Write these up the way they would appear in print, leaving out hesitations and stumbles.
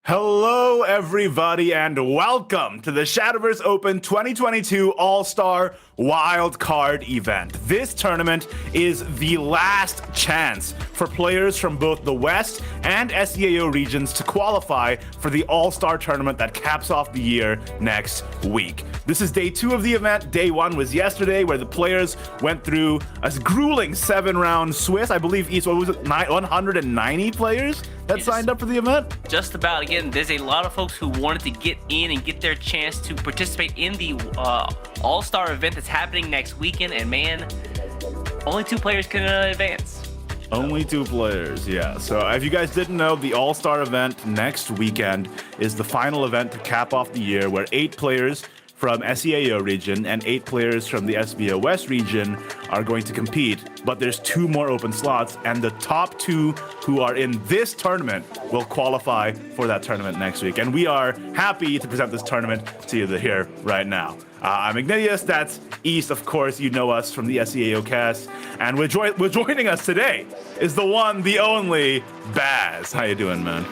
Hello, everybody, and welcome to the Shadowverse Open 2022 All-Star Wildcard event. This tournament is the last chance for players from both the West and SVO regions to qualify for the All-Star tournament that caps off the year next week. This is day 2 of the event. Day 1 was yesterday, where the players went through a grueling 7-round Swiss. I believe each, 190 players that signed up for the event? Just about. Again, there's a lot of folks who wanted to get in and get their chance to participate in the All-Star event that's happening next weekend, and man, only 2 players can advance. Only 2 players, yeah. So if you guys didn't know, the All-Star event next weekend is the final event to cap off the year, where 8 players from SEAO region and 8 players from the SVO West region are going to compete, but there's 2 more open slots, and the top 2 who are in this tournament will qualify for that tournament next week. And we are happy to present this tournament to you here right now. I'm Ignatius, that's East, of course, you know us from the SEAO cast, and joining us today is the one, the only, Baz. How you doing, man?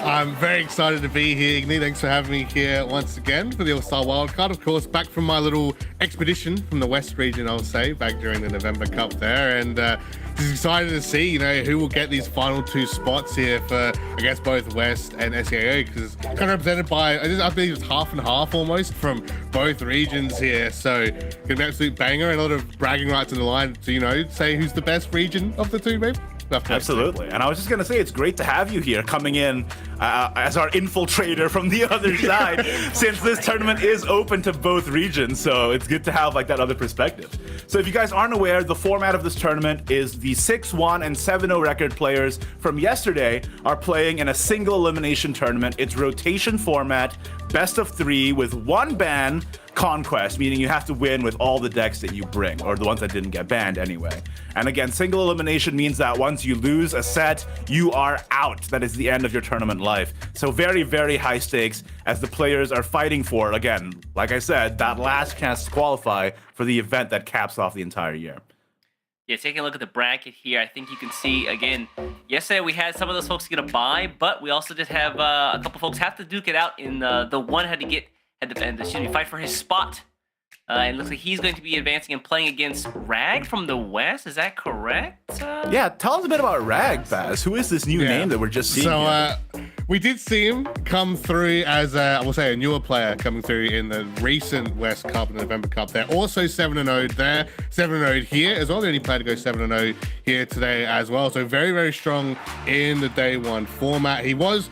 I'm very excited to be here, Igni. Thanks for having me here once again for the All-Star Wildcard. Of course, back from my little expedition from the West region, I'll say, back during the November Cup there. And just excited to see, who will get these final 2 spots here for, I guess, both West and SEAO, because it's kind of represented by, I believe it's half and half almost from both regions here. So, it's an absolute banger and a lot of bragging rights on the line to, say who's the best region of the 2, maybe. Absolutely. And I was just going to say, it's great to have you here coming in as our infiltrator from the other side, since this tournament is open to both regions. So it's good to have that other perspective. So if you guys aren't aware, the format of this tournament is the 6-1 and 7-0 record players from yesterday are playing in a single elimination tournament. It's rotation format, best of 3 with 1 ban, conquest, meaning you have to win with all the decks that you bring, or the ones that didn't get banned anyway. And again, single elimination means that once you lose a set, you are out. That is the end of your tournament life. So very, very high stakes as the players are fighting for, again, like I said, that last chance to qualify for the event that caps off the entire year. Yeah, taking a look at the bracket here, I think you can see, again, yesterday we had some of those folks get a bye, but we also did have a couple folks have to duke it out in the one had to fight for his spot. And it looks like he's going to be advancing and playing against Rag from the West. Is that correct? Yeah, tell us a bit about Rag, Baz. Who is this new name that we're just seeing? So we did see him come through as, I will say, a newer player coming through in the recent West Cup and the November Cup. They're also 7-0 there, 7-0 here as well. The only player to go 7-0 here today as well. So very, very strong in the day 1 format. He was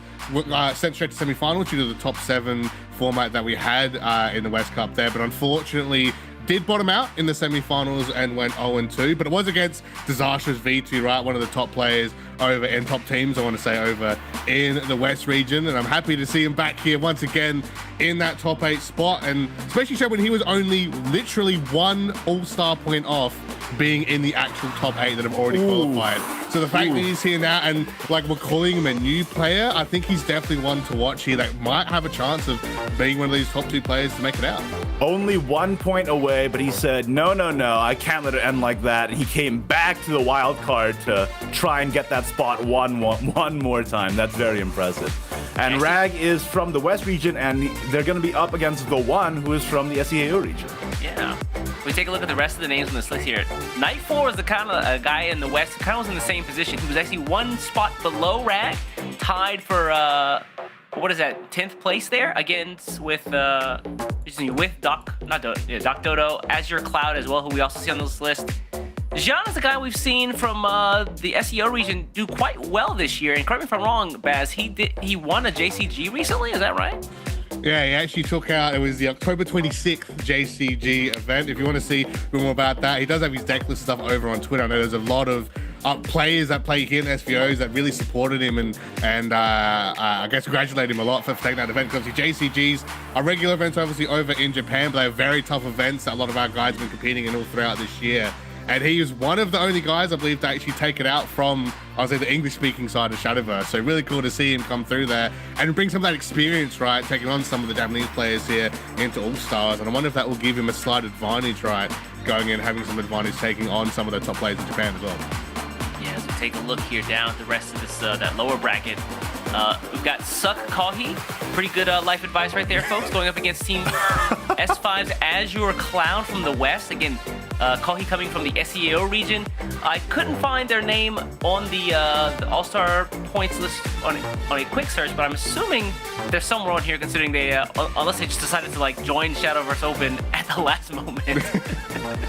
sent straight to semi-finals due to the top 7 format that we had in the West Cup there, but unfortunately did bottom out in the semi-finals and went 0-2, but it was against disastrous V2, right? One of the top players over in top teams, I want to say, over in the West region, and I'm happy to see him back here once again in that top 8 spot, and especially so when he was only literally 1 All-Star point off being in the actual top 8 that have already qualified. So the fact that he's here now and we're calling him a new player, I think he's definitely one to watch here that might have a chance of being one of these top 2 players to make it out. Only 1 point away, but he said, no, I can't let it end like that. And he came back to the wild card to try and get that spot one more time. That's very impressive. And Rag is from the West region, and they're going to be up against the one who is from the SEAO region. Yeah. We take a look at the rest of the names on this list here. Night4 is the kind of a guy in the West who kind of was in the same position. He was actually 1 spot below Rag, tied for what is that, 10th place there against with Doc Dodo, Azure Cloud as well, who we also see on this list. Jean is a guy we've seen from the SEO region do quite well this year, and correct me if I'm wrong, Baz, he won a JCG recently, is that right? Yeah, he actually took out, it was the October 26th JCG event. If you want to see more about that, he does have his deck list stuff over on Twitter. I know there's a lot of players that play here in SVOs that really supported him and I guess congratulate him a lot for taking that event, because obviously JCGs are regular events obviously over in Japan, but they're very tough events that a lot of our guys have been competing in all throughout this year. And he was one of the only guys, I believe, to actually take it out from, I would say, the English-speaking side of Shadowverse. So really cool to see him come through there and bring some of that experience, right, taking on some of the Japanese players here into All-Stars. And I wonder if that will give him a slight advantage, right, going in, having some advantage taking on some of the top players in Japan as well. Yeah, as we take a look here down at the rest of this that lower bracket, We've got Suck Kahi. Pretty good life advice right there, folks. Going up against Team S5's Azure Cloud from the West. Again, Kahi coming from the SEO region. I couldn't find their name on the All-Star points list on a quick search, but I'm assuming they're somewhere on here, considering they, unless they just decided to like join Shadowverse Open at the last moment.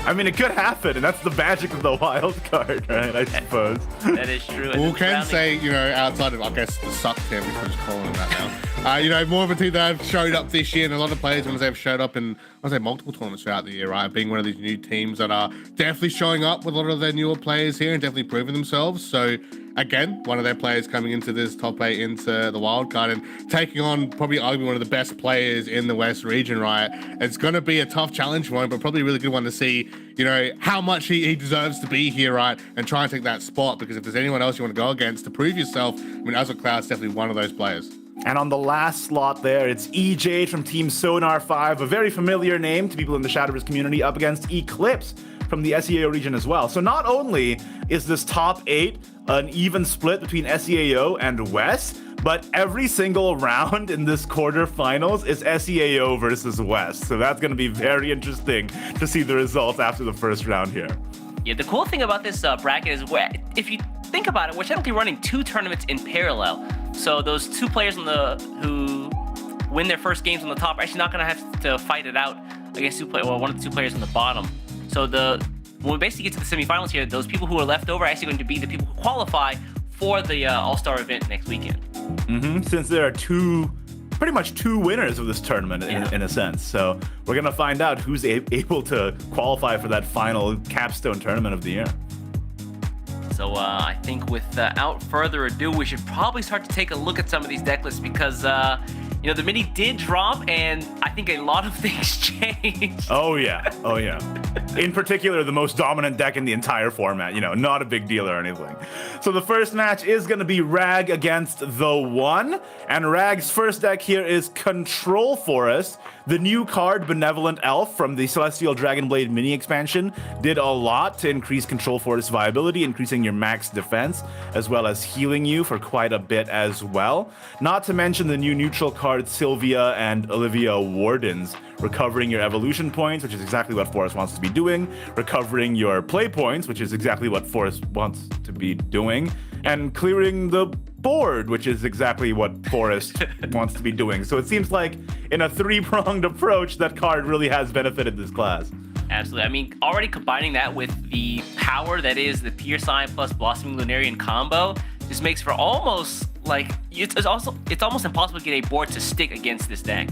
I mean, it could happen, and that's the magic of the wild card, right? I suppose. That is true. We can say, you know, outside of, I guess, the suck team, which we're just calling them that now. You know, more of a team that have showed up this year, and a lot of players, when they've showed up in, I say, multiple tournaments throughout the year, right? Being one of these new teams that are definitely showing up with a lot of their newer players here and definitely proving themselves. So, again, one of their players coming into this top 8 into the wild card and taking on probably arguably one of the best players in the West region, right? It's going to be a tough challenge for him, but probably a really good one to see, you know, how much he deserves to be here, right? And try and take that spot, because if there's anyone else you want to go against to prove yourself, I mean, Azure Cloud's definitely one of those players. And on the last slot there, it's EJ from Team Sonar 5, a very familiar name to people in the Shadowverse community, up against Eclipse from the SEO region as well. So not only is this top 8 an even split between SEAO and West, but every single round in this quarterfinals is SEAO versus West. So that's going to be very interesting to see the results after the first round here. Yeah, the cool thing about this bracket is, if you think about it, we're technically running 2 tournaments in parallel. So those 2 players who win their first games on the top are actually not going to have to fight it out against one of the 2 players on the bottom. So when we basically get to the semifinals here, those people who are left over are actually going to be the people who qualify for the All-Star event next weekend. Since there are pretty much two winners of this tournament in a sense. So we're going to find out who's able to qualify for that final capstone tournament of the year. So I think without further ado, we should probably start to take a look at some of these deck lists, because you know, the mini did drop, and I think a lot of things changed. Oh yeah. In particular, the most dominant deck in the entire format. You know, not a big deal or anything. So the first match is going to be Rag against The One, and Rag's first deck here is Control Forest. The new card, Benevolent Elf, from the Celestial Dragonblade mini expansion, did a lot to increase Control Forest viability, increasing your max defense, as well as healing you for quite a bit as well. Not to mention the new neutral cards, Sylvia and Olivia Wardens, recovering your evolution points, which is exactly what Forest wants to be doing, recovering your play points, which is exactly what Forest wants to be doing, and clearing the board, which is exactly what Forest wants to be doing. So it seems like in a 3-pronged approach, that card really has benefited this class. Absolutely. I mean, already combining that with the power that is the Pierce Eye plus Blossoming Lunarian combo just makes for almost like it's almost impossible to get a board to stick against this deck.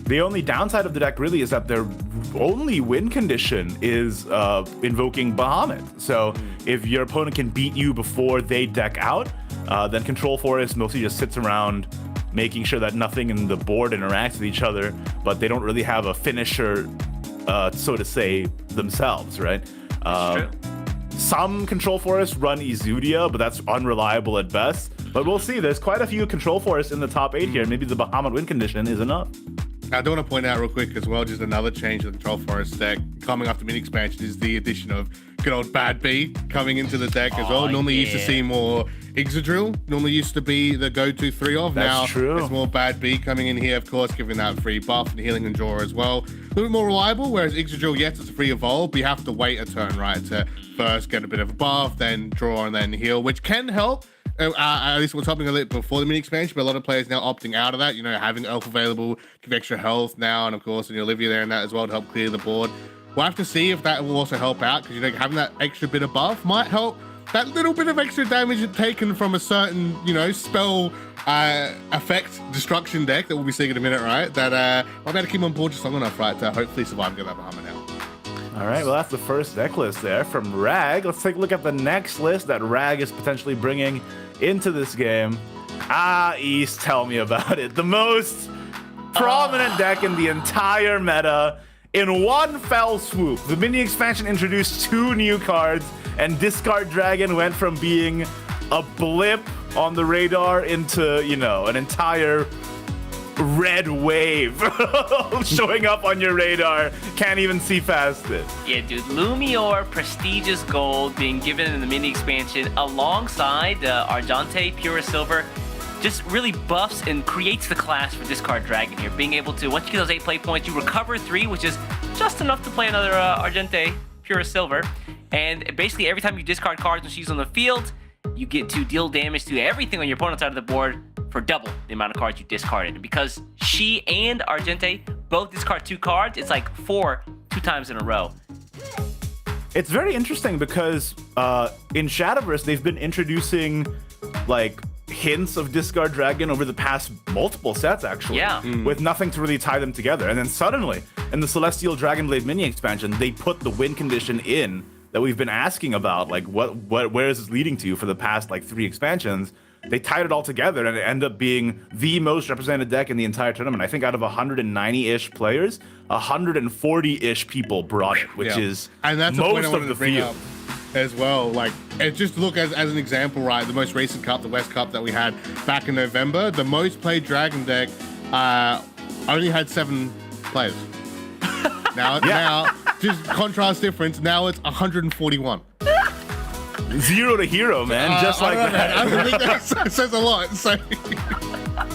The only downside of the deck really is that their only win condition is invoking Bahamut. So if your opponent can beat you before they deck out, then Control Forest mostly just sits around making sure that nothing in the board interacts with each other, but they don't really have a finisher, so to say, themselves, right? That's true. Some Control Forests run Izudia, but that's unreliable at best. But we'll see. There's quite a few Control Forests in the top 8 here. Maybe the Bahamut win condition is enough. I do want to point out real quick as well, just another change to the Control Forest deck coming after mini expansion is the addition of good old Bad B coming into the deck as well. Normally used to see more Ixodrill, normally used to be the go-to 3-of. Now true. There's more Bad B coming in here, of course, giving that free buff and healing and draw as well. A little bit more reliable, whereas Ixodrill, yes, it's a free evolve, but you have to wait a turn, right, to first get a bit of a buff, then draw and then heal, which can help. At least what's happening a little before the mini expansion, but a lot of players now opting out of that, you know, having Elf available, give extra health now, and of course, and Olivia there and that as well to help clear the board. We'll have to see if that will also help out, because, you know, having that extra bit of buff might help that little bit of extra damage taken from a certain, you know, spell effect destruction deck that we'll be seeing in a minute, right? That I'll be able to keep on board just long enough, right, to hopefully survive and get that Bahamut now. All right, well, that's the first deck list there from Rag. Let's take a look at the next list that Rag is potentially bringing into this game. East, tell me about it. The most prominent deck in the entire meta. In one fell swoop, the mini expansion introduced 2 new cards, and Discard Dragon went from being a blip on the radar into, you know, an entire red wave showing up on your radar. Can't even see past it. Yeah, dude. Lumior Prestigious Gold being given in the mini expansion alongside Argente Pure Silver. just really buffs and creates the class for Discard Dragon here. Being able to, once you get those 8 play points, you recover 3, which is just enough to play another Argente Pure Silver. And basically every time you discard cards when she's on the field, you get to deal damage to everything on your opponent's side of the board for double the amount of cards you discarded. And because she and Argente both discard 2 cards, it's like 4 2 times in a row. It's very interesting because in Shadowverse, they've been introducing like hints of Discard Dragon over the past multiple sets, actually. Yeah. With nothing to really tie them together. And then suddenly, in the Celestial Dragonblade mini expansion, they put the win condition in that we've been asking about. Like, where is this leading to for the past like 3 expansions? They tied it all together, and it ended up being the most represented deck in the entire tournament. I think out of 190-ish players, 140-ish people brought it, which is and that's the point I most wanted of the to bring field. up as well. Like, just look as an example, right? The most recent cup, the West Cup that we had back in November, the most played Dragon deck only had 7 players. Now, just contrast difference. Now it's 141. 0 to hero, man. Just like that. I think that says a lot. So.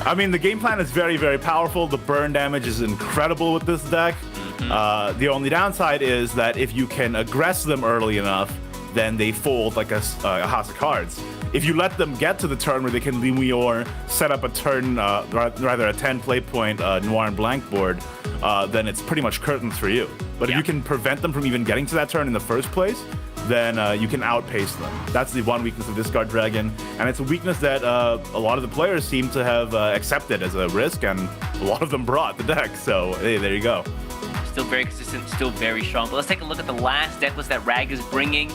I mean, the game plan is very, very powerful. The burn damage is incredible with this deck. The only downside is that if you can aggress them early enough, then they fold like a house of cards. If you let them get to the turn where they can Lemure, set up a turn, rather a 10 play point Noir and Blank board, then it's pretty much curtains for you. But if you can prevent them from even getting to that turn in the first place, then you can outpace them. That's the one weakness of Discard Dragon, and it's a weakness that a lot of the players seem to have accepted as a risk, and a lot of them brought the deck, so hey, there you go. Still very consistent, still very strong. But let's take a look at the last deck list that Rag is bringing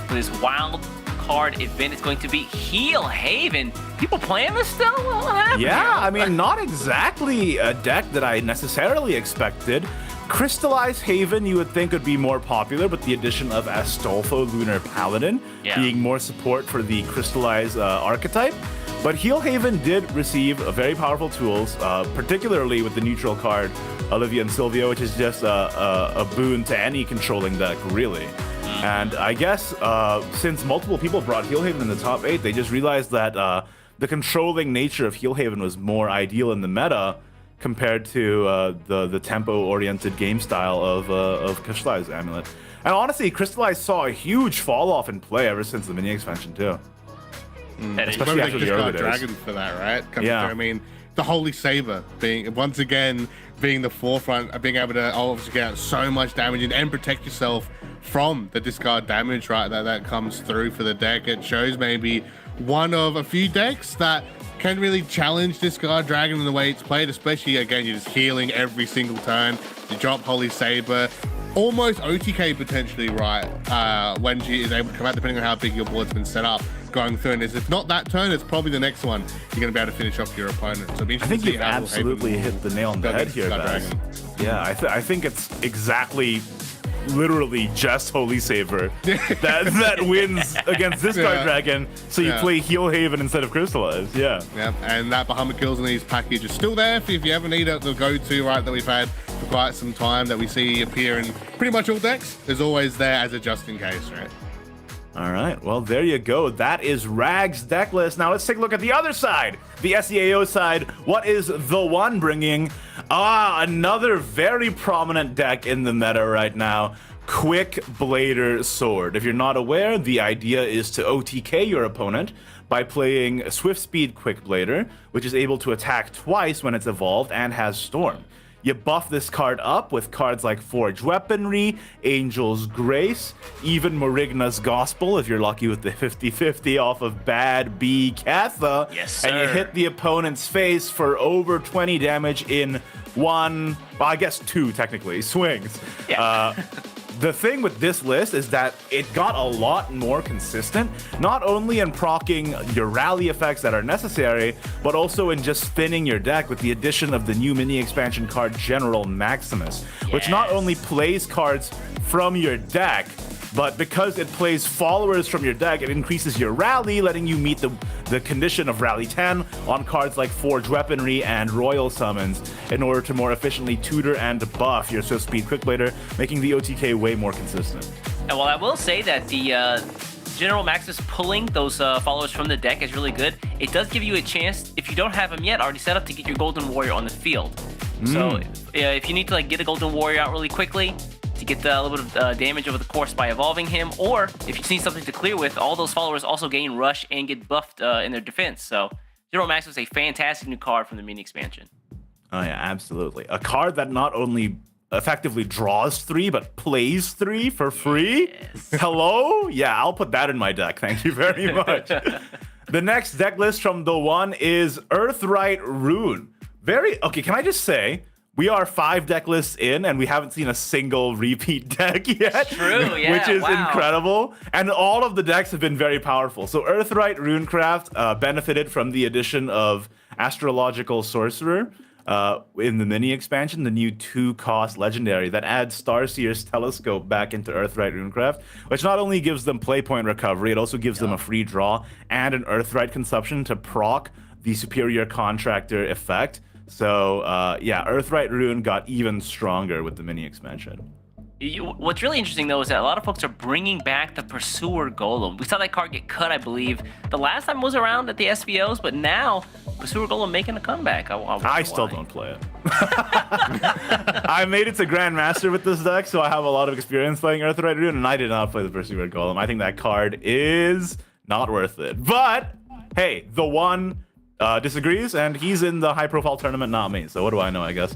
for this Wildcard event. It's going to be Heel Haven. People playing this still? What happened here? I mean, not exactly a deck that I necessarily expected. Crystallized Haven, you would think would be more popular, but the addition of Astolfo Lunar Paladin being more support for the Crystallized archetype. But Heel Haven did receive very powerful tools, particularly with the neutral card, Olivia and Silvio, which is just a boon to any controlling deck, really. And I guess since multiple people brought Heel Haven in the top 8, they just realized that the controlling nature of Heel Haven was more ideal in the meta compared to the tempo-oriented game style of Crystallized Amulet. And honestly, Crystallized saw a huge fall-off in play ever since the mini expansion, too. Especially after the early days. Dragon for that, right? Through. I mean, the Holy Saber being, once again, being the forefront, being able to obviously get out so much damage and protect yourself from the discard damage, right, that comes through for the deck. It shows maybe one of a few decks that can really challenge Discard Dragon in the way it's played, especially, again, you're just healing every single turn. You drop Holy Saber, almost OTK potentially, right, when she is able to come out, depending on how big your board's been set up, going through. And if not that turn, it's probably the next one you're going to be able to finish off your opponent. So I think you've absolutely hit the nail on the head here, guys. Yeah, I think it's exactly literally just Holy Saber that wins against Discard Dragon, so you play Heel Haven instead of Crystallized. Yeah, and that Bahamut Kills in these package is still there if you ever need the go-to, right, that we've had for quite some time, that we see appear in pretty much all decks. Is always there as a just in case, right? All right, well, there you go. That is Rag's deck list. Now let's take a look at the other side, the SEAO side. What is the one bringing? Another very prominent deck in the meta right now, Quick Blader Sword. If you're not aware, the idea is to OTK your opponent by playing Swift Speed Quick Blader, which is able to attack twice when it's evolved and has Storm. You buff this card up with cards like Forge Weaponry, Angel's Grace, even Morigna's Gospel, if you're lucky with the 50-50 off of Bad B Katha. Yes, sir. And you hit the opponent's face for over 20 damage in one, well, I guess 2 technically, swings. Yeah. The thing with this list is that it got a lot more consistent, not only in proccing your rally effects that are necessary, but also in just spinning your deck with the addition of the new mini expansion card General Maximus, which not only plays cards from your deck, but because it plays followers from your deck, it increases your rally, letting you meet the condition of rally 10 on cards like Forge Weaponry and Royal Summons in order to more efficiently tutor and buff your Swift Speed Quick Blader, making the OTK way more consistent. And while I will say that General Maxus pulling those followers from the deck is really good. It does give you a chance, if you don't have them yet already set up, to get your Golden Warrior on the field. So if you need to like get a Golden Warrior out really quickly to get a little bit of damage over the course by evolving him, or if you just need something to clear with, all those followers also gain rush and get buffed in their defense. So General Maxus is a fantastic new card from the mini expansion. Oh yeah, absolutely. A card that not only effectively draws 3 but plays 3 for free. Yes. Hello? Yeah, I'll put that in my deck. Thank you very much. The next deck list from the one is Earthright Rune. Okay, can I just say, we are 5 deck lists in and we haven't seen a single repeat deck yet. True, yeah, which is wow. incredible. And all of the decks have been very powerful. So Earthright Runecraft benefited from the addition of Astrological Sorcerer in the mini expansion, the new 2-cost legendary that adds Starseer's Telescope back into Earthright Runecraft, which not only gives them play point recovery, it also gives them a free draw and an Earthright consumption to proc the Superior Contractor effect. So yeah, Earthright Rune got even stronger with the mini expansion. What's really interesting, though, is that a lot of folks are bringing back the Pursuer Golem. We saw that card get cut, I believe, the last time it was around at the SVOs, but now Pursuer Golem making a comeback. I still don't play it. I made it to Grandmaster with this deck, so I have a lot of experience playing Earthright Rune, and I did not play the Pursuer Golem. I think that card is not worth it. But, hey, the one disagrees, and he's in the high-profile tournament, not me. So what do I know, I guess.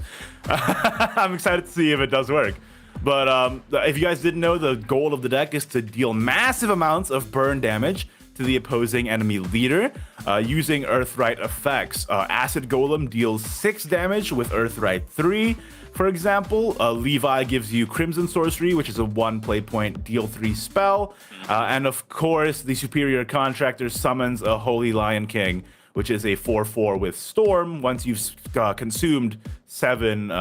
I'm excited to see if it does work. But if you guys didn't know, the goal of the deck is to deal massive amounts of burn damage to the opposing enemy leader using Earthright effects. Acid Golem deals 6 damage with Earthright 3. For example, Levi gives you Crimson Sorcery, which is a 1 play point, deal 3 spell. And of course, the Superior Contractor summons a Holy Lion King, which is a 4/4 with Storm once you've consumed 7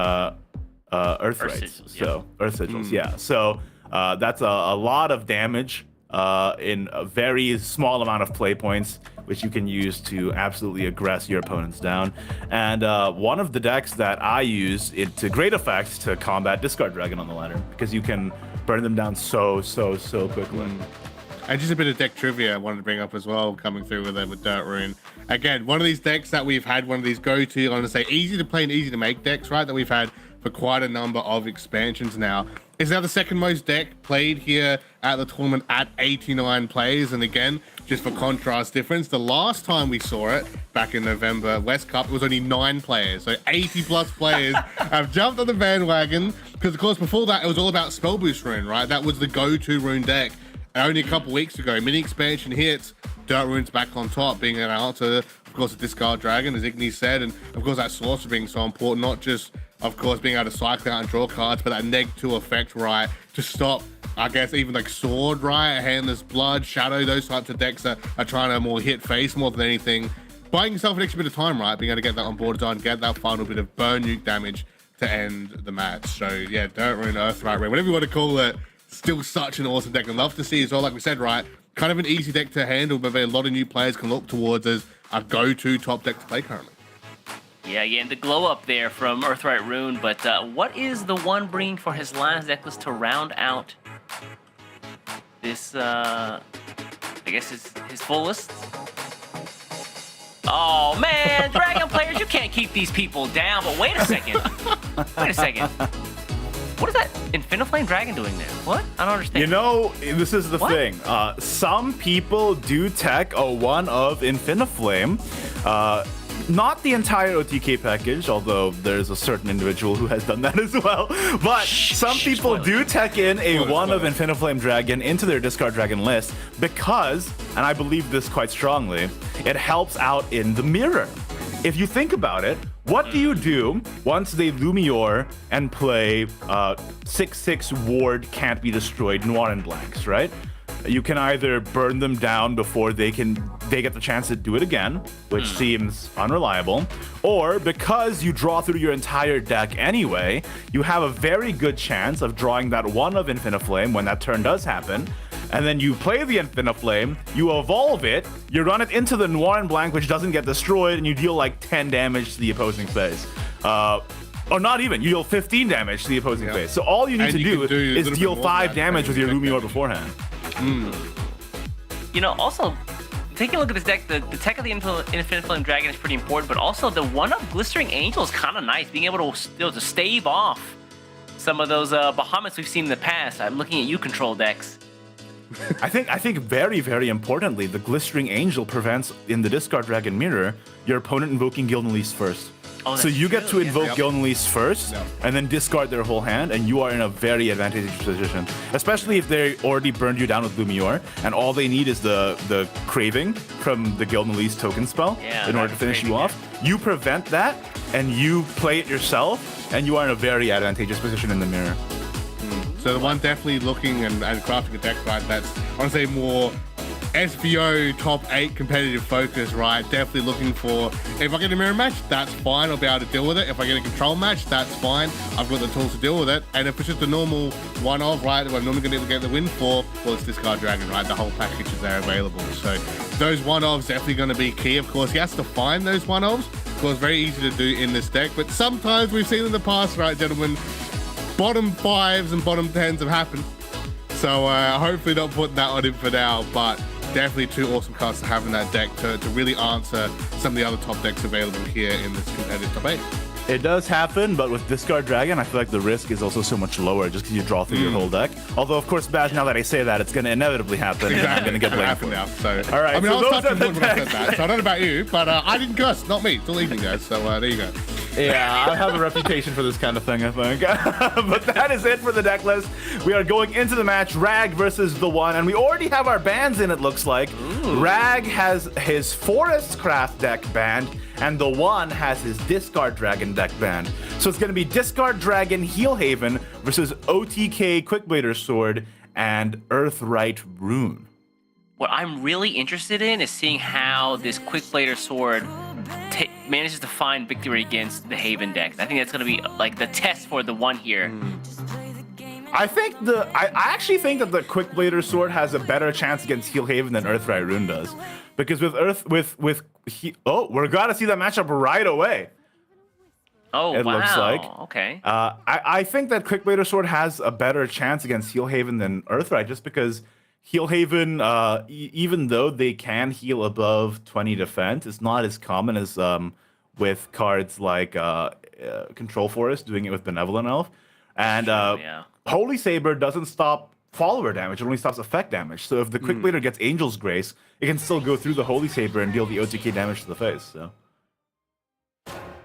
Earth Sigils, so Earth Sigils, yeah. So that's a lot of damage in a very small amount of play points, which you can use to absolutely aggress your opponents down. And one of the decks that I use it to great effect to combat Discard Dragon on the ladder, because you can burn them down so quickly. And just a bit of deck trivia I wanted to bring up as well, coming through with Dirt Rune. Again, one of these decks that we've had, one of these go-to, I'm going to say easy to play and easy to make decks, right, that we've had for quite a number of expansions now. Is now the second most deck played here at the tournament at 89 players. And again, just for contrast difference, the last time we saw it back in November, West Cup, it was only 9 players. So 80 plus players have jumped on the bandwagon, because of course before that it was all about Spell Boost Rune, right? That was the go-to rune deck. And only a couple weeks ago, mini expansion hits, Dirt Rune's back on top, being an answer, of course, a Discard Dragon, as Igni said, and of course that Sorcerer being so important, not just, of course, being able to cycle out and draw cards, but that neg-2 effect, right, to stop, I guess, even like Sword, right, Handless Blood, Shadow, those types of decks that are trying to more hit face more than anything. Buying yourself an extra bit of time, right, being able to get that on board on, get that final bit of burn nuke damage to end the match. So yeah, Dirt Rune, Earthright Rune, whatever you want to call it, still such an awesome deck. I'd love to see as well, like we said, right, kind of an easy deck to handle, but a lot of new players can look towards as a go-to top deck to play currently. Yeah, and the glow up there from Earthright Rune, but what is the one bringing for his last deck list to round out this, I guess his full list? Oh man, Dragon players, you can't keep these people down, but wait a second. What is that Infiniflame Dragon doing there? What? I don't understand. You know, this is the thing. Some people do tech a 1 of Infiniflame. Not the entire OTK package, although there's a certain individual who has done that as well. But some people do tech in a 1 of Infiniflame Dragon into their Discard Dragon list because, and I believe this quite strongly, it helps out in the mirror. If you think about it, what do you do once they Lumiore and play 6/6 ward can't be destroyed Noir and blanks, right? You can either burn them down before they get the chance to do it again, which seems unreliable, or because you draw through your entire deck anyway, you have a very good chance of drawing that 1 of Infiniflame when that turn does happen. And then you play the Infiniflame, you evolve it, you run it into the Noir and blank, which doesn't get destroyed, and you deal like 10 damage to the opposing phase. Or not even, you deal 15 damage to the opposing phase. So all you need to do is deal 5 damage with your Lumiore beforehand. you know, also taking a look at this deck, the tech of the Infinite Flame Dragon is pretty important, but also the one-up Glistering Angel is kind of nice, being able to stave off some of those behemoths we've seen in the past. I'm looking at you control decks. I think very, very importantly, the Glistering Angel prevents in the discard Dragon Mirror your opponent invoking Gildan first. Oh, so you get to invoke Yep. Gildan first, and then discard their whole hand, and you are in a very advantageous position. Especially if they already burned you down with Lumior, and all they need is the Craving from the Gildan token spell in order to finish you off. You prevent that, and you play it yourself, and you are in a very advantageous position in the mirror. So the one definitely looking and crafting a deck, right, that's, I want to say, more SVO top 8 competitive focus, right? Definitely looking for, if I get a mirror match, that's fine. I'll be able to deal with it. If I get a control match, that's fine. I've got the tools to deal with it. And if it's just a normal one-off, right, that I'm normally going to get the win for, well, it's Discard Dragon, right? The whole package is there available. So those one-offs definitely going to be key. Of course, he has to find those one-offs. Of course, very easy to do in this deck. But sometimes we've seen in the past, right, gentlemen, bottom 5s and bottom 10s have happened. So hopefully not putting that on him for now, but definitely two awesome cards to have in that deck to really answer some of the other top decks available here in this competitive top 8. It does happen, but with Discard Dragon, I feel like the risk is also so much lower just because you draw through your whole deck. Although, of course, Baz, now that I say that, it's going to inevitably happen, and I'm going to get blamed for it. Now, so. All right, I mean, so I was those are touching the wood when I said that, so I don't know about you, but I didn't cuss, not me. It's all evening, guys. So there you go. Yeah, I have a reputation for this kind of thing, I think. But that is it for the deck list. We are going into the match, Rag versus the One, and we already have our bans in, it looks like. Ooh. Rag has his Forest Craft deck banned, and the One has his Discard Dragon deck banned. So it's going to be Discard Dragon Heel Haven versus OTK Quickblader Sword and Earthright Rune. What I'm really interested in is seeing how this Quickblader Sword manages to find victory against the Haven deck. I think that's going to be like the test for the One here. I actually think that the Quickblader Sword has a better chance against Heel Haven than Earthright Rune does, because we're gonna see that matchup right away. Oh, it looks like. Okay. I think that Quickblader Sword has a better chance against Heel Haven than Earthright, just because Heel Haven, even though they can heal above 20 defense, it's not as common as with cards like Control Forest doing it with Benevolent Elf. And Holy Saber doesn't stop follower damage, it only stops effect damage. So if the Quickblader gets Angel's Grace, it can still go through the Holy Saber and deal the OTK damage to the face. So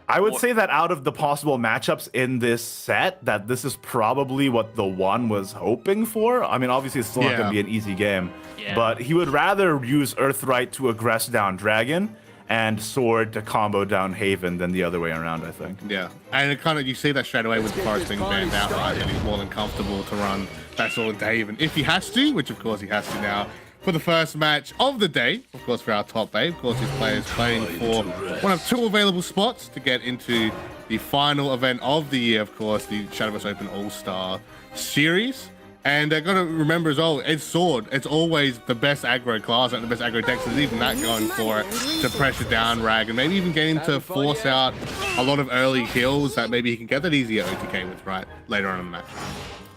I would say that out of the possible matchups in this set, that this is probably what the One was hoping for. I mean, obviously it's still not going to be an easy game, but he would rather use Earthright to aggress down Dragon and Sword to combo down Haven than the other way around, I think. Yeah, and it kind of, you see that straight away with the Forest being banned out, right? And he's more than comfortable to run that Sword into Haven if he has to, which of course he has to now. For the first match of the day, of course, for our top 8, of course, his players playing for one of 2 available spots to get into the final event of the year, of course, the Shadowverse Open All-Star Series. And got to remember as well, it's Sword. It's always the best aggro class and the best aggro deck. So there's even that going for it to pressure down Rag and maybe even getting to force out a lot of early kills that maybe he can get that easier OTK with, right, later on in the match.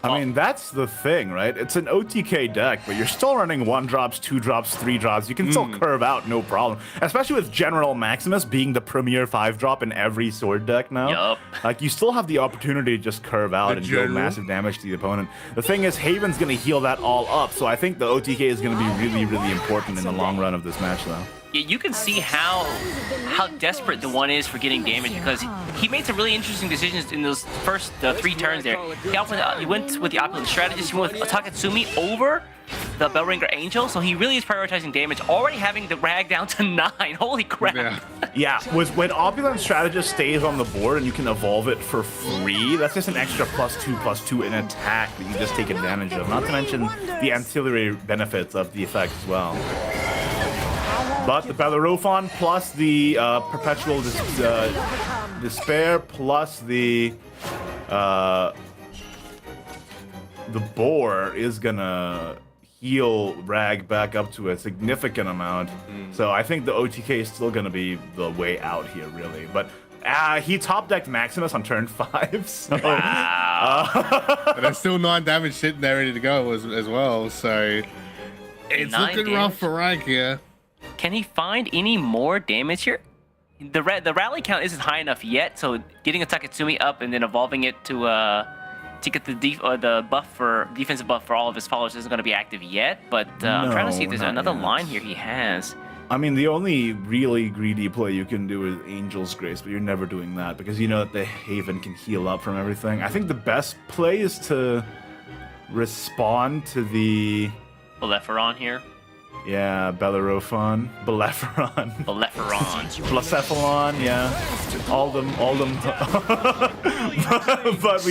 I mean, that's the thing, right? It's an OTK deck, but you're still running 1-drops, 2-drops, 3-drops. You can still curve out, no problem. Especially with General Maximus being the premier 5-drop in every Sword deck now. Yup. Like, you still have the opportunity to just curve out and deal massive damage to the opponent. The thing is, Haven's going to heal that all up, so I think the OTK is going to be really, really important in the long run of this match, though. Yeah, you can see how desperate the One is for getting damage, because he made some really interesting decisions in those first 3 turns there. He went with the opulent strategist. He went with Takatsumi over the Bellringer Angel, so he really is prioritizing damage, already having the Rag down to 9. Holy crap. Yeah, when Opulent Strategist stays on the board and you can evolve it for free, that's just an extra +2/+2 in attack that you just take advantage of, not to mention the ancillary benefits of the effect as well. But the Bellerophon plus the Perpetual Despair plus the Boar is gonna heal Rag back up to a significant amount. So I think the OTK is still gonna be the way out here, really. But he top decked Maximus on turn 5. So, wow. And there's still 9 damage sitting there ready to go as well. So It's 9 looking damage. rough for Rag here. Can he find any more damage here? The rally count isn't high enough yet, so getting a Taketsumi up and then evolving it to get the buff for defensive buff for all of his followers isn't going to be active yet. But I'm trying to see if there's not another yet. line here he has. I mean, the only really greedy play you can do is Angel's Grace, but you're never doing that because you know that the Haven can heal up from everything. I think the best play is to respond to the... Blepharon here. Yeah, Bellerophon, Bellephron, Blacephalon, yeah, all them. but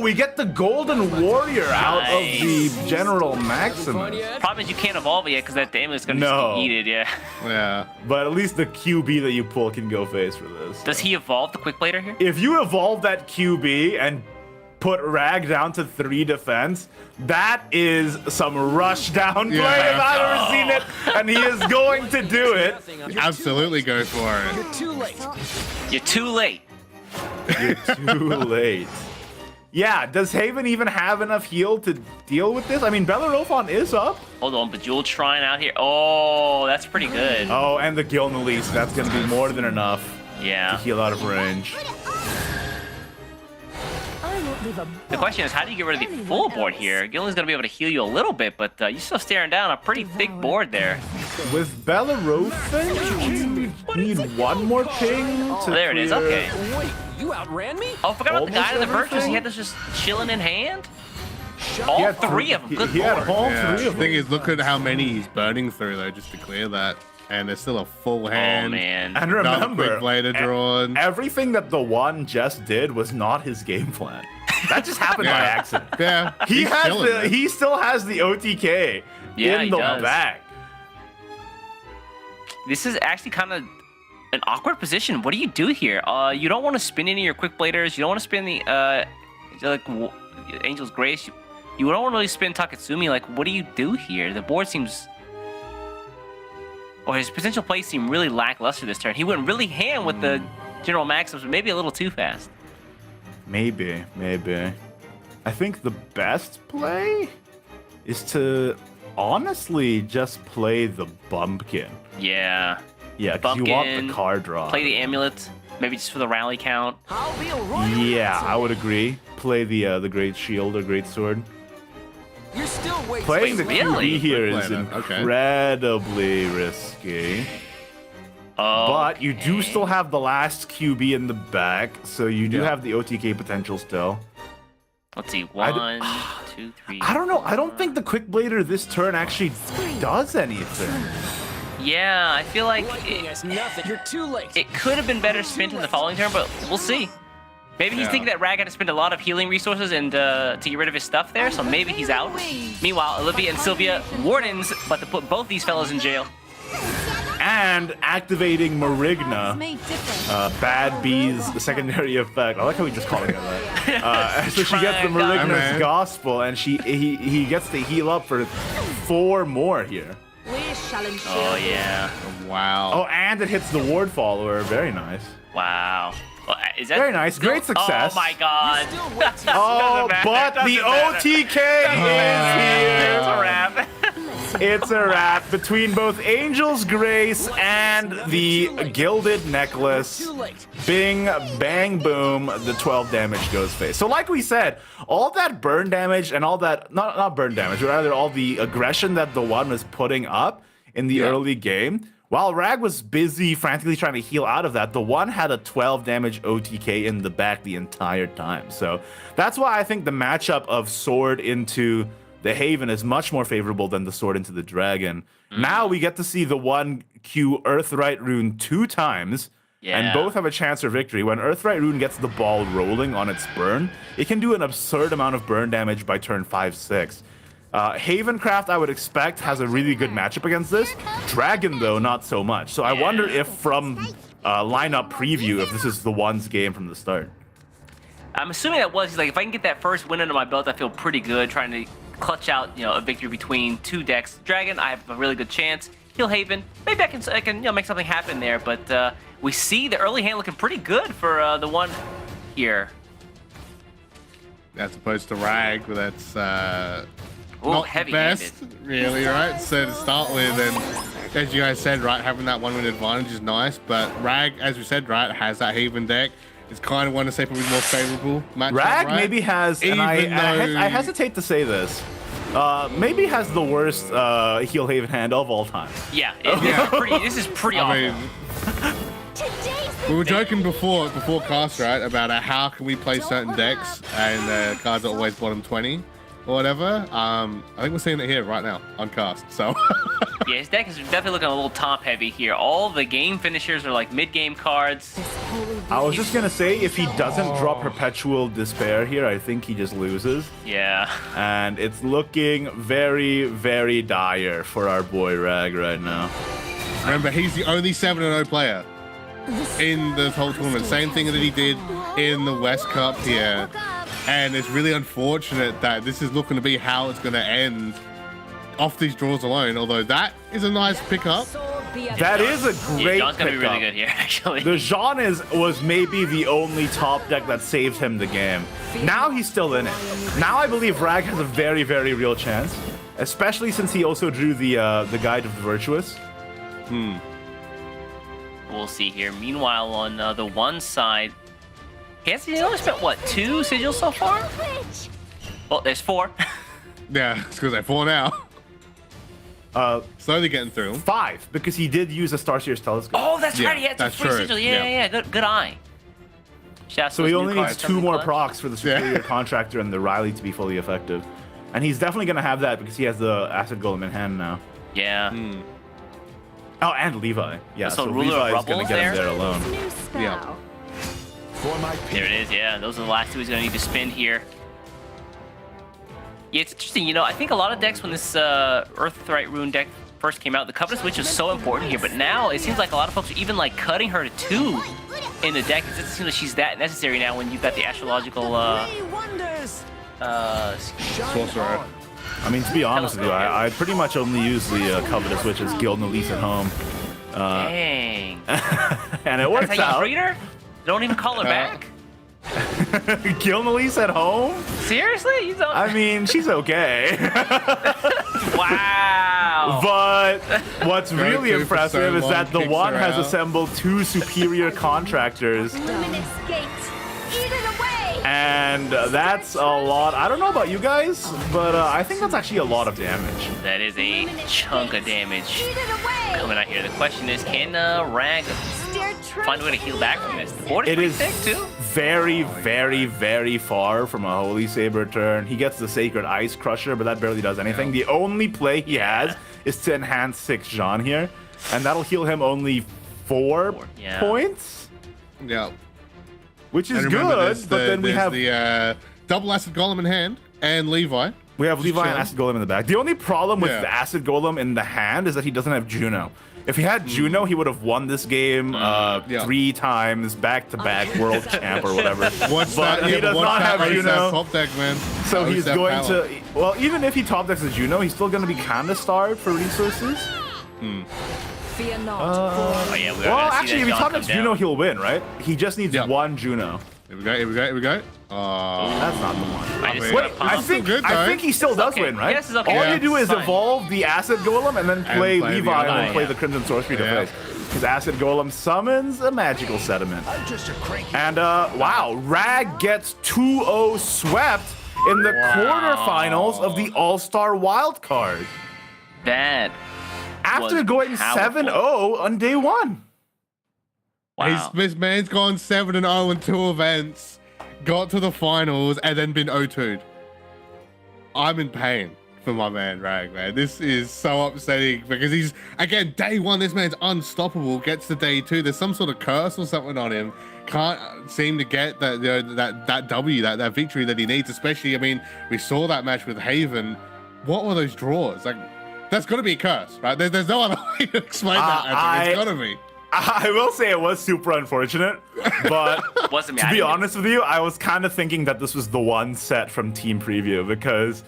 we get the Golden Warrior out of the General Maximus. Problem is you can't evolve it yet because that damage is going to No. just be heated, yeah. Yeah. But at least the QB that you pull can go face for this. Does he evolve the Quick Blader here? If you evolve that QB and put Rag down to 3 defense, that is some rush down play Yeah. if I've ever seen it, and he is going to do it. Absolutely go for it. You're too late. You're too late. You're too late. Yeah, does Haven even have enough heal to deal with this? I mean, Bellerophon is up. Hold on, Bejeweled Shrine out here. Oh, that's pretty good. Oh, and the Gilnalise, that's going to be more than enough to Yeah. heal out of range. The question is, how do you get rid of the full board here? Gillen's going to be able to heal you a little bit, but you're still staring down a pretty thick board there. With Bellerophon, you need one more ping to There it is, clear- okay. Wait, you outran me? Oh, forgot about the guy in the Almost Virtus. He everything? had this just chilling in hand. He All had 3 of them. Good He had lord. all Yeah. 3 The of thing them. is, look at how many he's burning through though, just to clear that. And there's still a full Oh, hand. man. And Another remember, quick blader drawn. everything that the one just did was not his game plan. That just happened by Yeah. accident. Yeah. He he's chilling, man. he still has the OTK Yeah, in he the does. back. This is actually kind of an awkward position. What do you do here? You don't want to spin any of your Quick Bladers. You don't want to spin the Angel's Grace. You don't want to really spin Taketsumi. Like, what do you do here? The board seems... Or his potential plays seem really lackluster this turn. He went really ham with the General Maximus, but maybe a little too fast. Maybe. I think the best play is to honestly just play the Bumpkin. Yeah. Yeah, because you want Bumpkin, the card draw. Play the Amulet, maybe just for the rally count. I'll be a royal Yeah, ransom. I would agree. Play the Great Shield or Great Sword. You're still way Playing the too really? QB here Quick is player, okay. incredibly risky. But you do still have the last QB in the back, so you do Yeah. have the OTK potential still. Let's see, I d- 1, 2, 3. I don't know. I don't think the Quick Blader this turn actually does anything. Yeah, I feel like Lightning has nothing. You're too late. it could have been better spent in the following turn, but we'll see. Maybe he's Yeah. thinking that Rag had to spend a lot of healing resources and to get rid of his stuff there, so maybe he's out. Meanwhile, Olivia and Sylvia, wardens, but to put both these fellas in jail. And activating Marigna, Bad Bee's secondary effect. I like how we just called it that. So she gets the Triangle. Marigna's Man. Gospel, and he gets to heal up for 4 more here. Oh, yeah. Wow. Oh, and it hits the ward follower. Very nice. Wow. Well, is that Very nice. Great success. Oh, my God. Still way too Oh, matter. but the Doesn't matter. OTK It's is a here. wrap. It's a wrap between both Angel's Grace and the Gilded Necklace. Too late. Bing, bang, boom, the 12 damage goes face. So like we said, all that burn damage and all that, not burn damage, but rather all the aggression that the one was putting up in the early game, while Rag was busy frantically trying to heal out of that, the one had a 12 damage OTK in the back the entire time. So that's why I think the matchup of Sword into the Haven is much more favorable than the Sword into the Dragon. Now we get to see the 1Q Earthright Rune 2 times, Yeah. and both have a chance for victory. When Earthright Rune gets the ball rolling on its burn, it can do an absurd amount of burn damage by turn 5-6. Havencraft, I would expect, has a really good matchup against this. Dragon, though, not so much. So I wonder if from lineup preview, if this is the one's game from the start. I'm assuming that was like, if I can get that first win under my belt, I feel pretty good trying to clutch out, a victory between 2 decks. Dragon, I have a really good chance. Heal Haven, maybe I can make something happen there. But we see the early hand looking pretty good for the one here. As opposed to Rag, that's Ooh, not the heavy-handed. best, really, right? So to start with, and as you guys said, right, having that 1-win advantage is nice, but Rag, as we said, right, has that Haven deck. It's kind of want to say probably more favorable matchup. Rag right? maybe has, and I hesitate to say this, maybe has the worst heel Haven hand of all time. Yeah, this is pretty I awful. mean, we were joking before cast, right, about how can we play certain decks and cards are always bottom 20 or whatever. I think we're seeing it here right now on cast. So Yeah, his deck is definitely looking a little top heavy here. All the game finishers are like mid-game cards. I was just gonna say, if he doesn't drop Perpetual Despair here, I think he just loses. Yeah. And it's looking very, very dire for our boy Rag right now. remember, he's the only 7-0 player in the whole tournament. Same thing that he did in the West Cup here. And it's really unfortunate that this is looking to be how it's going to end off these draws alone. Although that is a nice pickup. That is a great John's gonna be really pickup. good here, actually. The Jean was maybe the only top deck that saved him the game. Now he's still in it. Now I believe Rag has a very, very real chance, especially since he also drew the Guide of the Virtuous. We'll see here. Meanwhile, on the one side, he's only spent, what, 2 sigils so far? Well, there's 4. Yeah, it's because they're 4 now. Slowly getting through. 5, because he did use a Starseer's Telescope. Oh, that's Yeah, right. He had some that's free true. sigils. Yeah. Yeah. Good eye. Shouts So to he those only new needs cards 2 coming more clutch. procs for the Superior Contractor and the Riley to be fully effective. And he's definitely going to have that because he has the Acid Golem in hand now. Yeah. Oh, and Levi. Yeah, So so Ruler of Levi is going Rubble to get him is there alone. Yeah. There it is. Yeah, those are the last 2 he's going to need to spend here. Yeah, it's interesting. You know, I think a lot of decks when this Earthright Rune deck first came out, the Covenant Switch was so important here, but now it seems like a lot of folks are even like cutting her to 2 in the deck. It doesn't seem like she's that necessary now when you've got the astrological Sorcerer. I mean, to be honest with you, I pretty much only use the Covetous Witch as Guild Elise at home. Dang. And it works That's how you out. treat her? Don't even call her back? Guild Elise at home? Seriously? You don't... I mean, she's okay. Wow. But what's Going really through for impressive so is that the long, one kicks her has out. assembled 2 Superior Contractors. Luminous gate. Eat it away. And that's a lot. I don't know about you guys, but I think that's actually a lot of damage. That is a chunk of damage Eat it away. coming out here. The question is, can Rag Steer find a way to heal back from this? The board is It pretty is thick, too. very, very, very far from a Holy Saber turn. He gets the Sacred Ice Crusher, but that barely does anything. The only play he has is to enhance 6 Jean here, and that'll heal him only 4 Yeah. points, Yeah. which is And remember, good. there's But then we there's have the double Acid Golem in hand and Levi. Levi and chilling. Acid Golem in the back. The only problem with Yeah. the Acid Golem in the hand is that he doesn't have Juno. If he had Juno, he would have won this game Yeah. 3 times back-to-back world champ or whatever. What's But that? he Yeah, does but not what's have that Juno. top deck, man? So What's he's that going power? to, well, even if he top decks a Juno, he's still going to be kind of starved for resources. Fear not. Oh, yeah, we are Well, gonna see actually, that if he John top come decks down. Juno, he'll win, right? He just needs Yeah. 1 Juno. Here we go. Here we go. Here we go. That's not the one. I just Wait, got Wait, popped. I think good, I though. think he still does okay. win, right? Yes, it's okay. All Yeah. you do is Fine. evolve the Acid Golem and then play play the Levi other and one. play Yeah. the Crimson Sorcery to Yeah. face. Because Acid Golem summons a magical sediment. And wow, Rag gets 2-0 swept in the quarterfinals of the All-Star Wildcard That. after Was going powerful. 7-0 on day 1. Wow. This man's gone 7-0 in 2 events, got to the finals, and then been 0-2'd. I'm in pain for my man Rag, man. This is so upsetting because he's, again, day 1, this man's unstoppable, gets to day 2. There's some sort of curse or something on him. Can't seem to get that that W, that victory that he needs, especially, I mean, we saw that match with Haven. What were those draws? Like, that's got to be a curse, right? There's no other way to explain that. I think. It's got to be. I will say it was super unfortunate, but Wasn't me. to I be didn't- honest with you, I was kind of thinking that this was the one set from Team Preview because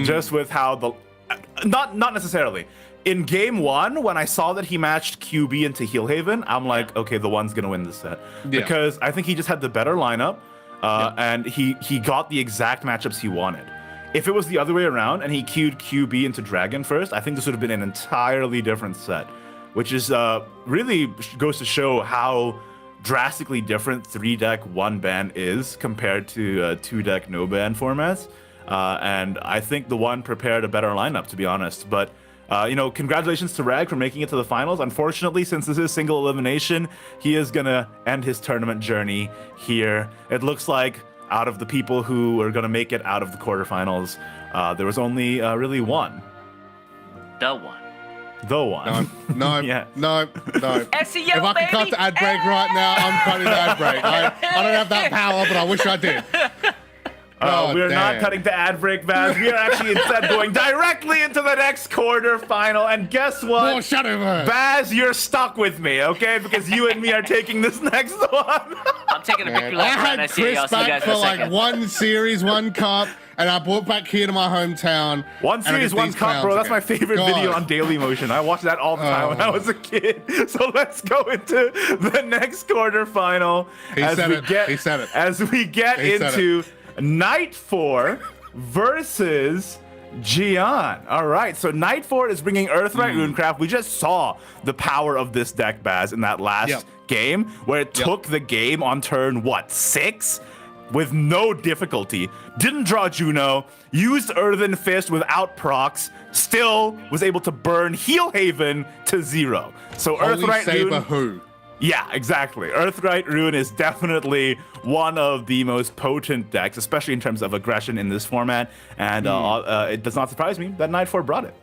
just with how the not necessarily in game 1 when I saw that he matched QB into Heel Haven, I'm like, okay, the one's gonna win this set because I think he just had the better lineup and he got the exact matchups he wanted. if it was the other way around and he queued QB into Dragon first, I think this would have been an entirely different set, which is really goes to show how drastically different 3-deck 1-ban is compared to 2-deck no-ban formats. And I think the one prepared a better lineup, to be honest. But congratulations to Rag for making it to the finals. Unfortunately, since this is single elimination, he is gonna end his tournament journey here. It looks like out of the people who are gonna make it out of the quarterfinals, there was only really one. The one. The one. No, Yeah. no. SEO, If I could cut baby. the ad break right now, I'm cutting the ad break. I don't have that power, but I wish I did. God We're not damn. cutting the ad break, Baz. We are actually instead going directly into the next quarterfinal. And guess what? Oh, shut him. Baz, you're stuck with me, okay? Because you and me are taking this next one. I'm taking a victory I lap right. I had see you. I'll Chris see you guys back in a for like second. one series, one cup, and I brought back here to my hometown. One and I series, get one these cup, bro. clowns That's my again. favorite God. video on Daily Motion. I watched that all the time when I was a kid. So let's go into the next quarterfinal. He said it. He said it. As we get He said into Night 4 versus Gian. All right, so Night 4 is bringing Earthright Runecraft. We just saw the power of this deck, Baz, in that last Yep. game, where it took the game on turn, 6? With no difficulty. Didn't draw Juno, used Earthen Fist without procs, still was able to burn Heal Haven to 0. So Holy Earthright Saber Rune... who? Yeah, exactly. Earthright Rune is definitely one of the most potent decks, especially in terms of aggression in this format. And it does not surprise me that Night 4 brought it.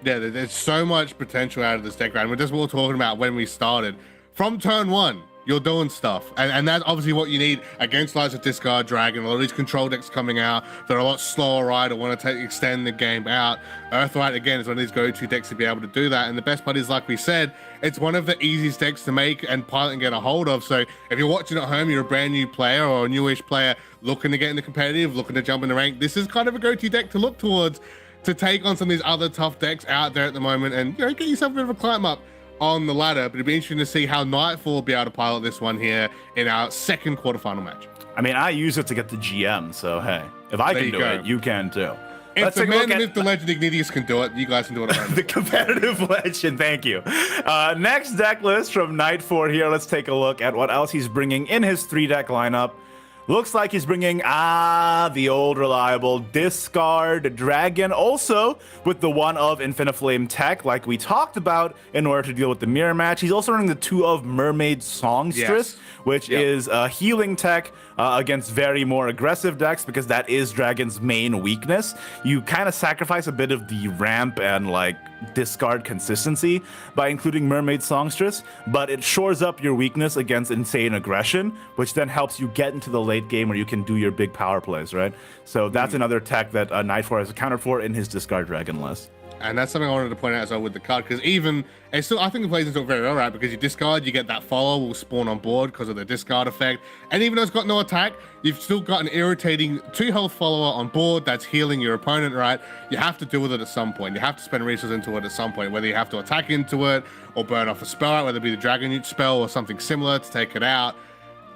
Yeah, there's so much potential out of this deck, right? We're just all talking about when we started. From turn 1, you're doing stuff. And that's obviously what you need against Lights of Discard Dragon. A lot of these control decks coming out that are a lot slower, right? Or want to extend the game out. Earthright, again, is one of these go-to decks to be able to do that. And the best part is, like we said, it's one of the easiest decks to make and pilot and get a hold of. So if you're watching at home, you're a brand new player or a newish player looking to get into competitive, looking to jump in the rank, this is kind of a go-to deck to look towards to take on some of these other tough decks out there at the moment and get yourself a bit of a climb up on the ladder. But it'd be interesting to see how Nightfall will be able to pilot this one here in our second quarterfinal match. I mean, I use it to get the GM, so hey, if I There can you do go. it, you can too. If Let's the take a look man, the at myth, the legend, Ignitius can do it, you guys can do it at home. the competitive legend. Thank you. Next deck list from Night 4 here. Let's take a look at what else he's bringing in his 3-deck lineup. Looks like he's bringing, the old reliable Discard Dragon, also with the 1 of Infiniflame tech, like we talked about, in order to deal with the mirror match. He's also running the 2 of Mermaid Songstress, which is a healing tech against very more aggressive decks, because that is Dragon's main weakness. You kind of sacrifice a bit of the ramp and like discard consistency by including Mermaid Songstress, but it shores up your weakness against insane aggression, which then helps you get into the late game where you can do your big power plays, right? So that's another tech that Night 4 has accounted for in his Discard Dragon list. And that's something I wanted to point out as well with the card, because even it's still, I think it plays into it very well, right? Because you discard, you get that follow will spawn on board because of the discard effect. And even though it's got no attack, you've still got an irritating 2 health follower on board that's healing your opponent, right? You have to deal with it at some point. You have to spend resources into it at some point, whether you have to attack into it or burn off a spell, right? Whether it be the Dragon Newt spell or something similar to take it out.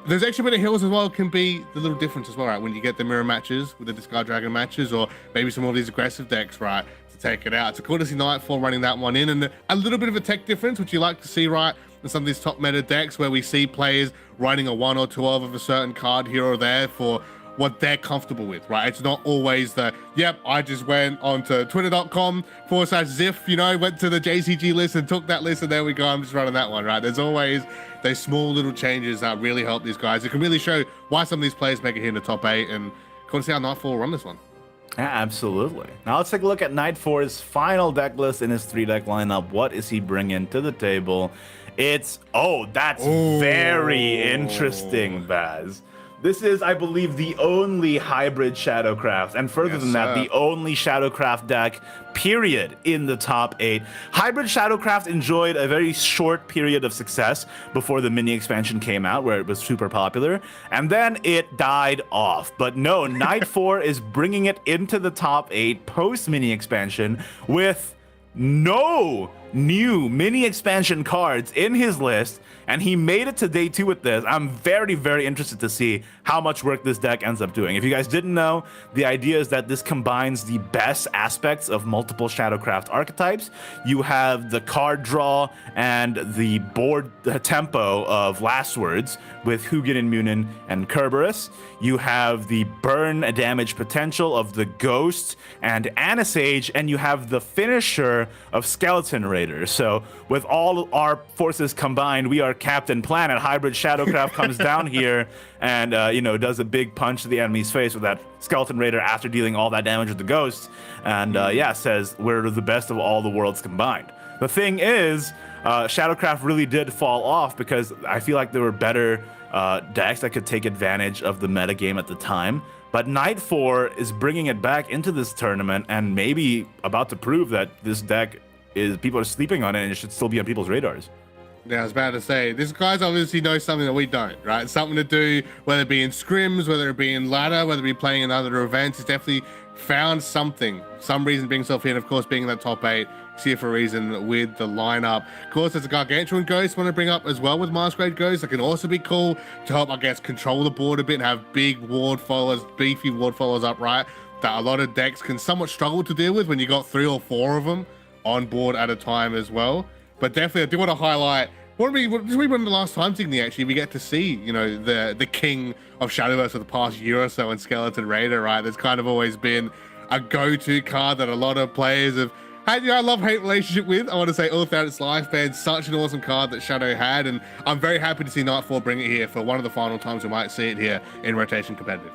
There's extra bit of heals as well, can be the little difference as well, right? When you get the mirror matches with the Discard Dragon matches, or maybe some of these aggressive decks, right? Take it out. It's cool to see Nightfall running that one in, and a little bit of a tech difference, which you like to see, right? In some of these top meta decks where we see players writing a 1 or 2 of a certain card here or there for what they're comfortable with, right? It's not always the, yep, I just went onto twitter.com/Ziff, went to the JCG list and took that list, and there we go, I'm just running that one, right? There's always those small little changes that really help these guys. It can really show why some of these players make it here in the top 8, and cool to see how Nightfall will run this one. Yeah, absolutely. Now let's take a look at Night 4's final deck list in his 3-deck lineup. What is he bringing to the table? That's very interesting, Baz. This is, I believe, the only hybrid Shadowcraft, and further than that, the only Shadowcraft deck, period, in the top 8. Hybrid Shadowcraft enjoyed a very short period of success before the mini expansion came out, where it was super popular, and then it died off. But no, Night 4 is bringing it into the top 8 post mini expansion with no new mini expansion cards in his list, and he made it to day 2 with this. I'm very, very interested to see how much work this deck ends up doing. If you guys didn't know, the idea is that this combines the best aspects of multiple Shadowcraft archetypes. You have the card draw and the board tempo of Last Words with Hugin and Munin and Kerberos. You have the burn damage potential of the Ghost and Anisage, and you have the finisher of Skeleton Raider. So with all our forces combined, we are Captain Planet. Hybrid Shadowcraft comes down here and does a big punch to the enemy's face with that Skeleton Raider after dealing all that damage with the Ghost, and says we're the best of all the worlds combined. The thing is, Shadowcraft really did fall off because I feel like there were better decks that could take advantage of the metagame at the time. But Night 4 is bringing it back into this tournament and maybe about to prove that this deck is, people are sleeping on it and it should still be on people's radars. Yeah, I was about to say, this guy's obviously knows something that we don't, right? Something to do, whether it be in scrims, whether it be in ladder, whether it be playing in other events. He's definitely found something, some reason being himself in, of course, being in that top 8. See it for a reason with the lineup. Of course, there's a Gargantuan Ghost I want to bring up as well with Masquerade Ghost. That can also be cool to help, I guess, control the board a bit and have big ward followers, beefy ward followers upright that a lot of decks can somewhat struggle to deal with when you got 3 or 4 of them on board at a time as well. But definitely, I do want to highlight, this will be one of the last times, actually, we get to see, the king of Shadowverse for the past year or so in Skeleton Raider, right? There's kind of always been a go-to card that a lot of players have had, a love-hate relationship with. I want to say all throughout its lifespan, such an awesome card that Shadow had, and I'm very happy to see Nightfall bring it here for one of the final times we might see it here in Rotation Competitive.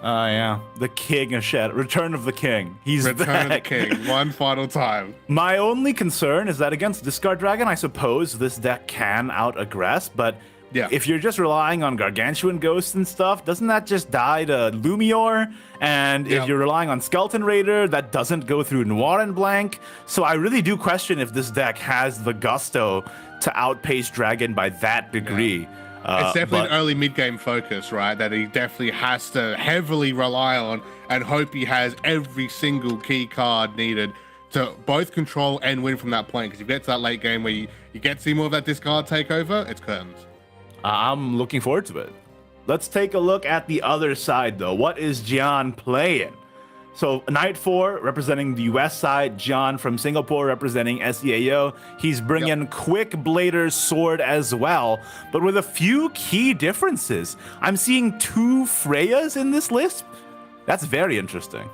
Yeah. The King of Shadow. Return of the King. He's Return back. of the King, one final time. My only concern is that against Discard Dragon, I suppose this deck can out-aggress, but yeah, if you're just relying on Gargantuan Ghosts and stuff, doesn't that just die to Lumior? And if you're relying on Skeleton Raider, that doesn't go through Noir and Blank. So I really do question if this deck has the gusto to outpace Dragon by that degree. It's definitely an early mid-game focus, right? That he definitely has to heavily rely on and hope he has every single key card needed to both control and win from that point. Because if you get to that late game where you get to see more of that discard takeover, it's curtains. I'm looking forward to it. Let's take a look at the other side, though. What is Gian playing? So Night 4 representing the US side, Gian from Singapore representing SVO. He's bringing Quick Blader's Sword as well, but with a few key differences. I'm seeing 2 Freyas in this list. That's very interesting.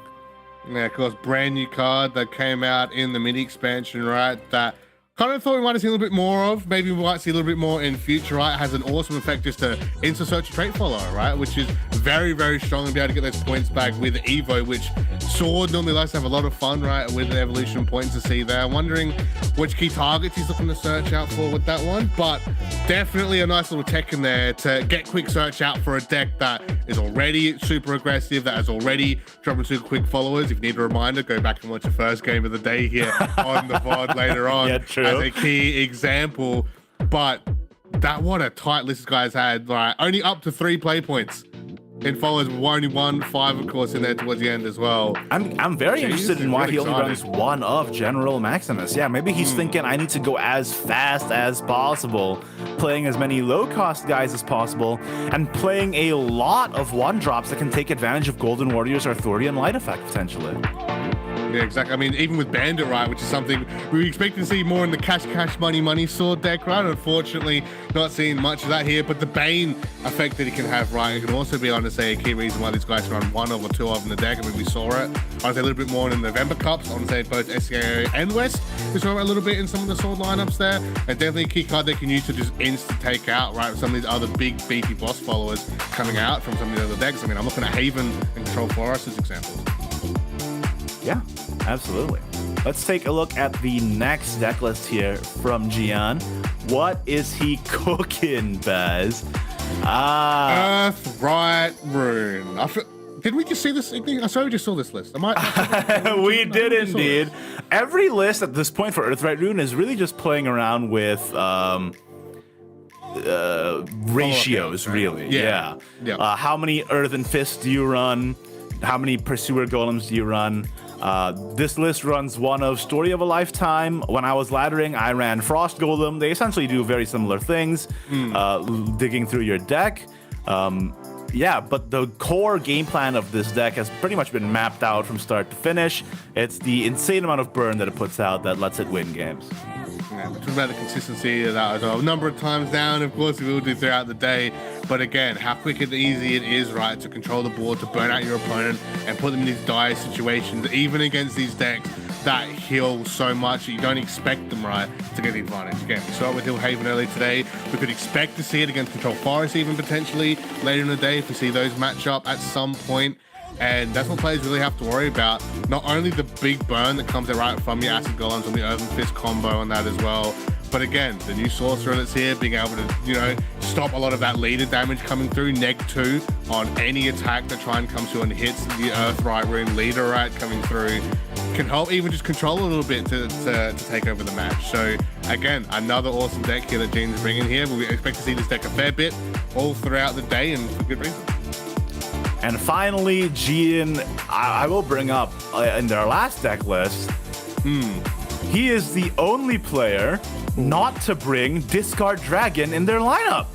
Yeah, of course, brand new card that came out in the mini expansion, right? That kind of thought we might have seen a little bit more of. Maybe we might see a little bit more in future, right? It has an awesome effect just to instant search a trait follower, right? Which is very, very strong and be able to get those points back with Evo, which Sword normally likes to have a lot of fun, right? With the evolution points to see there. I'm wondering which key targets he's looking to search out for with that one, but definitely a nice little tech in there to get quick search out for a deck that is already super aggressive, that has already dropped into quick followers. If you need a reminder, go back and watch the first game of the day here on the VOD later on. Yeah, true. As a key example, but what a tight list this guy's had, like only up to 3 play points in followers, only 5 of course in there towards the end as well. I'm very interested in why really he only excited. runs 1 of General Maximus. Yeah, maybe he's thinking I need to go as fast as possible, playing as many low-cost guys as possible, and playing a lot of 1-drops that can take advantage of Golden Warrior's Arthurian Light effect potentially. Yeah, exactly. I mean, even with Bandit, right, which is something we expect to see more in the cash, money sword deck, right? Unfortunately, not seeing much of that here, but the Bane effect that he can have, right, it can also be, I want to say, a key reason why these guys run 1 or 2 of in the deck. I mean, we saw it. I want to say a little bit more in the November Cups. I want to say both SCAO and West. We saw it a little bit in some of the sword lineups there. And definitely a key card they can use to just instant take out, right, with some of these other big, beefy boss followers coming out from some of the other decks. I mean, I'm looking at Haven and Control Forest as examples. Yeah, absolutely. Let's take a look at the next deck list here from Gian. What is he cooking, Baz? Earthright Rune. Did we just see this? I swear we just saw this list. We did indeed. Every list at this point for Earthright Rune is really just playing around with ratios, really. Yeah. How many Earthen Fists do you run? how many Pursuer Golems do you run? This list runs one of Story of a Lifetime. When I was laddering, I ran Frost Golem. They essentially do very similar things, digging through your deck. Yeah, but the core game plan of this deck has pretty much been mapped out from start to finish. It's the insane amount of burn that it puts out that lets it win games. Yeah, we talked about the consistency of that as well. A number of times down, of course, we will do throughout the day. But again, how quick and easy it is, right, to control the board, to burn out your opponent and put them in these dire situations, even against these decks that heal so much that you don't expect them, right, to get the advantage. Again, we saw it with Hill Haven earlier today. We could expect to see it against Control Forest even potentially later in the day if we see those match up at some point. And that's what players really have to worry about. Not only the big burn that comes right from your Acid Golems and the Earthen Fist combo on that as well, but again, the new Sorcerer that's here, being able to, you know, stop a lot of that leader damage coming through, -2 on any attack that try and come through and hits the Earthright Rune leader rat coming through, can help even just control a little bit to take over the match. So again, another awesome deck here that Gene's bringing here. We expect to see this deck a fair bit all throughout the day, and for good reason. And finally, Gian, I will bring up in their last deck list, he is the only player not to bring Discard Dragon in their lineup.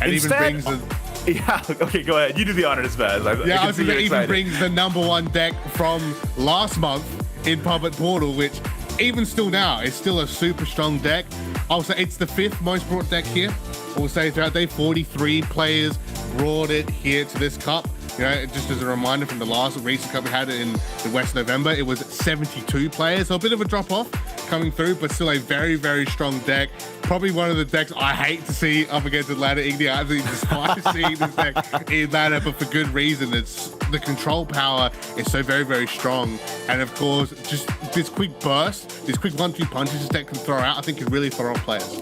And Instead, even brings the... Yeah, okay, go ahead. You do the honors, Baz. Yeah, I was going to even brings the #1 deck from last month in Public Portal, which even still now is still a super strong deck. I'll say it's the 5th most brought deck here. We'll say throughout the day, 43 players brought it here to this cup. You know, just as a reminder from the last recent cup we had in the West November, it was 72 players, so a bit of a drop off coming through, but still a very, very strong deck. Probably one of the decks I hate to see up against Atlanta Igni. I absolutely despise seeing this deck in Atlanta, but for good reason. It's the control power is so very, very strong, and of course, just this quick burst, this quick 1-2 punches this deck can throw out, I think can really throw off players.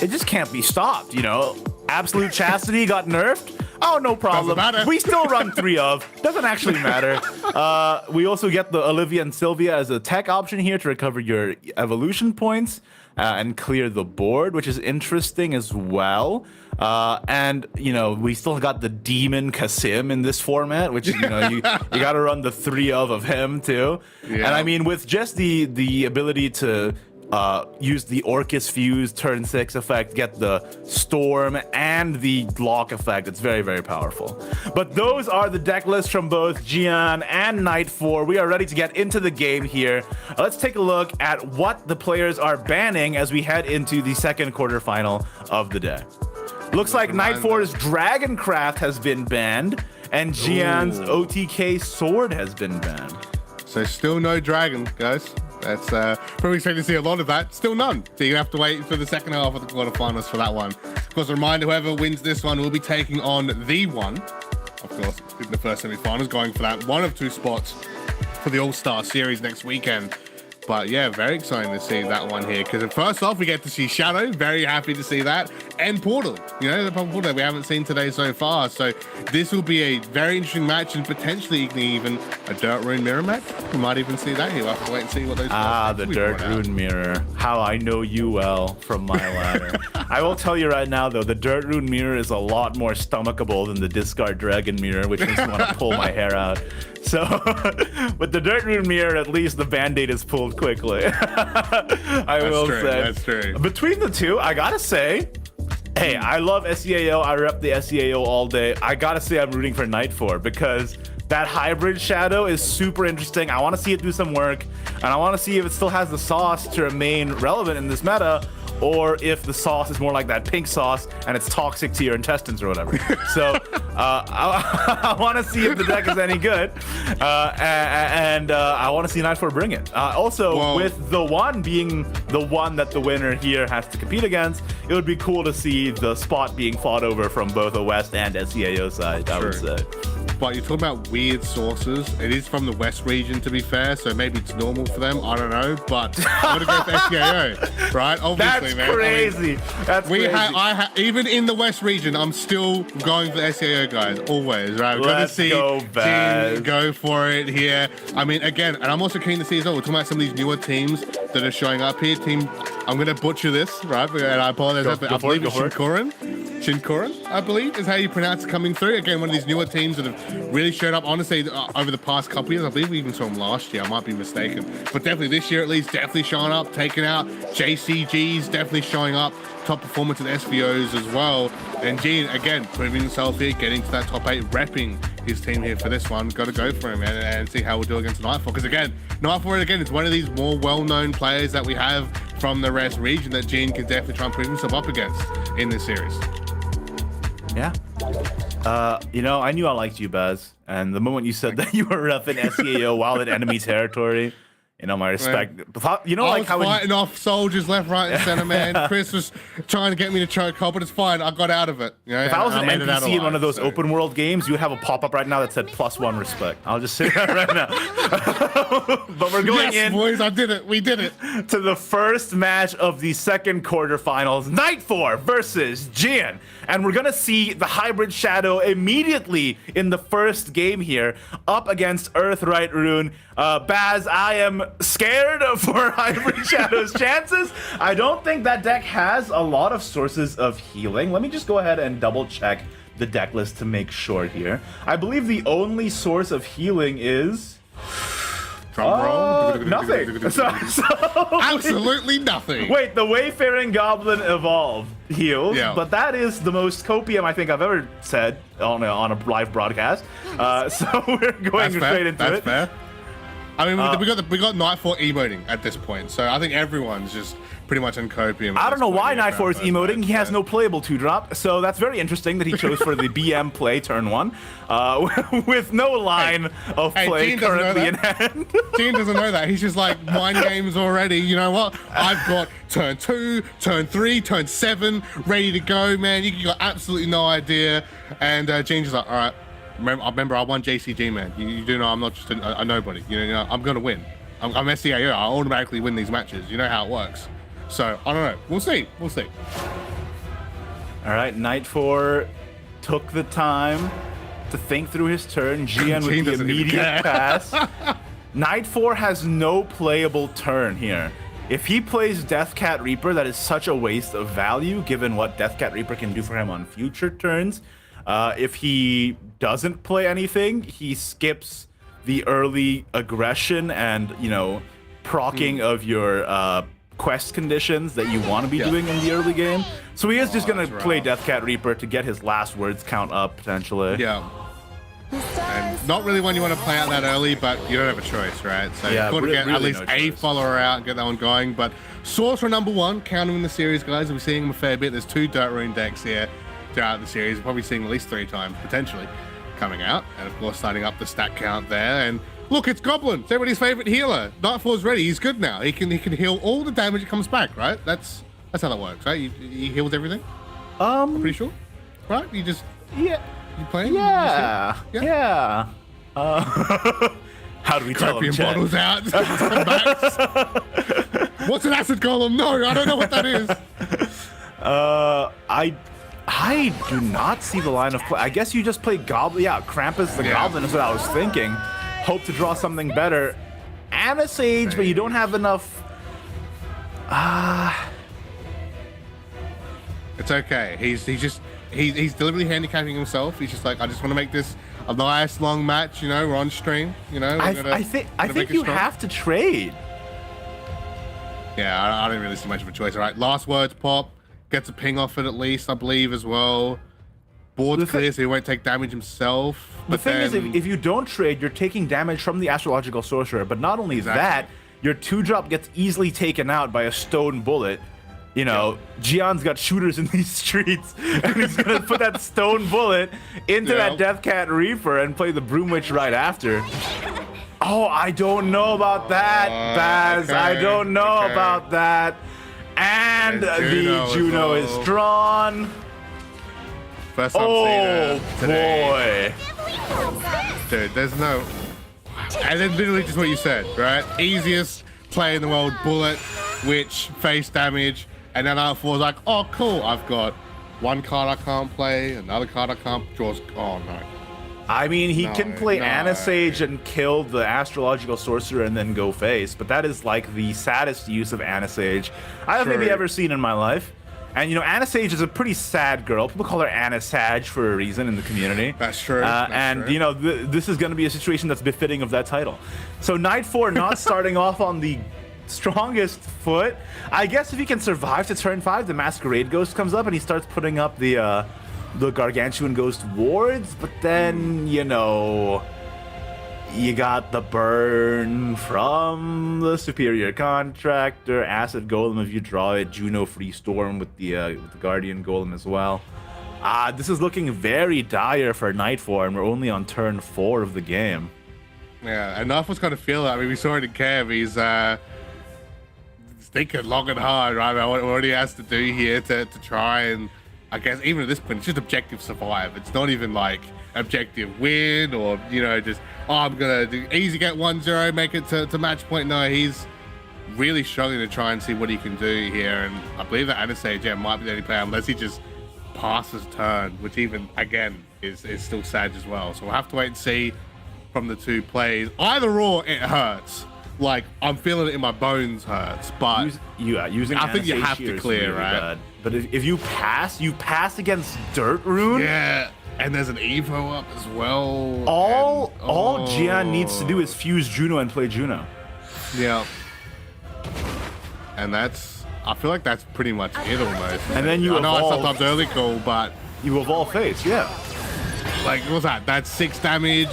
It just can't be stopped, you know? Absolute Chastity got nerfed. Oh, no problem. We still run 3 of. Doesn't actually matter. We also get the Olivia and Sylvia as a tech option here to recover your evolution points and clear the board, which is interesting as well. And, you know, we still got the Demon Kasim in this format, which, you know, you got to run the 3 of him, too. Yeah. And, I mean, with just the ability to use the Orcus Fuse turn 6 effect, get the Storm and the Lock effect. It's very, very powerful. But those are the deck lists from both Gian and Night 4. We are ready to get into the game here. Let's take a look at what the players are banning as we head into the second quarterfinal of the day. Looks like Night 4's Dragoncraft has been banned, and Gian's OTK Sword has been banned. So still no dragon, guys. That's probably expecting to see a lot of that. Still none. So you have to wait for the second half of the quarterfinals for that one. Of course, a reminder, whoever wins this one will be taking on the one, of course, in the first semifinals, going for that 1 of 2 spots for the All-Star Series next weekend. But yeah, very exciting to see that one here. Because first off, we get to see Shadow. Very happy to see that. And Portal. You know, the Portal that we haven't seen today so far. So this will be a very interesting match and potentially even a Dirt Rune Mirror match. We might even see that here. We'll have to wait and see what those the Dirt Rune Mirror. How I know you well from my ladder. I will tell you right now, though, the Dirt Rune Mirror is a lot more stomachable than the Discard Dragon Mirror, which makes me want to pull my hair out. So, with the Dirt Rune Mirror, at least the Band-Aid is pulled quickly. I will say. That's true. Between the two, I gotta say, hey, I love SEAO. I rep the SEAO all day. I gotta say I'm rooting for Night 4 because that hybrid Shadow is super interesting. I want to see it do some work, and I want to see if it still has the sauce to remain relevant in this meta, or if the sauce is more like that pink sauce and it's toxic to your intestines or whatever. So I want to see if the deck is any good, and I want to see Night 4 bring it. Also, with the one being the one that the winner here has to compete against, it would be cool to see the spot being fought over from both the West and SEAO side, I would say. But you're talking about weird sources. It is from the West region, to be fair, so maybe it's normal for them. I don't know, but I'm gonna go for SEAO, right? Obviously, that's crazy. That's crazy. Even in the West region, I'm still going for SEAO, guys. Always, right? We're gonna see team go for it here. I mean, again, and I'm also keen to see as well. We're talking about some of these newer teams that are showing up here. Team I'm gonna butcher this, right? And I apologize. Go I for it, believe it's go for it. Shinkoran, I believe, is how you pronounce it, coming through. Again, one of these newer teams that have really showed up, honestly, over the past couple of years. I believe we even saw him last year. I might be mistaken. But definitely this year, at least, definitely showing up, taking out JCGs, definitely showing up. Top performance in SVOs as well. And Gene, again, proving himself here, getting to that top 8, repping his team here for this one. Got to go for him and see how we'll do against Nightfall. Because again, Nightfall, again, it's one of these more well-known players that we have from the rest region that Gene can definitely try and prove himself up against in this series. Yeah. You know, I knew I liked you, Baz. And the moment you said that you were up in SEAO while in enemy territory, you know, my respect. You know, I like was how fighting off soldiers left, right, and center, man. Chris was trying to get me to choke hold, but it's fine. I got out of it. You know, if I was an made it out NPC in alive, one of those so. open world games, you would have a pop-up right now that said +1 respect. I'll just say that right now. But we're going Yes, in boys, I did it. We did it. to the first match of the second quarterfinals, Night4 versus Jian. And we're gonna see the Hybrid Shadow immediately in the first game here, up against Earthright Rune. Baz, I am scared for Hybrid Shadow's chances. I don't think that deck has a lot of sources of healing. Let me just go ahead and double check the deck list to make sure here. I believe the only source of healing is Drum roll. nothing. So Absolutely nothing. wait, the Wayfaring Goblin Evolve heals, Yeah. but that is the most copium I think I've ever said on a live broadcast. So we're going That's fair. straight into That's it. fair. I mean, we got Nightfall emoting at this point, so I think everyone's just pretty much in copium. I don't know why Night4 is emoting. He has no playable 2-drop, so that's very interesting that he chose for the BM play turn 1 with no line of play Gene doesn't know currently in that. hand. Gene doesn't know that. He's just like, mind games already. You know what? I've got turn 2, turn 3, turn 7 ready to go, man. You got absolutely no idea. And Gene's just like, all right. Remember, I won JCG, man. You do know I'm not just a nobody. You know, I'm gonna win. I'm SEAO. I automatically win these matches. You know how it works. So I don't know. We'll see. We'll see. All right, Night4 took the time to think through his turn. Jian with Gene the doesn't even immediate care. pass. Night4 has no playable turn here. If he plays Deathcat Reaper, that is such a waste of value given what Deathcat Reaper can do for him on future turns. If he doesn't play anything, he skips the early aggression and, you know, procking of your quest conditions that you want to be doing in the early game. So he is just going to play Deathcat Reaper to get his last words count up, potentially. Yeah. And not really one you want to play out that early, but you don't have a choice, right? So Yeah, you got to get really at least no a choice. follower out and get that one going. But Sorcerer #1, counting in the series, guys. We're seeing him a fair bit. There's 2 Dirt Rune decks here throughout the series. We're probably seeing at least 3 times, potentially, coming out. And of course, starting up the stat count there. And look, it's Goblin. It's everybody's favorite healer. Nightfall's ready. He's good now. He can heal all the damage that comes back, right? That's how that works, right? He heals everything. I'm pretty sure, right? You just Yeah. you playing? Yeah. Yeah. Yeah. How do we tell him, Copium Chet? bottles out. What's an acid golem? No, I don't know what that is. I do not see the line of play. I guess you just play Goblin. Yeah, Krampus the Goblin is what I was thinking. Hope to draw something better. And a Sage, but you don't have enough. It's okay. He's deliberately handicapping himself. He's just like, I just want to make this a nice long match. You know, we're on stream. You know, I think you have to trade. Yeah, I didn't really see much of a choice. All right, last words, Pop. Gets a ping off it at least, I believe, as well. Board's clear, so he won't take damage himself. The thing is, if you don't trade, you're taking damage from the Astrological Sorcerer. But not only that, your 2-drop gets easily taken out by a stone bullet. You know, Jian's got shooters in these streets, and he's gonna put that stone bullet into that Deathcat Reaper and play the Broom Witch right after. Oh, I don't know about that, Baz. okay, I don't know okay. about that. And There's the Juno as well. is drawn. First time Oh seeing it today. boy. Dude, there's no... And then literally just what you said, right? Easiest play in the world, bullet, witch, face damage, and then Nightfall's like, oh cool, I've got one card I can't play, another card I can't draw. Oh no. I mean, he No, can play no. Anisage and kill the Astrological Sorcerer and then go face, but that is like the saddest use of Anisage I have maybe True. ever seen in my life. And you know, Anisage is a pretty sad girl. People call her Anisage for a reason in the community. That's true. That's and true. you know, this is going to be a situation that's befitting of that title. So Knight 4 not starting off on the strongest foot. I guess if he can survive to turn 5, the Masquerade Ghost comes up and he starts putting up the Gargantuan Ghost wards, but then, you know, you got the burn from the Superior Contractor, Acid Golem if you draw it, Juno Free Storm with the Guardian Golem as well. This is looking very dire for Nightfall, and we're only on turn 4 of the game. Yeah, and Knife was kind of feel it. I mean, we saw it in Kev. He's thinking long and hard, right, about what he has to do here to try and, I guess, even at this point, it's just objective survive. It's not even like objective win or, you know, just, oh, I'm going to easy get 1-0, make it to match point. No, he's really struggling to try and see what he can do here. And I believe that Anisage might be the only player unless he just passes turn, which even, again, is still sad as well. So we'll have to wait and see from the two plays. Either or, it hurts. Like, I'm feeling it in my bones hurts, but Using I think you Anisage have to here is clear, really right? bad. But if you pass against Dirt Rune. yeah, and there's an Evo up as well. All and- Gian needs to do is fuse Juno and play Juno. Yeah. And that's, I feel like that's pretty much it almost. And then you I know it's evolve. sometimes early call, but You evolve face, yeah. like, what's that? That's 6 damage.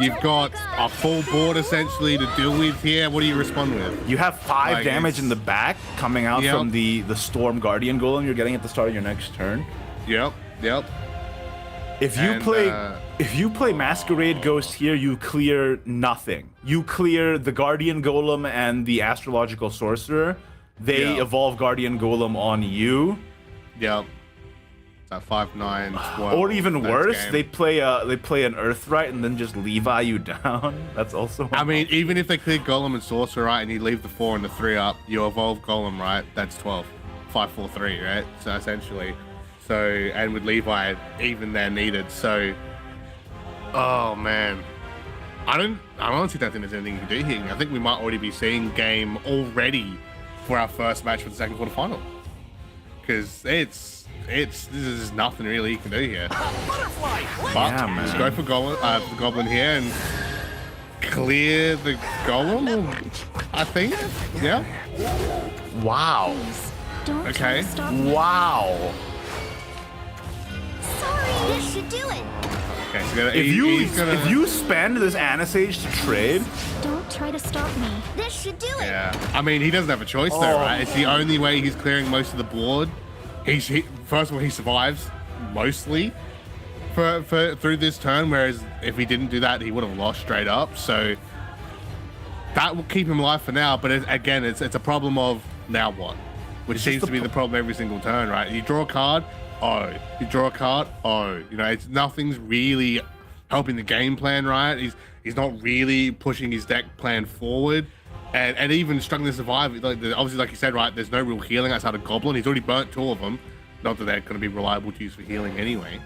You've got a full board essentially to deal with here. What do you respond with? You have 5 Like, damage it's- in the back coming out Yep. from the Storm Guardian Golem you're getting at the start of your next turn. Yep. If you play Masquerade Ghost here, you clear nothing. You clear the Guardian Golem and the Astrological Sorcerer. They Yeah. evolve Guardian Golem on you. Yep. It's at 5, 9, 12. Or even That's worse, game. they play an Earthright and then just Levi you down. That's also. I mean, even if they clear Golem and Sorcerer, right, and you leave the 4 and the 3 up, you evolve Golem, right? That's 12. 5, 4, 3, right? So essentially. So, and with Levi, even they're needed. So, oh man. I honestly don't think there's anything you can do here. I think we might already be seeing game already for our first match for the second quarterfinal. Because this is nothing really you can do here. Butterfly! But Yeah, man. just go for the Goblin here and clear the Golem, I think. Yeah. Wow. Don't Okay. try to stop me. Wow. Sorry, this should do it. Okay, so If you spend this Anisage to trade, Don't try to stop me. This should do it. yeah. I mean, he doesn't have a choice though, right? It's the only way he's clearing most of the board. First of all, he survives mostly for through this turn, whereas if he didn't do that, he would have lost straight up. So that will keep him alive for now. But again, it's a problem of now what, which It's just seems the to be the problem every single turn, right? You draw a card, oh, you draw a card, oh, you know, nothing's really helping the game plan, right? He's not really pushing his deck plan forward. And even struggling to survive, obviously, like you said, right, there's no real healing outside of Goblin. He's already burnt 2 of them. Not that they're going to be reliable to use for healing anyway.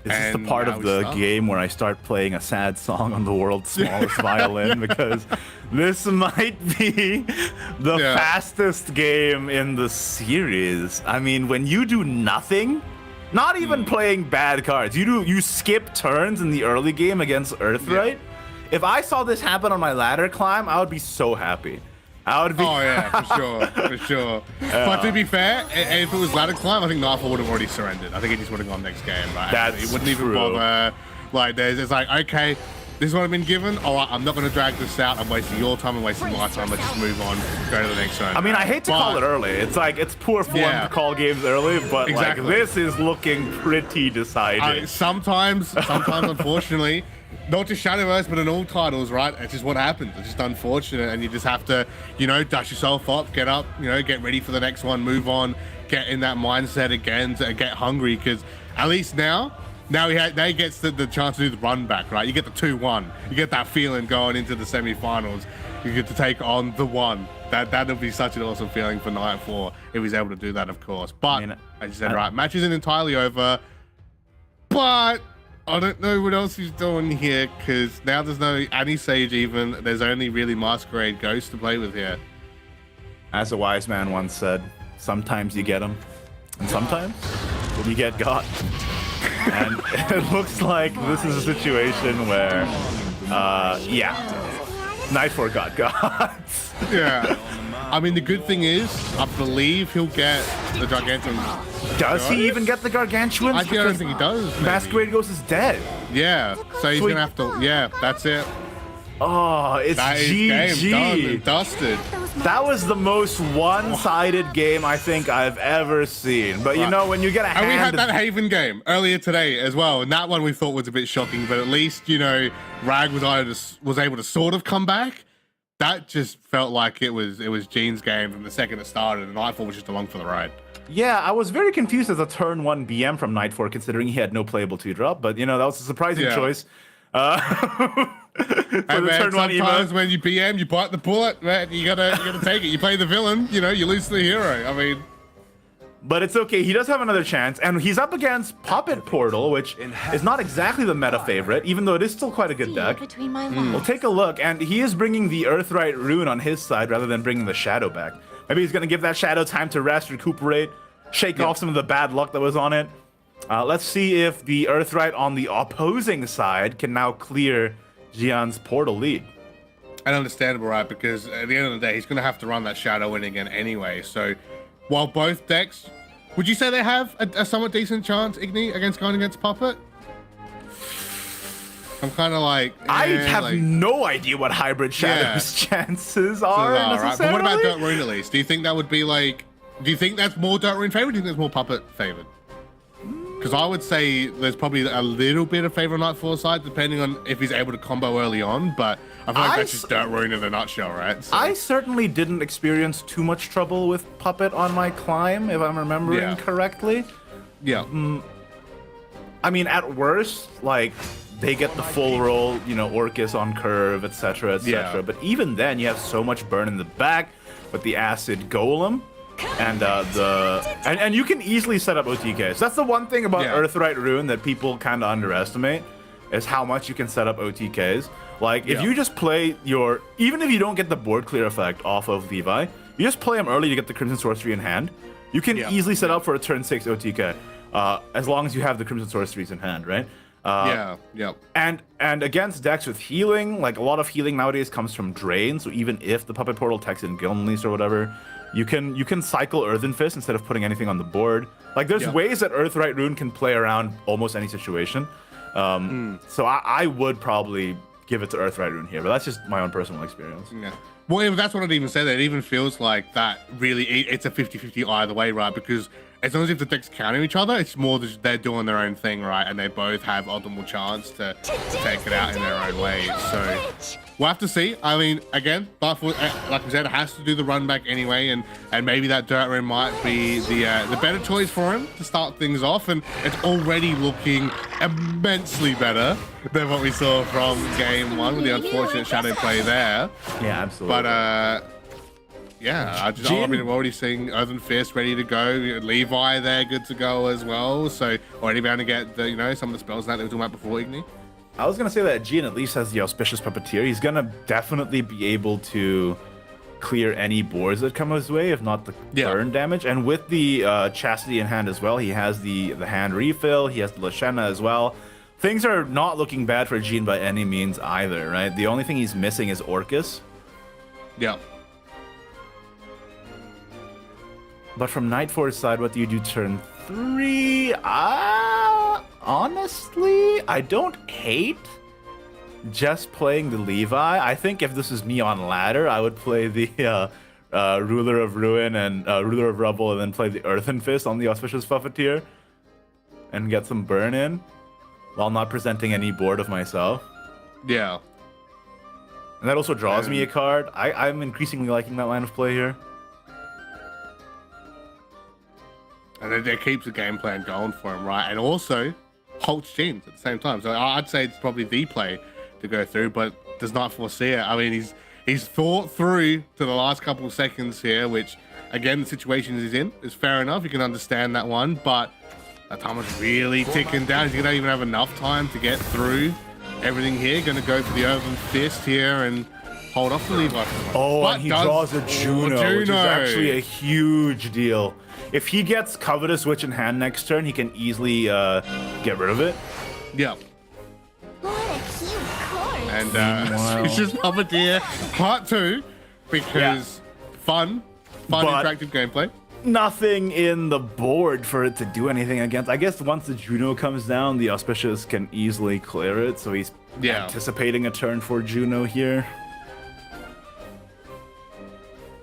is this the And part now of we the start. game where I start playing a sad song on the world's smallest violin? Because this might be the Yeah. fastest game in the series. I mean, when you do nothing, not even playing bad cards, you skip turns in the early game against Earthright. If I saw this happen on my ladder climb, I would be so happy. I would be. Oh yeah, for sure. But to be fair, if it was ladder climb, I think Nightfall would have already surrendered. I think he just would have gone next game, right? That's He wouldn't even true. bother. Like, it's like, okay, this is what I've been given. All right, I'm not going to drag this out. I'm wasting your time. I'm wasting my time. Let's just move on. Go to the next turn. I mean, I hate to call But- it early. It's like it's poor form Yeah. to call games early, but Exactly. like this is looking pretty decided. Sometimes, unfortunately, not just Shadowverse, but in all titles, right? It's just what happens. It's just unfortunate, and you just have to, dust yourself up, get up, get ready for the next one, move on, get in that mindset again to get hungry. Because at least now he gets the chance to do the run back, right? You get the 2-1. You get that feeling going into the semifinals. You get to take on the one. That'll be such an awesome feeling for Night 4 if he's able to do that, of course. But I mean, as you said, right, match isn't entirely over. But I don't know what else he's doing here, because now there's no Anti-Sage even. There's only really Masquerade Ghost to play with here. As a wise man once said, sometimes you get them, and sometimes you get got. And it looks like this is a situation where, Night 4 got got. Yeah. I mean, the good thing is, I believe he'll get the Gargantuan. Does he even get the Gargantuan? I don't think he does. Maybe. Masquerade Ghost is dead. Yeah, so he's So gonna have to. Yeah, that's it. Oh, it's That is game done GG. and dusted. That was the most one-sided game I think I've ever seen. But you know, when you get a hand... And we had that Haven game earlier today as well, and that one we thought was a bit shocking, but at least, you know, Rag was able to sort of come back. That just felt like it was Gene's game from the second it started, and Nightfall was just along for the ride. Yeah, I was very confused as a turn 1 BM from Night 4, considering he had no playable 2-drop, but, you know, that was a surprising choice. For the turn 1 sometimes emote. when you PM, you bite the bullet, man. You gotta take it. You play the villain, you know, you lose to the hero. I mean, But it's okay, he does have another chance, and he's up against Puppet Portal, which is not exactly the meta favorite, even though it is still quite a good deck. Between my We'll take a look, and he is bringing the Earthright Rune on his side rather than bringing the Shadow back. Maybe he's gonna give that Shadow time to rest, recuperate, shake off some of the bad luck that was on it. Let's see if the Earthright on the opposing side can now clear Jian's Portal lead. and understandable, right? Because at the end of the day, he's gonna have to run that Shadow in again anyway. So, while both decks, would you say they have a somewhat decent chance, Igni, against going against Puppet? I'm kind of like, I have no idea what Hybrid Shadow's chances are right? But what about necessarily. Dirt Rune at least? Do you think that would be like? Do you think that's more Dirt Rune favored? Do you think that's more Puppet favored? Because I would say there's probably a little bit of favor on Nightfall side, depending on if he's able to combo early on. But I feel like that's just Dirt Rune in a nutshell, right? So, I certainly didn't experience too much trouble with Puppet on my climb, if I'm remembering correctly. yeah, I mean, at worst, like, they get the full roll, you know, Orcus on curve, etc., etc. Yeah. But even then, you have so much burn in the back with the Acid Golem. And and you can easily set up OTKs. That's the one thing about Earthright Rune that people kind of underestimate, is how much you can set up OTKs. Like, if you just play your, even if you don't get the board clear effect off of Levi, you just play him early to get the Crimson Sorcery in hand. You can easily set up for a turn 6 OTK, as long as you have the Crimson Sorceries in hand, right? And against decks with healing, like a lot of healing nowadays comes from drain. So even if the Puppet Portal techs in Gilnlease or whatever, you can cycle Earthen Fist instead of putting anything on the board. Like, there's ways that Earthright Rune can play around almost any situation. So I would probably give it to Earthright Rune here, but that's just my own personal experience. Yeah. Well, that's what I'd even say. That it even feels like that really, it's a 50-50 either way, right? Because as long as if the decks counter each other, it's more that they're doing their own thing, right? And they both have optimal chance to take it out in their own way. So we'll have to see. I mean, again, Nightfall, like I said, has to do the run back anyway, and maybe that Dirt Rune might be the better choice for him to start things off. And it's already looking immensely better than what we saw from game one with the unfortunate shadow play there. Yeah, absolutely. But yeah, I mean, we're already seeing Earthen Fist ready to go. Levi there, good to go as well. So already bound to get the, you know, some of the spells that they were talking about before Igni. I was gonna say that Gian at least has the Auspicious Puppeteer. He's gonna definitely be able to clear any boards that come his way, if not the burn damage. And with the Chastity in hand as well, he has the hand refill. He has the Lashena as well. Things are not looking bad for Gian by any means either, right? The only thing he's missing is Orcus. Yeah. But from Nightfor's side, what do you do turn 3? Honestly, I don't hate just playing the Levi. I think if this is me on ladder, I would play the Ruler of Ruin and Ruler of Rubble, and then play the Earthen Fist on the Auspicious Puppeteer and get some burn in while not presenting any board of myself. Yeah. And that also draws me a card. I'm increasingly liking that line of play here. And it keeps the game plan going for him, right? And also halts Genes at the same time. So I'd say it's probably the play to go through, but does not foresee it. I mean, he's thought through to the last couple of seconds here, which, again, the situation he's in is fair enough. You can understand that one, but That time is really ticking down. He's gonna even have enough time to get through everything here. Gonna go for the Earthen Fist here and hold off the Levi. Oh, But and he does- draws a Juno, which is Juno. actually a huge deal. If he gets Covetous Witch in hand next turn, he can easily get rid of it. Yeah. What a cute card. And Wow. it's just Puppeteer Part 2 because fun, But- interactive gameplay. Nothing in the board for it to do anything against. I guess once the Juno comes down, the Auspicious can easily clear it, so he's Yeah. anticipating a turn for Juno here.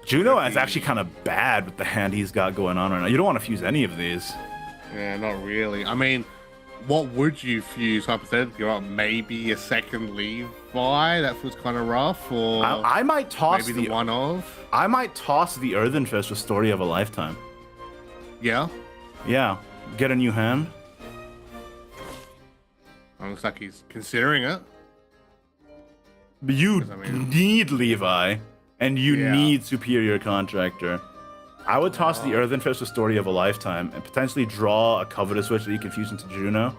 Juno is actually kind of bad with the hand he's got going on right now. You don't want to fuse any of these. Yeah, not really. I mean, what would you fuse hypothetically? Right? Maybe a second Levi? That feels kind of rough, or I might toss maybe the one of. I might toss the Earthen Fist with Story of a Lifetime. Yeah. Yeah, get a new hand. Looks like he's considering it. You I mean- need Levi, and you Yeah. need Superior Contractor. I would toss the Earthen Fist with Story of a Lifetime and potentially draw a Covetous Witch that you can fuse into Juno.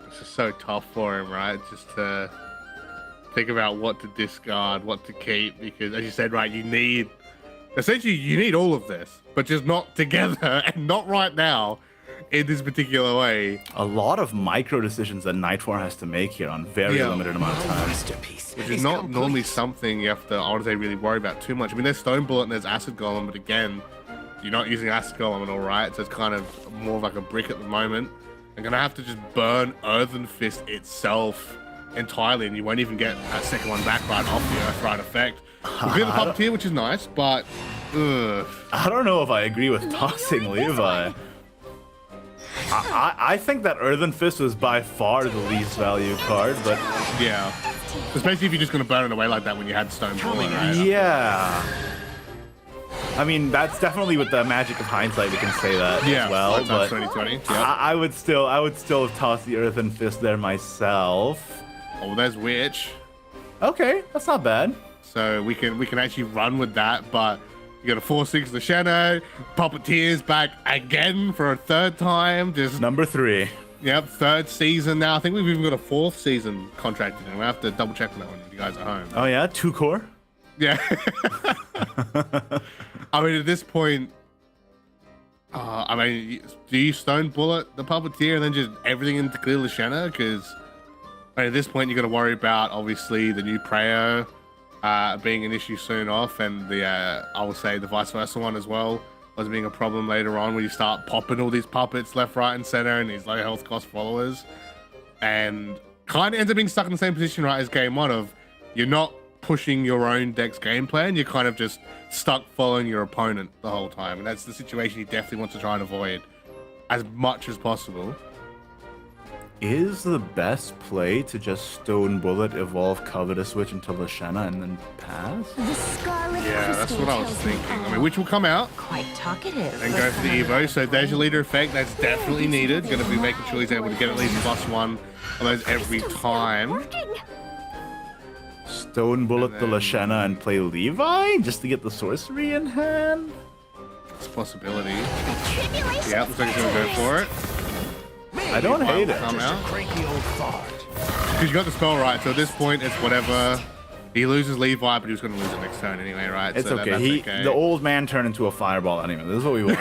It's just so tough for him, right? Just to think about what to discard, what to keep, because as you said, right, you need all of this, but just not together and not right now in this particular way. A lot of micro decisions that Nightform has to make here on very Yeah. limited amount of time. Masterpiece. Which is not normally something you have to, I would say, really worry about too much. I mean, there's Stone Bullet and there's Acid Golem, but again, you're not using Acid Golem at all, right? So it's kind of more of like a brick at the moment. I'm gonna have to just burn Earthen Fist itself entirely, and you won't even get that second one back right off the Earthright effect. We'll get the Puppeteer, which is nice, but I don't know if I agree with tossing Levi. I think that Earthen Fist was by far the least value card, but yeah. Especially if you're just gonna burn it away like that when you had Stone Bullet, right? yeah. I mean, that's definitely with the magic of hindsight we can say that Yeah, as well. that's But 2020. Yep. I would still toss the Earthen Fist there myself. Oh, there's Witch. Okay, that's not bad. So we can actually run with that, but you got a 4/6 the Shadow, Puppeteer's back again for a third time. Just Number 3. yep, third season now. I think we've even got a 4th season contracted, and we have to double check on that one if you guys at home. Oh yeah, 2 core. Yeah. I mean, at this point, I mean, do you Stone Bullet the Puppeteer and then just everything into clear Lashana? Because at this point, you got to worry about obviously the new Prayer being an issue soon off, and the I will say the vice versa one as well as being a problem later on when you start popping all these puppets left, right, and center, and these low health cost followers, and kind of ends up being stuck in the same position right as game one of you're not pushing your own deck's game plan, you're kind of just stuck following your opponent the whole time, and that's the situation you definitely want to try and avoid as much as possible. Is the best play to just Stone Bullet, evolve Covetous Witch into Lashana, and then pass? The Scarlet Yeah, that's Crystal what I was tells me thinking. I all. mean, which will come out Quite talkative. and go for the Evo, so there's your leader effect. That's definitely needed. Going to be making sure he's able to get at least +1 of those every time. Working. Stone Bullet the Lashana and play Levi just to get the sorcery in hand? It's a possibility. Tribulation. Yeah, looks like he's going to go for it. I don't hate it. Come out. Cranky old fart. Because you got the spell right, so at this point it's whatever. He loses Levi, but he was going to lose it next turn anyway, right? It's so okay. That's okay. The old man turned into a fireball anyway. This is what we want.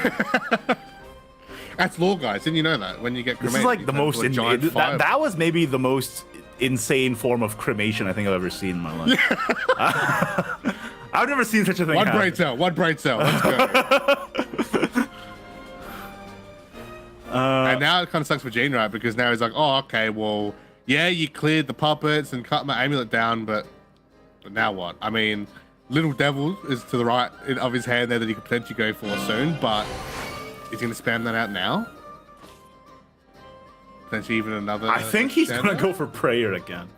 That's law, guys. Didn't you know that? When you get This cremated, is like you the turn most into a giant fireball. that was maybe the most insane form of cremation I think I've ever seen in my life. I've never seen such a thing. One happen. brain cell. One brain cell. Let's go. And now it kind of sucks for Gene, right? Because now he's like, oh, okay, well, yeah, you cleared the puppets and cut my amulet down, but now what? I mean, Little Devil is to the right of his hand there that he could potentially go for soon, but he's going to spam that out now. Potentially even another. I think he's Shadow? gonna go for prayer again.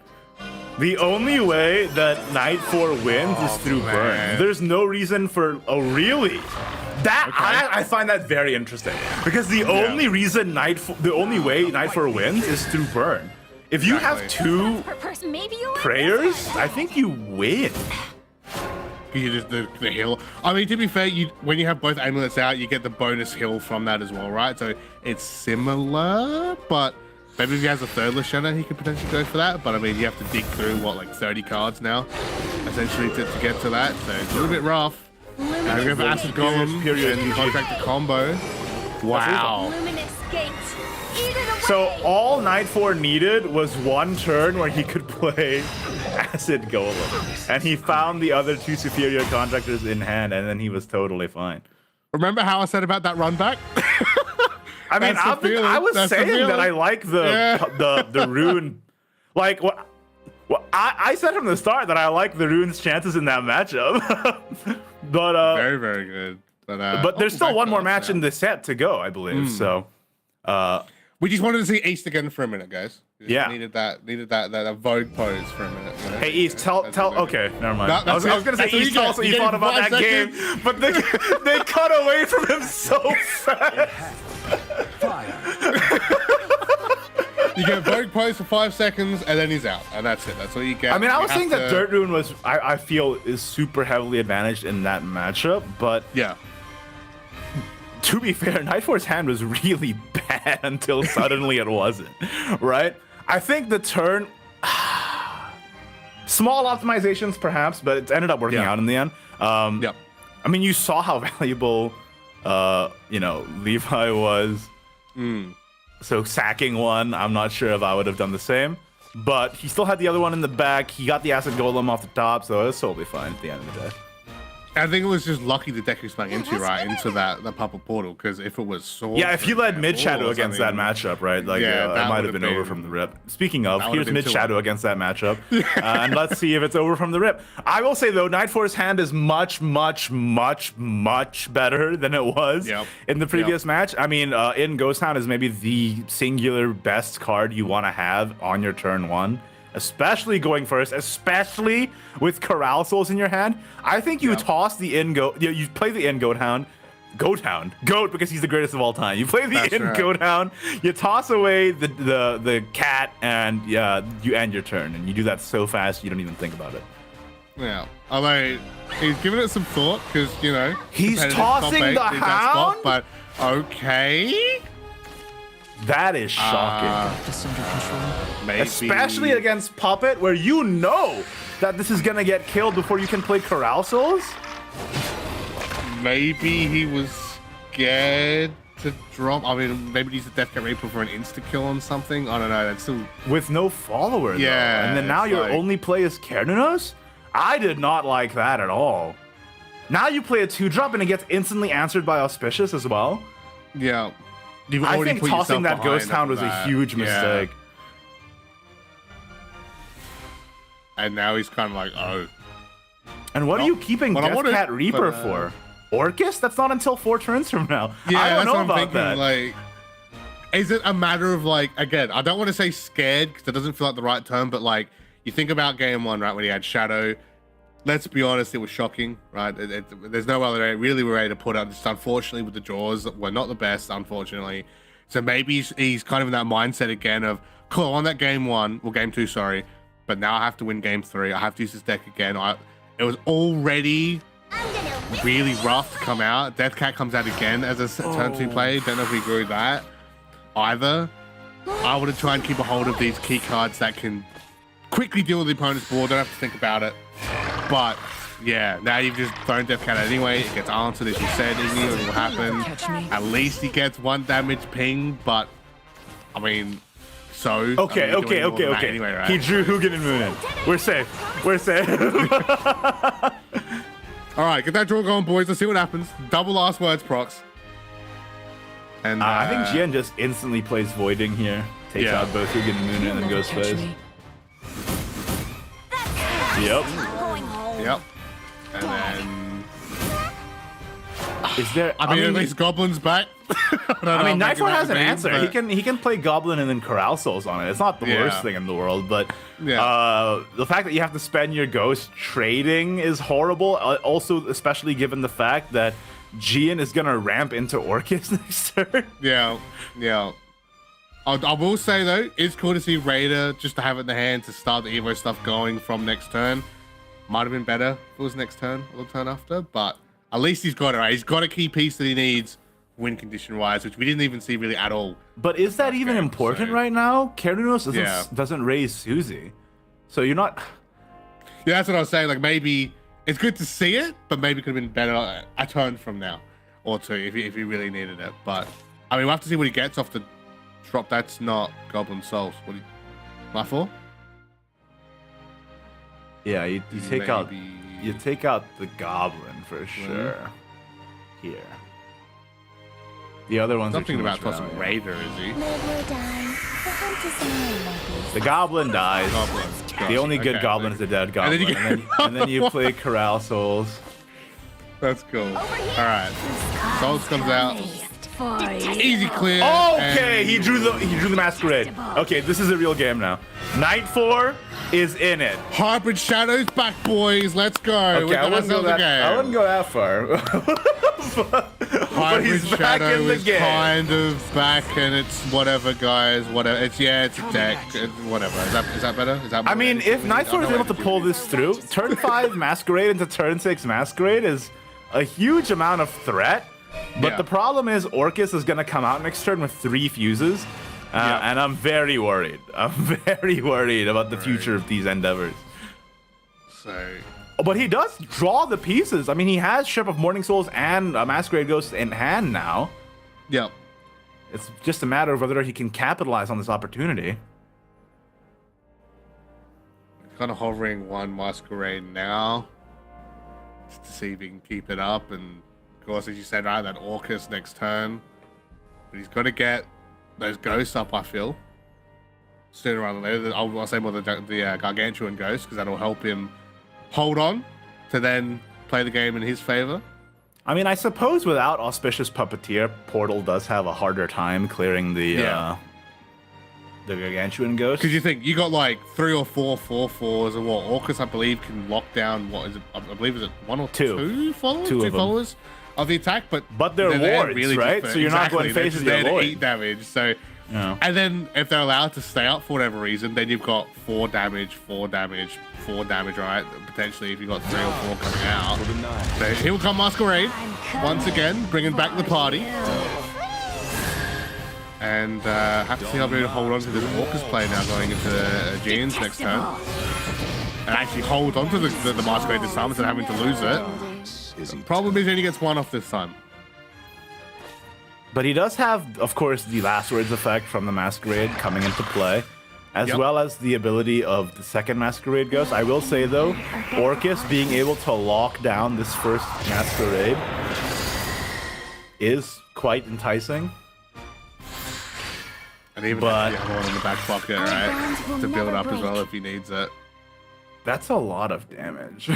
The only way that Night 4 wins is through man. burn. There's no reason for. Oh, really? That I find that very interesting because the only reason the only way Night 4 wins is through burn. If you have Exactly. 2 Per person, maybe you like prayers, I think you win. You just the heal. I mean, to be fair, when you have both amulets out, you get the bonus heal from that as well, right? So it's similar, but maybe if he has a third Lashana, he could potentially go for that. But I mean, you have to dig through like 30 cards now, essentially, to get to that. So it's a little bit rough. Now we go for Acid Golem and contract the combo. Wow. Luminous gate. Eat it away. So all Night 4 needed was one turn where he could play Acid Golem, and he found the other two superior contractors in hand, and then he was totally fine. Remember how I said about that run back? I mean, I was saying that I like the rune, like what. Well, I said from the start that I like the rune's chances in that matchup, but very, very good. But there's still one more match in the set to go, I believe. So, we just wanted to see East again for a minute, guys. Yeah. Needed that Vogue pose for a minute. You know? Hey East, tell. Okay, never mind. I was gonna say That's what East, you tell us get. what You you get thought about 5 that seconds. game, but they cut away from him so fast. You get Vogue pose for 5 seconds, and then he's out, and that's it. That's all you get. I mean, I You was have saying that Dirt Rune was, I feel, is super heavily advantaged in that matchup, but Yeah. to be fair, Night 4's hand was really bad until suddenly it wasn't, right? I think the turn, small optimizations perhaps, but it ended up working out in the end. Yep. I mean, you saw how valuable, Levi was. So sacking one, I'm not sure if I would have done the same. But he still had the other one in the back. He got the Acid Golem off the top, so it was totally fine at the end of the day. I think it was just lucky the deck he sprang into the Purple Portal, because if it was Sword... Yeah, if he led Mid Shadow against that matchup, right? Like, Yeah, it that might would have been have over been- from the rip. Speaking of, that would here's have been Mid Shadow too- against that matchup. And let's see if it's over from the rip. I will say, though, Night 4's hand is much, much, much, much better than it was in the previous match. I mean, in Ghost Town is maybe the singular best card you want to have on your turn one. Especially going first, especially with Corral Souls in your hand. I think you toss the you play the Goat because he's the greatest of all time. You play the Goat Hound, you toss away the cat, and you end your turn, and you do that so fast you don't even think about it. Yeah. Although, he's giving it some thought, because, He's competitive tossing top 8 the is that spot, Hound? but okay. That is shocking. This under control. Maybe. Especially against Puppet, where you know that this is gonna get killed before you can play Corral Souls. Maybe he was scared to drop. I mean, maybe he's a Death Cat Reaper for an insta kill on something. I don't know. That's still. With no follower, though. Yeah, And then now it's your like- only play is Kernunos? I did not like that at all. Now you play a 2-drop and it gets instantly answered by Auspicious as well. Yeah. You've I already think put tossing yourself that Ghost behind Hound was after a that. huge Yeah. mistake. And now he's kind of like, oh. And what are you keeping Well, I Death wanted- Cat Reaper but, for? Orcus? That's not until 4 turns from now. Yeah, I don't that's know what I'm about thinking. that. Like, is it a matter of like, again, I don't want to say scared because it doesn't feel like the right term, but like, you think about game one, right, when he had Shadow. Let's be honest, it was shocking, right? There's no other really way to put it. Just unfortunately, with the draws, we're not the best, unfortunately. So maybe he's kind of in that mindset again of, cool, I won that game one, well, game two, sorry, but now I have to win game three. I have to use this deck again. It was already I'm gonna whip really rough to come out. Death Cat comes out again as a turn 2 play. Don't know if we agree with that either. I want to try and keep a hold of these key cards that can quickly deal with the opponent's board. Don't have to think about it. But yeah, now you've just thrown Death Cat anyway. It gets answered as you said, Iggy. It will happen. Catch me. At least he gets 1 damage ping, but I mean, so. Okay, I mean, doing more than that anyway, right? He drew Hugin and Moonin. We're safe. We're safe. All right, get that draw going, boys. Let's see what happens. Double last words, procs. And I think Jian just instantly plays Voiding here. Takes out both Hugin and Moonin and then goes Catch face. me. Yep. I'm going home. Yep. And then Is there? I mean, at least Goblin's back. I mean, Nightfall Nightfall has an answer. He can play Goblin and then Corral Souls on it. It's not the worst thing in the world, but the fact that you have to spend your Ghost trading is horrible. Also, especially given the fact that Jian is gonna ramp into Orcus next turn. Yeah. I will say though, it's cool to see Raider just to have it in the hand to start the Evo stuff going from next turn. Might have been better if it was next turn or the turn after, but at least he's got it, right? He's got a key piece that he needs win condition-wise, which we didn't even see really at all. But is that even important right now? Kernunos doesn't raise Suzy. So you're not... Yeah, that's what I was saying. Like, maybe it's good to see it, but maybe it could have been better a turn from now or two if he really needed it. But, I mean, we'll have to see what he gets off the drop. That's not Goblin Souls. What do you... My four? Yeah, you take out the Goblin for sure. Here. The other ones Something are about tossing Raider, is he? The Goblin dies. The only good Goblin is the dead Goblin. And then you play Corral Souls. That's cool. Alright. Souls comes out. Easy clear. Okay, he drew the Masquerade. Okay, this is a real game now. Night 4 is in it. Hybrid Shadows back, boys. Let's go. Okay, I wouldn't go that far. But he's back in the game. Kind of back, and it's whatever, guys. Whatever. It's a deck. It's whatever. Is that better? Is that? I mean, if Night 4 is able to pull this through, turn 5 Masquerade into turn 6 Masquerade is a huge amount of threat. But the problem is Orcus is going to come out next turn with 3 fuses. And I'm very worried. I'm very worried about the future of these endeavors. So... But he does draw the pieces. I mean, he has Ship of Morning Souls and Masquerade Ghost in hand now. Yep. It's just a matter of whether he can capitalize on this opportunity. Kind of hovering one Masquerade now. Just to see if he can keep it up. And, of course, as you said, right, that Orcus next turn. But he's got to get those ghosts up, I feel. Sooner rather than later. I'll say more the Gargantuan Ghost, because that'll help him hold on to then play the game in his favor. I mean, I suppose without Auspicious Puppeteer, Portal does have a harder time clearing the Gargantuan Ghost. Because you think you got like 3 or 4 4/4s, and what Orcus, I believe, can lock down. What is it? I believe is it 1 or 2 followers? Two followers of the attack, but they're wards, really, right? So you're not going faces your Lord. 8 damage. So, and then if they're allowed to stay up for whatever reason, then you've got 4 damage, 4 damage, 4 damage, right? Potentially, if you've got 3 or 4 coming out. So here will come Masquerade once again, bringing back the party. And have to see how we're able to hold on to this Orcus play now going into Aegean's next turn. And actually hold on to the Masquerade this time instead of having to lose it. The problem is he only gets 1 off this time. But he does have, of course, the Last Words effect from the Masquerade coming into play, as well as the ability of the second Masquerade Ghost. I will say, though, Orcus being able to lock down this first Masquerade is quite enticing. And even the other one in the back pocket, right? To build up as well if he needs it. That's a lot of damage.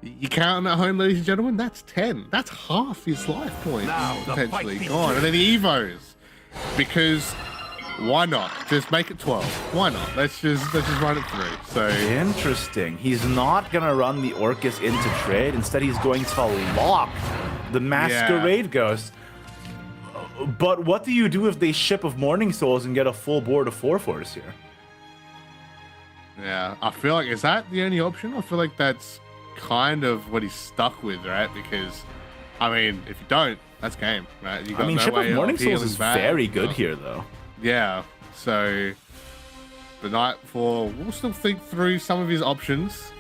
You counting at home, ladies and gentlemen? That's 10. That's half his life point potentially gone. And then the Evos. Because why not? Just make it 12. Why not? Let's just run it through. So interesting. He's not gonna run the Orcus into trade. Instead, he's going to lock the Masquerade Ghost. But what do you do if they Ship of Morning Souls and get a full board of 4/4s here? Yeah, I feel like, is that the only option? I feel like that's kind of what he's stuck with, right? Because, I mean, if you don't, that's game, right? You got Ship of Morning Souls is very good here, though. Yeah, so the Night 4, we'll still think through some of his options.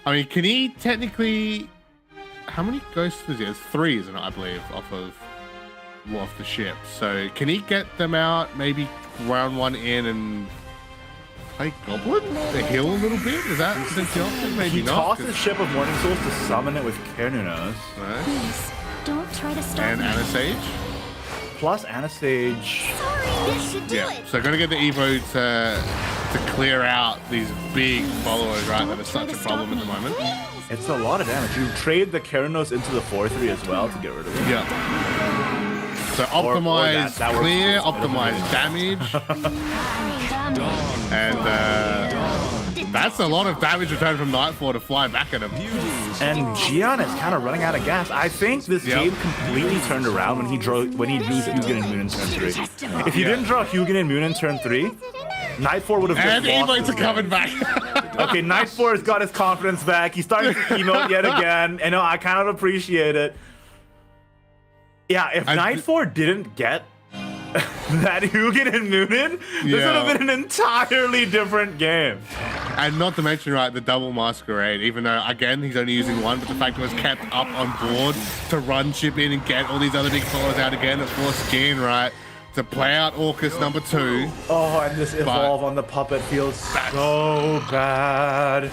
I mean, can he technically... How many ghosts is he? It's 3, isn't it, I believe, off the ship. So can he get them out, maybe round 1 in and play Goblin to heal a little bit? Is that the option? Maybe he not. He tosses Ship of Morning Souls to summon it with Kernunos. Right. Please, don't try to stop and me. Anasage. Plus Anasage. Sorry, this should do it. So gonna get the Evo to clear out these big followers, right? That is such a problem at the moment. It's a lot of damage. You trade the Kernunos into the 4/3 as well to get rid of it. Yeah. So optimize clear, optimize damage. And that's a lot of damage returned from Nightfall to fly back at him. And Gian is kind of running out of gas. I think this game completely turned around when he drew Hugin and Moon in turn 3. If he didn't draw Hugin and Moon in turn 3, Night 4 would have just and lost Evo's are coming back. Okay, Night 4 has got his confidence back. He's starting to emote yet again. And I kind of appreciate it. Yeah, if Night 4 didn't get that Hugin and Moonin, this would have been an entirely different game. And not to mention, right, the double masquerade, even though, again, he's only using one, but the fact it was kept up on board to run chip in and get all these other big followers out again, it forced Gene, right, to play out Orcus number 2. Oh, and this evolve on the puppet feels so bad.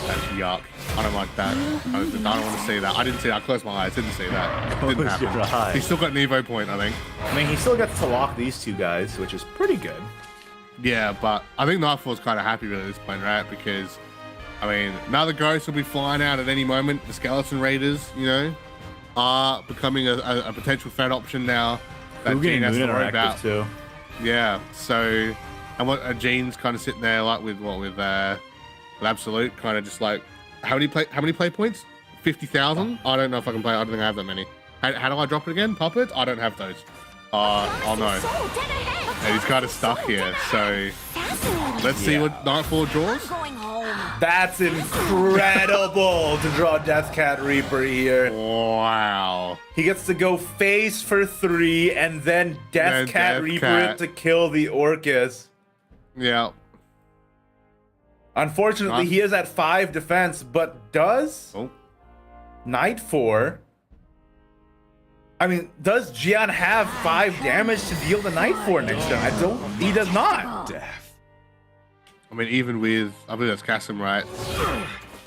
That's yuck. I don't like that. I don't want to see that. I didn't see that. I closed my eyes. Didn't see that. Didn't Close your happen. eyes. He's still got an Evo point, I think. I mean, he still gets to lock these two guys, which is pretty good. Yeah, but I think Nightfall's kind of happy with it at this point, right? Because, I mean, now the ghosts will be flying out at any moment. The Skeleton Raiders, you know, are becoming a potential threat option now. That Gene has to worry about. Too. Yeah, so, and what Gene's kind of sitting there like with Absolute, kind of just like, how many play points? 50,000? I don't know if I can play. I don't think I have that many. How do I drop it again? Puppet? I don't have those. Oh no. And he's kind of stuck here. So let's see what Nightfall draws. That's incredible to draw Death Cat Reaper here. Wow. He gets to go face for 3 and then Death Cat Reaper it to kill the Orcus. Yeah. Unfortunately, he is at 5 defense, but does Night 4? I mean, does Gian have 5 damage to deal to Night 4 next turn? He does not. I mean, even with, I believe that's Kasim, right?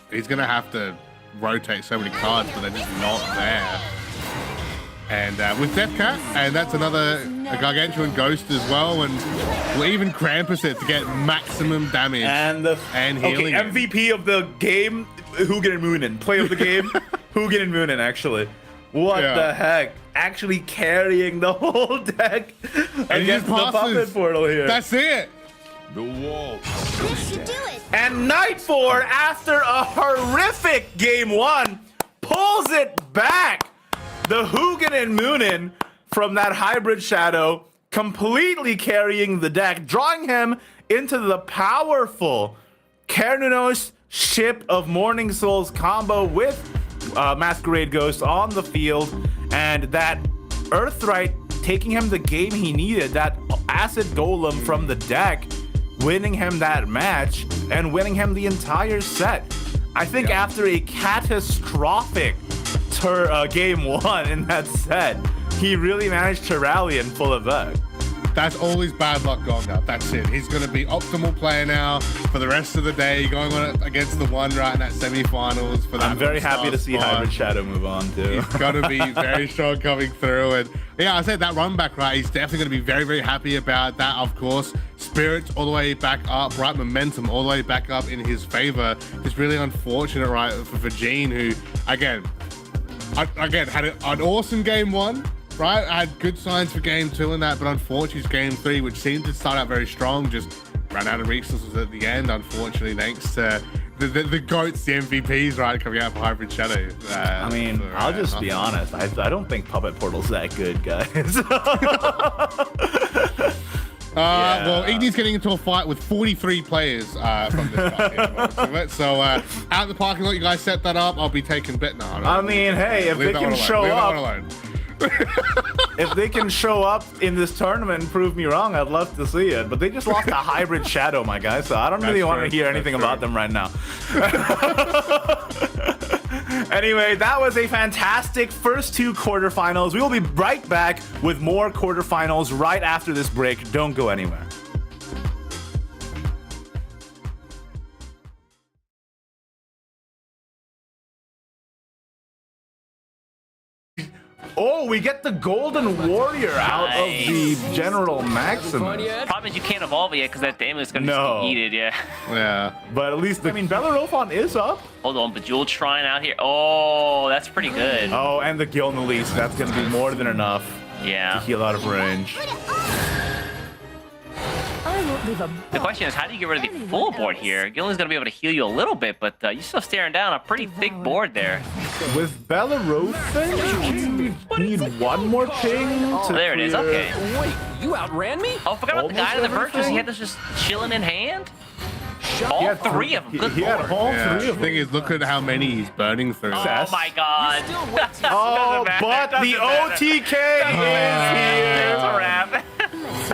He's gonna have to rotate so many cards, but they're just not there. And with Death Cat, and that's a Gargantuan Ghost as well, and we'll even Krampus it to get maximum damage and healing. Okay, MVP of the game, Hugin and Moonin. Play of the game, Hugin and Moonin, actually. What the heck? Actually carrying the whole deck against the Puppet Portal here. That's it. The wall. This should do it. And Night 4, after a horrific game 1, pulls it back. The Hugin and Moonin from that hybrid shadow completely carrying the deck, drawing him into the powerful Kernunos Ship of Morning Souls combo with Masquerade Ghost on the field, and that Earthright taking him the game he needed, that Acid Golem from the deck, winning him that match and winning him the entire set. I think after a catastrophic game 1 in that set, he really managed to rally in full effect. That's always bad luck gone now. That's it. He's going to be optimal player now for the rest of the day, going on against the one right in that semifinals. For that I'm very happy to see Hybrid Shadow move on too. He's going to be very strong coming through. And yeah, I said that run back, right? He's definitely going to be very, very happy about that, of course. Spirits all the way back up, right? Momentum all the way back up in his favor. It's really unfortunate, right, for Gene, who, again, had an awesome game 1. Right, I had good signs for game 2 and that, but unfortunately, game 3, which seemed to start out very strong, just ran out of resources at the end. Unfortunately, thanks to the goats, the MVPs, right, coming out for Hybrid Shadow. I mean, I'll just be honest. I don't think Puppet Portal's that good, guys. Well, Iggy's getting into a fight with 43 players from this fight. So out in the parking lot, you guys set that up. I'll be taking bet now. I mean, hey, if they can show up. If they can show up in this tournament and prove me wrong, I'd love to see it. But they just lost a Hybrid Shadow, my guy, so I don't really want to hear anything about them right now. Anyway, that was a fantastic first 2 quarterfinals. We will be right back with more quarterfinals right after this break. Don't go anywhere. Oh, we get the Golden Warrior out of the General Maximus. Problem is you can't evolve it yet because that damage is going to just be heated, Yeah. But at least, I mean, Bellerophon is up. Hold on, Bejeweled Shrine out here. Oh, that's pretty good. Oh, and the Gilnelise. That's going to be more than enough to heal out of range. The question is, how do you get rid of the full board here? Gillen's going to be able to heal you a little bit, but you're still staring down a pretty thick board there. With Bellerophon, you need one more ping to there it is, okay. Wait, you outran me? Oh, I forgot about the guy in the Virtus. He had this just chilling in hand? shot. All three of them. Good He had lord. all Yeah. three The of thing them. is, look at how many he's burning through. Oh my god. Still way too Oh, matter. but Doesn't the matter. OTK It's is a wrap. here.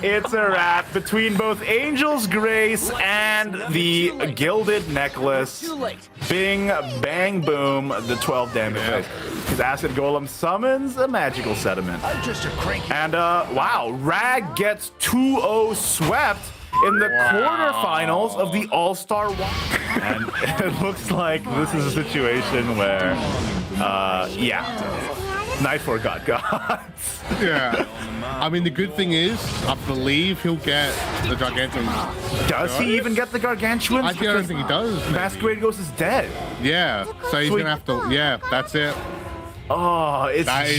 It's a wrap between both Angel's Grace and the Gilded Necklace. Too late. Bing, bang, boom, the 12 damage. His Acid Golem summons a magical sediment. I'm just a cranky. And wow, Rag gets 2-0 swept in the quarterfinals of the All-Star One. And it looks like this is a situation where, Night 4 got gods. Yeah. I mean, the good thing is, I believe he'll get the Gargantuan. Does he even get the Gargantuan? I don't think he does. maybe. Masquerade Ghost is dead. Yeah. So he's going to have to, yeah, that's it. Oh, it's That is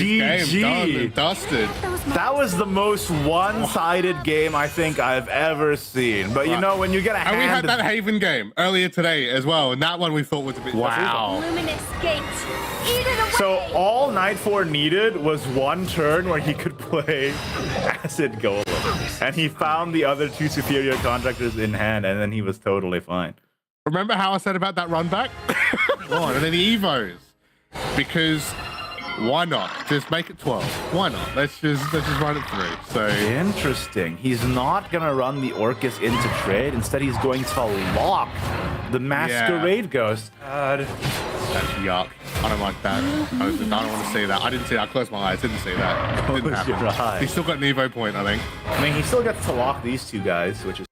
game done GG. and dusted. That was the most one-sided game I think I've ever seen. But you know, when you get a And we had hand... that Haven game earlier today as well, and that one we thought was a bit. Wow. Luminous gate. Eat it away. So all Night 4 needed was one turn where he could play Acid Golem. And he found the other two superior contractors in hand, and then he was totally fine. Remember how I said about that run back? Come on, and then the Evos, because why not? Just make it 12. Why not? Let's just run it through. So Interesting. He's not going to run the Orcus into trade. Instead, he's going to lock the Masquerade Ghost. that's yuck. I don't like that. I don't want to see that. I didn't see that. I closed my eyes. Didn't see that. Didn't Close happen. your eyes. He's still got an Evo point, I think. I mean, he still gets to lock these two guys, which is...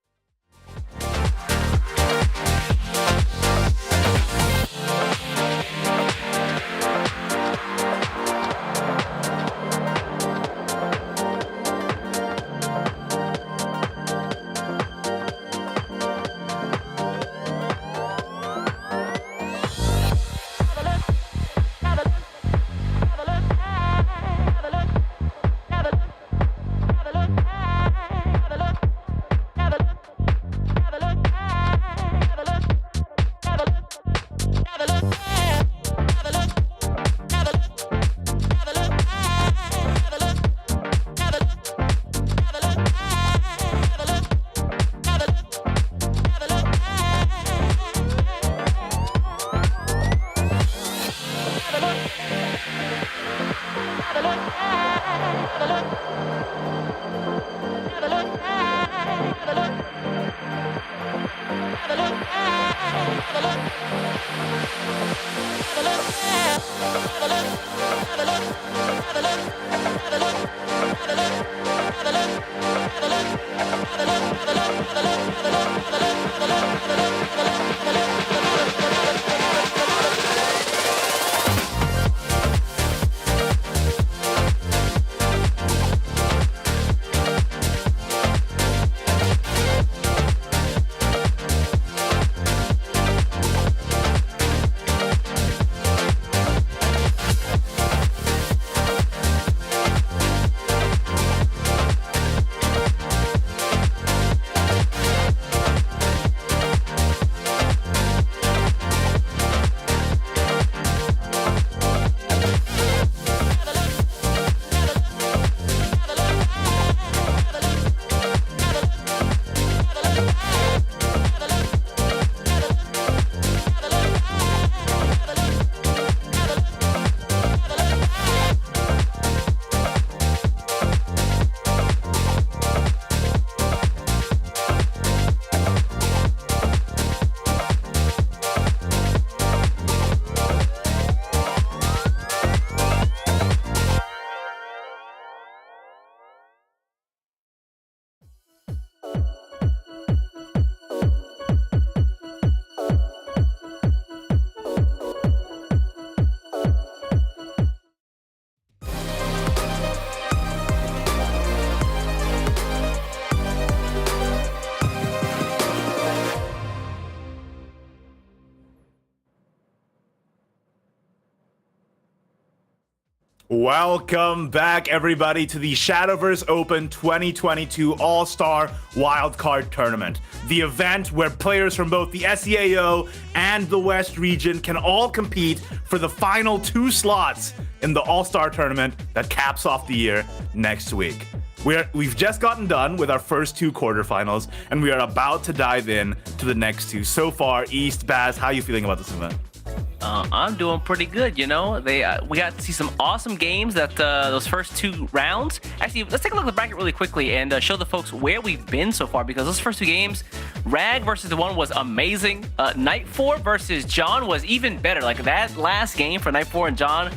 Welcome back, everybody, to the Shadowverse Open 2022 All-Star Wildcard Tournament, the event where players from both the SEAO and the West region can all compete for the final 2 slots in the All-Star Tournament that caps off the year next week. We've just gotten done with our first 2 quarterfinals, and we are about to dive in to the next 2. So far, East, Baz, how are you feeling about this event? I'm doing pretty good, you know. We got to see some awesome games that those first 2 rounds. Actually, let's take a look at the bracket really quickly and show the folks where we've been so far, because those first 2 games, Rag versus the one was amazing. Night 4 versus John was even better. Like that last game for Night 4 and John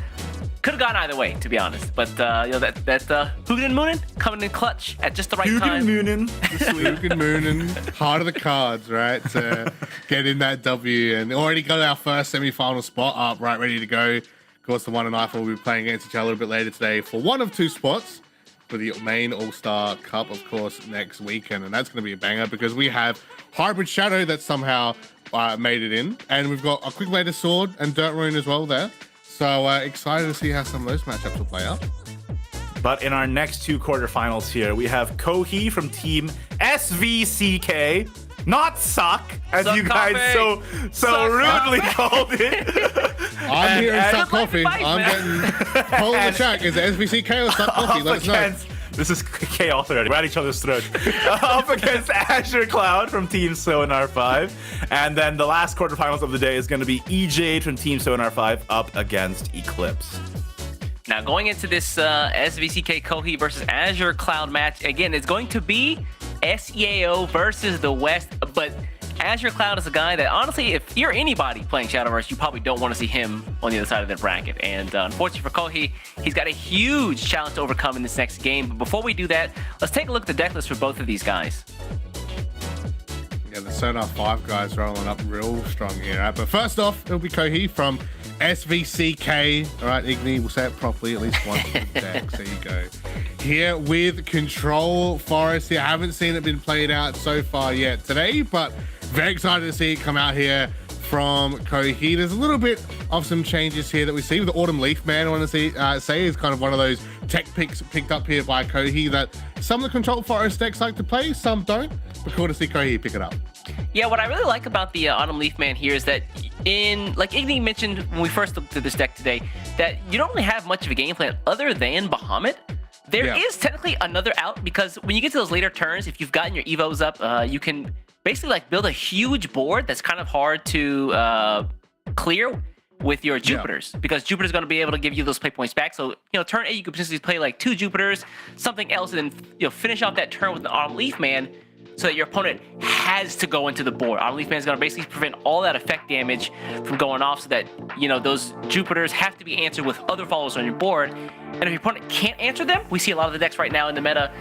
could have gone either way, to be honest. But you know, that Hugin Moonin coming in clutch at just the right time. Hugin Moonin, heart of the cards, right? To get in that W, and already got our first semi-final spot up, right, ready to go. Of course, the one and I will be playing against each other a little bit later today for one of 2 spots for the main All-Star Cup, of course, next weekend. And that's going to be a banger because we have Hybrid Shadow that somehow made it in. And we've got a Quick Later Sword and Dirt Rune as well there. So excited to see how some of those matchups will play out. But in our next 2 quarterfinals here, we have Kohi from team SVCK, not Suck, as Suck you guys coffee. so rudely called it. I'm here in and- Suck Coffee. Fight, I'm man. getting poll in the chat. Is it SVCK or Suck Coffee? Let us know. This is chaos already. We're at each other's throats. Up against Azure Cloud from Team Sonar 5. And then the last quarterfinals of the day is going to be EJ from Team Sonar 5 up against Eclipse. Now, going into this SVCK Kohi versus Azure Cloud match, again, it's going to be SEAO versus the West, but Azure Cloud is a guy that, honestly, if you're anybody playing Shadowverse, you probably don't want to see him on the other side of the bracket. And unfortunately for Kohi, he's got a huge challenge to overcome in this next game. But before we do that, let's take a look at the deck list for both of these guys. Yeah, the Sonar 5 guys rolling up real strong here. Right? But first off, it'll be Kohi from SVCK. All right, Igni, we'll say it properly at least once in the deck. There you go. Here with Control Forest here. I haven't seen it been played out so far yet today, but very excited to see it come out here from Kohi. There's a little bit of some changes here that we see with the Autumn Leaf Man. I want to say is kind of one of those tech picks picked up here by Kohi that some of the Control Forest decks like to play, some don't. But cool to see Kohi pick it up. Yeah, what I really like about the Autumn Leaf Man here is that like Igni mentioned when we first looked at this deck today, that you don't really have much of a game plan other than Bahamut. There is technically another out, because when you get to those later turns, if you've gotten your Evos up, you can basically like build a huge board that's kind of hard to clear with your Jupiters, because Jupiter's going to be able to give you those play points back. So, you know, turn 8, you could potentially play like 2 Jupiters, something else, and then, you know, finish off that turn with an Autumn Leaf Man, so that your opponent has to go into the board. Autumn Leaf Man is going to basically prevent all that effect damage from going off, so that, you know, those Jupiters have to be answered with other followers on your board. And if your opponent can't answer them, we see a lot of the decks right now in the meta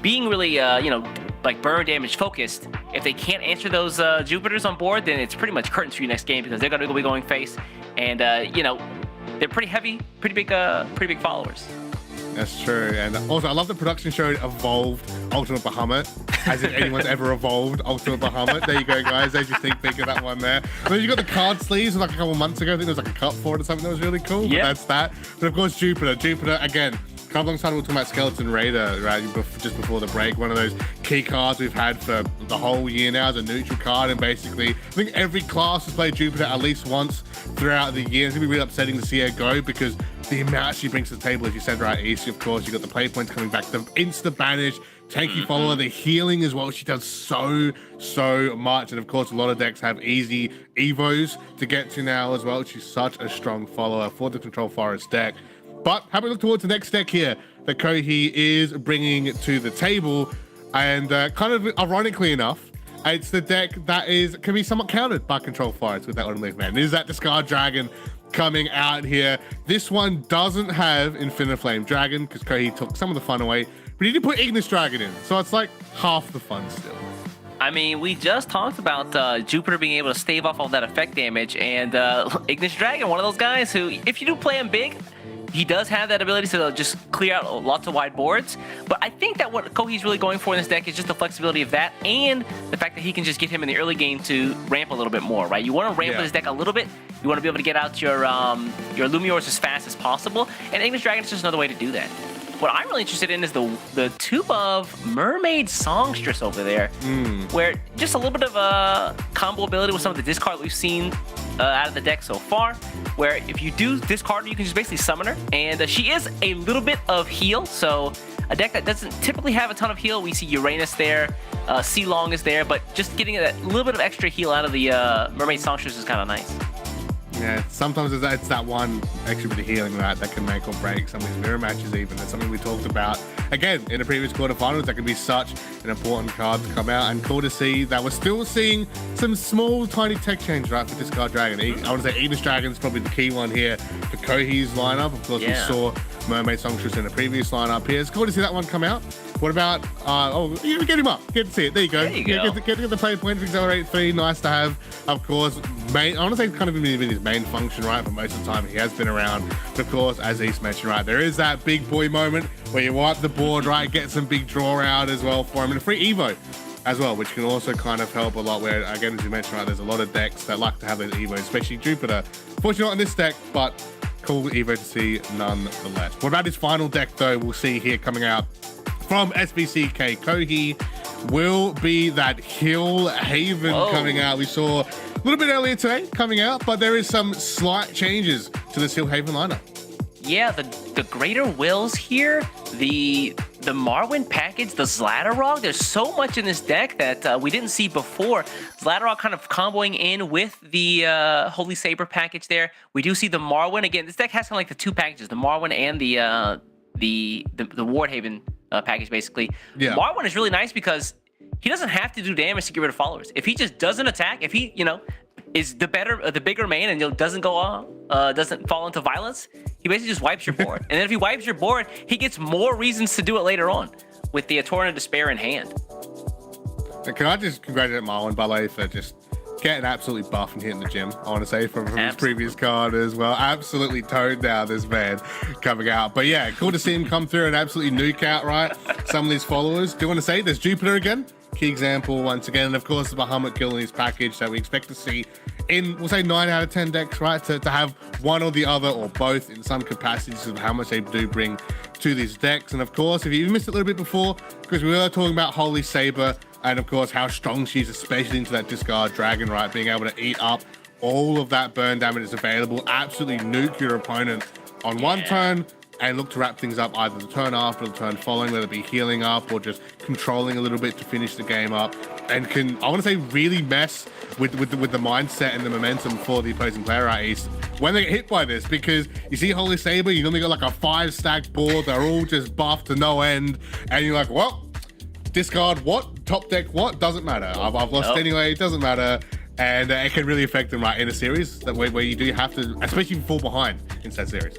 being really, you know, like burn damage focused. If they can't answer those Jupiters on board, then it's pretty much curtains for you next game, because they're going to be going face. And, you know, they're pretty heavy, pretty big followers. That's true. And also, I love the production showed evolved Ultimate Bahamut, as if anyone's ever evolved Ultimate Bahamut. There you go, guys. There's your sneak peek of that one there. And then you got the card sleeves like a couple months ago. I think there was like a cup for it or something that was really cool. Yeah. But that's that. But of course, Jupiter. Jupiter, again, a couple alongside, we were talking about Skeleton Raider, right, just before the break. One of those key cards we've had for the whole year now as a neutral card. And basically, I think every class has played Jupiter at least once throughout the year. It's going to be really upsetting to see her go, because the amount she brings to the table, as you said, right, East, of course, you got the play points coming back, the insta banish, tanky follower, the healing as well. She does so much. And of course, a lot of decks have easy Evos to get to now as well. She's such a strong follower for the Control Forest deck. But have a look towards the next deck here that Kohi is bringing to the table. And kind of ironically enough, it's the deck that can be somewhat countered by Control Forest with that Autumn Leaf Man. It is that Discard Dragon coming out here. This one doesn't have Infinite Flame Dragon, because Kohi took some of the fun away, but he did put Ignis Dragon in, so it's like half the fun still. I mean, we just talked about Jupiter being able to stave off all that effect damage, and Ignis Dragon, one of those guys who, if you do play him big, he does have that ability to just clear out lots of wide boards. But I think that what Kohi's really going for in this deck is just the flexibility of that, and the fact that he can just get him in the early game to ramp a little bit more, right? You want to ramp this deck a little bit. You want to be able to get out your Lumiors as fast as possible, and Ignis Dragon is just another way to do that. What I'm really interested in is the tube of Mermaid Songstress over there, where just a little bit of a combo ability with some of the discard we've seen out of the deck so far, where if you do discard her, you can just basically summon her, and she is a little bit of heal, so a deck that doesn't typically have a ton of heal. We see Uranus there, Long is there, but just getting that little bit of extra heal out of the Mermaid Songstress is kind of nice. Yeah, sometimes it's that one extra bit of healing that can make or break some of these mirror matches even. That's something we talked about, again, in the previous quarterfinals. That can be such an important card to come out, and cool to see that we're still seeing some small, tiny tech change, right, for Discard Dragon. I want to say Aegis Dragon's probably the key one here for Kohi's lineup. Of course, we saw Mermaid Songstress in the previous lineup here. It's cool to see that one come out. What about, you get him up. Get to see it. There you go. There you go. Get the play point for Accelerate 3. Nice to have, of course. I want to say kind of been his main function, right, for most of the time. He has been around. But of course, as East mentioned, right, there is that big boy moment where you wipe the board, right, get some big draw out as well for him. And a free Evo as well, which can also kind of help a lot where, again, as you mentioned, right, there's a lot of decks that like to have an Evo, especially Jupiter. Fortunately not in this deck, but cool Evo to see nonetheless. What about his final deck, though? We'll see here coming out from SBCK Kohi will be that Hill Haven coming out. We saw a little bit earlier today coming out, but there is some slight changes to this Hill Haven lineup. Yeah, the Greater Wills here, the Marwyn package, the Zlatarog, there's so much in this deck that we didn't see before. Zlatarog kind of comboing in with the Holy Saber package there. We do see the Marwyn. Again, this deck has kind of like the two packages, the Marwyn and the Wardhaven package, basically. Yeah. Marwyn is really nice because he doesn't have to do damage to get rid of followers. If he just doesn't attack, if he, is the bigger main and doesn't fall into violence, he basically just wipes your board. And then if he wipes your board, he gets more reasons to do it later on with the Torrent of Despair in hand. Can I just congratulate Marlon, by the way, for just getting absolutely buff and hitting the gym, I want to say, from his previous card as well. Absolutely toned down, this man coming out. But yeah, cool to see him come through and absolutely nuke out, right, some of these followers. Do you want to say there's Jupiter again? Key example once again, and of course the Bahamut Kill in his package that we expect to see in, we'll say 9 out of 10 decks, right, to have one or the other or both in some capacities of how much they do bring to these decks. And of course, if you missed it a little bit before, because we were talking about Holy Saber and of course how strong she is, especially into that Discard Dragon, right, being able to eat up all of that burn damage is available, absolutely nuke your opponent on one turn and look to wrap things up either the turn after or the turn following, whether it be healing up or just controlling a little bit to finish the game up, and can, I want to say, really mess with the mindset and the momentum for the opposing player at East when they get hit by this. Because you see Holy Saber, you normally got like a 5-stack board, they're all just buffed to no end, and you're like, well, discard what? Top deck what? Doesn't matter. I've lost anyway, it doesn't matter. And it can really affect them, right, in a series that where you do have to, especially if you fall behind in said series.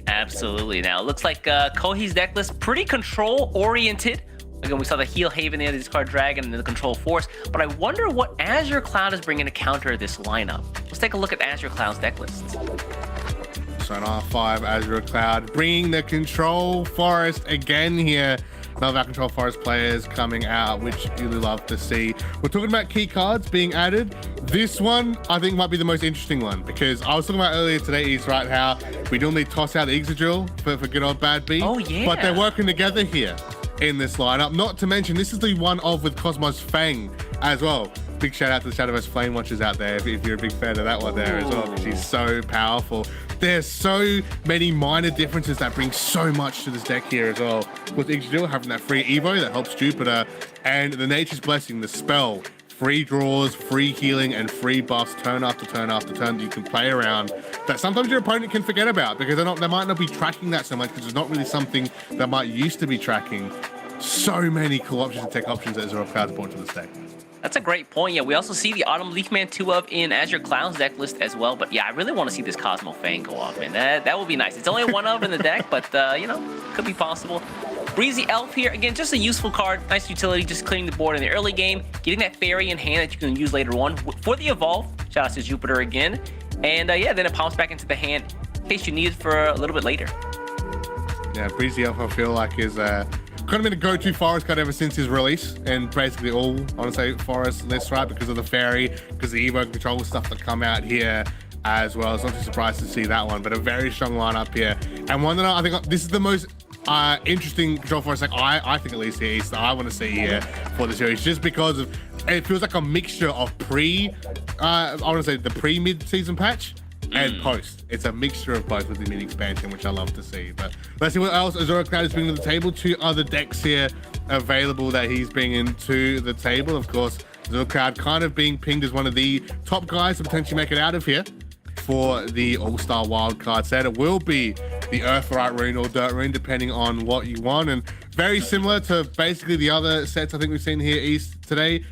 Absolutely. Now, it looks like Kohi's deck list pretty control-oriented. Again, we saw the Heal Haven there, the Discard Dragon, and then the Control Force. But I wonder what Azure Cloud is bringing to counter this lineup. Let's take a look at Azure Cloud's deck list. So an R5 Azure Cloud, bringing the Control Forest again here. None of our Control Forest players coming out, which you love to see. We're talking about key cards being added. This one, I think, might be the most interesting one, because I was talking about earlier today, is right, how we normally toss out Exadrill for good old bad beat. Oh, yeah. But they're working together here in this lineup. Not to mention, this is the one of with Cosmos Fang as well. Big shout out to the Shadowverse Flame Watchers out there if you're a big fan of that one there as well, because she's so powerful. There's so many minor differences that bring so much to this deck here as well. With Exadrill having that free Evo that helps Jupiter, and the Nature's Blessing, the spell, free draws, free healing, and free buffs turn after turn after turn that you can play around, that sometimes your opponent can forget about because they might not be tracking that so much, because it's not really something that might used to be tracking. So many cool options and tech options that Azure Cloud's brought to this deck. That's a great point. Yeah, we also see the Autumn Leafman 2-of in Azure Cloud's deck list as well. But yeah, I really want to see this Cosmo Fang go off, man. That would be nice. It's only a 1-of in the deck, but could be possible. Breezy Elf here, again, just a useful card, nice utility, just clearing the board in the early game, getting that fairy in hand that you can use later on for the evolve. Shout out to Jupiter again, and then it pops back into the hand in case you need it for a little bit later. Yeah, Breezy Elf, I feel like, is kind of been a go-to forest card ever since his release, and basically all, I want to say, forest lists, right, because of the fairy, because of the Evo control stuff that come out here as well. It's not too surprised to see that one, but a very strong lineup here, and one that I think this is the most interesting control forest deck I think, at least here, that I want to see here for the series, just because of it feels like a mixture of I want to say the pre-mid-season patch and post. It's a mixture of both with the mini expansion, which I love to see. But let's see what else Azura Cloud is bringing to the table. 2 other decks here available that he's bringing to the table. Of course, Azura Cloud kind of being pinged as one of the top guys to potentially make it out of here for the All-Star Wildcard set. It will be the Earthright Rune or Dirt Rune, depending on what you want. And very similar to basically the other sets I think we've seen here East today.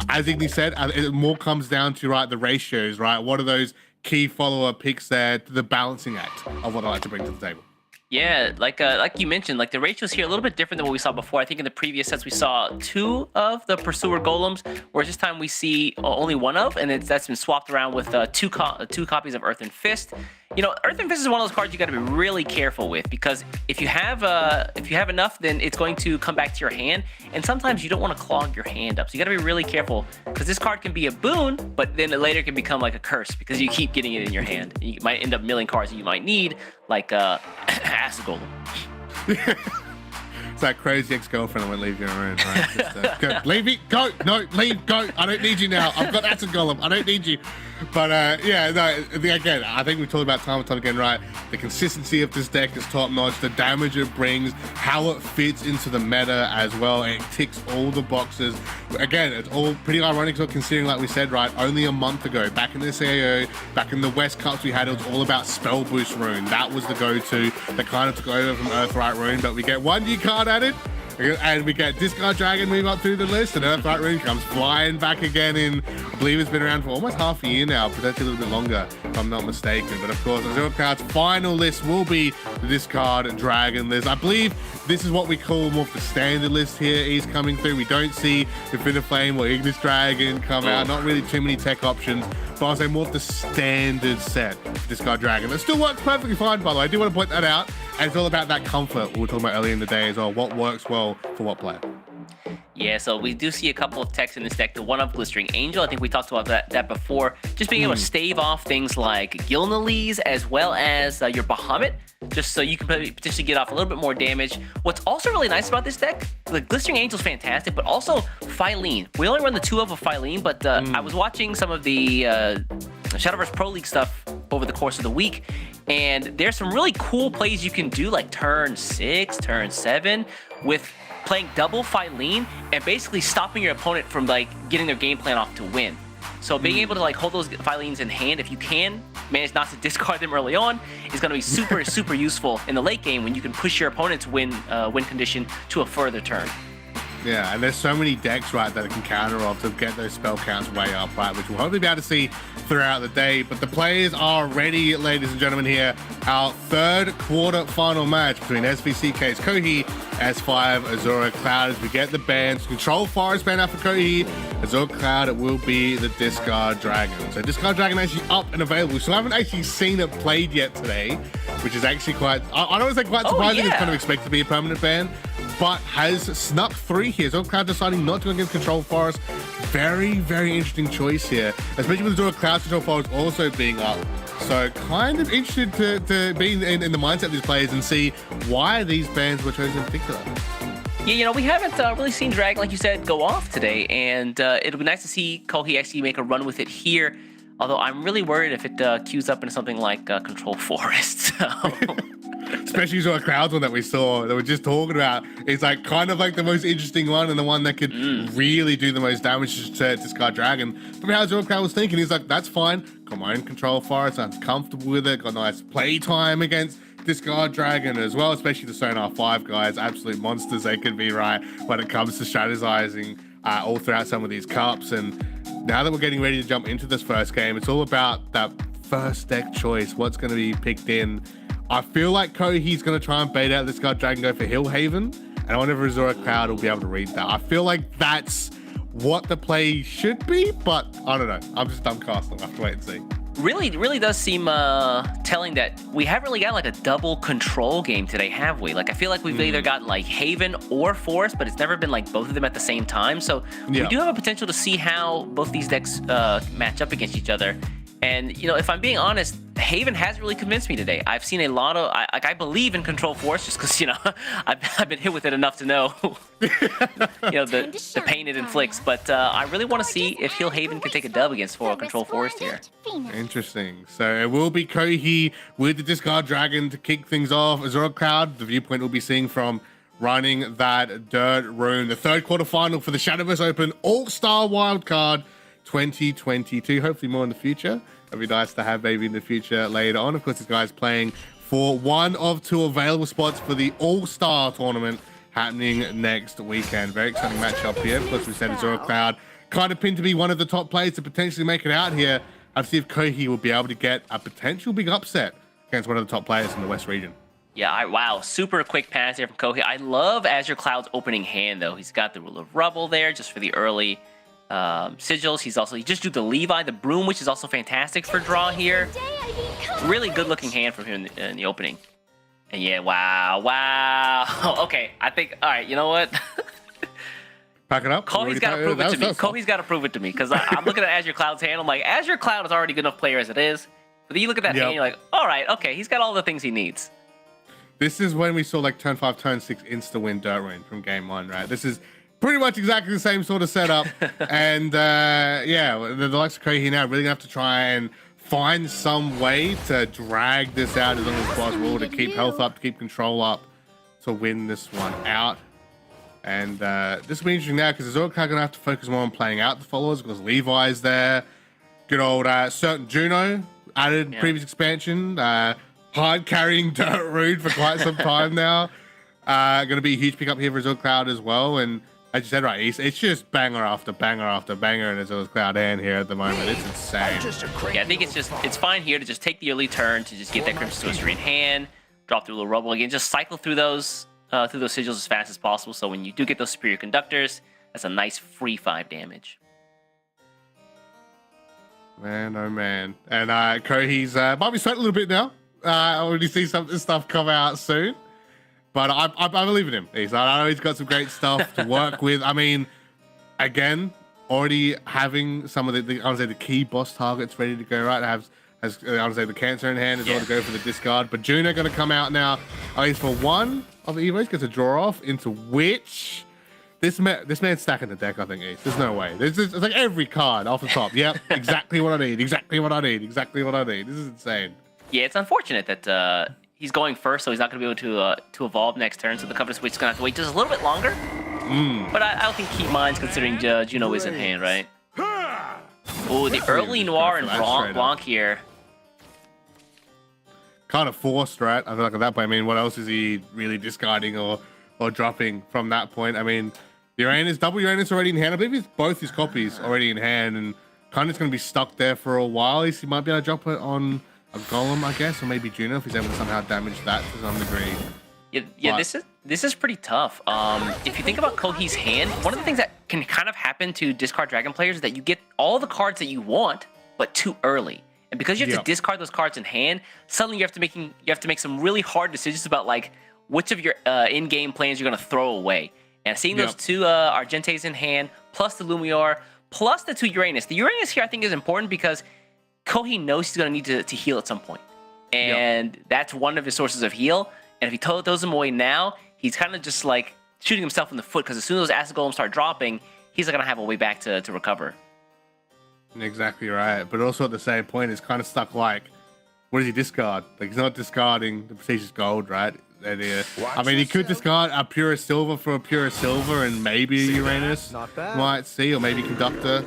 As Igni said, it more comes down to, right, the ratios, right? What are those key follower picks there, the balancing act of what I like to bring to the table? Yeah, like you mentioned, like the ratios here are a little bit different than what we saw before. I think in the previous sets we saw 2 of the Pursuer Golems, whereas this time we see only 1 of, and that's been swapped around with 2 copies of Earthen Fist. You know, Earthen Fist is one of those cards you got to be really careful with, because if you have enough, then it's going to come back to your hand, and sometimes you don't want to clog your hand up. So you got to be really careful, because this card can be a boon, but then it later can become like a curse because you keep getting it in your hand. You might end up milling cards that you might need, like Acid Golem. It's that crazy ex-girlfriend that won't leave you alone, right? Just, go, leave me, go, no, leave, go. I don't need you now. I've got Acid Golem. I don't need you. But yeah, no, again, I think we've talked about time and time again, right? The consistency of this deck is top notch. The damage it brings, how it fits into the meta as well. It ticks all the boxes. Again, it's all pretty ironic considering, like we said, right? Only a month ago, back in the CAO, back in the West Cups we had, it was all about Spell Boost Rune. That was the go-to that kind of took over from Earthright Rune. But we get 1 new card added. And we get Discard Dragon move up through the list, and Earthright Rune comes flying back again in, I believe it's been around for almost half a year now, potentially a little bit longer, if I'm not mistaken. But of course, Azura Cloud's final list will be the Discard Dragon list. I believe this is what we call more of the standard list here. He's coming through. We don't see Infinite Flame or Ignis Dragon come out. Not really too many tech options, but I'll say more of the standard set Discard Dragon. It still works perfectly fine, by the way. I do want to point that out. And it's all about that comfort we were talking about earlier in the day as well. What works well for what player. Yeah, so we do see a couple of techs in this deck. The one of Blistering Angel, I think we talked about that before. Just being able to stave off things like Gilnalese as well as your Bahamut, just so you can potentially get off a little bit more damage. What's also really nice about this deck, the Blistering Angel's fantastic, but also Phylene. We only run the 2 of a Phylene, but I was watching some of the Shadowverse Pro League stuff over the course of the week, and there's some really cool plays you can do, like turn 6, turn 7, with playing double Phylene and basically stopping your opponent from like getting their game plan off to win. So being able to like hold those Phylenes in hand, if you can manage not to discard them early on, is going to be super super useful in the late game when you can push your opponent's win condition to a further turn. Yeah, and there's so many decks, right, that can counter off to get those spell counts way up, right, which we'll hopefully be able to see throughout the day. But the players are ready, ladies and gentlemen, here. Our 3rd quarter-final match between SVCK's Kohi, S5, Azura Cloud, as we get the bans. Control Forest ban out for Kohi. Azura Cloud, it will be the Discard Dragon. So Discard Dragon actually up and available. So I haven't actually seen it played yet today, which is actually quite, I don't want to say quite surprising. It's kind of expected to be a permanent ban, but has snuck 3 here. Azura Cloud deciding not to go against Control Forest. Very, very interesting choice here, especially with Azura Cloud Control Forest also being up. So kind of interested to be in the mindset of these players and see why these bans were chosen in particular. Yeah, you know, we haven't really seen Dragon, like you said, go off today, and it'll be nice to see Kohi actually make a run with it here. Although I'm really worried if it queues up into something like Control Forest. So. Especially Azura Cloud's one that we saw, that we're just talking about. It's like kind of like the most interesting one and the one that could really do the most damage to Discard Dragon. From how Azura Cloud was thinking, he's like, that's fine. Come on, Control Forest. I'm comfortable with it. Got nice play time against Discard Dragon as well, especially the Sonar 5 guys. Absolute monsters they can be, right, when it comes to strategizing all throughout some of these cups. And now that we're getting ready to jump into this first game, it's all about that first deck choice. What's going to be picked in? I feel like Kohi's going to try and bait out this Discard Dragon, go for Hillhaven, and I wonder if Azura Cloud will be able to read that. I feel like that's what the play should be, but I don't know. I'm just dumbcasting. I'll have to wait and see. Really does seem telling that we haven't really got like a double control game today, have we? Like, I feel like we've either got like Haven or Forest, but it's never been like both of them at the same time. So we do have a potential to see how both these decks match up against each other. And, you know, if I'm being honest, Haven has really convinced me today. I've seen a lot of, I believe in Control Force just because, you know, I've been hit with it enough to know, you know, the pain it inflicts. But I really want to see if Heal Haven can take a dub against Control Force here. Interesting. So it will be Kohi with the Discard Dragon to kick things off. Azura Cloud, the viewpoint we'll be seeing from running that dirt room. The third quarterfinal for the Shadowverse Open All-Star Wildcard 2022. Hopefully more in the future. It'd be nice to have maybe in the future later on. Of course, this guy's playing for one of two available spots for the All-Star tournament happening next weekend. Very exciting matchup here. Of course, we said Azura Cloud kind of pinned to be one of the top players to potentially make it out here. I'll see if Kohi will be able to get a potential big upset against one of the top players in the West region. Yeah, wow, super quick pass here from Kohi. I love Azure Cloud's opening hand, though. He's got the Rule of Rubble there just for the early sigils. He just drew the Levi, the Broom, which is also fantastic for draw here. Really good looking hand from him in the opening. And yeah, wow. Okay, I think, all right, you know what? Pack it up. Kohi's got to prove it to me. Kohi's got to prove it to me because I'm looking at Azure Cloud's hand. I'm like, Azure Cloud is already a good enough player as it is. But then you look at that hand, you're like, all right, okay, he's got all the things he needs. This is when we saw like turn 5, turn 6 insta-win dirt win from game 1, right? This is pretty much exactly the same sort of setup. And yeah, the likes of Kohi now really gonna have to try and find some way to drag this out as long as possible, to keep health up, to keep control up, to win this one out. And this will be interesting now because Azura gonna have to focus more on playing out the followers because Levi's there. Good old certain Juno added previous expansion. Hard carrying dirt rude for quite some time now. Going to be a huge pickup here for Azure Cloud as well. And as you said, right, it's just banger after banger after banger in Azure Cloud hand here at the moment. It's insane. Yeah, I think it's fine here to just take the early turn to just get that Crimson Sorcery in hand, drop through a little Rubble again, just cycle through those sigils as fast as possible. So when you do get those Superior Conductors, that's a nice free 5 damage. Man, oh man. And Kohi's might be sweating a little bit now. I already see some of this stuff come out soon. But I believe in him. I know he's got some great stuff to work with. I mean, again, already having some of I would say the key boss targets ready to go, right? Has I would say the Cancer in hand as well to go for the discard. But Juno going to come out now, at least for one of the Evos, gets a draw off into which this man's stacking the deck, I think, Ace. There's no way. It's like every card off the top. Yep, exactly what I need. Exactly what I need. Exactly what I need. This is insane. Yeah, it's unfortunate that he's going first, so he's not going to be able to evolve next turn. So the Covenant Switch is going to have to wait just a little bit longer. But I don't think keep minds considering Juno is in hand, right? Oh, the early Noir and Blanc here. Kind of forced, right? I feel like at that point, I mean, what else is he really discarding or dropping from that point? I mean, Uranus, double Uranus already in hand. I believe it's both his copies already in hand, and kind of going to be stuck there for a while. He might be able to drop it on a Golem, I guess, or maybe Juno if he's able to somehow damage that to some degree. Yeah, this is pretty tough. If you think about Kohi's hand, one of the things that can kind of happen to discard Dragon players is that you get all the cards that you want, but too early. And because you have to discard those cards in hand, suddenly you have to make some really hard decisions about like which of your in-game plans you're gonna throw away. And seeing those two Argentes in hand, plus the Lumiar, plus the 2 Uranus. The Uranus here I think is important because Kohi knows he's going to need to heal at some point. And that's one of his sources of heal. And if he throws them away now, he's kind of just like shooting himself in the foot because as soon as those Acid Golems start dropping, he's not going to have a way back to recover. Exactly right. But also at the same point, it's kind of stuck like, what does he discard? Like, he's not discarding the Prestigious Gold, right? And, I mean, he could discard a Purest Silver for a Purest Silver and maybe a Uranus might see, or maybe Conductor.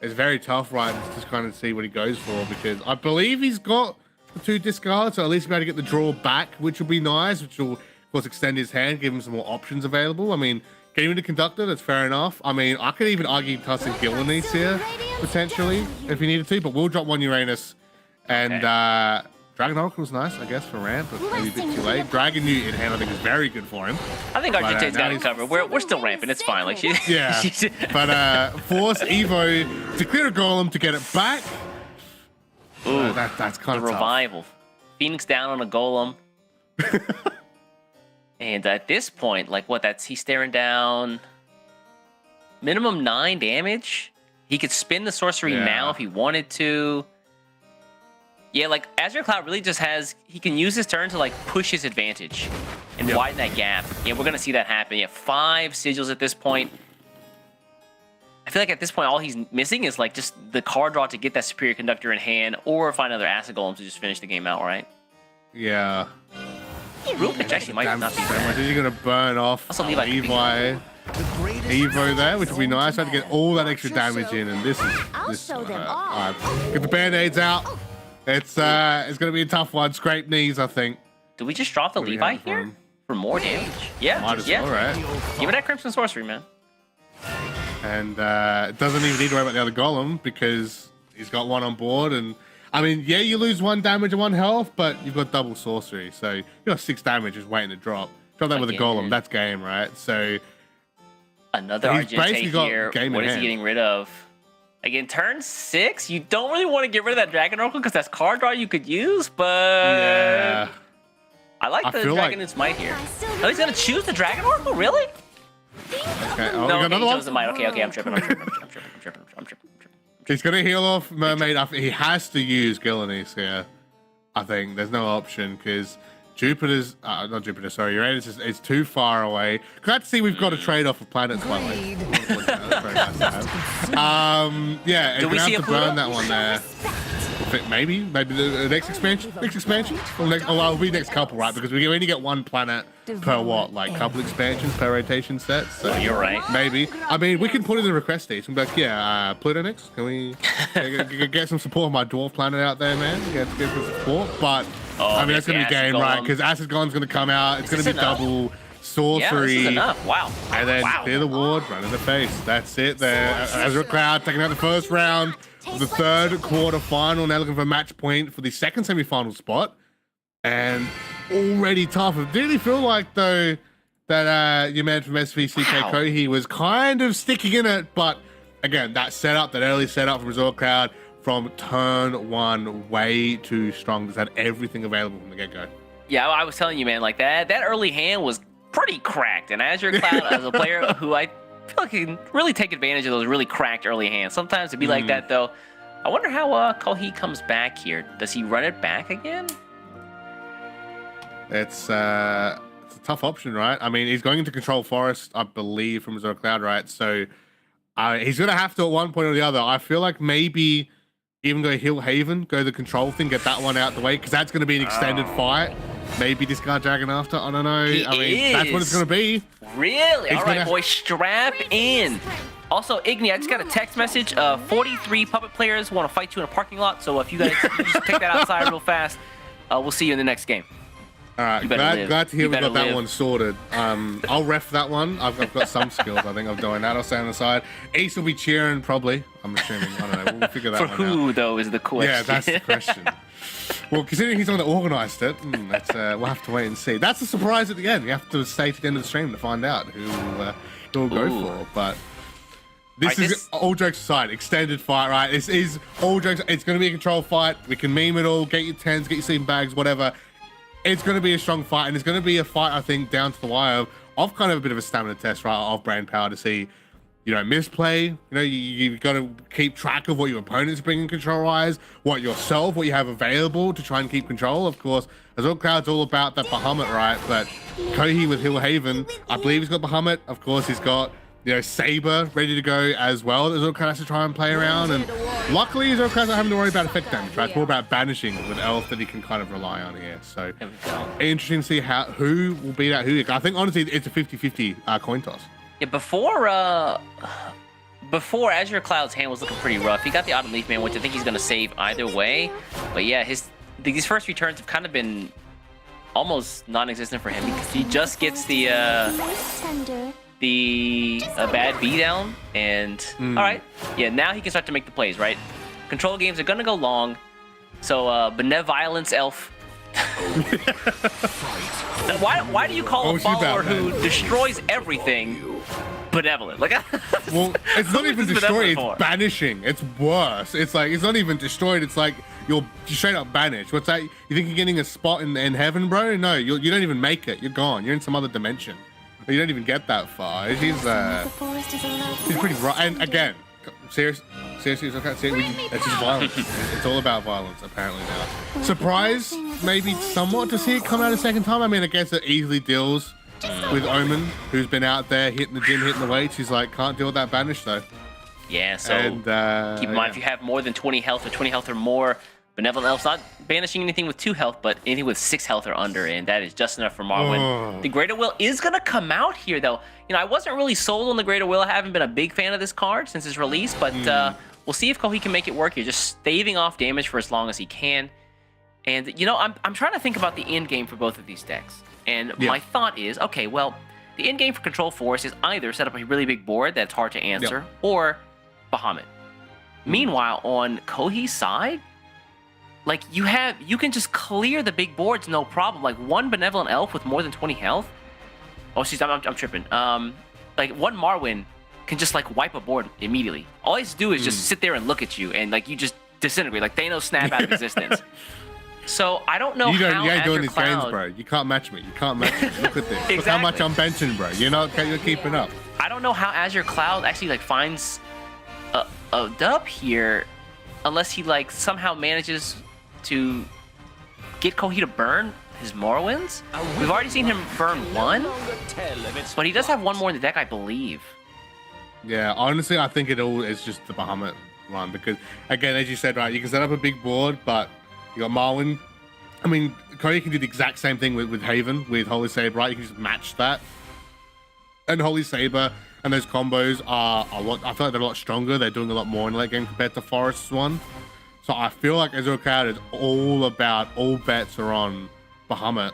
It's very tough, right, to kind of see what he goes for because I believe he's got the 2 discards, so at least be able to get the draw back, which will be nice, which will, of course, extend his hand, give him some more options available. I mean, getting the Conductor, that's fair enough. I mean, I could even argue tossing Gillenese here, potentially, if he needed to, but we'll drop 1 Uranus. And Dragon Oracle was nice, I guess, for ramp, but maybe a bit too late. Dragon Newt in hand, I think, is very good for him. I think Argente's got it covered. We're still ramping. It's fine. Like but force Evo to clear a Golem to get it back. Ooh, that's kind of tough. Revival. Phoenix down on a Golem. And at this point, like he's staring down minimum 9 damage. He could spin the sorcery now if he wanted to. Yeah, like Azure Cloud really just he can use his turn to like push his advantage and widen that gap. Yeah, we're gonna see that happen. Yeah, 5 sigils at this point. I feel like at this point all he's missing is like just the card draw to get that Superior Conductor in hand, or find another Acid Golem to just finish the game out, right? Yeah. Rule pitch actually might not be bad. Is he gonna burn off Also, Levi could be- Levi? Evo there, which would be nice. I had to get all that extra damage in, and this is I'll this. show them all. All right, get the band-aids out. It's gonna be a tough one. Scrape knees, I think. Do we just drop the What do you Levi have for here him? for more damage? Yeah, Might as yeah. well, right? Give it that Crimson Sorcery, man. And it doesn't even need to worry about the other golem because he's got one on board. And I mean, yeah, you lose 1 damage and 1 health, but you've got double sorcery, so you got 6 damage just waiting to drop. Drop that with a Again. golem. That's game, right? So Another He's basically Argente got here. game What in is he hand. getting rid of? Again, turn 6. You don't really want to get rid of that Dragon Oracle because that's card draw you could use, but yeah, I like I the feel Dragon like- Its Might here. Oh, he's gonna choose the Dragon Oracle, really? okay. Oh, we No, got okay, another he one. chose the Might. Okay, I'm tripping. He's gonna heal off Mermaid. He has to use Gillenese here. I think there's no option because Jupiter's not Jupiter. Sorry, Uranus is too far away. Glad to see we've got a trade-off of planets, by the way. That's very nice to have. Yeah, Do we gonna see have a to burn Pluto? that one there. Maybe the next expansion. Or next, well, it'll be next couple, right? Because we only get 1 planet per what, like couple expansions per rotation set. So You're right. Maybe. I mean, we can put in the request stage and be like, yeah, Pluto next. Can we get some support of my dwarf planet out there, man? Get some support. But I mean, that's gonna be Acid game, right? Golem. Because Acid Golem's gonna come out. It's gonna be this enough? double Yeah, sorcery. this is enough. Wow. And then wow. clear the ward, run in the face. That's it there. Azure Cloud taking out the first round of the 3rd quarter final. Now looking for a match point for the 2nd semi-final spot. And already tough. It really feel like, though, that your man from SVCK Wow. Kohi was kind of sticking in it. But again, that setup, that early setup from Azure Cloud from turn 1, way too strong. Just had everything available from the get-go. Yeah, I was telling you, man, like that early hand was pretty cracked. And Azure Cloud, as a player who I feel like can really take advantage of those really cracked early hands. Sometimes it'd be like that, though. I wonder how Kohi comes back here. Does he run it back again? It's a tough option, right? I mean, he's going into Control Forest, I believe, from Azure Cloud, right? So he's going to have to at one point or the other. I feel like maybe even go Hill Haven, go the Control thing, get that one out the way, because that's going to be an extended fight. Maybe discard Dragon after. I don't know. I mean, that's what it's going to be. Really? He's All right, gonna- boys, strap in. Also, Igni, I just got a text message. 43 puppet players want to fight you in a parking lot. So if you guys just take that outside real fast, we'll see you in the next game. All right, You better live. glad to hear You we got better that live. one sorted. I'll ref that one. I've got some skills. I think I'm doing that. I'll stay on the side. Ace will be cheering, probably. I'm assuming. I don't know. We'll figure that For one out. who, though, is the question. Yeah, that's the question. Well, considering he's the one that organised it, that's, we'll have to wait and see. That's a surprise at the end. You have to stay to the end of the stream to find out who will go Ooh. for. But this Alright, is, this- all jokes aside, extended fight, right? This is all jokes. It's going to be a control fight. We can meme it all, get your 10s, get your sleeping bags, whatever. It's going to be a strong fight, and it's going to be a fight, I think, down to the wire of kind of a bit of a stamina test, right, of brain power to see, you know, misplay. You know, you've got to keep track of what your opponent's bringing control-wise, what yourself, what you have available to try and keep control. Of course, Azure Cloud's all about that Bahamut, right? But Kohi with Hill Haven, I believe he's got Bahamut. Of course, he's got, you know, Saber ready to go as well. Azure Cloud has to try and play around, and luckily Azure Cloud's not having to worry about effect damage, right? It's more about banishing with Elf that he can kind of rely on here. So There we go. interesting to see who will beat out who. I think honestly it's a 50-50 coin toss. Yeah, before Azure Cloud's hand was looking pretty rough. He got the Autumn Leaf Man, which I think he's going to save either way. But yeah, these first returns have kind of been almost non-existent for him because he just gets the Tender. bad beatdown, and all right, yeah, now he can start to make the plays, right? Control games are gonna go long, so Benevolence Elf. Now, why do you call a What was you follower about, who man? destroys everything benevolent? Like, Well, it's not Who is even this destroy, benevolent it's for? banishing. It's worse. It's like, it's not even destroyed, it's like you're straight up banished. What's that? You think you're getting a spot in heaven, bro? No, you don't even make it. You're gone. You're in some other dimension. You don't even get that far. He's The forest is alive. pretty rough. And again, serious, Seriously, it's okay. It's just violence. It's all about violence, apparently now. Surprise, maybe somewhat to see it come out a second time. I mean, I guess it easily deals with Omen, who's been out there hitting the gym, hitting the weights. He's like, can't deal with that banish though. Yeah, so And, keep in mind if you have more than 20 health or 20 health or more, Benevolent Elf's not banishing anything with 2 health, but anything with 6 health or under, and that is just enough for Marwyn. The Greater Will is going to come out here, though. You know, I wasn't really sold on the Greater Will. I haven't been a big fan of this card since its release, but we'll see if Kohi can make it work here, just staving off damage for as long as he can. And, you know, I'm trying to think about the end game for both of these decks. And my thought is, okay, well, the end game for Control Force is either set up a really big board that's hard to answer, or Bahamut. Meanwhile, on Kohi's side, like, you can just clear the big boards, no problem. Like, one Benevolent Elf with more than 20 health. Oh, jeez, I'm tripping. Like, one Marwyn can just, like, wipe a board immediately. All he has to do is just sit there and look at you, and, like, you just disintegrate. Like, Thanos snap out of existence. So, I don't know how You ain't doing Azure these games, Cloud... bro. You can't match me. You can't match me. Look at this. Exactly. Look how much I'm benching, bro. You're keeping up. I don't know how Azure Cloud actually, like, finds a dub here, unless he, like, somehow manages to get Kohi to burn his Morrowinds. We've already seen him burn 1, but he does have 1 more in the deck, I believe. Yeah, honestly, I think it all is just the Bahamut one because, again, as you said, right, you can set up a big board, but you got Marwyn. I mean, Kohi can do the exact same thing with Haven, with Holy Saber, right? You can just match that. And Holy Saber and those combos are a lot, I feel like they're a lot stronger. They're doing a lot more in late game compared to Forest's one. So I feel like Azure Cloud is all bets are on Bahamut.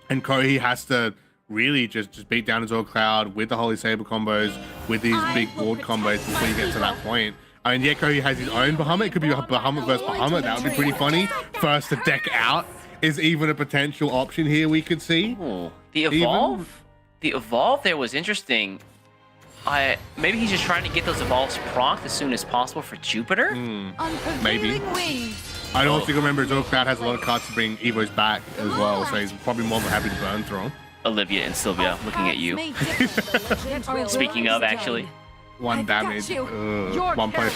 And Kohi has to really just beat down Azure Cloud with the Holy Saber combos, with these big board combos before you get to that point. I mean, yeah, Kohi has his own Bahamut. It could be Bahamut versus Bahamut. That would be pretty funny. First to deck out is even a potential option here we could see. Ooh. The Evolve there was interesting. Maybe he's just trying to get those evolves procced as soon as possible for Jupiter? Maybe. I don't also remember Azure Cloud has a lot of cards to bring Evos back as well, so he's probably more than happy to burn through them. Olivia and Sylvia looking at you. Speaking of, actually. 1 damage, 1 point.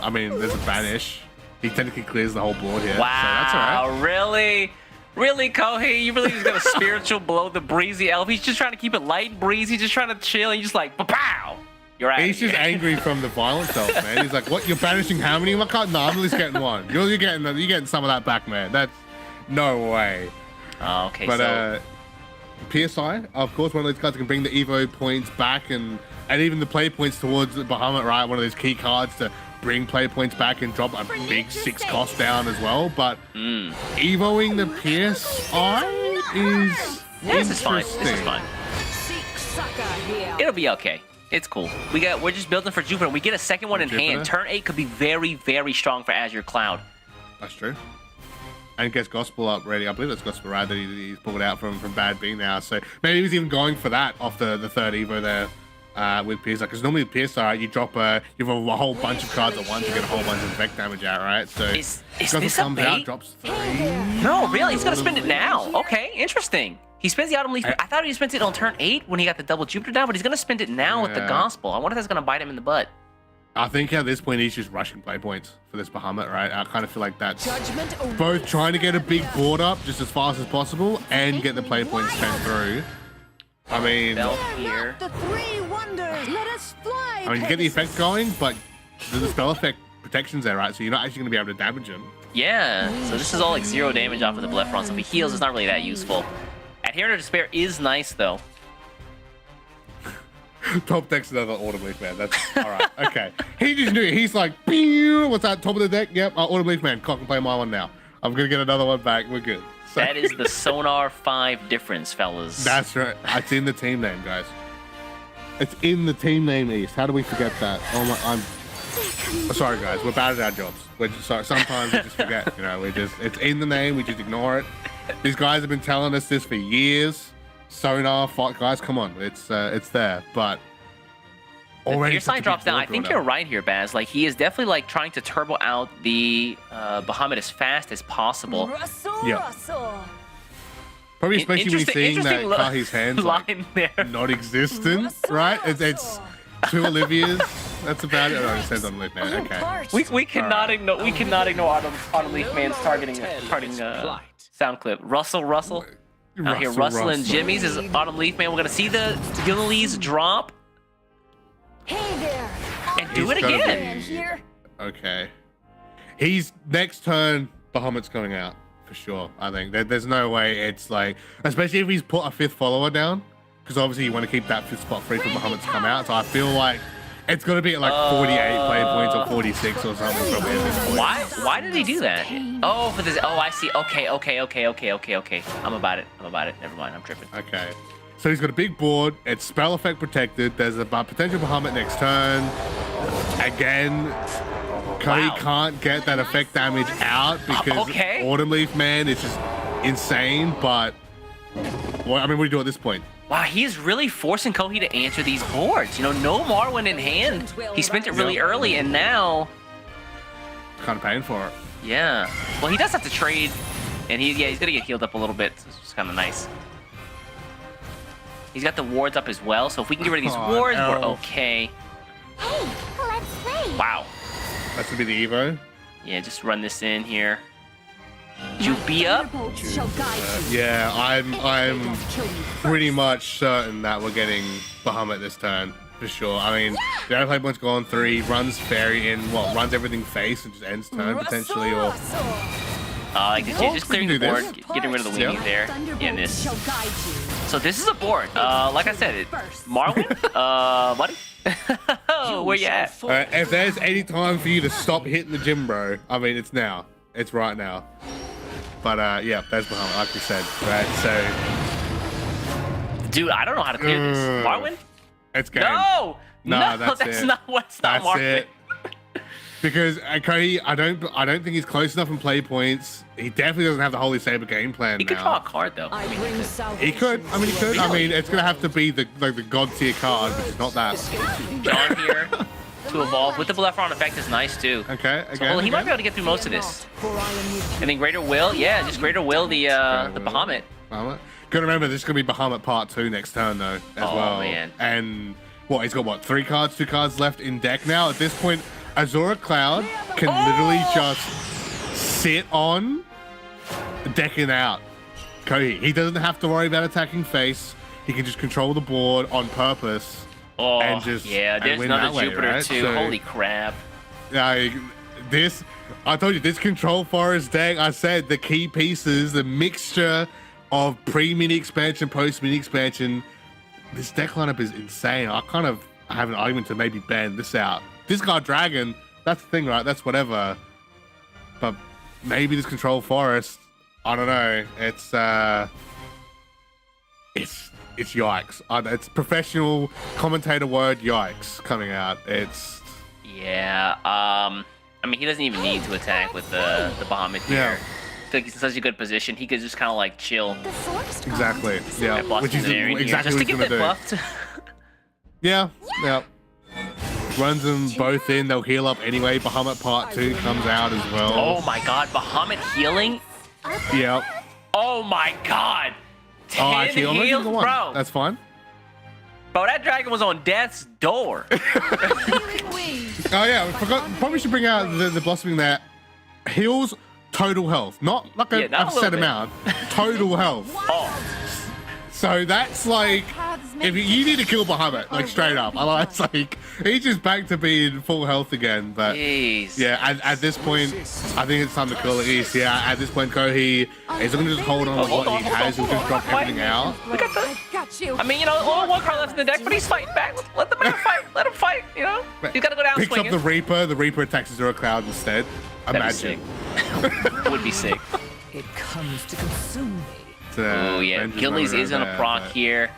I mean, there's a banish. He technically clears the whole board here. Wow, so that's all right. Really? Really, Kohi? You really just got a spiritual blow the breezy elf? He's just trying to keep it light and breezy, just trying to chill, and you're just like, pow! You're out. He's just angry from the violence elf, man. He's like, what? You're banishing how many? I can't. No, I'm at least getting 1. You're getting some of that back, man. That's no way. Oh, okay. But so PSI, of course, one of those cards that can bring the Evo points back and even the play points towards Bahamut, right? One of those key cards to bring play points back and drop a big 6 cost down as well. But Evoing the PSI is this is fine. This is fine. It'll be okay. It's cool. We're just building for Jupiter. We get a second one in hand. Turn 8 could be very, very strong for Azure Cloud. That's true. And gets Gospel up ready. I believe it's Gospel right that he's pulled out from Bad B now. So maybe he was even going for that off the third Evo there with PSI. Because normally with PSI, you drop you have a whole bunch of cards at once to get a whole bunch of effect damage out, right? So is this a bait? out, drops 3. No, really? He's going to spend it now. Okay, interesting. He spends the Autumn Leaf. I thought he spent it on turn 8 when he got the double Jupiter down, but he's going to spend it now with the Gospel. I wonder if that's going to bite him in the butt. I think at this point he's just rushing play points for this Bahamut, right? I kind of feel like that's both trying to get a big board up just as fast as possible and get the play points spent through. I mean, here. I mean, you get the effect going, but the spell effect protection's there, right? So you're not actually going to be able to damage him. Yeah, so this is all like 0 damage off of the Blepharon, so if he heals, it's not really that useful. Adherent of Despair is nice, though. Top deck's another Autumn Leaf Man. That's all right. Okay. He just knew it. He's like, pew, what's that? Top of the deck? Yep. Autumn Leaf Man. Cock and play my one now. I'm going to get another one back. We're good. So, that is the Sonar 5 difference, fellas. That's right. It's in the team name, guys. It's in the team name, East. How do we forget that? Oh my, I'm sorry, guys. We're bad at our jobs. We're just sorry. Sometimes we just forget. You know, it's in the name. We just ignore it. These guys have been telling us this for years. Sonar, guys, come on, it's there, but already. Your sign drops down. I think you're right here, Baz. Like, he is definitely like trying to turbo out the Bahamut as fast as possible. Yeah. Probably especially when he's seeing that Kahi's hands like non-existent, right? It's 2 Olivias That's about it. Oh, it says on Leaf Man. Okay. We cannot ignore Autumn Leaf Man's targeting sound clip. Russell. Out here rustling Jimmy's is Autumn Leaf Man. We're gonna see the Gillies drop. Hey there. And do it again. Here. Okay. He's next turn. Bahamut's coming out for sure. I think there's no way it's like, especially if he's put a 5th follower down, because obviously you want to keep that 5th spot free for Bahamut to come out. So I feel like it's gonna be at like 48 player points or 46 or something probably at this point. Why did he do that? Oh, for this. Oh, I see. Okay. I'm about it. Never mind. I'm tripping. Okay. So he's got a big board. It's spell effect protected. There's a potential Bahamut next turn. Again, Cody can't get that effect damage out because Autumn Leaf Man is just insane. But well, I mean, what do you do at this point? Wow, he's really forcing Kohi to answer these boards. You know, no Marwyn in hand. He spent it really early, and now kind of paying for it. Yeah. Well, he does have to trade, and he's gonna get healed up a little bit. So it's kind of nice. He's got the wards up as well, so if we can get rid of these wards, we're okay. Hey, let's play. Wow. That's gonna be the Evo. Yeah, just run this in here. Jubi up. Yeah, I'm pretty much certain that we're getting Bahamut this turn for sure. I mean, the other play point's gone 3, runs fairy in, runs everything face and just ends turn potentially, or like this, just clearing the board, getting rid of the weenie there. Yeah, this. So this is a board. Like I said, Marwyn, buddy. Where you at? If there's any time for you to stop hitting the gym, bro, I mean, it's now. It's right now. But yeah, there's Bahamut, like we said, right? So, dude, I don't know how to clear this. Marwyn? It's game. No, that's it. not what's not That's Marwyn. it. Because Cody, I don't think he's close enough in play points. He definitely doesn't have the Holy Saber game plan. He could draw a card though. He could. I mean, he could. I mean, it's gonna have to be the god tier card, which is not that. John here to evolve with the Blefron effect is nice too. Okay. So, well, he might be able to get through most of this. And then Greater Will, yeah, just Greater Will the Bahamut. Gotta remember, this is gonna be Bahamut Part 2 next turn though, as well. Man. And he's got 3 cards, 2 cards left in deck now. At this point, Azura Cloud can literally just sit on decking out Kohi. He doesn't have to worry about attacking face. He can just control the board on purpose. Oh, and just there's another Jupiter right? too. So, holy crap. I told you, this control forest deck, I said the key pieces, the mixture of pre-mini expansion, post-mini expansion, this deck lineup is insane. I kind of have an argument to maybe ban this out. Discard Dragon, that's the thing, right? That's whatever. But maybe this control forest, I don't know. It's yikes. It's professional commentator word yikes coming out. Yeah. I mean, he doesn't even need to attack with the Bahamut here. Yeah. I feel like he's in such a good position. He could just kind of like chill. Exactly. Yeah. Which is exactly just what to he's get gonna that do. buff. Yeah. Runs them both in. They'll heal up anyway. Bahamut Part 2 comes out as well. Oh my God, Bahamut healing. Yep. Oh my God. 10 actually, I'm heals, the one. bro. That's fine. Bro, that dragon was on death's door. Oh yeah, I forgot. Probably should bring out the blossoming there. Heals total health, not like a set amount. Total health. Oh. So that's like, if you need to kill Bahamut, like straight up. It's like he's just back to being full health again. But jeez. yeah, at this point, I think it's time to call it east. Yeah, at this point, Kohi is going to just hold on to what he has. He'll just drop everything out. Look at that. I mean, you know, only 1 card left in the deck, but he's fighting back. Let the man fight. Let him fight. You know, he's got to go down Picks swinging. up the Reaper. The Reaper attacks Azura Cloud instead. Imagine. Would be sick. It comes to consume me. Oh yeah, Gillies is on a proc here.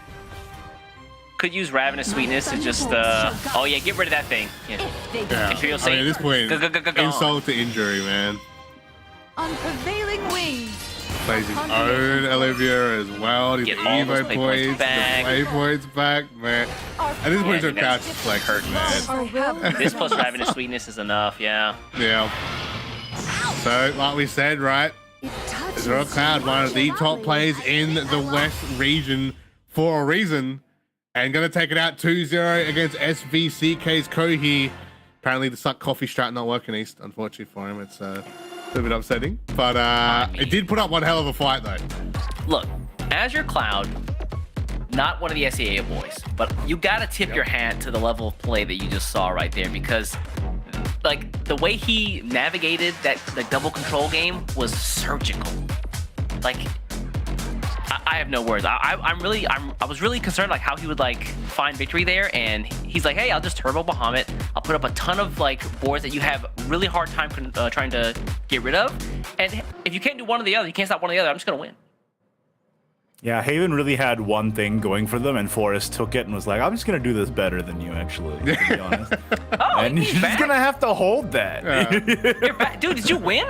Could use Ravenous Sweetness to just oh yeah, get rid of that thing. Yeah. Imperial I mean, at this point, go. insult to injury, man. On prevailing wings. Plays his own Olivia as well. He's Get the all those Evo play points, points back. the play points back, man. At this point, Yeah, your couch is like hurting, man. This plus Ravenous Sweetness is enough, yeah. Yeah. So, like we said, right? Azura Cloud, one of the top players in the West region for a reason. and going to take it out 2-0 against SVCK's Kohi. Apparently, the Suck Coffee strat not working East, unfortunately for him. It's a little bit upsetting. But it did put up one hell of a fight, though. Look, Azure Cloud, not one of the SEA boys, but you got to tip your hat to the level of play that you just saw right there, because like the way he navigated that the double control game was surgical. Like, I have no words. I was really concerned like how he would like find victory there, and he's like, hey, I'll just turbo Bahamut. I'll put up a ton of like boards that you have really hard time trying to get rid of, and if you can't do one or the other, you can't stop one or the other, I'm just gonna win. Yeah, Haven really had one thing going for them, and Forrest took it and was like, I'm just going to do this better than you, actually, to be honest. Oh, and he's he's back. going to have to hold that. You're back. Dude, did you win?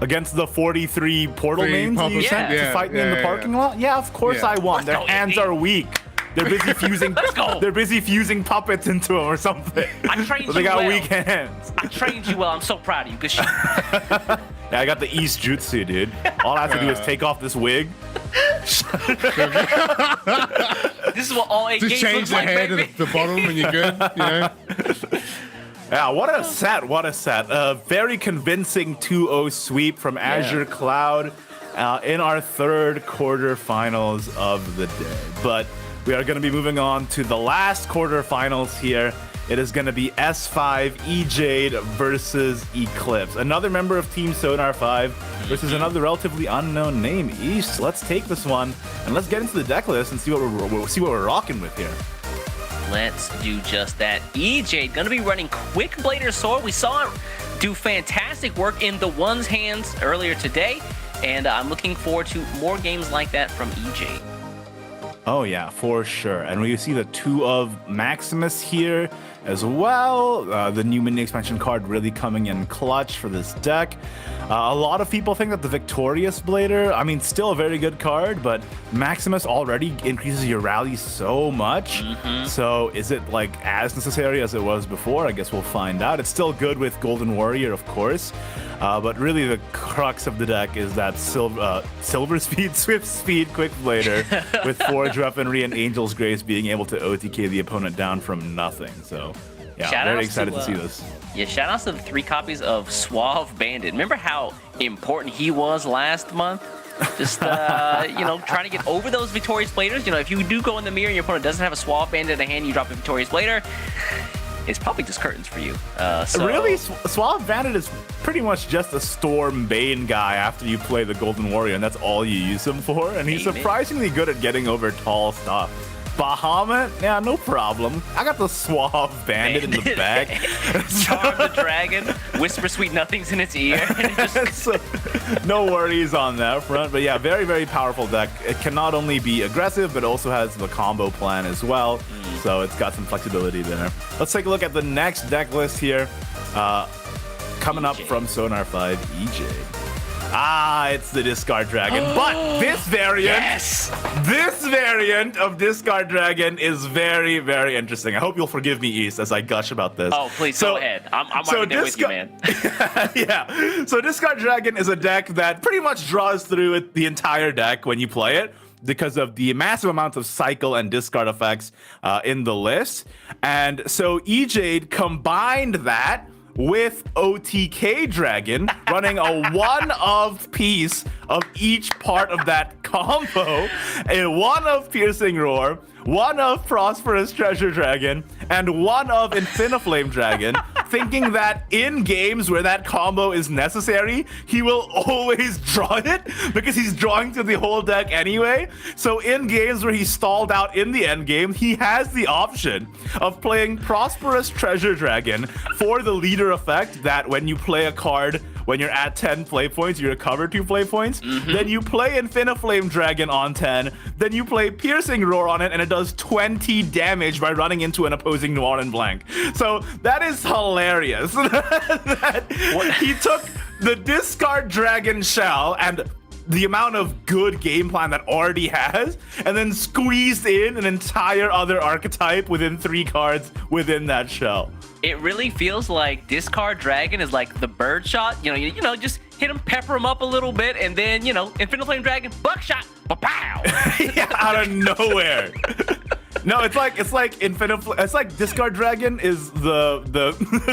Against the 43 portal Three names that you public- sent to fight me in the parking lot? Yeah, of course Yeah. I won. Their Let's go, hands Indy. are weak. They're busy fusing. Let's go. They're busy fusing puppets into them or something. I trained So they you got well. weak hands. I trained you well. I'm so proud of you. Good shit. Yeah, I got the East Jutsu, dude. All I have to do is take off this wig. This is what all 8 Just games change looks the like, hair baby. to the bottom and you're good, you know? Yeah, what a set, what a set. A very convincing 2-0 sweep from Azure Cloud in our third quarterfinals of the day. But we are going to be moving on to the last quarterfinals here. It is going to be S5 EJade versus Eclipse. Another member of Team Sonar 5 versus another relatively unknown name, East. Let's take this one and let's get into the deck list and see what we're rocking with here. Let's do just that. EJ gonna be running Quick Blader Sword. We saw it do fantastic work in the one's hands earlier today, and I'm looking forward to more games like that from EJ. Oh yeah, for sure. And we see the 2 of Maximus here as well. The new mini expansion card really coming in clutch for this deck. A lot of people think that the Victorious Blader, I mean, still a very good card, but Maximus already increases your rally so much. So is it like as necessary as it was before? I guess we'll find out. It's still good with Golden Warrior, of course. But really the crux of the deck is that Silver Speed, Swift Speed, Quick Blader with Forge Weaponry and Angel's Grace being able to OTK the opponent down from nothing. So yeah, Shout very outs excited to, to see this. Yeah, shout outs to the 3 copies of Suave Bandit. Remember how important he was last month? Just, you know, trying to get over those Victorious Bladers. You know, if you do go in the mirror and your opponent doesn't have a Suave Bandit in hand, you drop a Victorious Blader. It's probably just curtains for you. So... Really, Suave Bandit is pretty much just a Storm Bane guy after you play the Golden Warrior, and that's all you use him for. And he's Amen. surprisingly good at getting over tall stuff. Bahamut, yeah, no problem. I got the Suave Bandit in the bag. Charm the dragon, whisper sweet nothings in its ear. And it just... So, no worries on that front. But yeah, very, very powerful deck. It can not only be aggressive, but also has the combo plan as well. So it's got some flexibility there. Let's take a look at the next deck list here. Coming up from Sonar 5, EJ. It's the Discard Dragon. But this variant of Discard Dragon is very, very interesting. I hope you'll forgive me, East, as I gush about this. Oh, please go ahead. I'm right there with you, man. Yeah. So Discard Dragon is a deck that pretty much draws through it, the entire deck when you play it, because of the massive amounts of cycle and discard effects in the list. And so EJade combined that with OTK Dragon, running a one-of piece of each part of that combo, a one-of Piercing Roar, one of Prosperous Treasure Dragon, and one of Infiniflame Dragon, thinking that in games where that combo is necessary, he will always draw it because he's drawing to the whole deck anyway. So in games where he's stalled out in the end game, he has the option of playing Prosperous Treasure Dragon for the leader effect that when you play a card, when you're at 10 play points, you recover 2 play points. Then you play Infiniflame Dragon on 10. Then you play Piercing Roar on it, and it does 20 damage by running into an opposing Noir and Blank. So that is hilarious. He took the Discard Dragon shell and the amount of good game plan that already has, and then squeezed in an entire other archetype within 3 cards within that shell. It really feels like Discard Dragon is like the bird shot. You know, just hit him, pepper him up a little bit, and then, Infinite Flame Dragon, buckshot, pow. Yeah, out of nowhere. No, it's like Infinite. It's like Discard Dragon is the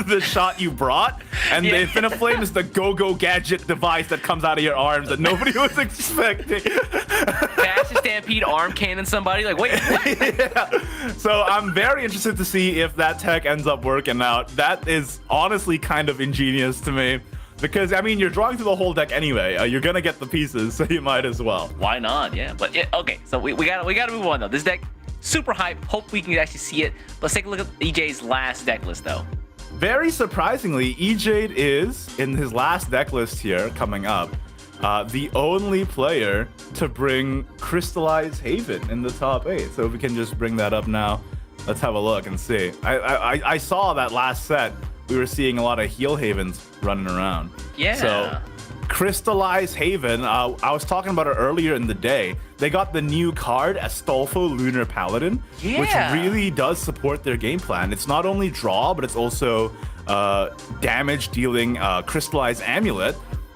the shot you brought, and the Infinite Flame is the go-go gadget device that comes out of your arms that nobody was expecting. Fast Stampede arm cannon somebody. Like, wait, what? Yeah. So I'm very interested to see if that tech ends up working out. That is honestly kind of ingenious to me. Because, I mean, you're drawing through the whole deck anyway. You're going to get the pieces, so you might as well. Why not? Yeah. But, yeah, okay. So we gotta move on, though. This deck, super hype. Hope we can actually see it. Let's take a look at EJ's last deck list, though. Very surprisingly, EJ is, in his last deck list here, coming up, the only player to bring Crystallized Haven in the top 8. So if we can just bring that up now, let's have a look and see. I saw that last set. We were seeing a lot of Heal Havens running around. Yeah. So, Crystallized Haven, I was talking about it earlier in the day. They got the new card, Astolfo Lunar Paladin, which really does support their game plan. It's not only draw, but it's also damage dealing Crystallized Amulet.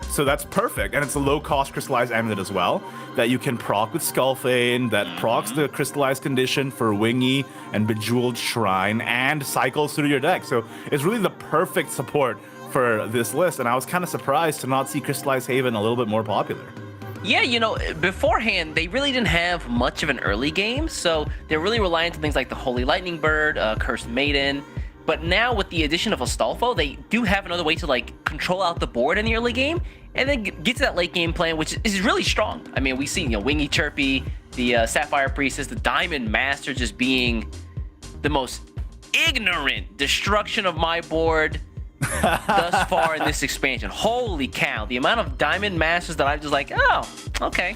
So that's perfect. And it's a low-cost Crystallized Amulet as well that you can proc with Skullfane, that procs the Crystallized Condition for Wingy and Bejeweled Shrine, and cycles through your deck. So it's really the perfect support for this list. And I was kind of surprised to not see Crystallized Haven a little bit more popular. Yeah, you know, beforehand, they really didn't have much of an early game. So they're really reliant on things like the Holy Lightning Bird, Cursed Maiden. But now with the addition of Astolfo, they do have another way to like control out the board in the early game and then get to that late game plan, which is really strong. I mean, we see, you know, Wingy Chirpy, the Sapphire Priestess, the Diamond Master just being the most ignorant destruction of my board thus far in this expansion. Holy cow, the amount of Diamond Masters that I'm just like, oh, okay,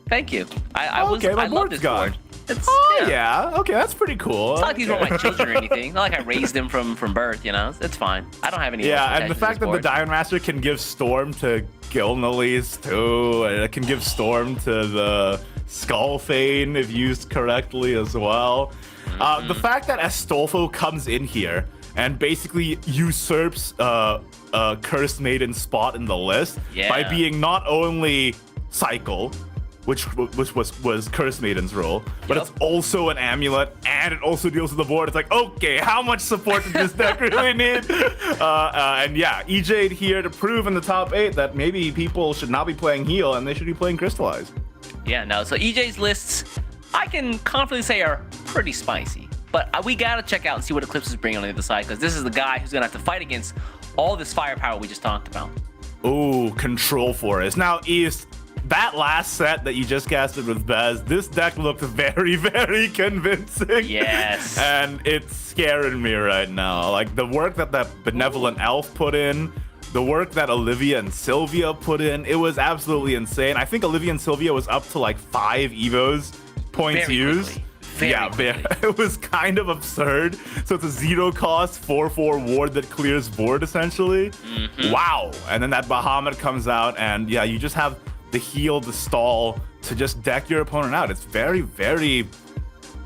thank you. I love this board. Okay, that's pretty cool. It's not like these were my children or anything. Not like I raised them from birth, you know? It's fine. I don't have any. Yeah, and the fact that the Diamond Master can give Storm to Gilnalese too, and it can give Storm to the Skullfane if used correctly as well. The fact that Astolfo comes in here and basically usurps Cursed Maiden's spot in the list by being not only Cycle, which was Cursed Maiden's role, but it's also an amulet, and it also deals with the board. It's like, okay, how much support does this deck really need? And yeah, EJ here to prove in the top 8 that maybe people should not be playing heal and they should be playing Crystallized. Yeah, no, so EJ's lists, I can confidently say are pretty spicy. But we gotta check out and see what Eclipse is bringing on the other side, because this is the guy who's gonna have to fight against all this firepower we just talked about. Ooh, Control Forest. Now, East, that last set that you just casted with Bez, this deck looked very, very convincing. Yes. And it's scaring me right now. Like, the work that Benevolent Elf put in, the work that Olivia and Sylvia put in, it was absolutely insane. I think Olivia and Sylvia was up to like 5 Evos points Very used. quickly. It was kind of absurd. So it's a 0-cost 4/4 ward that clears board essentially. Wow. And then that Bahamut comes out, and yeah, you just have the heal, the stall to just deck your opponent out. It's very, very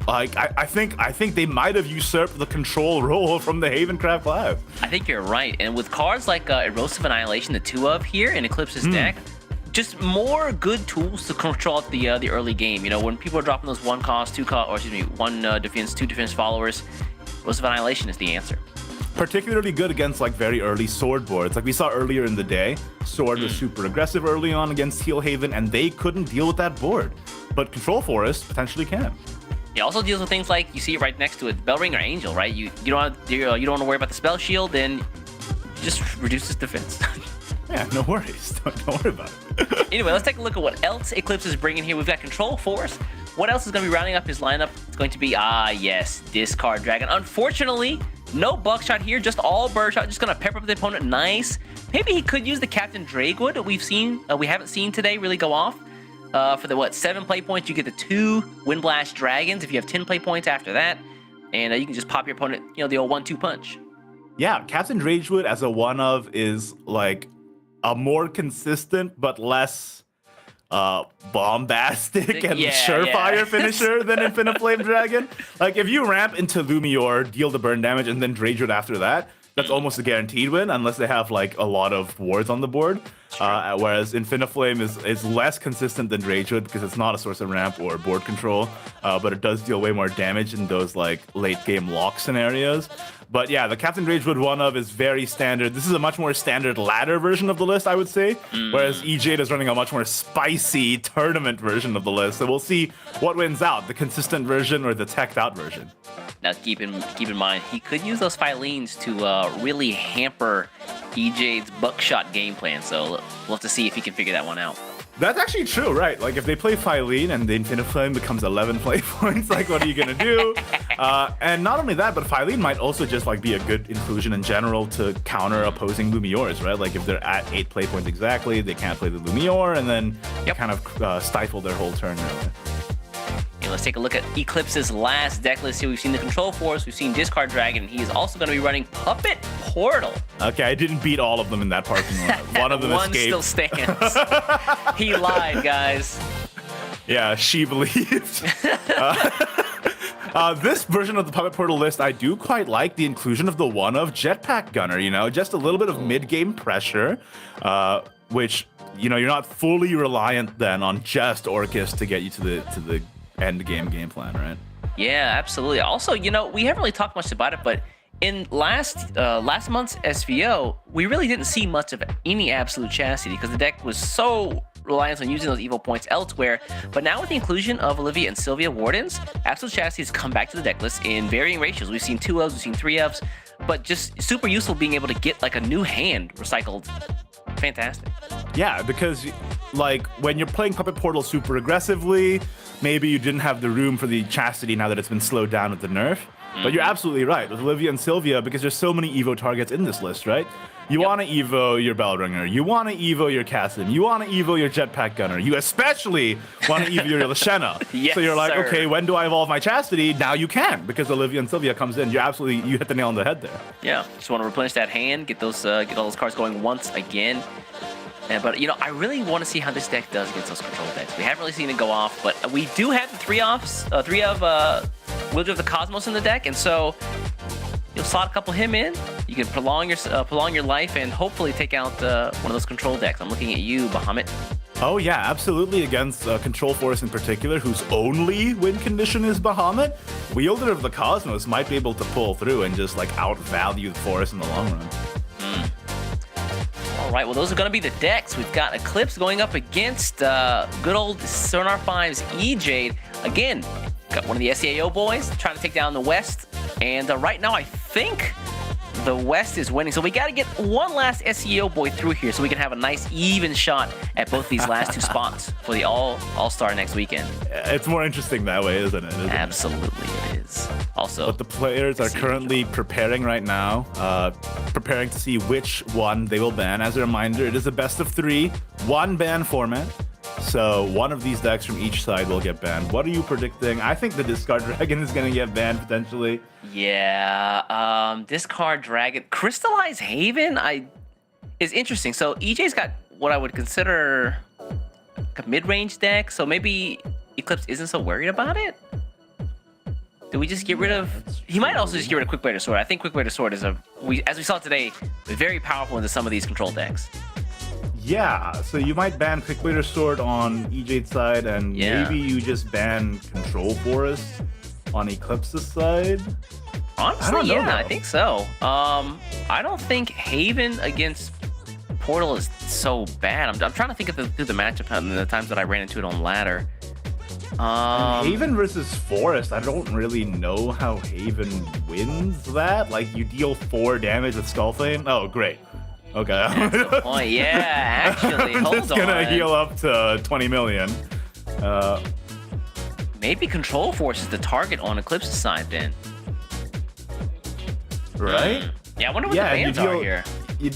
like I think they might have usurped the control role from the Havencraft class. I think you're right. And with cards like Erosive Annihilation, the 2 of here in Eclipse's deck, just more good tools to control out the early game. You know, when people are dropping those 1 defense, 2 defense followers, Erosive Annihilation is the answer. Particularly good against like very early sword boards. Like we saw earlier in the day, sword was super aggressive early on against Heal Haven, and they couldn't deal with that board. But Control Forest potentially can. It also deals with things like, you see it right next to it, Bellringer Angel, right? You don't want to worry about the spell shield, then just reduces defense. Yeah, no worries. Don't worry about it. Anyway, let's take a look at what else Eclipse is bringing here. We've got Control Force. What else is going to be rounding up his lineup? It's going to be, yes, Discard Dragon. Unfortunately, no Buckshot here, just all Birdshot. Just going to pepper up the opponent nice. Maybe he could use the Captain Drakewood we haven't seen today really go off. For the, 7 play points, you get the 2 Windblast Dragons if you have 10 play points after that. And you can just pop your opponent, the old 1-2 punch. Yeah, Captain Drakewood as a 1-of is like a more consistent but less bombastic and surefire finisher than Infinite Flame Dragon. Like if you ramp into Lumior, deal the burn damage, and then Drakewood after that, That's almost a guaranteed win unless they have like a lot of wards on the board. Whereas Infiniflame is less consistent than Ragewood because it's not a source of ramp or board control, but it does deal way more damage in those like late game lock scenarios. But yeah, the Captain Ragewood one of is very standard. This is a much more standard ladder version of the list, I would say. Whereas EJ is running a much more spicy tournament version of the list. So we'll see what wins out, the consistent version or the teched out version. Now keep in mind, he could use those Filenes to really hamper EJ's buckshot game plan. So we'll have to see if he can figure that one out. That's actually true, right? Like, if they play Filene and the Infiniflame becomes 11 play points, like, what are you gonna do? And not only that, but Filene might also just, like, be a good inclusion in general to counter opposing Lumiors, right? Like, if they're at 8 play points exactly, they can't play the Lumior, and then kind of stifle their whole turn, really. Okay, let's take a look at Eclipse's last deck list here. We've seen the Control Force, we've seen Discard Dragon, and he is also going to be running Puppet Portal. Okay, I didn't beat all of them in that parking lot. One of them escaped. One still stands. He lied, guys. Yeah, she believed. This version of the Puppet Portal list, I do quite like the inclusion of the one of Jetpack Gunner, you know, just a little bit of mid-game pressure, which, you know, you're not fully reliant then on just Orcus to get you to the end game plan, right? Yeah, absolutely. Also, you know, we haven't really talked much about it, but in last month's SVO, we really didn't see much of any Absolute Chastity because the deck was so reliant on using those evil points elsewhere. But now with the inclusion of Olivia and Sylvia Wardens, Absolute Chastity has come back to the deck list in varying ratios. We've seen 2 Fs, we've seen 3 Fs, but just super useful being able to get like a new hand recycled. Fantastic. Yeah, because like when you're playing Puppet Portal super aggressively, maybe you didn't have the room for the Chastity now that it's been slowed down with the nerf. But you're absolutely right with Olivia and Sylvia because there's so many Evo targets in this list, right? You want to Evo your Bellringer, you want to Evo your Cassim, you want to Evo your Jetpack Gunner, you especially want to Evo your Lashena. Yes, so you're like, sir. okay, when do I evolve my Chastity? Now you can because Olivia and Sylvia comes in. You hit the nail on the head there. Yeah, just want to replenish that hand, get all those cards going once again. But, you know, I really want to see how this deck does against those control decks. We haven't really seen it go off, but we do have the 3 of Wizard of the Cosmos in the deck, and so you'll slot a couple of him in. You can prolong your life and hopefully take out one of those control decks. I'm looking at you, Bahamut. Oh yeah, absolutely against Control Force in particular, whose only win condition is Bahamut. Wielder of the Cosmos might be able to pull through and just like outvalue the Forest in the long run. All right, well, those are going to be the decks. We've got Eclipse going up against good old Sonar 5's EJ. Again, got one of the SEAO boys trying to take down the West. And right now, I think the West is winning. So we got to get one last SEO boy through here so we can have a nice even shot at both these last 2 spots for the All-Star next weekend. It's more interesting that way, isn't it? Absolutely, it is. Also, but the players are currently preparing right now, preparing to see which one they will ban. As a reminder, it is a best of 3, 1 ban format. So one of these decks from each side will get banned. What are you predicting? I think the Discard Dragon is going to get banned potentially. Yeah, Discard Dragon. Crystallized Haven is interesting. So EJ's got what I would consider a mid-range deck. So maybe Eclipse isn't so worried about it. Do we just get rid of... He might also just get rid of Quick Blade of Sword. I think Quick Blade of Sword is as we saw today, very powerful into some of these control decks. Yeah, so you might ban Quick Blade of Sword on EJ's side, and maybe you just ban Control Forest on Eclipse's side. Honestly, I think so. I don't think Haven against Portal is so bad. I'm trying to think through the matchup and the times that I ran into it on ladder. Haven versus Forest, I don't really know how Haven wins that. Like, you deal 4 damage with Skullflame? Oh, great. Okay. That's the point. Yeah, actually, hold on. I'm just gonna heal up to 20 million. Maybe Control Force is the target on Eclipse's side then. Right? Yeah, I wonder what the bans are here. You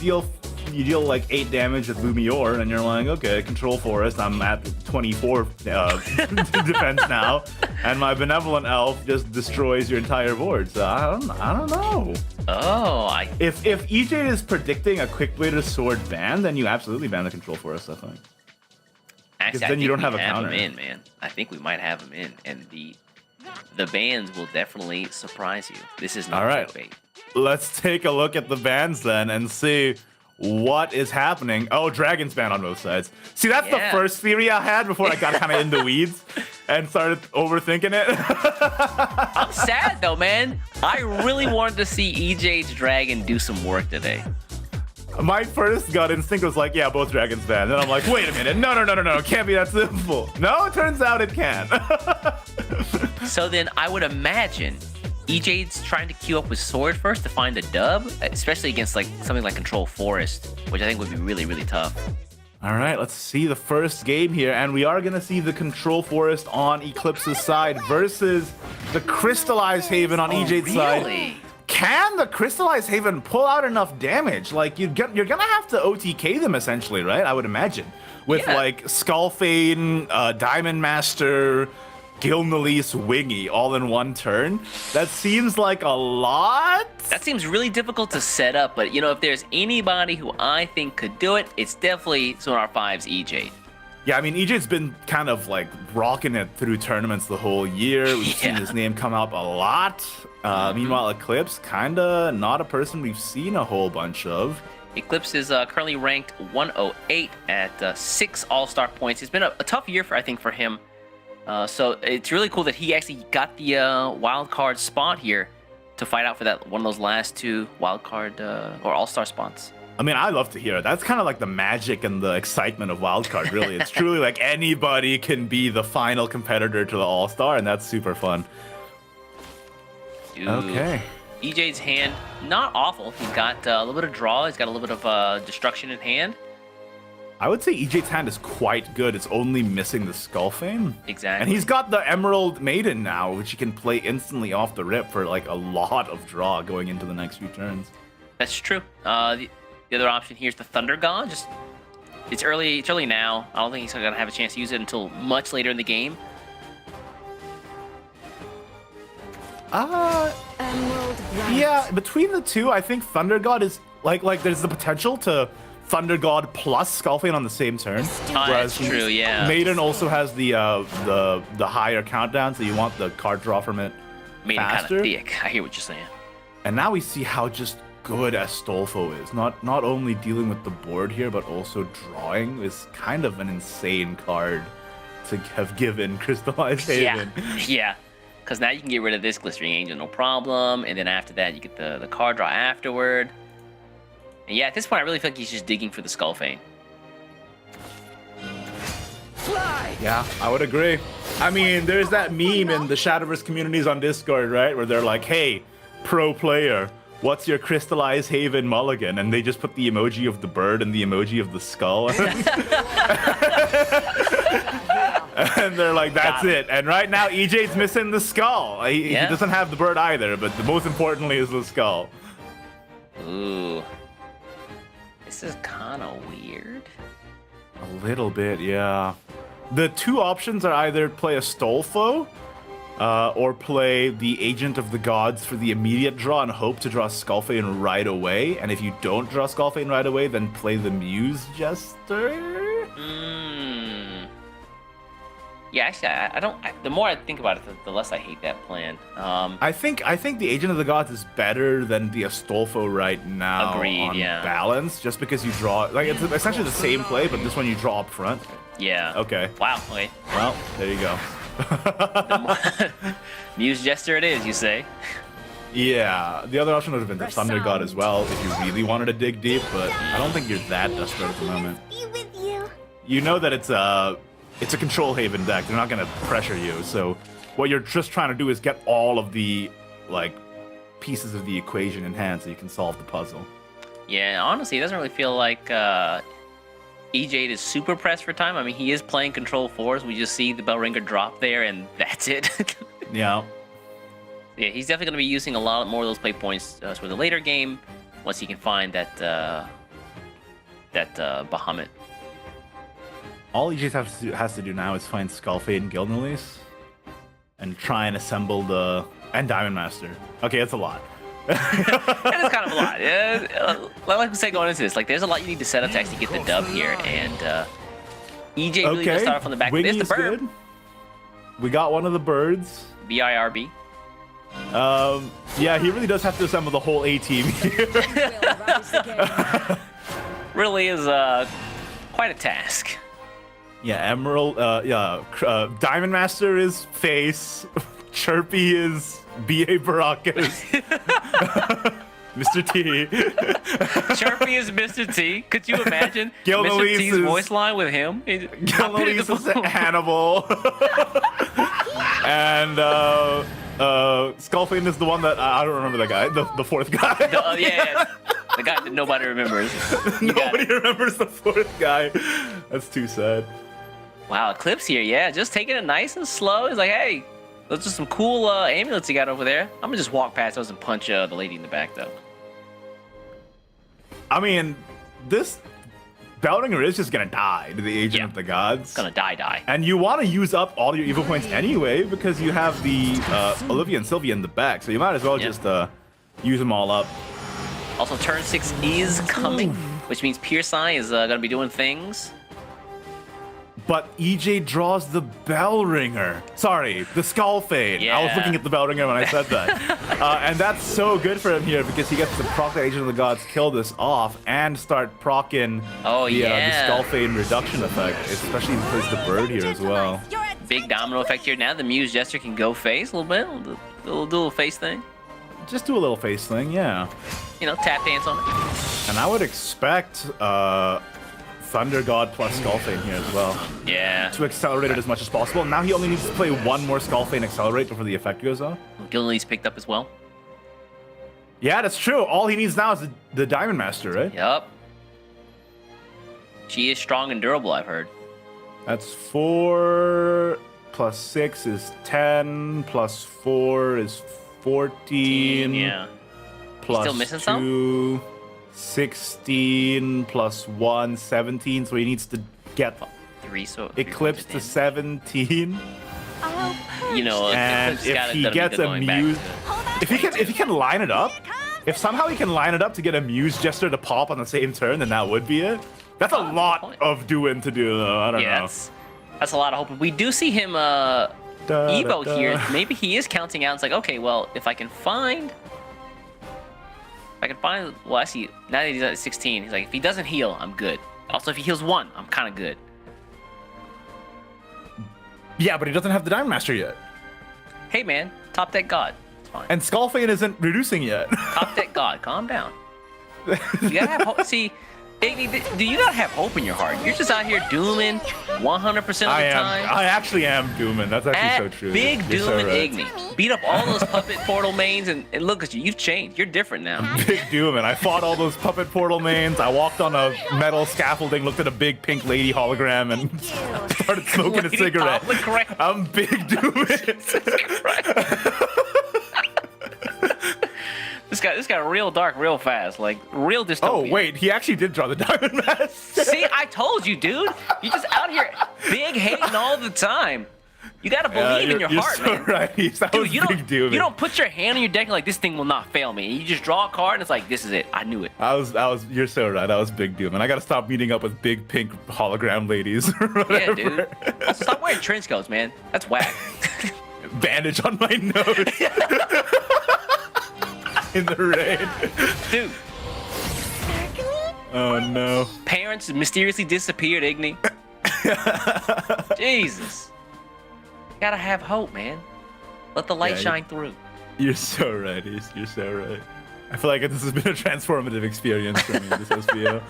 deal like 8 damage with Lumior, and you're like, okay, Control Forest, I'm at 24 defense now, and my Benevolent Elf just destroys your entire board. So I don't know. Oh, If EJ is predicting a Quick Blade of Sword ban, then you absolutely ban the Control Forest, I think. Actually, then you don't have a counter. Him in, man. I think we might have him in, and the bans will definitely surprise you. This is not all right. clickbait. let's take a look at the bans then and see what is happening. Oh, Dragon's ban on both sides. See, that's the first theory I had before I got kind of in the weeds and started overthinking it. I'm sad though, man. I really wanted to see EJ's Dragon do some work today. My first gut instinct was like, yeah, both Dragons banned. And I'm like, wait a minute. No. It can't be that simple. No, it turns out it can. So then I would imagine EJ's trying to queue up with Sword first to find a dub, especially against like something like Control Forest, which I think would be really, really tough. All right, let's see the first game here. And we are going to see the Control Forest on Eclipse's side versus the Crystallized Haven on EJ's side. Can the Crystallized Haven pull out enough damage? Like, you're gonna have to OTK them essentially, right? I would imagine. With like Skullfane, Diamond Master, Gilnalise, Wingy all in one turn. That seems like a lot. That seems really difficult to set up, but you know, if there's anybody who I think could do it, it's definitely Sonar 5's EJ. Yeah, I mean, EJ's been kind of like rocking it through tournaments the whole year. We've seen his name come up a lot. Meanwhile, Eclipse, kinda not a person we've seen a whole bunch of. Eclipse is currently ranked 108 at 6 All-Star points. It's been a tough year, I think, for him. So it's really cool that he actually got the wild card spot here to fight out for that one of those last 2 wild card or All-Star spots. I mean, I love to hear it. That's kind of like the magic and the excitement of Wildcard, really. It's truly like anybody can be the final competitor to the All-Star, and that's super fun. Dude, okay. EJ's hand, not awful. He's got a little bit of draw. He's got a little bit of destruction in hand. I would say EJ's hand is quite good. It's only missing the Skullfane. Exactly. And he's got the Emerald Maiden now, which he can play instantly off the rip for like a lot of draw going into the next few turns. That's true. The other option here is the Thunder God. Just it's early now. I don't think he's gonna have a chance to use it until much later in the game. Yeah, between the two, I think Thunder God is like there's the potential to Thunder God plus Skullfane on the same turn. That's true, yeah. Maiden also has the higher countdown, so you want the card draw from it Maiden kind faster. of thick. I hear what you're saying. And now we see how just good Astolfo is. Not only dealing with the board here, but also drawing is kind of an insane card to have given Crystallized Haven. Yeah. Because now you can get rid of this Glistering Angel, no problem. And then after that, you get the card draw afterward. And yeah, at this point, I really feel like he's just digging for the Skullfane. Yeah, I would agree. I mean, there's that meme in the Shadowverse communities on Discord, right? Where they're like, hey, pro player, what's your Crystallized Haven mulligan? And they just put the emoji of the bird and the emoji of the skull. And they're like, that's it. And right now, EJ's missing the skull. He doesn't have the bird either, but the most importantly is the skull. Ooh. This is kind of weird. A little bit, yeah. The two options are either play Astolfo or play the Agent of the Gods for the immediate draw and hope to draw Skullfane right away. And if you don't draw Skullfane right away, then play the Muse Jester. Yeah, actually, I don't. The more I think about it, the less I hate that plan. I think the Agent of the Gods is better than the Astolfo right now. Agreed, on yeah. balance, just because you draw like it's essentially the same play, but this one you draw up front. Yeah. Okay. Wow. Okay. Well, there you go. Muse Jester it is, you say? Yeah, the other option would have been the Thunder God as well if you really wanted to dig deep, but I don't think you're that desperate at the moment. Be with you. You know that it's a Control Haven deck. They're not going to pressure you. So what you're just trying to do is get all of the like pieces of the equation in hand so you can solve the puzzle. Yeah, honestly, it doesn't really feel like EJ is super pressed for time. I mean, he is playing Control 4s. We just see the Bellringer drop there, and that's it. Yeah. Yeah, he's definitely going to be using a lot more of those play points for the later game once he can find that Bahamut. All EJ has to do now is find Skullfade and Gilnalise and try and assemble and Diamond Master. Okay, that's a lot. It is kind of a lot. Yeah, like we said going into this, like there's a lot you need to set up to actually get the dub here, and EJ really does start off on the back. There's the bird. Good. We got one of the birds. BIRB. Yeah, he really does have to assemble the whole A team here. Will rise again. Really is quite a task. Yeah, Emerald, Diamond Master is face, Chirpy is B.A. Baracus, Mr. T. Chirpy is Mr. T. Could you imagine Gil Mr. Elise T's is- voice line with him? Gillies is Hannibal. And Skullfane is the one that I don't remember that guy, the fourth guy. Yeah, the guy that nobody remembers. You got Nobody it. remembers the fourth guy. That's too sad. Wow, Eclipse here, yeah, just taking it nice and slow. He's like, hey, those are some cool amulets you got over there. I'm gonna just walk past those and punch the lady in the back, though. I mean, this Belringer is just gonna die to the Agent Yeah. of the Gods. Gonna die. And you want to use up all your evil points anyway because you have the Olivia and Sylvia in the back, so you might as well Yeah. just use them all up. Also, turn 6 is coming, which means Pierce Eye is gonna be doing things. But EJ draws the Belringer. Sorry, the Skullfane. I was Yeah. looking at the Belringer when I said that. And that's so good for him here because he gets to proc the Agent of the Gods, kill this off, and start proccing the Yeah. Skullfane reduction effect, especially because the bird here as well. Big domino effect here. Now the Muse Jester can go face a little bit, do a little face thing. Just do a little face thing, yeah. You know, tap dance on it. And I would expect Thunder God plus Skullfane here as well Yeah. to accelerate it as much as possible. Now he only needs to play one more Skullfane accelerate before the effect goes off. Gillies picked up as well. Yeah, that's true. All he needs now is the Diamond Master, right? Yup. She is strong and durable, I've heard. That's 4 plus 6 is 10 plus 4 is 14. Yeah. Plus Still missing 2, some? 16 plus 1, 17. So he needs to get 3, so Eclipse to 17. I'll push. You know, And Eclipse if gotta- he gotta be gets the a going back Muse, to- if he can line it up, if somehow he can line it up to get a Muse Jester to pop on the same turn, then that would be it. That's a lot point. of doing to do, though. I don't Yeah, know. that's a lot of hope. We do see him Evo Da, da. here. Maybe he is counting out. It's like, okay, well, if I can find, well, I see. Now that he's at 16, he's like, if he doesn't heal, I'm good. Also, if he heals 1, I'm kind of good. Yeah, but he doesn't have the Diamond Master yet. Hey, man, top deck God. It's fine. And Skullfane isn't reducing yet. Top deck God, calm down. You gotta have hope. See, Iggy, do you not have hope in your heart? You're just out here dooming 100% of the time. I actually am dooming. That's actually so true. Big You're Doom so and right. Igni. Beat up all those puppet portal mains, and look at you. You've changed. You're different now. Big Dooming. I fought all those puppet portal mains. I walked on a metal scaffolding, looked at a big pink lady hologram, and started smoking a Lady cigarette. hologram. I'm Big Dooming. This got real dark real fast, like real dystopian. Oh wait, he actually did draw the Diamond Master. See, I told you, dude. You're just out here big hating all the time. You gotta believe in your you're heart, so man. right. That Dude, was you Big Dooming. don't put your hand on your deck and like this thing will not fail me. You just draw a card and it's like this is it. I knew it. You're so right. That was Big Doom, and I gotta stop meeting up with big pink hologram ladies. Or Yeah, whatever. dude. Also, stop wearing trench coats, man. That's whack. Bandage on my nose. In the rain. Dude, Oh no. parents mysteriously disappeared, Igni. Jesus. Gotta have hope, man. Let the light Yeah, shine through. You're so right. You're so right. I feel like this has been a transformative experience for me, this SVO.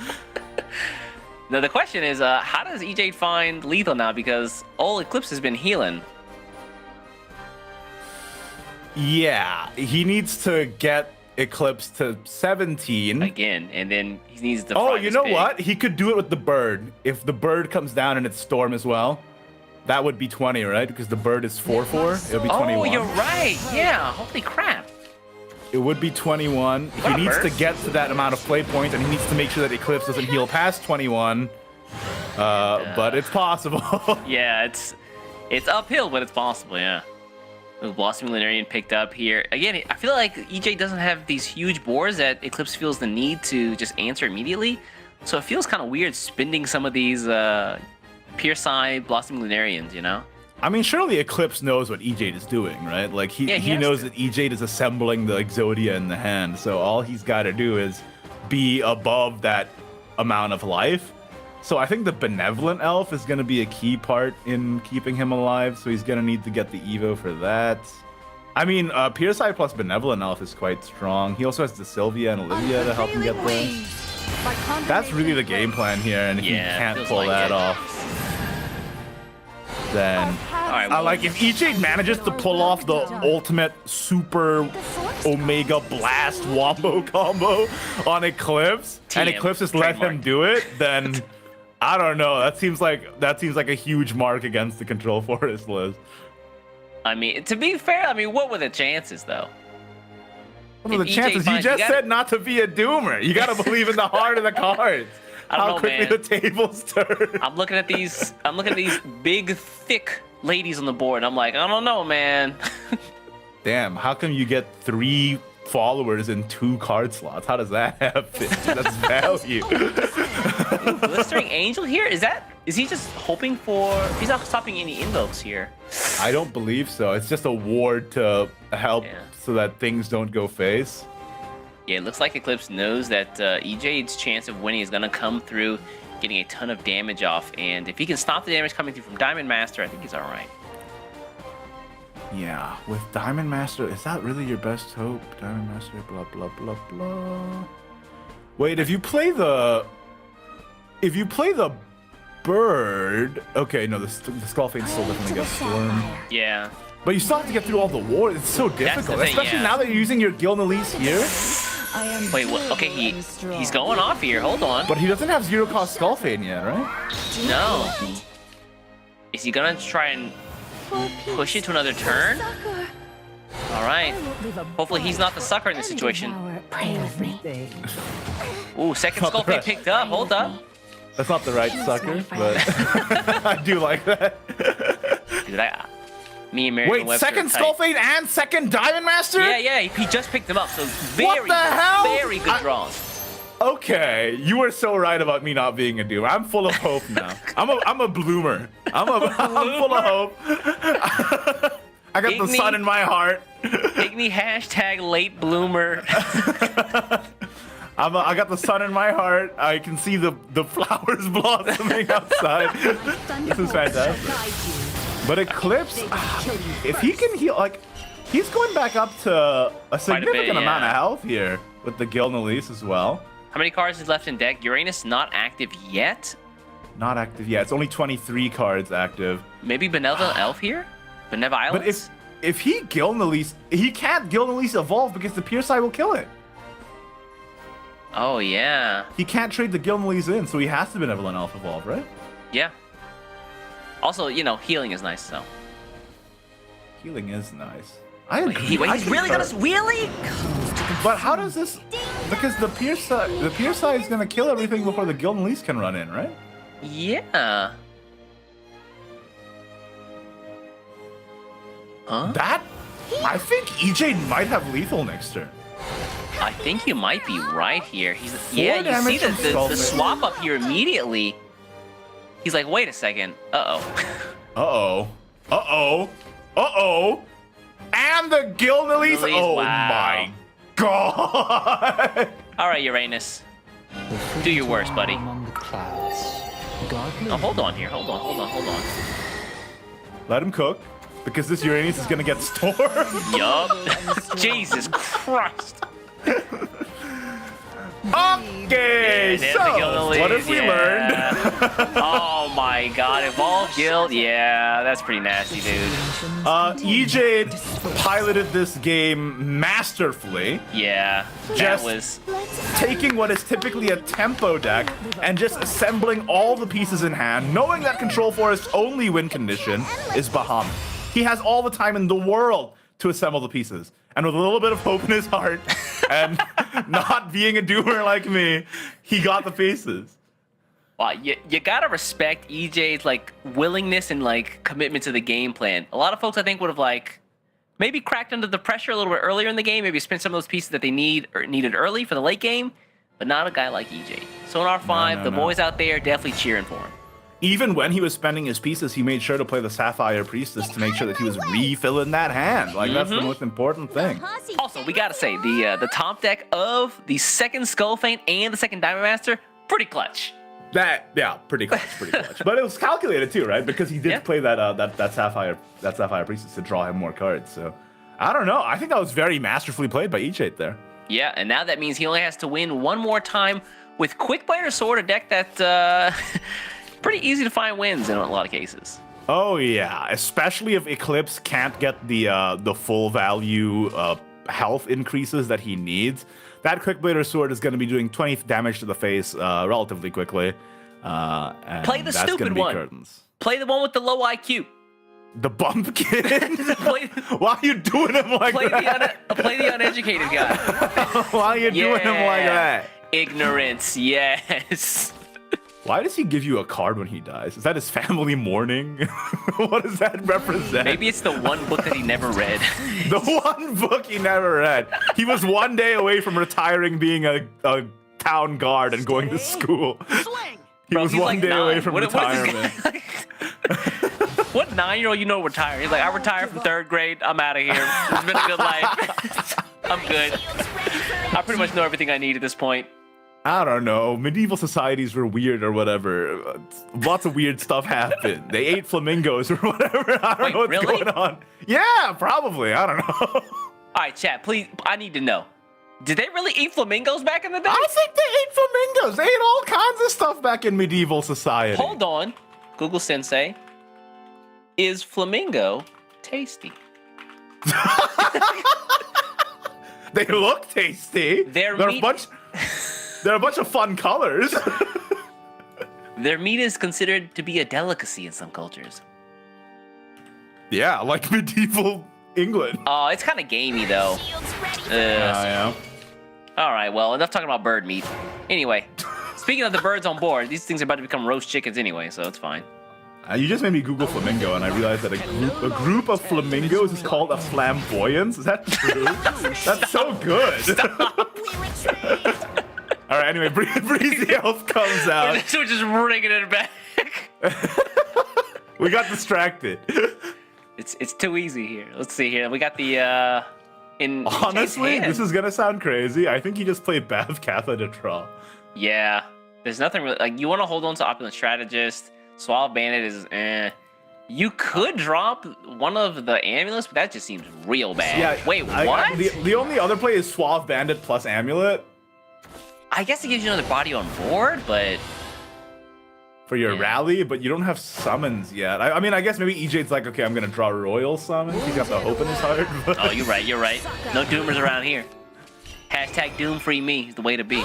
Now the question is, how does EJ find lethal now? Because all Eclipse has been healing. Yeah, he needs to get Eclipse to 17. Again, and then he needs to. Oh, find you this know big- what? He could do it with the bird. If the bird comes down and it's Storm as well, that would be 20, right? Because the bird is 4/4. It'll be 21. Oh, you're right. Yeah. Holy crap. It would be 21. What He a needs to bird. get to that amount of play points, and he needs to make sure that Eclipse doesn't heal past 21. But it's possible. Yeah, it's uphill, but it's possible. Yeah. The Blossoming Lunarian picked up here again. I feel like EJ doesn't have these huge boards that Eclipse feels the need to just answer immediately. So it feels kind of weird spending some of these Pierce Eye Blossoming Lunarians, you know? I mean, surely Eclipse knows what EJ is doing, right? Like Yeah, he has knows to. that EJ is assembling the Exodia in the hand, so all he's got to do is be above that amount of life. So I think the Benevolent Elf is going to be a key part in keeping him alive, so he's going to need to get the Evo for that. I mean, Pierside plus Benevolent Elf is quite strong. He also has the Sylvia and Olivia to help him get there. That's really the game plan here, and if he Yeah, can't feels pull like that it. off, then... Alright, well, like, if EJ manages to pull off the ultimate super Omega Blast Wombo combo on Eclipse, and TM, Eclipse just let him trademark. do it, then... I don't know. That seems like a huge mark against the Control Forest list. I mean, to be fair, I mean, what were the chances, though? What are If the EJ chances? You finds- just you gotta- said not to be a doomer. You gotta believe in the heart of the cards. I don't How know, quickly man. the tables turn. I'm looking at these big, thick ladies on the board, and I'm like, I don't know, man. Damn, how come you get 3 followers in 2 card slots? How does that happen? That's value. Blistering Angel here? Is he just hoping for... He's not stopping any invokes here. I don't believe so. It's just a ward to help Yeah. so that things don't go face. Yeah, it looks like Eclipse knows that EJ's chance of winning is going to come through getting a ton of damage off. And if he can stop the damage coming through from Diamond Master, I think he's all right. Yeah, with Diamond Master, is that really your best hope? Diamond Master, blah, blah, blah, blah. Wait, if you play the bird... Okay, no, the Skullfane's still definitely gets Storm. Yeah. But you still have to get through all the wars. It's so difficult, thing, especially yeah. now that you're using your Gilnelise here. I am Wait, what? Okay, he's going off here. Hold on. But he doesn't have 0-cost Skullfane yet, right? No. Is he going to try and push it to another turn? All right. Hopefully he's not the sucker in this situation. Pray with me. Ooh, second Not the Skull right- picked up. Hold up. That's not the right sucker, but I do like that. Dude, me and Merriam Wait, Webster second are tight. Skullfane and second Diamond Master? Yeah, he just picked them up. So very, the hell? very good draws. Okay, you were so right about me not being a doomer. I'm full of hope now. I'm a bloomer. I'm full of hope. I got the Igni. sun in my heart. Igni hashtag late bloomer. I got the sun in my heart. I can see the flowers blossoming outside. This is fantastic. But Eclipse, if he can heal, like, he's going back up to a significant amount of yeah. health here with the Gilnelise as well. How many cards is left in deck? Uranus not active yet. Not active yet. It's only 23 cards active. Maybe Benevolent Elf here? Benevolence? But if he Gilnelise, he can't Gilnelise evolve because the Piersai will kill it. Oh, yeah. He can't trade the Gilnelise in, so he has to Benevolent Elf evolve, right? Yeah. Also, you know, healing is nice, so. Healing is nice. I agree. He's really gonna really? But how does this? Because the Piersai is gonna kill everything before the Gilnelise can run in, right? Yeah. Huh? That I think EJ might have lethal next turn. I think you might be right here. Yeah, you see damage from the Skullfin. swap up here immediately. He's like, wait a second. Uh-oh. And the Gilnelise. Gilnelise, Oh wow. my god. All right, Uranus. Do your worst, buddy. Among the clouds. Oh, hold on here. Hold on. Let him cook, because this Uranus is gonna get stormed. Yup. Jesus Christ. Okay, There's so the Gilnelise, what have we learned? Oh my god, Evolve Guild? Yeah, that's pretty nasty, dude. EJ piloted this game masterfully, Yeah, that Just- was... taking what is typically a tempo deck and just assembling all the pieces in hand, knowing that Control Forest's only win condition is Bahamut. He has all the time in the world to assemble the pieces. And with a little bit of hope in his heart and not being a doomer like me, he got the pieces. Wow, you gotta respect EJ's like willingness and like commitment to the game plan. A lot of folks I think would have like maybe cracked under the pressure a little bit earlier in the game, maybe spent some of those pieces that they needed early for the late game, but not a guy like EJ. So in R5, No, the no. boys out there definitely cheering for him. even when he was spending his pieces, he made sure to play the Sapphire Priestess to make sure that he was refilling that hand. Like, that's the most important thing. Also, we gotta say, the top deck of the second Skull Feint and the second Diamond Master, pretty clutch. Yeah, pretty clutch. But it was calculated too, right? Because he did play that Sapphire Priestess to draw him more cards. So, I don't know. I think that was very masterfully played by Each8 there. Yeah, and now that means he only has to win one more time with Quickblade or Sword, a deck that pretty easy to find wins in a lot of cases. Oh yeah, especially if Eclipse can't get the full value health increases that he needs. That Quickblade Sword is going to be doing 20 damage to the face relatively quickly. And Play the that's stupid gonna be one. Curtains. Play the one with the low IQ. The bumpkin? Play, Why are you doing him like that? play the uneducated guy. Why are you doing him like that? Ignorance, yes. Why does he give you a card when he dies? Is that his family mourning? What does that represent? Maybe it's the one book that he never read. The one book he never read. He was one day away from retiring, being a town guard and going to school. He Bro, was he's one like day 9. away from What is this retirement. guy? What 9-year-old you know retire? He's like, I retired from 3rd grade. I'm out of here. It's been a good life. I'm good. I pretty much know everything I need at this point. I don't know. Medieval societies were weird or whatever. Lots of weird stuff happened. They ate flamingos or whatever. I don't know what's going on. Yeah, probably. I don't know. All right, chat, please. I need to know. Did they really eat flamingos back in the day? I think they ate flamingos. They ate all kinds of stuff back in medieval society. Hold on. Google Sensei. Is flamingo tasty? They look tasty. They're a bunch of fun colors. Their meat is considered to be a delicacy in some cultures. Yeah, like medieval England. Oh, it's kind of gamey though. Yeah. All right, well, enough talking about bird meat. Anyway, speaking of the birds on board, these things are about to become roast chickens anyway, so it's fine. You just made me Google flamingo, and I realized that a group of flamingos is called a flamboyance. Is that true? That's so good. All right, anyway, Breezy Elf comes out. We're just bringing it back. We got distracted. It's too easy here. Let's see here. We got the in Honestly, hand. this is gonna sound crazy. I think he just played Bav Katha to draw. Yeah, there's nothing really like you want to hold on to Opulent Strategist. Suave Bandit is You could drop one of the amulets, but that just seems real bad. Yeah. Wait, what? The only other play is Suave Bandit plus Amulet. I guess it gives you another body on board, but For your rally, but you don't have summons yet. I mean, I guess maybe EJ's like, okay, I'm gonna draw Royal Summons. He's got the hope in his heart. But... Oh, you're right. No Doomers around here. Hashtag Doom Free Me is the way to be.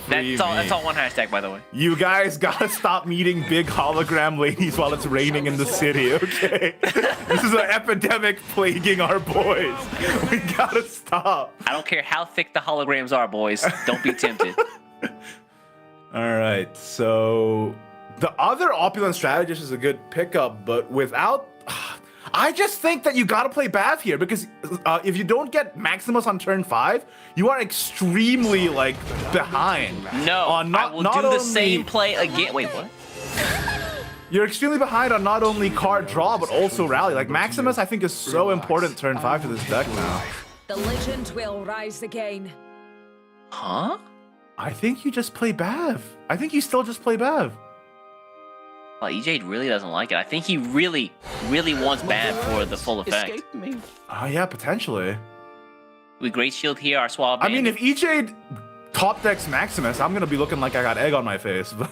That's all one hashtag, by the way. You guys gotta stop meeting big hologram ladies while it's raining in the city, okay? This is an epidemic plaguing our boys. We gotta stop. I don't care how thick the holograms are, boys. Don't be tempted. All right, so the other Opulent Strategist is a good pickup, but without... I just think that you gotta play Bav here, because if you don't get Maximus on turn 5, you are extremely, like, behind. No, I will do the same play again. Wait, what? You're extremely behind on not only card draw, but also rally. Like, Maximus, I think, is so important turn 5 to this deck now. The legend will rise again. Huh? I think you just play Bav. I think you still just play Bav. Well, EJ really doesn't like it. I think he really wants Bad for the full effect. Oh, yeah, potentially. With Great Shield here, our Suave I mean, Bandit. if EJ top decks Maximus, I'm going to be looking like I got egg on my face. But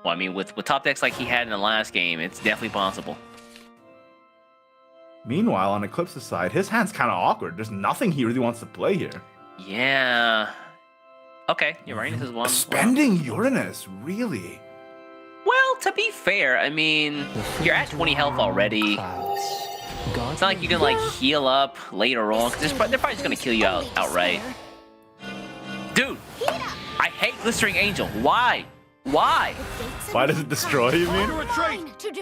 Well, I mean, with top decks like he had in the last game, it's definitely possible. Meanwhile, on Eclipse's side, his hand's kind of awkward. There's nothing he really wants to play here. Yeah. Okay, you're right. This is one. Spending Uranus, really? Well, to be fair, I mean, you're at 20 health already. It's not like you can, like, heal up later on, because they're probably just going to kill you outright. Dude, I hate Glistering Angel. Why? Why? Why does it destroy you, mean?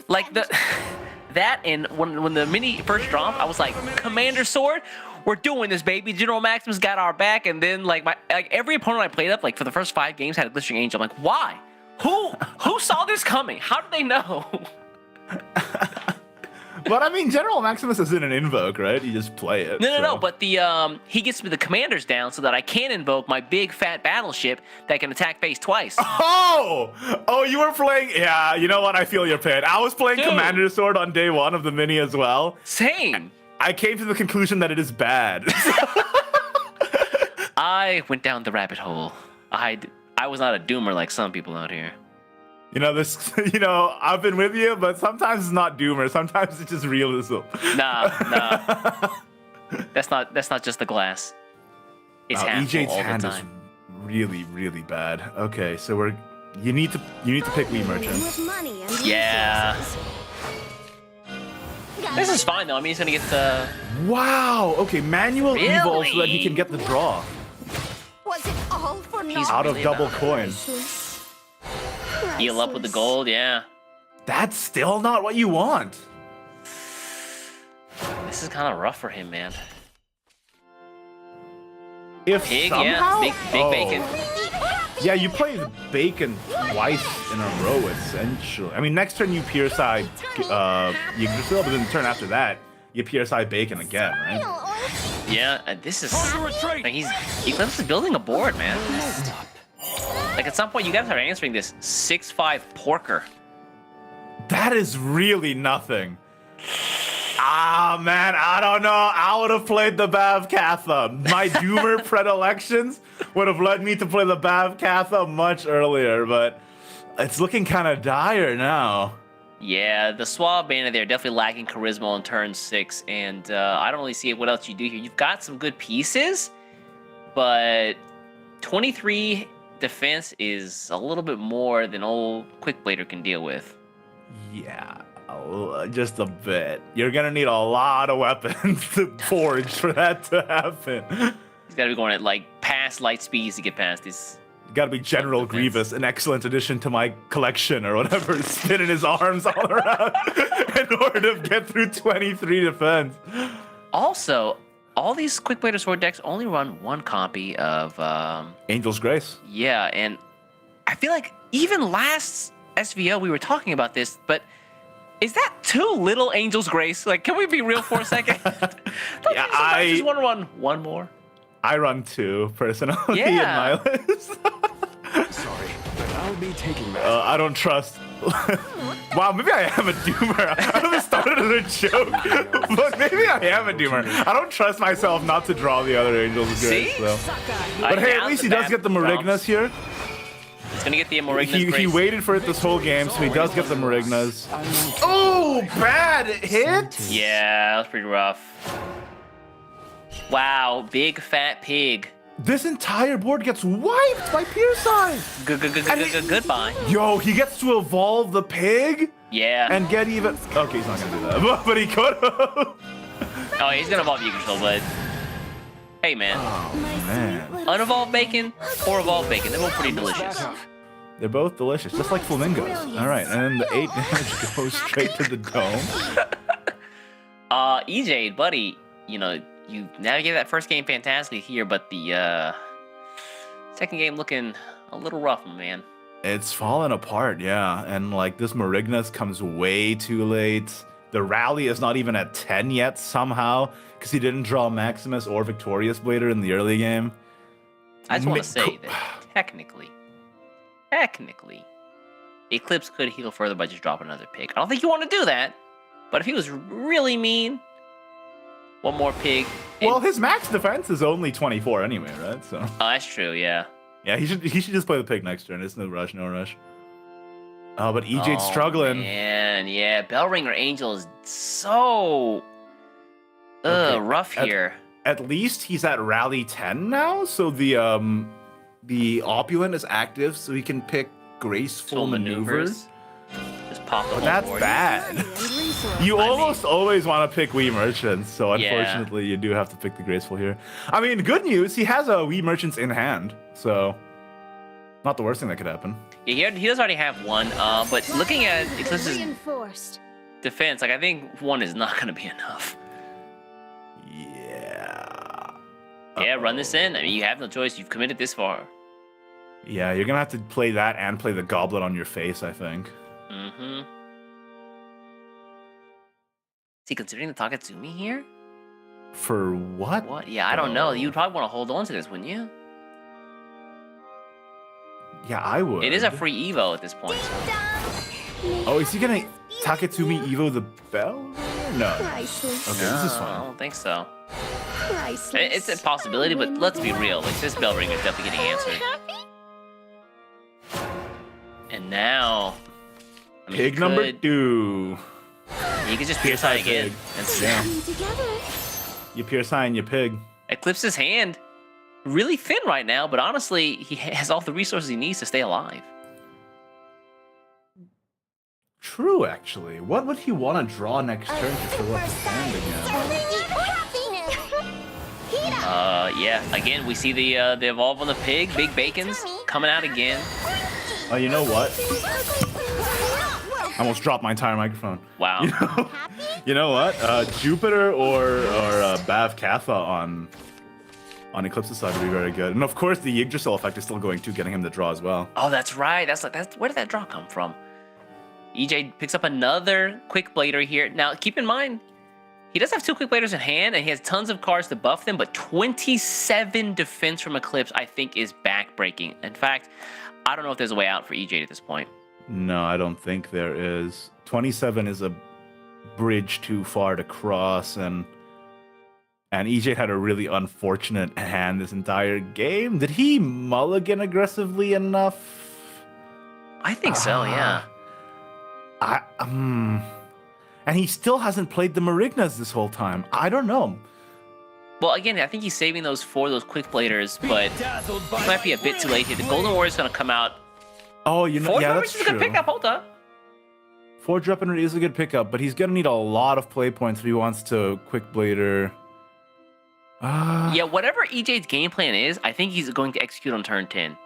Like, that and when the mini first dropped, I was like, Commander Sword? We're doing this, baby. General Maximus got our back, and then, like, every opponent I played up, like, for the first 5 games had a Glistering Angel. I'm like, why? Who Who saw this coming? How did they know? But I mean, General Maximus isn't an invoke, right? You just play it. No. But the he gets the commanders down so that I can invoke my big fat battleship that can attack base twice. Oh, you were playing. Yeah, you know what? I feel your pain. I was playing Dude. Commander Sword on day one of the mini as well. Same. I came to the conclusion that it is bad. I went down the rabbit hole. I was not a doomer like some people out here. You know this. You know I've been with you, but sometimes it's not doomer. Sometimes it's just realism. Nah. That's not just the glass. It's half full EJ's all the hand is time. really, really bad. Okay, so you need to pick Wii Merchant. With money and Yeah. resources. This is fine though. I mean, he's gonna get the. Wow. Okay, manual evil so that he Really? can get the draw Was it all for He's naught? out of really double about it. coin. Heal up with the gold, yeah. That's still not what you want. This is kind of rough for him, man. If Pig, somehow, yeah. Big bacon. Yeah, you play the bacon twice in a row, essentially. I mean, next turn you Pierce Eye Yggdrasil, but then the turn after that, you Pierce Eye Bacon again, right? Yeah, this is. Like Eclipse is building a board, man. Like at some point, you gotta start answering this 6-5 porker. That is really nothing. Ah, man, I don't know. I would have played the Bav Katha. My Doomer predilections would have led me to play the Bav Katha much earlier, but it's looking kind of dire now. Yeah, the Suave Bandit there definitely lacking charisma on turn 6, and I don't really see what else you do here. You've got some good pieces, but 23 defense is a little bit more than old Quickblader can deal with. Yeah, just a bit. You're gonna need a lot of weapons to forge for that to happen. He's got to be going at like past light speeds to get past this. You gotta be General Defense. Grievous, an excellent addition to my collection or whatever, spinning his arms all around in order to get through 23 defense. Also, all these Quickblader sword decks only run one copy of Angel's Grace. yeah, and I feel like even last SVO we were talking about this, but is that too little Angel's Grace? Like, can we be real for a second? Yeah, I just want to run one more. I run 2 personally Yeah. in my list. Sorry, but I'll be taking that. I don't trust. Wow, maybe I am a doomer. I don't know if it started as a joke, but maybe I am a doomer. I don't trust myself not to draw the other Angel's Grace. See? So. I But hey, at found least the he does bad get the drops. Marignas here. He's gonna get the Marignas He Grace. waited for it this whole game, so he does get the Marignas. Oh, bad hit! Yeah, that was pretty rough. Wow, big fat pig. This entire board gets wiped by Pierce Eye. Goodbye. Yo, he gets to evolve the pig Yeah. and get even. Okay, he's not gonna do that, but he could have. Oh, he's gonna evolve Yggdrasil, but hey, man, Man, unevolved bacon or evolved bacon, they're both pretty delicious. they're both delicious, just like flamingos. All right, and then the 8 damage goes straight to the dome. EJ, buddy, you know, you navigated that first game fantastically here, but the second game looking a little rough, man. It's falling apart, yeah. And like this Marignas comes way too late. The rally is not even at 10 yet somehow because he didn't draw Maximus or Victorious Blader in the early game. I just want to say that technically, Eclipse could heal further by just dropping another pig. I don't think you want to do that, but if he was really mean, one more pig. Well, his max defense is only 24 anyway, right? So Oh, that's true, yeah. yeah, he should just play the pig next turn. It's no rush, no rush. Oh, but EJ's struggling. Man, yeah. Bellringer Angel is so Okay, rough here. At least he's at rally 10 now, so the opulent is active, so he can pick graceful Full maneuvers. Just pop the But whole that's board. bad. You almost always want to pick Wii Merchants, so Yeah. unfortunately you do have to pick the graceful here. I mean, good news, he has a Wii Merchants in hand, so not the worst thing that could happen. Yeah, he does already have one, but looking at Eclipse's Reinforced. defense, like I think one is not going to be enough. Yeah. Yeah, run this in. I mean, you have no choice. You've committed this far. Yeah, you're gonna have to play that and play the goblet on your face, I think. Mm-hmm. Is he considering the Taketsumi here? For what? What? Yeah, I don't know. You'd probably want to hold on to this, wouldn't you? Yeah, I would. It is a free Evo at this point. So. Oh, is he gonna Taketsumi Evo the bell? No. Priceless. Okay, this is I fine. don't think so. Priceless. It's a possibility, but let's be real. Like, this bell ring is definitely getting answered. And now... I mean, Pig number 2. You could just pierce eye again. Pig. And Damn. Together. You pierce eye and you pig. Eclipse's hand. Really thin right now, but honestly, he has all the resources he needs to stay alive. True, actually. What would he want to draw next turn to fill up his hand again? Yeah. Again, we see the evolve on the pig. Big Bacon's coming out again. Oh, you know what? I almost dropped my entire microphone. Wow. You know what? Jupiter or Bav Katha on Eclipse's side would be very good. And of course, the Yggdrasil effect is still going to, getting him to draw as well. Oh, that's right. That's where did that draw come from? EJ picks up another Quick Blader here. Now, keep in mind, he does have 2 Quick Bladers in hand, and he has tons of cards to buff them, but 27 defense from Eclipse, I think, is backbreaking. In fact, I don't know if there's a way out for EJ at this point. No, I don't think there is. 27 is a bridge too far to cross, and EJ had a really unfortunate hand this entire game. Did he mulligan aggressively enough? I think so, yeah. And he still hasn't played the Marignas this whole time. I don't know. Well, again, I think he's saving those for those Quick Bladers, but it might be a bit too late here. The Golden Warrior's going to come out. Oh, you know, 4 yeah, droppers that's is a true. good pickup. Hold up. 4 dropping is a good pickup, but he's gonna need a lot of play points if he wants to Quick Blader. Yeah, whatever EJ's game plan is, I think he's going to execute on turn 10.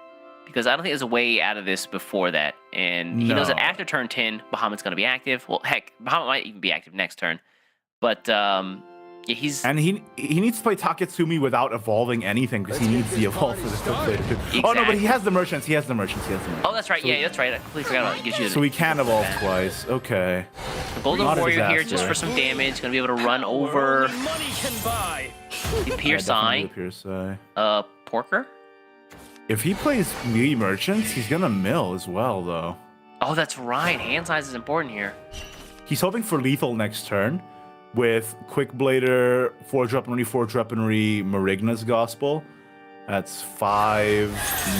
Because I don't think there's a way out of this before that. And he knows that after turn 10, Bahamut's going to be active. Well, heck, Bahamut might even be active next turn. But, yeah, he's... And he needs to play Taketsumi without evolving anything, because he needs the evolve for the Quick Blader too. Exactly. Oh, no, but he has the Merchants. Oh, that's right. Yeah, that's right. I completely forgot about it. Gives you So he can evolve twice. Okay. The Golden Not a Warrior here disaster. just for some damage. Going to be able to run over the Pierce Eye. The Pierce Eye. Porker. If he plays melee Merchants, he's gonna mill as well, though. Oh, that's right. Hand size is important here. He's hoping for lethal next turn with Quick Blader, 4-drop-and-re, 4-drop-and-re, Marigna's Gospel. That's 5,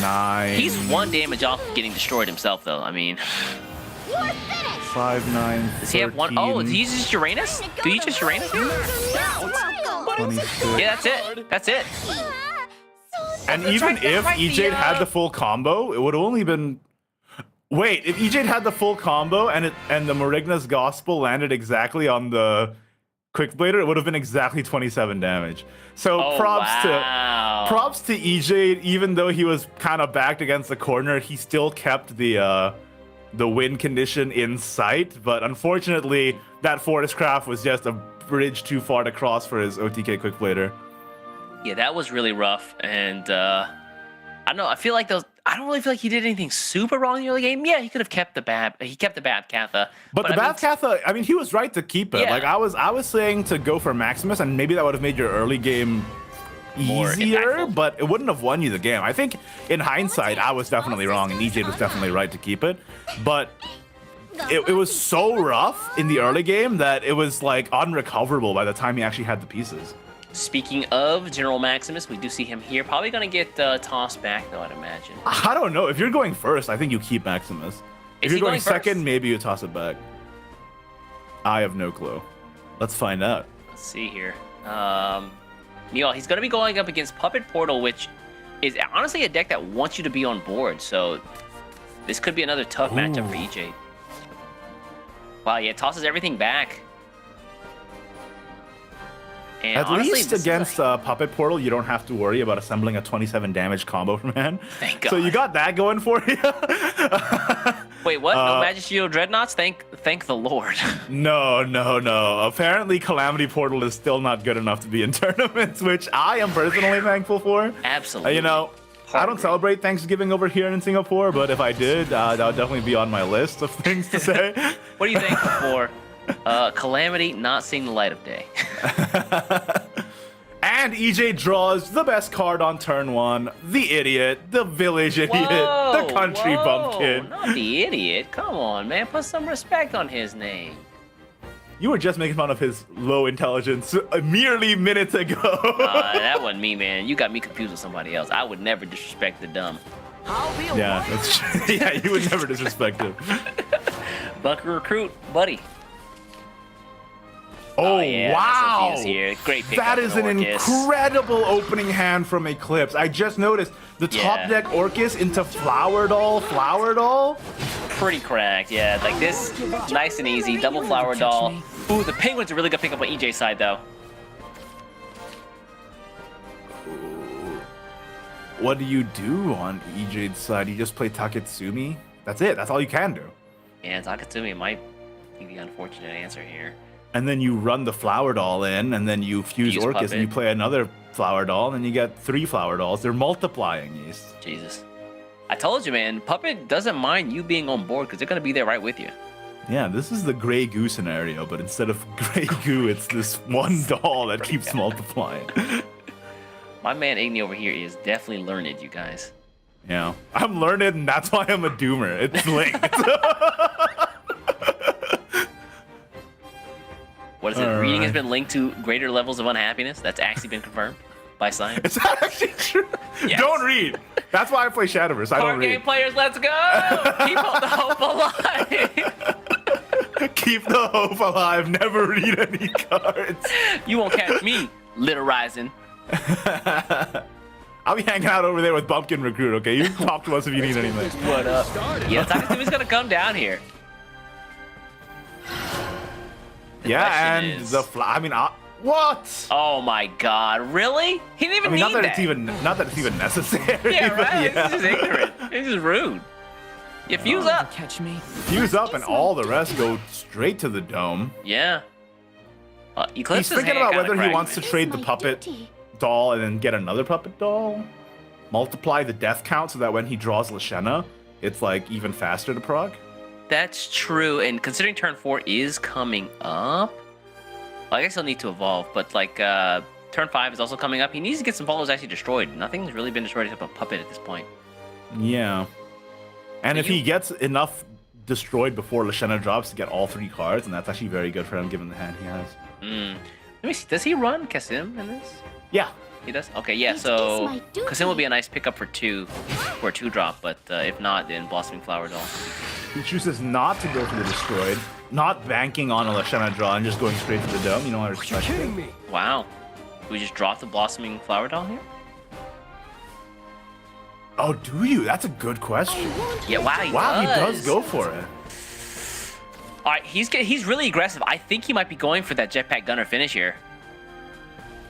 9... He's 1 damage off of getting destroyed himself, though. I mean... 5, 9, Does he have 1? Oh, does he use his Uranus? Do you just Uranus here? 26. Yeah, that's it. That's it. And That's even right, if right, EJ had the full combo, it would have only been... Wait, if EJ had the full combo and the Marigna's Gospel landed exactly on the Quick Blader, it would have been exactly 27 damage. So props to EJ, even though he was kind of backed against the corner, he still kept the win condition in sight. But unfortunately, that Forest Craft was just a bridge too far to cross for his OTK Quick Blader. Yeah, that was really rough, and I don't know. I feel like I don't really feel like he did anything super wrong in the early game. Yeah, he could have kept the Bab. He kept the Bab Katha. But the Bab Katha, I mean, he was right to keep it. Yeah. Like I was saying to go for Maximus, and maybe that would have made your early game More easier, impactful. but it wouldn't have won you the game. I think in hindsight, I was definitely wrong, and EJ was definitely right to keep it. But it was so rough in the early game that it was like unrecoverable by the time he actually had the pieces. Speaking of General Maximus, we do see him here. Probably going to get tossed back, though, I'd imagine. I don't know. If you're going first, I think you keep Maximus. If you're going second, maybe you toss it back. I have no clue. Let's find out. Let's see here. Neil, he's going to be going up against Puppet Portal, which is honestly a deck that wants you to be on board. So this could be another tough matchup for EJ. Wow, yeah, tosses everything back. And At honestly, least against Puppet Portal, you don't have to worry about assembling a 27 damage combo from hand. Thank God. So you got that going for you. Wait, what? No Magistral Dreadnoughts? Thank the Lord. No. Apparently, Calamity Portal is still not good enough to be in tournaments, which I am personally thankful for. Absolutely. You know, I don't celebrate Thanksgiving over here in Singapore, but if I did, that would definitely be on my list of things to say. What are you thankful for? Calamity not seeing the light of day. And EJ draws the best card on turn 1, the idiot, the village idiot, the country bumpkin. Not the idiot. Come on, man. Put some respect on his name. You were just making fun of his low intelligence merely minutes ago. That wasn't me, man. You got me confused with somebody else. I would never disrespect the dumb. Yeah, that's true. Yeah, you would never disrespect him. Bunker recruit, buddy. Oh, yeah, wow! SVO's here. Great pick. That is an incredible opening hand from Eclipse. I just noticed the top deck Orcus into Flower Doll. Pretty cracked, yeah. Like this, nice and easy. Double Flower Doll. Ooh, the Penguin's a really good pickup on EJ's side, though. What do you do on EJ's side? You just play Taketsumi? That's it. That's all you can do. Yeah, Takatsumi might be the unfortunate answer here. And then you run the Flower Doll in, and then you fuse Orcus, Puppet. and you play another Flower Doll, and then you get 3 Flower Dolls. They're multiplying these. Jesus. I told you, man. Puppet doesn't mind you being on board because they're going to be there right with you. Yeah, this is the Grey Goo scenario, but instead of Grey Goo, it's this one doll that keeps multiplying. My man Igni over here is definitely learned, you guys. Yeah, I'm learned, and that's why I'm a doomer. It's linked. What is it? Reading has been linked to greater levels of unhappiness. That's actually been confirmed by science. Is that actually true? Yes. Don't read. That's why I play Shadowverse. I don't Card game read. players, let's go! Keep the hope alive! Keep the hope alive. Never read any cards. You won't catch me literizing. I'll be hanging out over there with Bumpkin Recruit, okay? You can talk to us if you need anything. What up? Yeah, Takatsumi's gonna come down here. The Yeah, question and is- the I mean, what? Oh my god, really? He didn't even I mean, need not that that. it's even necessary. Yeah, but right? yeah. It's just ignorant. It's just rude. You fuse up. Catch me. Fuse up, and all the rest go straight to the dome. Yeah. He's Eclipse's thinking hand about kinda whether he cracked, wants to man. trade the puppet doll and then get another puppet doll, multiply the death count so that when he draws Lashena, it's like even faster to proc. That's true, and considering turn 4 is coming up, well, I guess he'll need to evolve, but like turn 5 is also coming up. He needs to get some follows actually destroyed. Nothing's really been destroyed except a puppet at this point. Yeah. And So if he gets enough destroyed before Lashena drops to get all 3 cards, and that's actually very good for him given the hand he has. Let me see. Does he run Kasim in this? Yeah. He does? Okay, yeah, It so is my duty. Kasim will be a nice pickup for 2, for a 2-drop, but if not, then Blossoming Flower Doll. He chooses not to go for the destroyed, not banking on a Lashena draw and just going straight for the dome. You know, I respect Kidding it. me? Wow. We just dropped the Blossoming Flower Doll here? Oh, do you? That's a good question. Yeah, wow, he Wow, does. he does go for it. All right, he's really aggressive. I think he might be going for that Jetpack Gunner finish here.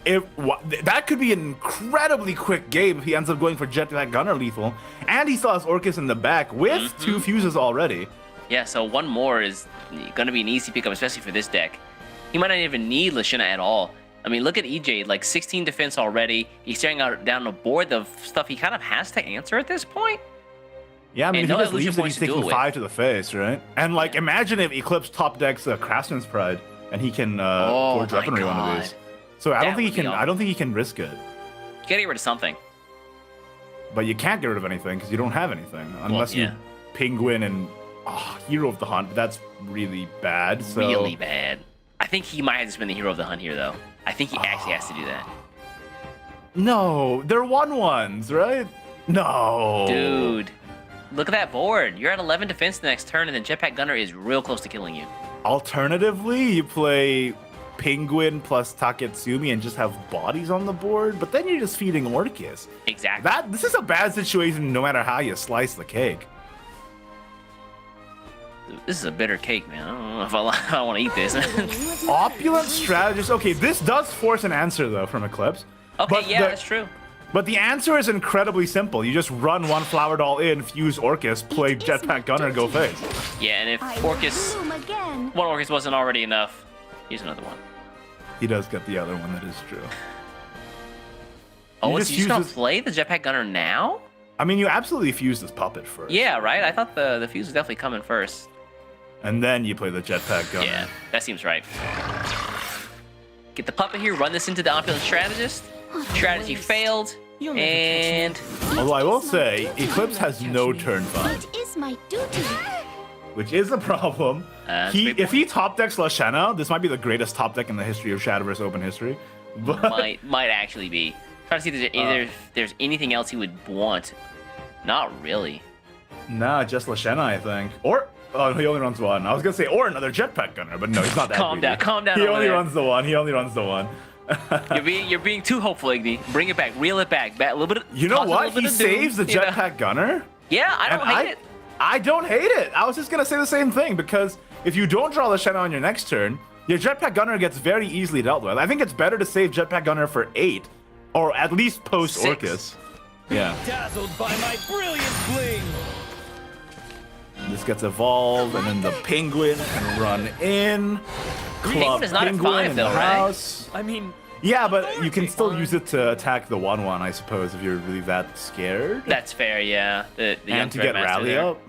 That could be an incredibly quick game if he ends up going for Jetpack Gunner lethal. And he still has Orcus in the back with 2 fuses already. Yeah, so one more is going to be an easy pickup, especially for this deck. He might not even need Lashena at all. I mean, look at EJ, like 16 defense already. He's staring out down the board of stuff he kind of has to answer at this point. Yeah, I mean, And if no he just evolution leaves it, points he's to do taking it with. 5 to the face, right? And, like, imagine if Eclipse top decks Craftsman's Pride and he can forge my weaponry one of God. these. So I That don't think he would be can. I don't think he can risk it. You gotta get rid of something. But you can't get rid of anything because you don't have anything unless yeah. you Penguin and Hero of the Hunt. But that's really bad. So Really bad. I think he might have just been the hero of the hunt here, though. I think he actually has to do that. no, they're 1/1s, right? No, Dude, look at that board. You're at 11 defense the next turn, and then Jetpack Gunner is real close to killing you. Alternatively, you play Penguin plus Taketsumi and just have bodies on the board, but then you're just feeding Orcus. Exactly. This is a bad situation no matter how you slice the cake. This is a bitter cake, man. I don't know if I want to eat this. Opulent strategist. Okay, this does force an answer though from Eclipse. Okay, But yeah, the- that's true. But the answer is incredibly simple. You just run 1 Flower Doll in, fuse Orcus, play It is Jetpack my Gunner, go duty. face. Yeah, and if I will Orcus, bloom again. one Orcus wasn't already enough, here's another one. He does get the other one, that is true. Oh, You is just he just gonna use this- play the Jetpack Gunner now? I mean, you absolutely fuse this puppet first. Yeah, right? I thought the fuse was definitely coming first. And then you play the jetpack gunner. Yeah, that seems right. Get the puppet here, run this into the opulent strategist. Strategy failed. And Although I will say, Eclipse has no turn five, It is my duty. which is a problem. great If he top decks Lashana, this might be the greatest top deck in the history of Shadowverse Open history. But might actually be. Trying to see if there's anything else he would want. Not really. nah, just Lashana, I think. Or oh, he only runs one. I was gonna say or another jetpack gunner, but no, he's not that. Calm greedy. down, calm down He over only there. runs the one. He only runs the one. You're being too hopeful, Igni. Bring it back, reel it back. A little bit. You know toss a what? little He bit of doom, saves the you know? jetpack gunner. Yeah, I don't And hate it. I don't hate it. I was just gonna say the same thing because if you don't draw Lashana on your next turn, your jetpack gunner gets very easily dealt with. I think it's better to save jetpack gunner for 8, or at least post 6. Orcus. Yeah. Dazzled by my brilliant bling. This gets evolved, and then the penguin can run in. Penguin is not at Penguin 5 in though, the right? house. I mean, Yeah, but you can still use it to attack the 1/1, I suppose, if you're really that scared. That's fair, yeah. The young And to get Threadmaster rally there. up.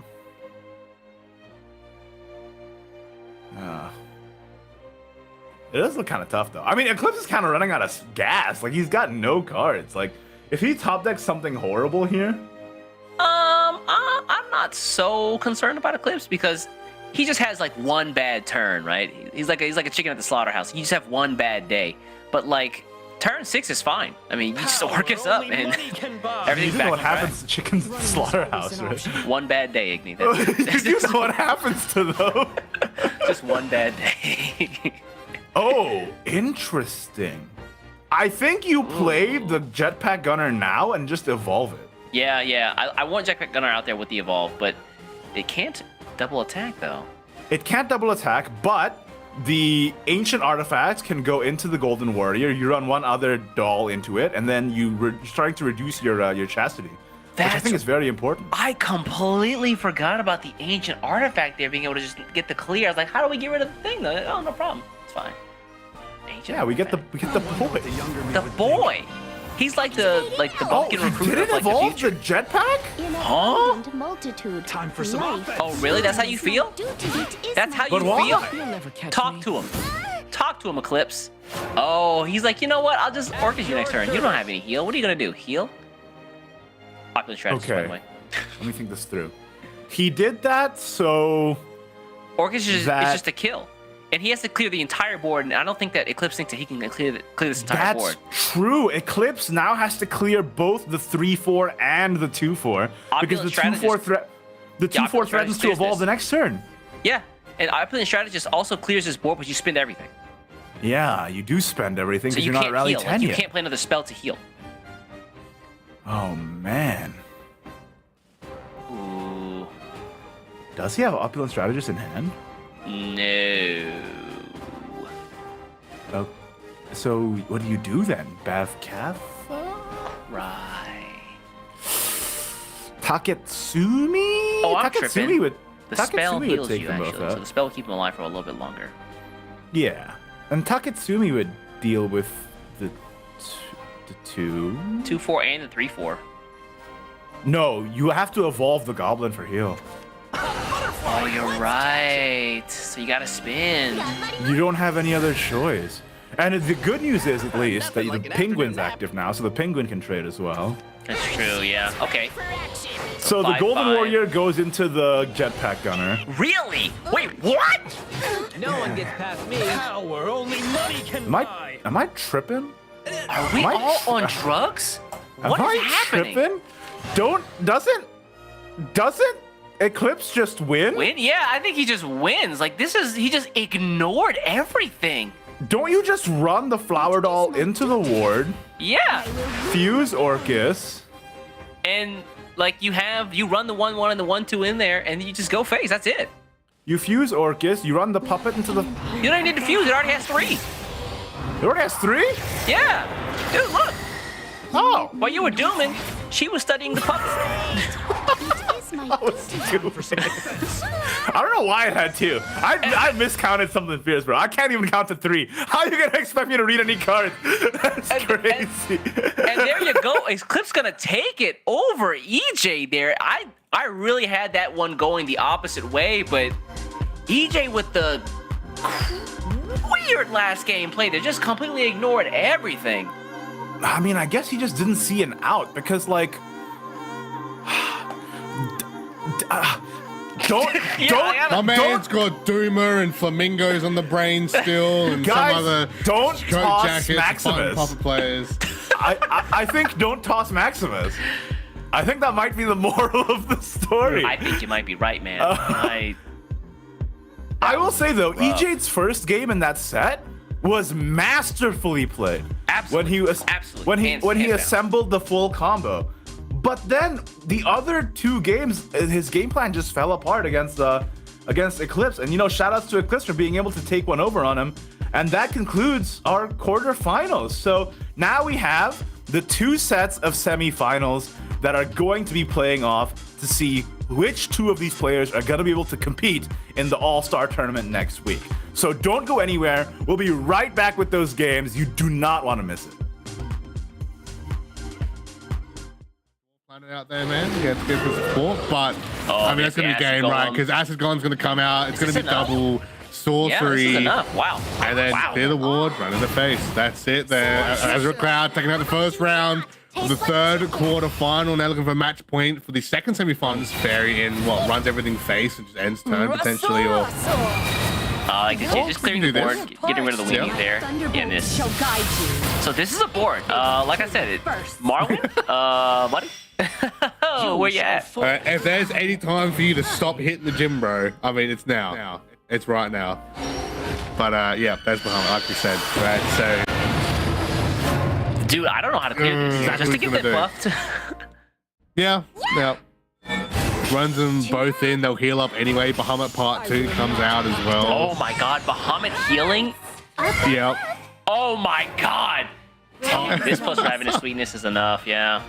It does look kind of tough, though. I mean, Eclipse is kind of running out of gas. Like, he's got no cards. Like, if he top decks something horrible here, I'm not so concerned about Eclipse because he just has like one bad turn, right? He's like a chicken at the slaughterhouse. You just have one bad day, but like turn 6 is fine. I mean, you just work us up only and money can buy. you everything's do back know what on track. happens to Chicken's Slaughterhouse, right? One bad day, Igni. That's You do know what happens to those. just one bad day. Oh, interesting. I think you play the Jetpack Gunner now and just evolve it. yeah. I want Jetpack Gunner out there with the evolve, but it can't double attack though. It can't double attack, but the ancient artifacts can go into the Golden Warrior. You run one other doll into it, and then you're trying to reduce your chastity, which I That's- think is very important. I completely forgot about the ancient artifact there being able to just get the clear. I was like, how do we get rid of the thing though? Oh, no problem. It's fine. Ancient Yeah, we get the artifact. boy. The boy. He's like the Oh, bumpkin he recruiter didn't of like the evolve future. the jetpack? In a Huh? abundant multitude. Time for some Life offense. Oh, really? That's how you is my feel? duty. It is That's how my you But why? feel? You'll never catch Talk me. to him. Talk to him, Eclipse. Oh, he's like, you know what? I'll just Orcus you next turn. You don't have any heal. What are you gonna do? Heal? Popular strategy, by the Okay. way. Let me think this through. He did that, so Orcus is That- just a kill. And he has to clear the entire board, and I don't think that Eclipse thinks that he can clear this entire that's board. true. Eclipse now has to clear both the 3/4 and the 2/4 because the 2/4 Opulent threatens to Strategist evolve clears the next turn. Yeah, and Opulent Strategist also clears his board, but you spend everything. Yeah, you do spend everything So because you you're not can't rally heal. 10 Like, you yet. can't play another spell to heal. Oh man, Ooh, does he have opulent strategist in hand? no. Oh, so what do you do then? Bav Kath? Right. Taketsumi? Oh, I'm Taketsumi tripping. would. The Taketsumi spell would heals take you, them both actually. out. So the spell will keep him alive for a little bit longer. Yeah, and Taketsumi would deal with the 2. 2/4 and the 3/4. No, you have to evolve the goblin for heal. Oh, you're right. So you gotta spin. You don't have any other choice. And the good news is, at least, that like the an penguin's afternoon nap. active now, so the penguin can trade as well. That's true, yeah. Okay. So the 5/5. golden warrior goes into the jetpack gunner. Really? Wait, what? No one gets past me. Power only money can Am buy. I tripping? Are we Am I- all on drugs? What Am is I happening? tripping? Doesn't Eclipse just win? Win? Yeah, I think he just wins. Like he just ignored everything. Don't you just run the flower doll into the ward, Yeah. fuse Orcus? And like you run the 1/1 and the 1/2 in there, and you just go face. That's it. You fuse Orcus, you run the puppet into the... You don't even need to fuse. It already has 3. It already has 3? Yeah. Dude, look. Oh! While you were dooming, she was studying the puppet. It is I don't know why it had 2. I miscounted something fierce, bro. I can't even count to 3. How are you gonna expect me to read any cards? That's crazy. And there you go. Eclipse gonna take it over EJ there. I really had that one going the opposite way, but EJ with the weird last game play that just completely ignored everything. I mean, I guess he just didn't see an out because, like, My man's got Doomer and Flamingos on the brain still, and Guys, some other don't coat toss jackets, Maximus. puppet players. I think don't toss Maximus. I think that might be the moral of the story. I think you might be right, man. I will say though, EJ's first game in that set was masterfully played. Absolutely. When he assembled the full combo. But then the other 2 games, his game plan just fell apart against Eclipse. And, you know, shout outs to Eclipse for being able to take one over on him. And that concludes our quarterfinals. So now we have the 2 sets of semifinals that are going to be playing off to see which 2 of these players are going to be able to compete in the All-Star tournament next week. So don't go anywhere. We'll be right back with those games. You do not want to miss it. Out there, man. Yeah, it's good for support, but I mean that's gonna be game, right? Because Acid Golem's gonna come out. It's gonna be double sorcery. Yeah, this is enough. Wow. And then Fear the Ward, run in the face. That's it. There, Ezra Cloud taking out the first round. The third quarterfinal. Now looking for a match point for the second semifinal. Fairy in what runs everything face and just ends turn potentially, or. Like this, just clearing the board, getting rid of the weenie there in this. So this is a board. Like I said, Marwin, buddy. Where you at? If there's any time for you to stop hitting the gym, bro, I mean it's now. It's right now. But yeah, that's Bahamut, like we said, right? So, dude, I don't know how to clear this. Exactly Just to get that buffed. yeah. Runs them both in. They'll heal up anyway. Bahamut Part 2 comes out as well. Oh my God, Bahamut healing. Yep. Oh my God. This plus Ravenous Sweetness is enough. Yeah.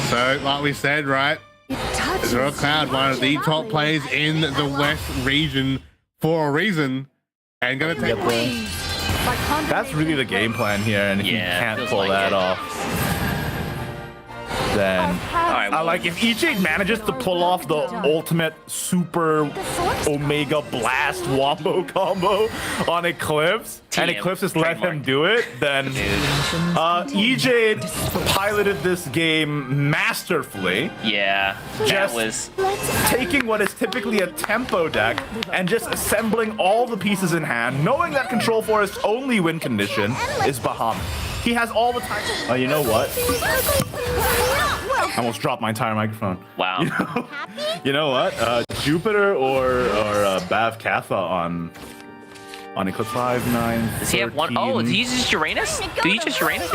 So, like we said, right? Ezra Cloud, one of the top players in the West region for a reason, and gonna take That's really the game plan here, and if you can't pull that off, then like if EJ manages to pull off the ultimate super Omega Blast Wombo combo on Eclipse, and Eclipse just let him do it, then EJ piloted this game masterfully. Yeah, just was taking what is typically a tempo deck and just assembling all the pieces in hand, knowing that Control Forest's only win condition is Bahamut. He has all the time. Oh, you know what? I almost dropped my entire microphone. Wow. You know what? Jupiter or Bav Katha on Eclipse 5, 9, 13. Does he have one? Oh, did he use just Uranus? Did he use just Uranus?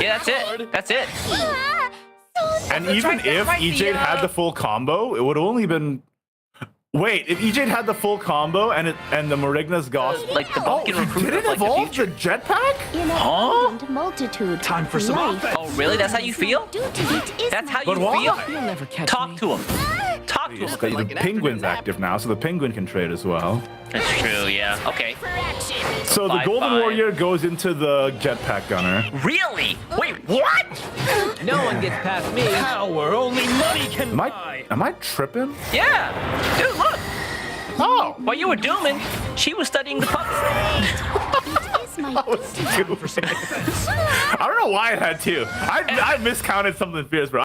Yeah, that's it. That's it. And even if EJ had the full combo, it would have only been. Wait, if EJ had the full combo and the Marigna's Gospel, like the Bumpkin recruit, did it like evolve the jetpack? Multitude. Time for some offense. Oh, really? That's how you feel? That's how you feel? Talk to him. Talk to him. The Penguin's active now, so the Penguin can trade as well. That's true, yeah. Okay. So the Golden Warrior goes into the jetpack gunner. Really? Wait, what? No one gets past me. Power only money can buy. Am I tripping? Yeah. Dude, look. Oh. While you were dooming, she was studying the puppet. I don't know why it had 2. I miscounted something fierce, bro.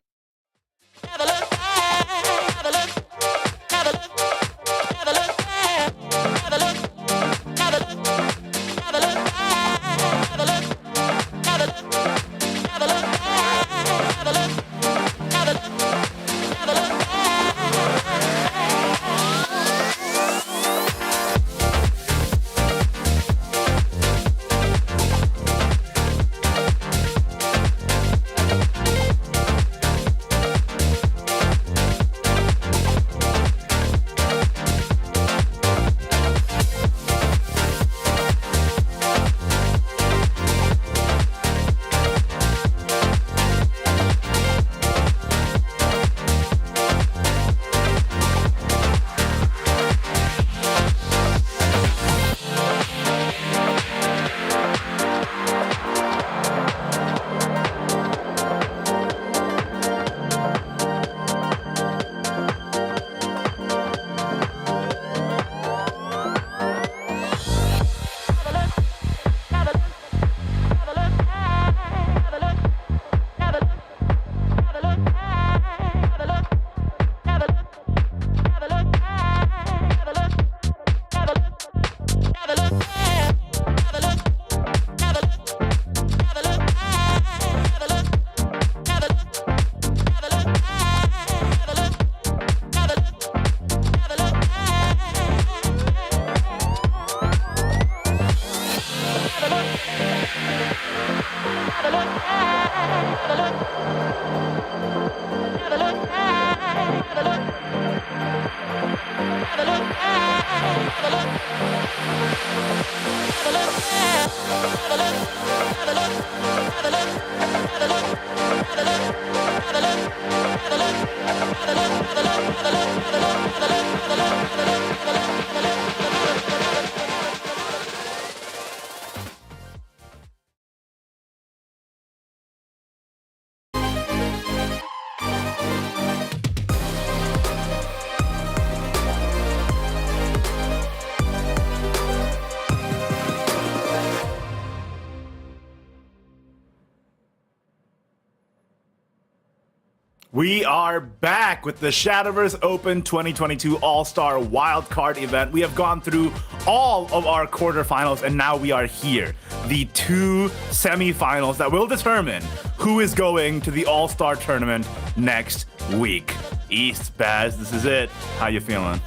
We are back with the Shadowverse Open 2022 All-Star Wildcard event. We have gone through all of our quarterfinals, and now we are here. The 2 semifinals that will determine who is going to the All-Star tournament next week. East, Baz, this is it. How you feeling?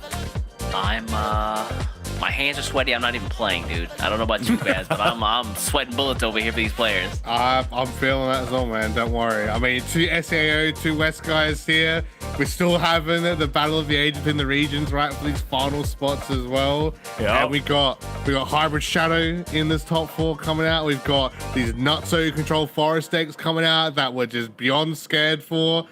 My hands are sweaty. I'm not even playing, dude. I don't know about you guys, but I'm sweating bullets over here for these players. I'm feeling that as well, man. Don't worry. I mean, 2 SAO, 2 West guys here. We're still having the battle of the ages in the regions, right, for these final spots as well. Yeah. And we got Hybrid Shadow in this top 4 coming out. We've got these Nutso controlled forest decks coming out that we're just beyond scared for.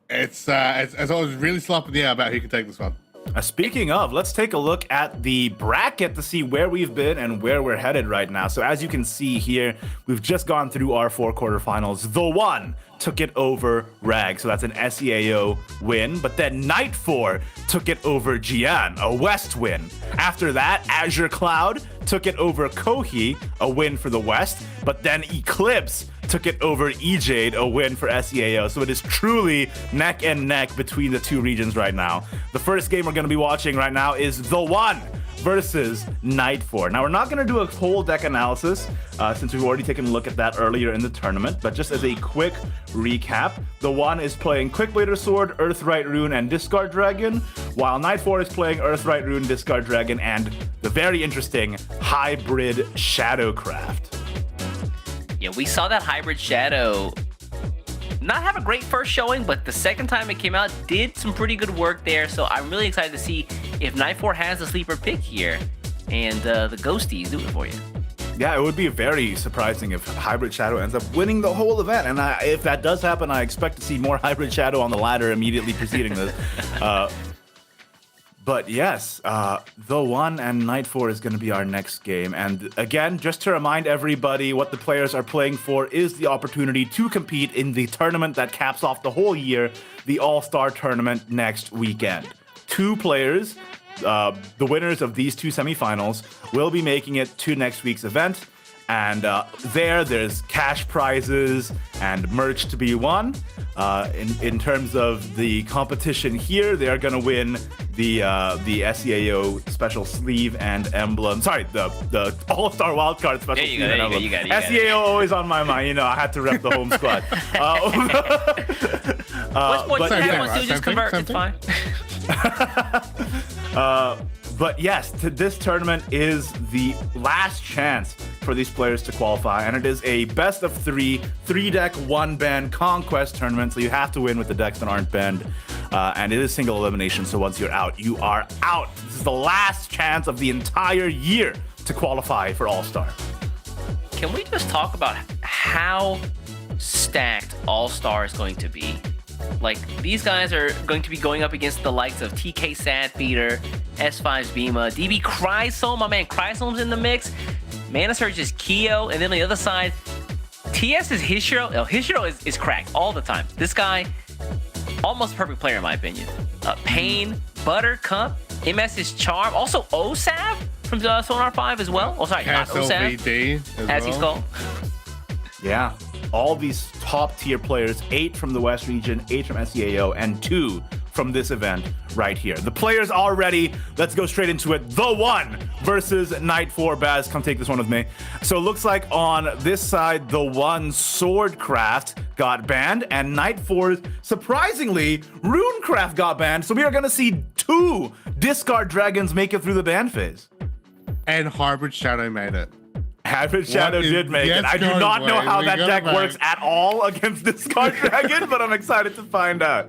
It's always really still up in the air about who can take this one. Speaking of, let's take a look at the bracket to see where we've been and where we're headed right now. So as you can see here, we've just gone through our 4 quarterfinals. The one took it over Rag, so that's an SEAO win. But then Night 4 took it over Jian, a West win. After that, Azure Cloud took it over Kohi, a win for the West. But then Eclipse took it over EJade, a win for SEAO. So it is truly neck and neck between the 2 regions right now. The first game we're going to be watching right now is The One versus Night 4. Now, we're not going to do a whole deck analysis since we've already taken a look at that earlier in the tournament, but just as a quick recap, The One is playing Quickblader Sword, Earthright Rune, and Discard Dragon, while Night 4 is playing Earthright Rune, Discard Dragon, and the very interesting Hybrid Shadowcraft. Yeah, we saw that Hybrid Shadow not have a great first showing, but the second time it came out did some pretty good work there. So I'm really excited to see if Night 4 has a sleeper pick here and the Ghosties do it for you. Yeah, it would be very surprising if Hybrid Shadow ends up winning the whole event. And if that does happen, I expect to see more Hybrid Shadow on the ladder immediately preceding this. But yes, The One and Night 4 is going to be our next game. And again, just to remind everybody what the players are playing for is the opportunity to compete in the tournament that caps off the whole year, the All-Star Tournament next weekend. 2 players, the winners of these 2 semifinals, will be making it to next week's event. And there's cash prizes and merch to be won. In terms of the competition here, they are going to win the SEAO special sleeve and emblem. Sorry, the All-Star Wildcard special sleeve and emblem. SEAO always on my mind. You know, I had to rep the home squad. Just convert. It's fine. But yes, this tournament is the last chance for these players to qualify, and it is a best of 3-deck, 1-ban conquest tournament, so you have to win with the decks that aren't banned, and it is single elimination, so once you're out, you are out. This is the last chance of the entire year to qualify for All-Star. Can we just talk about how stacked All-Star is going to be? Like, these guys are going to be going up against the likes of TK Sadfeeder, S5's Bima, DB Chrysome, my man Chrysome's in the mix, Mana Surge is Keo, and then on the other side, TS is Hishiro. Oh, Hishiro is cracked all the time. This guy, almost a perfect player in my opinion. Pain, Buttercup, MS is Charm, also OSAV from Sonar 5 as well. Oh, sorry, not OSAV, as he's called. Yeah, all these top tier players, 8 from the West region, 8 from SEAO, and 2 from this event right here. The players are ready. Let's go straight into it. The One versus Night 4. Baz, come take this one with me. So it looks like on this side, The One Swordcraft got banned, and Night 4, surprisingly, Runecraft got banned. So we are going to see 2 Discard Dragons make it through the ban phase. And Hybrid Shadow made it. Hybrid Shadow did make it. I do not know how that deck works at all against Discard Dragon, but I'm excited to find out.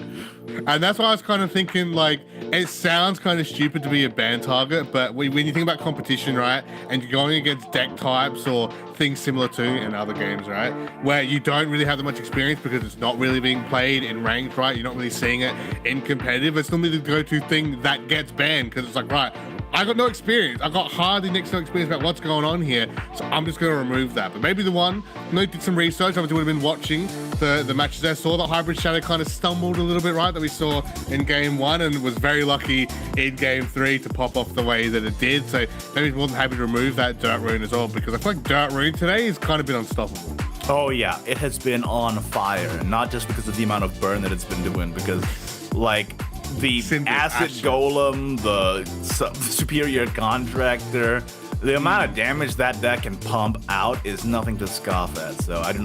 And that's why I was kind of thinking, like, it sounds kind of stupid to be a ban target, but when you think about competition, right, and you're going against deck types or things similar to in other games, right, where you don't really have that much experience because it's not really being played in ranked, right, you're not really seeing it in competitive, it's normally the go-to thing that gets banned because it's like, right, I got no experience. I got hardly next to no experience about what's going on here, so I'm just going to remove that. But maybe The One, did some research, obviously would have been watching the matches there, saw that Hybrid Shadow kind of stumbled a little bit, right, that we saw in Game 1, and was very lucky in Game 3 to pop off the way that it did. So maybe he's more than happy to remove that Dirt Rune as well, because I feel like Dirt Rune today has kind of been unstoppable. Oh yeah, it has been on fire, and not just because of the amount of burn that it's been doing, because like the acid golem, the superior contractor, the amount of damage that can pump out is nothing to scoff at. So I'm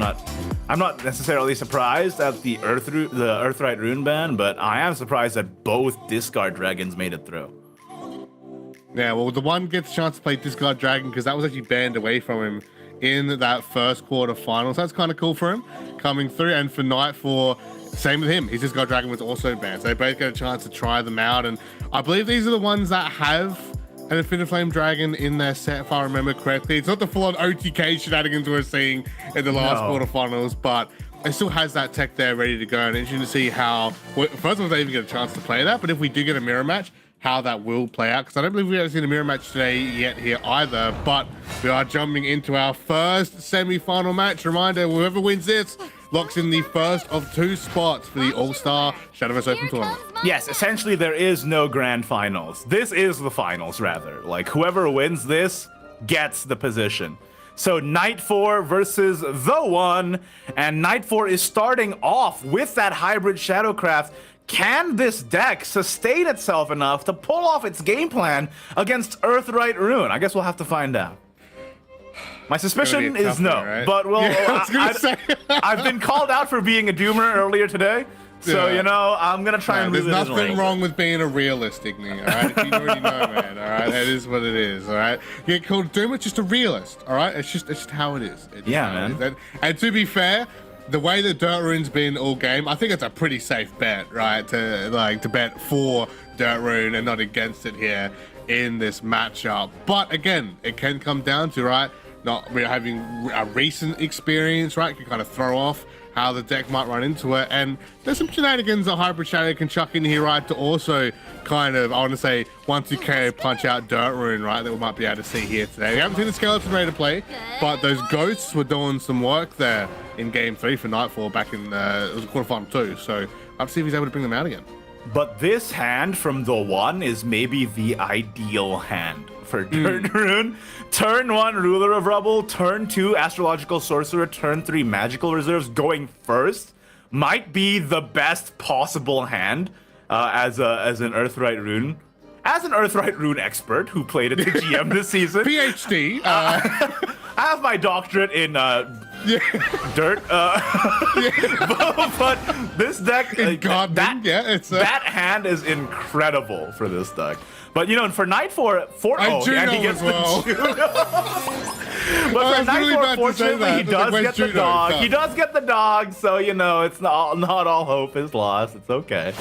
not necessarily surprised at the Earthright rune ban, but I am surprised that both discard dragons made it through. Yeah, well, the one gets a chance to play discard dragon because that was actually banned away from him in that first quarter final. So that's kind of cool for him coming through. And for Nightfall, same with him. His discard dragon was also banned. So they both get a chance to try them out. And I believe these are the ones that have an Infinite Flame Dragon in their set, if I remember correctly. It's not the full-on OTK shenanigans we're seeing in the last quarterfinals, but it still has that tech there ready to go. And interesting to see how, first of all, they even get a chance to play that. But if we do get a mirror match, how that will play out, because I don't believe we haven't seen a mirror match today yet here either, but we are jumping into our first semi-final match. Reminder, whoever wins this locks in the first of 2 spots for the All-Star Shadowverse Open Tournament. Yes, essentially there is no grand finals. This is the finals, rather. Like, whoever wins this gets the position. So Night 4 versus the 1, and Night 4 is starting off with that hybrid Shadowcraft. Can this deck sustain itself enough to pull off its game plan against Earthright Rune? I guess we'll have to find out. My suspicion is no, right? but I've been called out for being a doomer earlier today, so you know I'm gonna try and move it. There's nothing wrong with being a realist, Igni. All right, if you already know, man. All right, that is what it is. All right, you get called a doomer, just a realist. All right, it's just how it is. Man. And to be fair, the way that Dirt Rune's been all game, I think it's a pretty safe bet, right? To bet for Dirt Rune and not against it here in this matchup. But again, it can come down to, right, not really having a recent experience, right? Can kind of throw off how the deck might run into it. And there's some shenanigans that Hybrid Shadow can chuck in here, right, to also kind of, I want to say, 1-2 KO punch out Dirt Rune, right, that we might be able to see here today. We haven't seen the Skeleton ready to play, but those Ghosts were doing some work there in Game 3 for Nightfall back in, it was a quarterfinal 2, so I'll have to see if he's able to bring them out again. But this hand from the 1 is maybe the ideal hand for Dirt Rune. Turn 1, Ruler of Rubble. Turn 2, Astrological Sorcerer. Turn 3, Magical Reserves going first. Might be the best possible hand as an Earthright Rune. As an Earthright Rune expert who played at the GM this season. PhD. I have my doctorate in dirt. But this deck, that hand is incredible for this deck. But you know, for Night 4, and he gets well. the Juno. But for Night 4, fortunately, he does get the dog. He does get the dog, so you know, it's not all hope is lost. It's okay.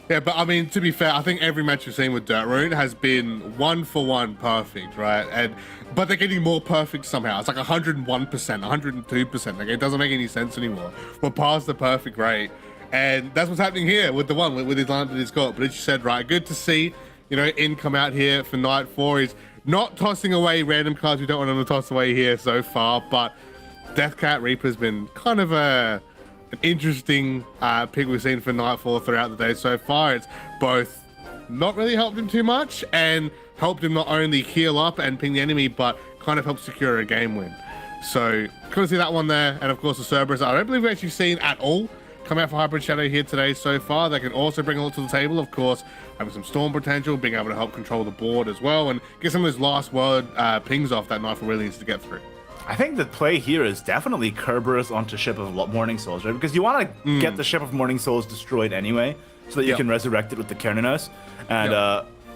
Yeah, but I mean, to be fair, I think every match we've seen with Dirt Rune has been 1-for-1 perfect, right? But they're getting more perfect somehow. It's like 101%, 102%. Like, it doesn't make any sense anymore. We're past the perfect rate. And that's what's happening here with the 1, with his lineup that he's got. But as you said, right, good to see, you know, In come out here for Night 4. He's not tossing away random cards we don't want him to toss away here so far. But Deathcat Reaper's been kind of an interesting pick we've seen for Nightfall throughout the day so far. It's both not really helped him too much and helped him not only heal up and ping the enemy, but kind of helped secure a game win. So, cool to see that one there. And of course, the Cerberus, I don't believe we've actually seen at all come out for Hybrid Shadow here today so far. They can also bring a lot to the table, of course, having some storm potential, being able to help control the board as well, and get some of those last word pings off that Nightfall really needs to get through. I think the play here is definitely Kerberos onto Ship of Morning Souls, right? Because you want to get the Ship of Morning Souls destroyed anyway, so that you can resurrect it with the Kerninos.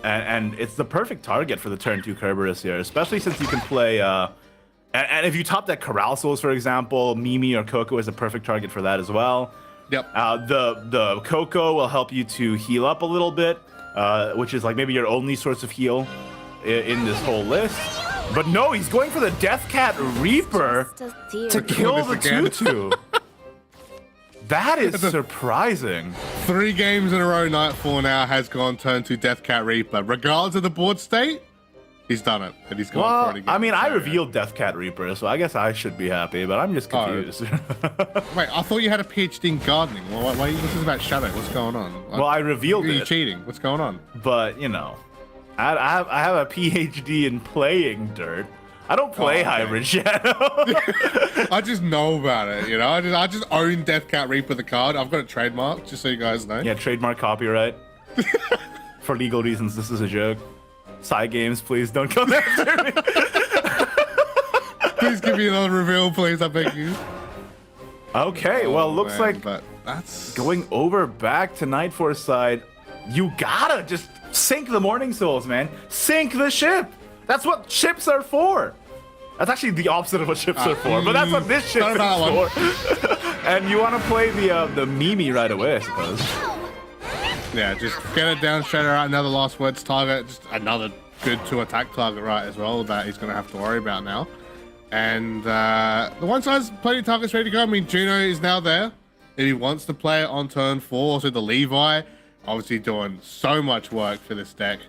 And it's the perfect target for the turn 2 Kerberos here, especially since you can play... and if you top that Corral Souls, for example, Mimi or Coco is a perfect target for that as well. Yep. The Coco will help you to heal up a little bit, which is like maybe your only source of heal in this whole list. But no, he's going for the Deathcat Reaper to kill the 2/2. That is surprising. 3 games in a row, Nightfall now has gone turn to Deathcat Reaper. Regardless of the board state, he's done it. And he's gone for it again. I mean, I revealed Deathcat Reaper, so I guess I should be happy, but I'm just confused. Wait, I thought you had a PhD in gardening. Why this is about Shadow? What's going on? Well, I revealed it. Are you cheating? What's going on? But, you know, I have a PhD in playing Dirt. I don't play okay. hybrid yet. I just know about it, you know. I just own Death Cat Reaper the card. I've got it trademarked, just so you guys know. Yeah, trademark copyright. For legal reasons, this is a joke. Side games, please don't come after me. Please give me another reveal, please. I beg you. Okay, well, looks Man, like but that's going over back to Night Force side. You gotta just sink the Morning Souls, man. Sink the ship. That's what ships are for. That's actually the opposite of what ships are for, but that's what this ship is for. And you want to play the Mimi right away, I suppose. Yeah, just get it down, straight out. Another last words target, just another good 2 attack target, right, as well, that he's going to have to worry about now. And the one side's plenty of targets ready to go. I mean, Juno is now there. If he wants to play it on turn 4, also the Levi, obviously doing so much work for this deck.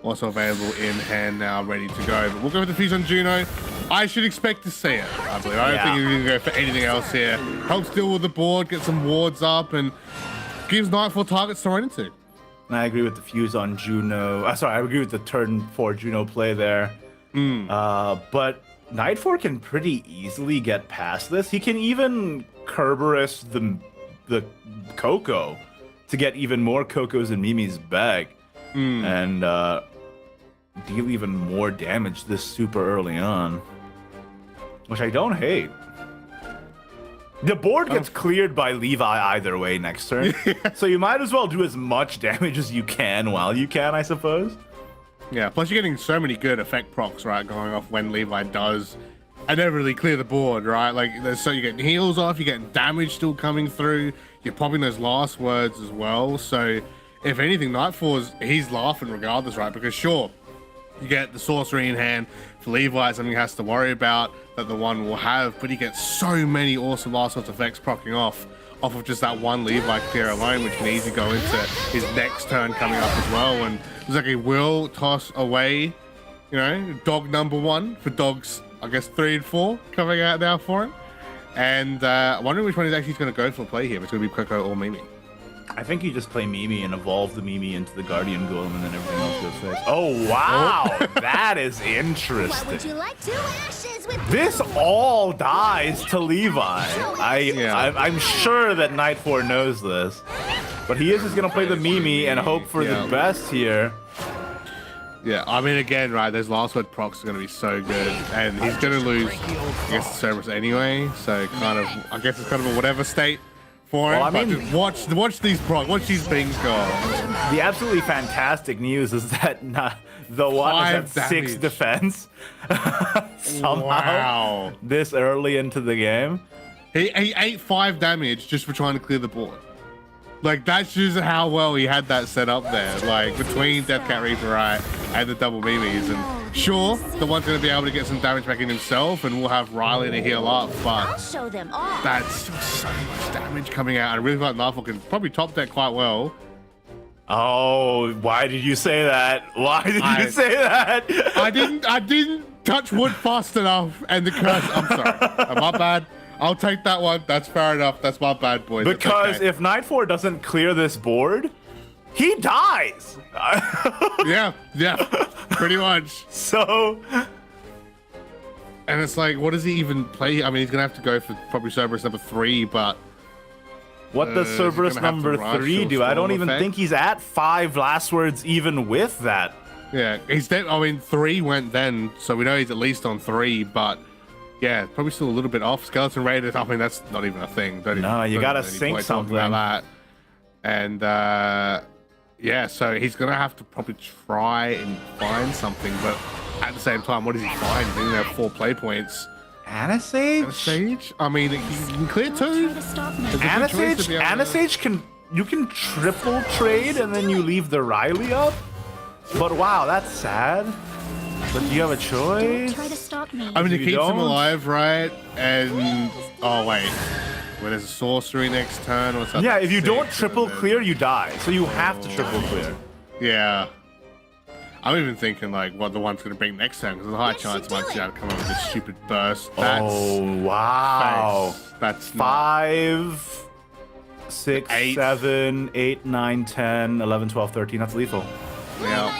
Also available in hand now, ready to go. But we'll go with the fuse on Juno. I should expect to see it, I believe. I don't think he's going to go for anything else here. Helps deal with the board, get some wards up, and gives Nightfall targets to run into. And I agree with the fuse on Juno. Sorry, I agree with the turn 4 Juno play there. But Nightfall can pretty easily get past this. He can even Kerberos the Coco to get even more Cocos in Mimi's bag. And deal even more damage this super early on. Which I don't hate. The board gets cleared by Levi either way next turn. So you might as well do as much damage as you can while you can, I suppose. Yeah, plus you're getting so many good effect procs, right, going off when Levi does inevitably clear the board, right? Like, so you're getting heals off, you're getting damage still coming through, you're popping those last words as well. So, if anything, Nightfall, he's laughing regardless, right? Because sure, you get the sorcery in hand for Levi, something he has to worry about that the one will have, but he gets so many awesome last words effects procking off of just that one Levi clear alone, which can easily go into his next turn coming up as well. And it's like he will toss away, you know, dog number 1 for dogs, I guess 3 and 4 coming out now for him. And wondering which one he's actually going to go for play here. If it's going to be Coco or Mimi. I think you just play Mimi and evolve the Mimi into the Guardian Golem, and then everything else goes fixed. Oh, wow! That is interesting. What would you like? 2 ashes with This all dies to Levi. I'm sure that Nightfall knows this. But he is just going to play the Mimi and hope for the best here. Yeah, I mean, again, right, those last word procs are going to be so good. And he's going to lose, I guess, the Cerberus anyway. So, kind of, I guess it's kind of a whatever state for him. Well, I mean, just watch these procs, watch these things go. The absolutely fantastic news is that the one is at 6 defense. Somehow, this early into the game. He ate 5 damage just for trying to clear the board. Like, that shows how well he had that set up there. Like, between Death Cat Reaper, right, and the double Mimis. And sure, the one's going to be able to get some damage back in himself, and we'll have Riley to heal up, but I'll show them all. that's still so much damage coming out. I really thought Nightfall can probably top that quite well. Oh, why did you say that? Why did you say that? I didn't touch wood fast enough, and the curse. I'm sorry. My bad. I'll take that one. That's fair enough. That's my bad, boys. Because if Nightfall doesn't clear this board, he dies. yeah, pretty much. So, and it's like, what does he even play? I mean, he's gonna have to go for probably Cerberus number 3, but what does Cerberus number 3 do? I don't even think he's at 5 last words, even with that. Yeah, he's dead. I mean, 3 went then, so we know he's at least on 3, but. Yeah, probably still a little bit off. Skeleton Raiders, I mean, that's not even a thing. No, you gotta sync something. About that. And, yeah, so he's going to have to probably try and find something, but at the same time, what does he find? He doesn't have 4 play points. Anasage? I mean, he can clear 2. Anasage you can triple trade and then you leave the Riley up? But wow, that's sad. But do you have a choice? Try to stop me. I mean, it keeps him alive, right? And oh wait, when there's a sorcery next turn or something. Yeah, if you don't triple clear, you die. So you have to triple clear. Yeah. I'm even thinking like what the one's gonna bring next turn because there's a high chance might be able to come up with this stupid burst. That's, oh wow. That's 5, 6, 8. 7, 8, 9, 10, 11, 12, 13. That's lethal. Yeah.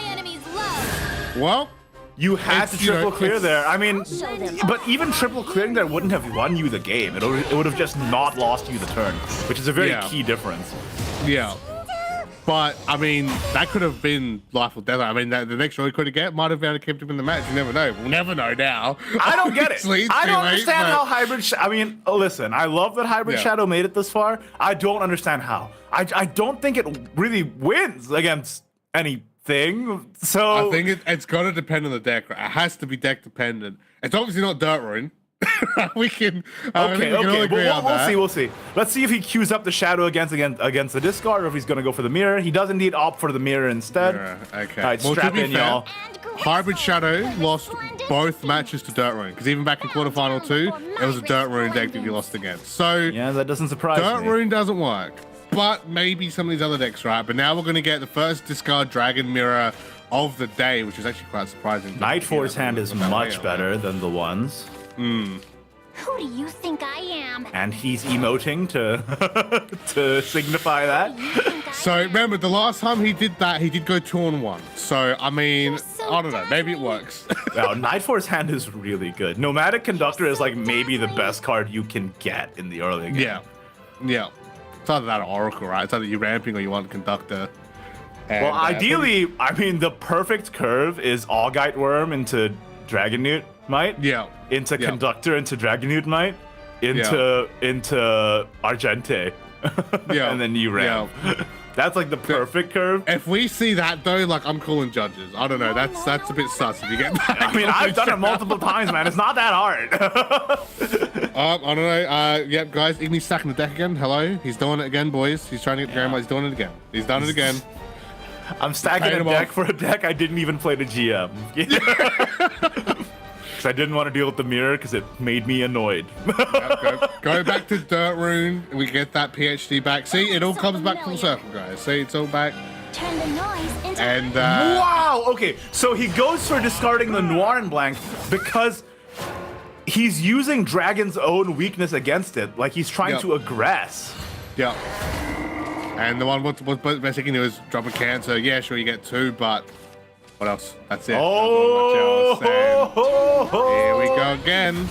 Well. You had to triple clear there. I mean, show them. but even triple clearing there wouldn't have won you the game. It would have just not lost you the turn, which is a very key difference. Yeah. But, I mean, that could have been life or death. I mean, the next shot he could have get might have been kept him in the match. You never know. We'll never know now. I don't get it. Obviously, I don't too late, understand but- how Hybrid... I mean, listen, I love that Hybrid Shadow made it this far. I don't understand how. I don't think it really wins against anything. So I think it's got to depend on the deck. Right? It has to be deck dependent. It's obviously not Dirt Rune. we can. Okay. We'll We'll see. Let's see if he queues up the Shadow against the discard, or if he's gonna go for the mirror. He does indeed opt for the mirror instead. Okay. All right, Well, strap to be in, fair, y'all. Hybrid Shadow lost both matches to Dirt Rune because even back in quarterfinal 2, it was a Dirt Rune deck that he lost against. So Yeah, that doesn't surprise Dirt me. Rune doesn't work. But maybe some of these other decks, right? But now we're going to get the first discard Dragon Mirror of the day, which is actually quite surprising. Night Force hand is much better than the ones. Who do you think I am? And he's emoting to signify that. So remember, the last time he did that, he did go 2-on-1. So, I mean, I don't know. Maybe it works. Now, Night Force hand is really good. Nomadic Conductor is like maybe the best card you can get in the early game. Yeah. It's either that or Oracle, right? It's either you're ramping or you want Conductor. And, Well, ideally, I mean, the perfect curve is Augite Worm into Dragon Newt Might. Yeah. Into Yeah. Conductor into Dragon Newt Might. Into Argente. Yeah. And then you ramp. That's like the perfect curve. If we see that though, like I'm calling judges. I don't know. That's a bit sus if you get that. I mean, I've done it multiple times, man. It's not that hard. I don't know. Yep, guys, Igni's stacking the deck again. Hello. He's doing it again, boys. He's trying to get the game. He's doing it again. He's done it again. I'm stacking Paying a him deck off. for a deck I didn't even play the GM. Because I didn't want to deal with the mirror because it made me annoyed. Go back to Dirt Rune. We get that PhD back. See, it all comes back full circle, guys. See, it's all back. Turn the noise into And Wow! Okay, so he goes for discarding the Noir and Blank because he's using Dragon's own weakness against it. Like he's trying Yep. to aggress. yeah. And the one what best he can do is drop a cancer. Yeah, sure, you get 2, but what else? That's it. Oh! Here we go again.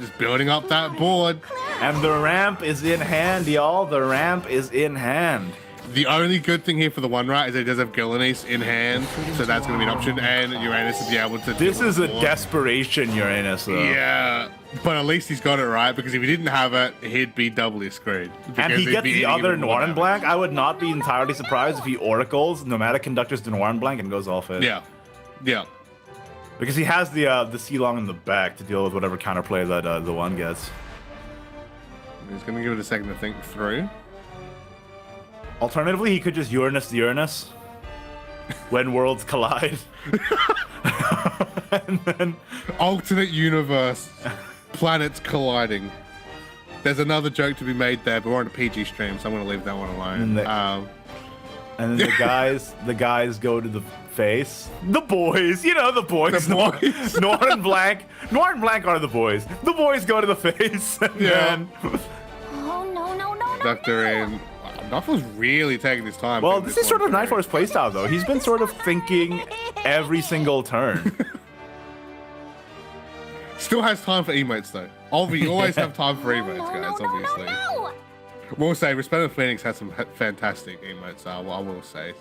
Just building up that board. And the ramp is in hand, y'all. The ramp is in hand. The only good thing here for the one right is it does have Gillenese in hand, so that's going to be an option, and Uranus to be able to. This deal is a with board. desperation Uranus, though. Yeah, but at least he's got it right because if he didn't have it, he'd be doubly screwed. And Because he he'd gets be the eating other even more Noir and damage. Blank. I would not be entirely surprised if he oracles Nomadic Conductor's the Noir and Blank and goes off it. Yeah. Because he has the C-Long in the back to deal with whatever counterplay that the one gets. He's going to give it a second to think through. Alternatively, he could just Uranus the Uranus when worlds collide. And then Alternate universe, planets colliding. There's another joke to be made there, but we're on a PG stream, so I'm going to leave that one alone. And then the guys go to the face. The boys, you know, the boys. The boys. Noir and Blank. Noir and Blank are the boys. The boys go to the face. And then, Oh no. Doctor in. Nightfall's really taking his time. well, putting this is sort one of Night through. Force playstyle, though. He's been sort of thinking every single turn. Still has time for emotes, though. You always have time for emotes, guys, obviously. No. We'll say, Resplendent Phoenix has some fantastic emotes, I will say.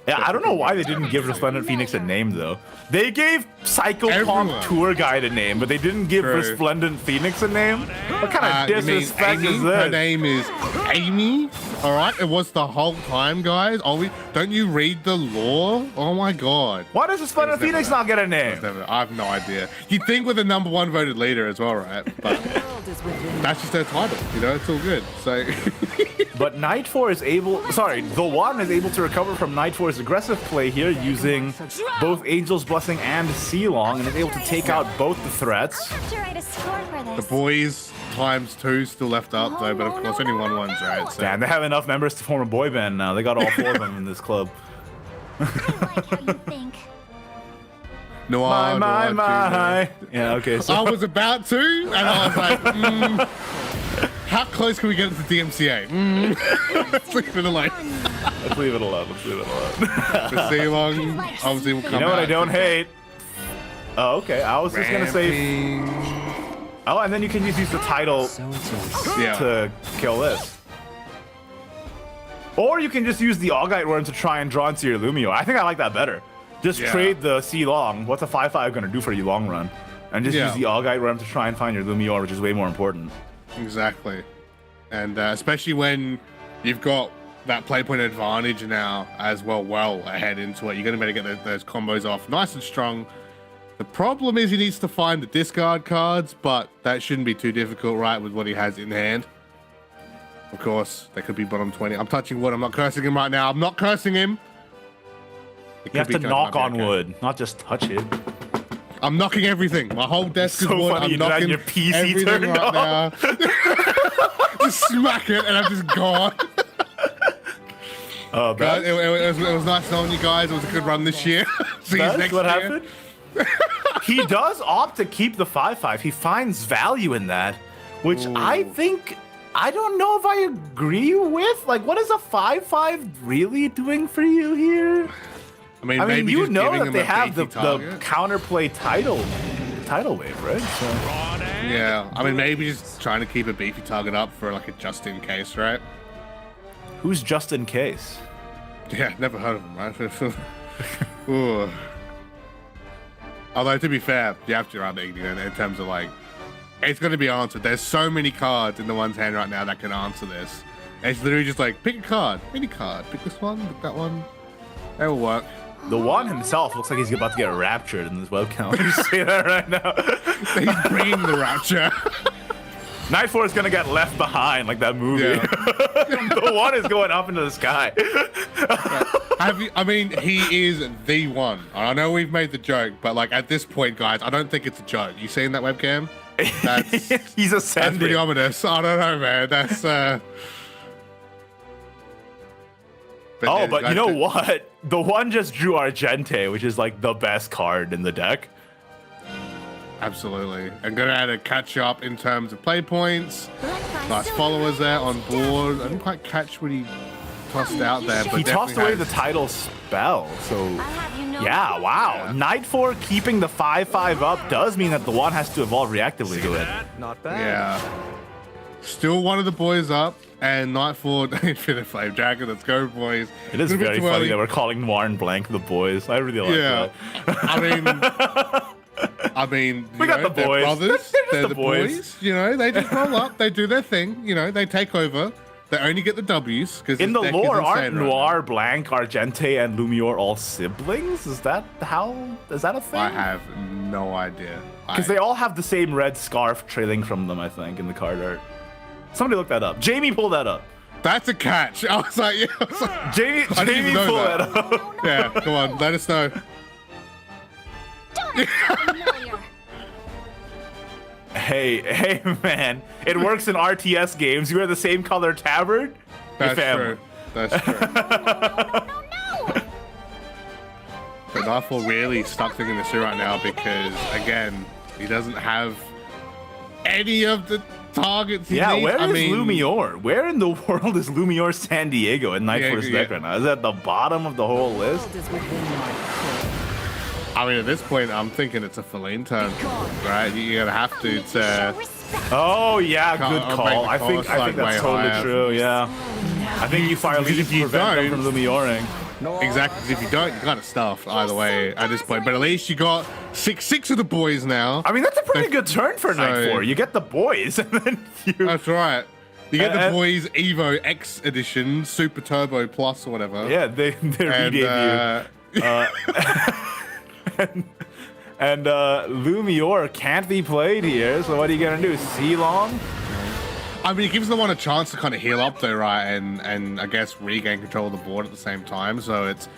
Yeah, I don't know why they didn't give Resplendent Phoenix a name, though. They gave Psycho Everyone. Pump Tour Guide a name, but they didn't give True. Resplendent Phoenix a name? What kind of You mean disrespect Amy? is Her this? name is Amy. All right, it was the whole time, guys. Don't you read the lore? Oh my god. Why does Resplendent It was Phoenix never not get a name? I have no idea. You'd think with the #1 voted leader as well, right? But World is within that's just their title, you know. It's all good. So But Night Force is able, the one is able to recover from Night Force's aggressive play here using both Angel's Blessing and C-Long, and is able to take out both the threats. I'll have to write a score for this. the boys ×2 still left up though, but of course only one wins, right? So Damn, they have enough members to form a boy band now. They got all 4 of them in this club. I like how you think. Noir, My. Yeah, okay, I so was about to, and I was like, how close can we get to the DMCA? Let's leave it alone. let's leave it alone. The C-Long obviously will come You know what I out. don't hate? Oh, okay. I was just gonna say. Oh, and then you can just use the title to kill this. Or you can just use the Augite Worm to try and draw into your Lumio. I think I like that better. Just trade the C Long. What's a 5/5 gonna do for you long run? And just use the Augite Worm to try and find your Lumio, which is way more important. Exactly. And especially when you've got that play point advantage now as well ahead into it. You're going to be able to get those combos off nice and strong. The problem is he needs to find the discard cards, but that shouldn't be too difficult, right, with what he has in hand. Of course, they could be bottom 20. I'm touching wood. I'm not cursing him right now. I'm not cursing him. You have to knock on wood, not just touch it. I'm knocking everything. My whole desk is So wood. funny, I'm you did that knocking your PC everything turned right now. Just smack it, and I'm just gone. Guys, it was nice knowing you guys. It was a good run this year. See you next what year. happened? He does opt to keep the 5/5. He finds value in that, which I think, I don't know if I agree with. Like, what is a 5/5 really doing for you here? I mean, maybe you just know giving that him they a have the beefy target. counterplay title wave, right? So. Yeah, I mean, maybe just trying to keep a beefy target up for like a just in case, right? Who's just in case? Yeah, never heard of him, right? Ooh. Although, to be fair, you have to run Igni in terms of like, it's going to be answered. There's so many cards in the one's hand right now that can answer this. It's literally just like, pick a card, any card. Pick this one, pick that one. That will work. The one himself looks like he's about to get raptured in this webcam. You say that right now. He's bringing the rapture. Nightfall is gonna get left behind like that movie. Yeah. The one is going up into the sky. I mean, he is the one. I know we've made the joke, but like at this point, guys, I don't think it's a joke. You seen that webcam? That's, He's ascending. that's pretty ominous. I don't know, man. That's But you know what? The one just drew Argente, which is like the best card in the deck. Absolutely. And gonna have to catch up in terms of play points. Nice followers there on board. I didn't quite catch what he tossed out there, but He tossed away the has... title spell, so yeah, wow. Nightfall keeping the 5/5 up does mean that the one has to evolve reactively to it. Not bad. Yeah. Still one of the boys up, and Nightfall, Infinite Flame Dragon. Let's go, boys. It is very funny that we're calling Noir and Blank the boys. I really like that. I mean, we got the they're boys. brothers. They're the boys. boys. You know, they just roll up. They do their thing. You know, they take over. They only get the W's because In the lore, aren't Noir, Blank, Argente, and Lumior all siblings? Is that a thing? I have no idea. Because they all have the same red scarf trailing from them, I think, in the card art. Somebody look that up. Jamie, pull that up. That's a catch. I was like, yeah. Jamie, I didn't even know pull that. that up. Yeah, come on, let us know. Hey, man. It works in RTS games. You wear the same color tabard. That's true. That's true. But Nightfall really stuck thinking this through right now because, again, he doesn't have any of the targets he needs. Where is Lumior? Where in the world is Lumior San Diego in Nightfall's deck right now? Is that at the bottom of the whole list? I mean, at this point, I'm thinking it's a Feline turn, right? You're gonna have to. Oh yeah, good call. I think like that's totally true. Yeah, I think you fire lead to prevent them from Lumioring. Exactly. 'Cause if you don't, you gotta stuff either way at this point. But at least you got six of the boys now. I mean, that's a pretty good turn for Nightfall. You get the boys, and then you. That's right. You get the boys Evo X Edition, Super Turbo Plus or whatever. Yeah, they redebut. And Lumior can't be played here, so what are you gonna do? C-Long? I mean, it gives the one a chance to kind of heal up though, right? And I guess regain control of the board at the same time. So it's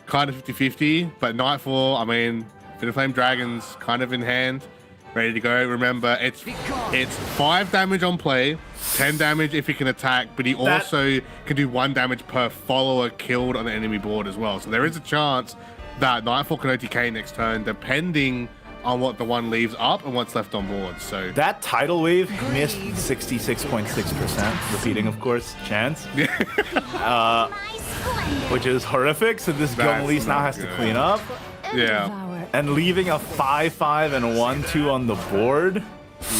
kind of 50-50. But Nightfall, I mean, Infinite Flame Dragon's kind of in hand, ready to go. Remember, it's 5 damage on play, 10 damage if he can attack, but he also can do 1 damage per follower killed on the enemy board as well. So there is a chance that Nightfall can OTK next turn, depending on what the one leaves up and what's left on board. So that tidal wave missed 66.6%, repeating, of course, chance. Which is horrific. So this Gunlease now has to clean up. Yeah. and leaving a 5-5 and 1-2 on the board.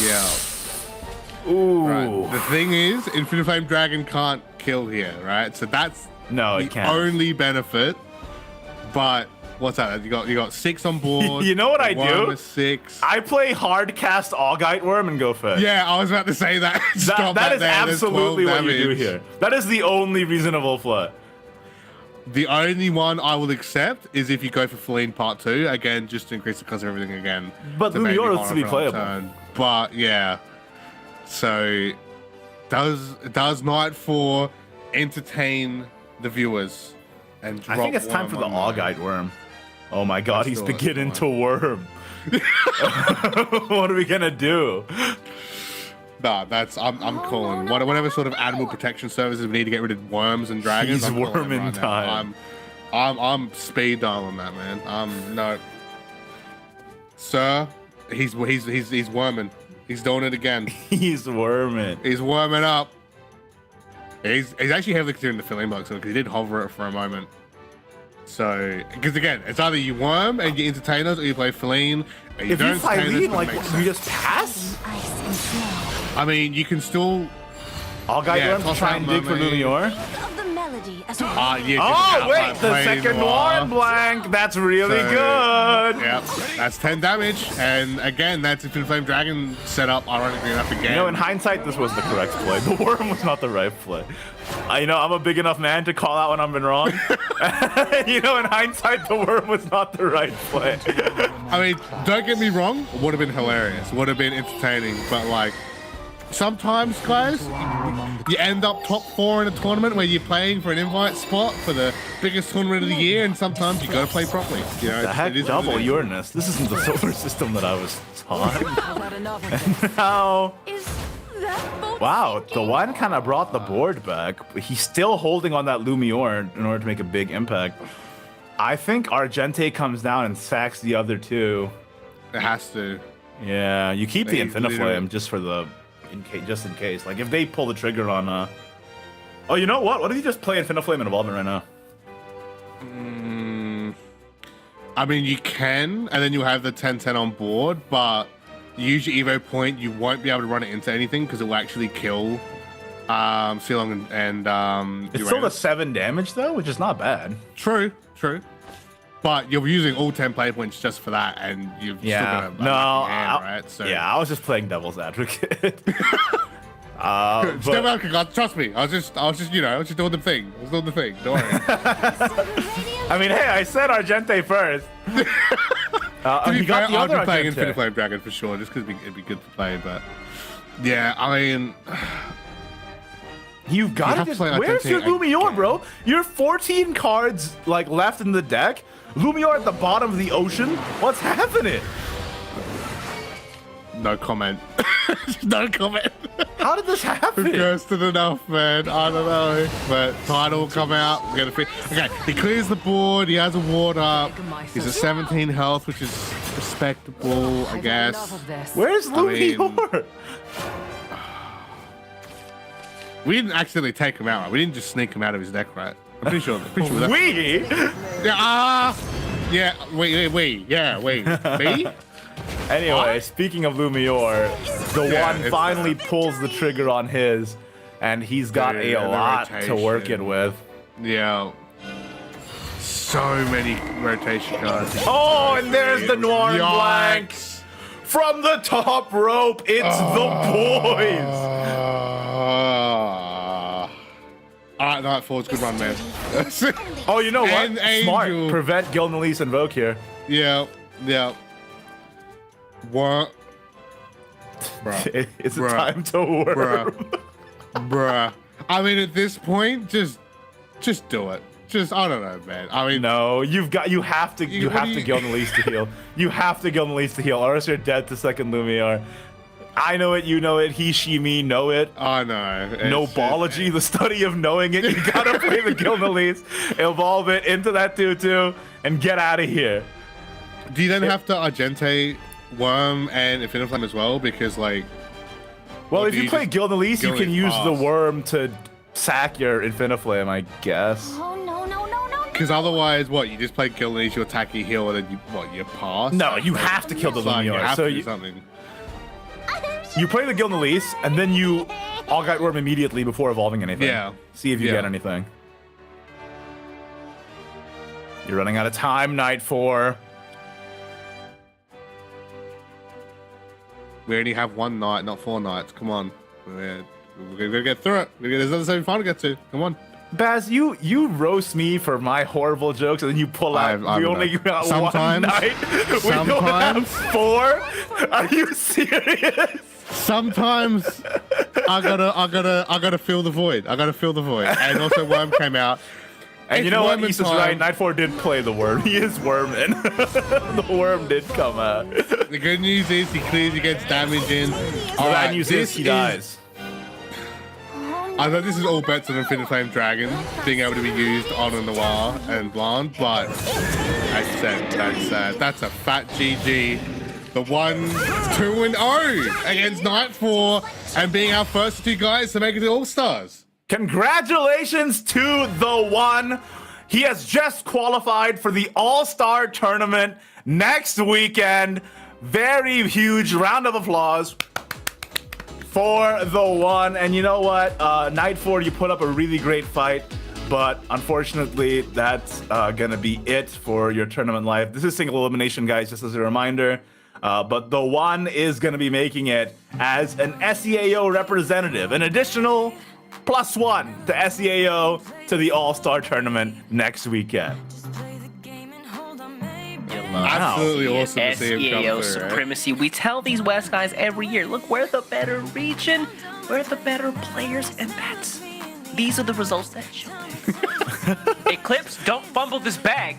Yeah. Ooh. Right. The thing is, Infinite Flame Dragon can't kill here, right? So that's No, the it can't. only benefit. But what's that? You got 6 on board. You know what I Worm do? is 6. I play hard cast Augite Worm and go first. Yeah, I was about to say that. Stop that is there. There's absolutely 12 what you do damage. here. That is the only reasonable play. The only one I will accept is if you go for Feline Part 2, again, just to increase the cost of everything again. But to maybe Lumior hold is to be off on playable. turn. But yeah. So does Nightfall entertain the viewers and I think it's time drop for the Worm on Augite Worm. Oh my god, Let's he's do it, beginning let's to worm. What are we gonna do? Nah, that's I'm calling no, whatever sort of animal protection services we need to get rid of worms and dragons. He's I'm calling worming right now. time. I'm speed dialing that, man. No, sir, he's worming. He's doing it again. He's worming. He's warming up. He's actually heavily considering the filling box because he did hover it for a moment. So, because again, it's either you worm and you entertain us, or you play Feline. And you If you don't fly entertain us, lead, but like, it makes you sense. just pass? Ice and snow. I mean, you can still. Augite Yeah, Worm to toss try out and dig for Mermaid. Lumior? Of the melody as well. Yeah, Oh, wait, the second Warren blank. That's really So, good. Yep, that's 10 damage. And again, that's Infinite Flame Dragon set up, ironically enough, again. You know, in hindsight, this was the correct play. The worm was not the right play. You know, I'm a big enough man to call out when I've been wrong. You know, in hindsight, the worm was not the right play. I mean, don't get me wrong, it would have been hilarious, would have been entertaining, but like, sometimes, guys, you end up top 4 in a tournament where you're playing for an invite spot for the biggest tournament of the year, and sometimes you gotta play properly. You know, The heck, it is what it double is. Uranus. This isn't the solar system that I was taught. I've had enough of this. Now, Is that boat wow, the sinking? one kind of brought the board back, but he's still holding on that Lumior in order to make a big impact. I think Argente comes down and sacks the other 2. It has to. Yeah, you keep the They Infiniflame literally- just for the just in case. Like if they pull the trigger on Oh, you know what? What if you just play Infiniflame and Involvement right now? I mean, you can, and then you have the 10-10 on board, but you use your Evo point, you won't be able to run it into anything because it will actually kill Sealong and It's still the Uranus. 7 damage though, which is not bad. True. But you're using all 10 play points just for that, and you've Yeah. still got a No, lucky hand, I- right? So yeah, I was just playing devil's advocate. Step out, God, trust me. I was just doing the thing. I was doing the thing. Don't worry. I mean, hey, I said Argente first. To be he got fair, the I'd other be playing Argente. Infinite Flame Dragon for sure, just because it'd be good to play. But yeah, I mean, You've got You to have to just. play Where's your Argente Lumior, again. bro? You're 14 cards like left in the deck. Lumior at the bottom of the ocean. What's happening? no comment. No comment. How did this happen? Ghosted enough, man. I don't know. But Tidal will come out. We're gonna okay, he clears the board. He has a ward up. He's at 17 health, which is respectable, I I've had guess. enough of this. Where's I mean- Lumior? We didn't accidentally take him out, right? We didn't just sneak him out of his deck, right? I'm pretty sure. That. We? Yeah, wait. Me? Anyway, speaking of Lumior, the Yeah, one it's, finally pulls the trigger on his, and he's got Yeah, a the lot to work it rotation. with. Yeah. So many rotation cards. Oh, and there's the Noir and Blank. Yikes. From the top rope, it's the boys. All right, Nightfall's good run, man. Oh, you know what? And Smart. Angel. Prevent Gilnelise Invoke here. Yeah. What? Bruh. It's a Bruh. time to work. Bruh. I mean, at this point, just do it. I don't know, man. I mean, No, you have to what do Gilnelise to heal. You have to Gilnelise to heal, or else you're dead to second Lumiar. I know it, you know it, he, she, me know it. I know. Nobology, the study of knowing it. You gotta play the Gilnelise, evolve it into that 2/2, and get out of here. Do you then have to Argente, Worm, and Infinite Flame as well? Because, like, Well, Or if do you you play just Gilnelise, you can Gilnelise use the pass? worm to sack your Infiniflame, I guess. Oh no. Because otherwise, what, you just play Kill Niche, you attack, you heal, and then you pass? No, you have to kill the Like, you Luminar. have So to do you, something. you play the Gilnelise, and then you All-Guide Orb immediately before evolving anything. Yeah. See if you Yeah. get anything. You're running out of time, Night 4. We only have one night, not 4 nights. Come on. We're gonna get through it. There's another semi-final to get to. Come on. Baz, you roast me for my horrible jokes, and then you pull out. We only got one Sometimes. night. We don't have 4. Are you serious? Sometimes I gotta fill the void. I gotta fill the void. And also Worm came out. And you It's know what? Worm in Issa's time. right. Night 4 did play the worm. He is worming. The worm did come out. The good news is he clearly gets damage in. The All bad right, news this is he dies. I know this is all bets on Infinite Flame Dragon being able to be used on a Noir and Blanc, but that's sad. That's a fat GG. The 1-2-0 against Night 4 and being our first 2 guys to make it to All-Stars. Congratulations to the one. He has just qualified for the All-Star Tournament next weekend. Very huge round of applause for the one. And you know what? Night 4, you put up a really great fight, but unfortunately, that's gonna be it for your tournament life. This is single elimination, guys, just as a reminder. But the one is gonna be making it as an SEAO representative, an additional +1 to SEAO to the All-Star Tournament next weekend. Absolutely awesome to see him come SEAO through, right? supremacy. We tell these West guys every year, look, we're the better region, we're the better players, and that's these are the results that show. Eclipse, don't fumble this bag.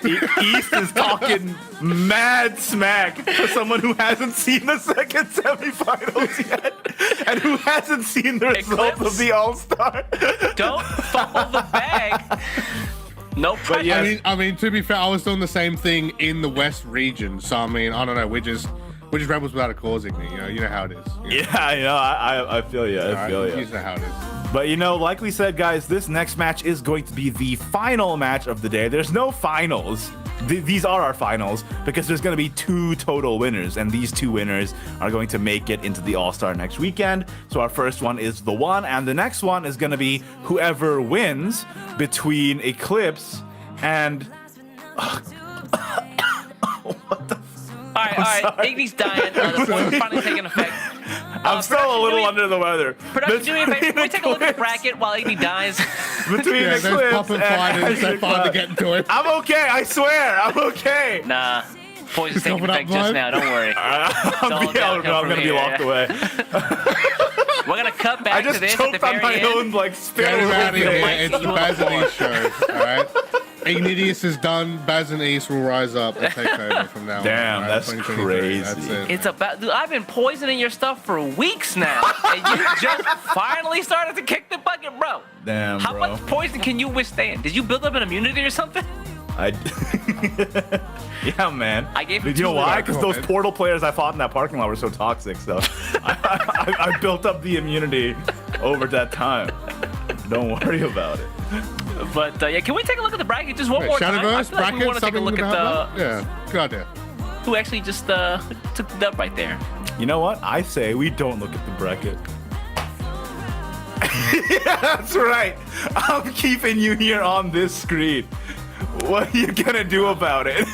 East is talking mad smack for someone who hasn't seen the second semifinals yet and who hasn't seen the results of the All-Star. Don't fumble the bag. No pressure. yes. I mean, to be fair, I was doing the same thing in the West region. So I mean, I don't know. We're just rebels without a cause, Igni. You know how it is. Yeah, you know, I feel you. I feel you. You know how it is. But you know, like we said, guys, this next match is going to be the final match of the day. There's no finals. These are our finals because there's going to be 2 total winners, and these 2 winners are going to make it into the All-Star next weekend. So our first one is the one, and the next one is going to be whoever wins between Eclipse and... What the All right. Iggy's dying. The point's finally taking effect. I'm still a little under the weather. Production, do me a favor. Can we take a look at the Eclipse- bracket while Iggy dies? Between Yeah, those Eclipse puppet fighters, they're fun to get into it. I'm okay. I swear. I'm okay. Nah. Poison's taking Coming up, effect just bud. now. Don't worry. I'm gonna be locked away. We're gonna cut back I to just this at the choked on very my end. own like Get spirit. him out of here. might It's the see you Baz on and the East show. All right. Ignidius is done. Baz and East will rise up and take over from now on. Damn, all right? that's 2023, crazy. That's it. It's about. Dude, I've been poisoning your stuff for weeks now, and you just finally started to kick the bucket, bro. Damn, How bro. much poison can you withstand? Did you build up an immunity or something? Yeah, man. I gave him You know 2 why? lives. Because those portal players I fought in that parking lot were so toxic. So I built up the immunity over that time. Don't worry about it. But yeah, can we take a look at the bracket just one Wait, more time? I Shadowverse, feel like we bracket, want to take a something look to at have that? Yeah, good idea. who actually just took the dub right there. You know what? I say we don't look at the bracket. Yeah, that's right. I'm keeping you here on this screen. What are you gonna do about it?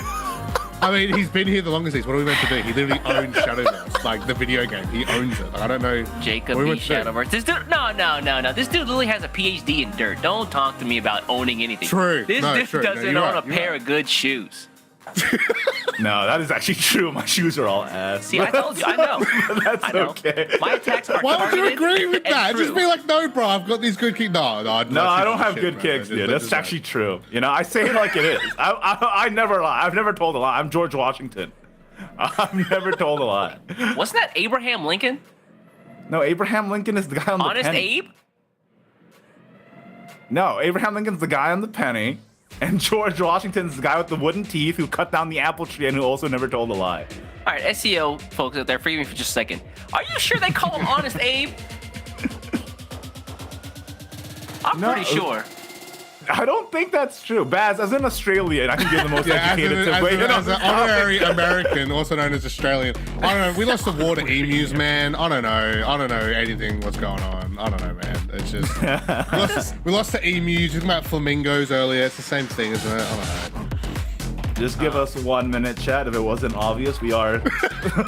I mean, he's been here the longest. What are we meant to do? He literally owns Shadowverse, like the video game. He owns it. Like, I don't know. Jacob what are we B. meant to do? Shadowverse. This dude, no. This dude literally has a PhD in dirt. Don't talk to me about owning anything. True. This No, dude true. No, doesn't you're own right. a You're pair right. of good shoes. No, that is actually true. My shoes are all ass. See, I told you. I know. That's I know. okay. My attacks are Why would you targeted agree with and that? true. Just be like, no, bro, I've got these good kicks. No, I don't have good kicks, dude. That's actually true. You know, I say it like it is. I never lie. I've never told a lie. I'm George Washington. I've never told a lie. Wasn't that Abraham Lincoln? No, Abraham Lincoln is the guy on the Honest penny. Abe? No, Abraham Lincoln's the guy on the penny, and George Washington's the guy with the wooden teeth who cut down the apple tree and who also never told a lie. All right, SEO folks out there, forgive me for just a second. Are you sure they call him Honest Abe? I'm No. pretty sure. I don't think that's true. Baz, as an Australian, I can give the most educated tip. As an honorary American, also known as Australian, I don't know. We lost the war to emus, man. I don't know anything what's going on. I don't know, man. It's just we lost to emus. We talking about flamingos earlier. It's the same thing, isn't it? I don't know. Just give us 1 minute, chat. If it wasn't obvious, we are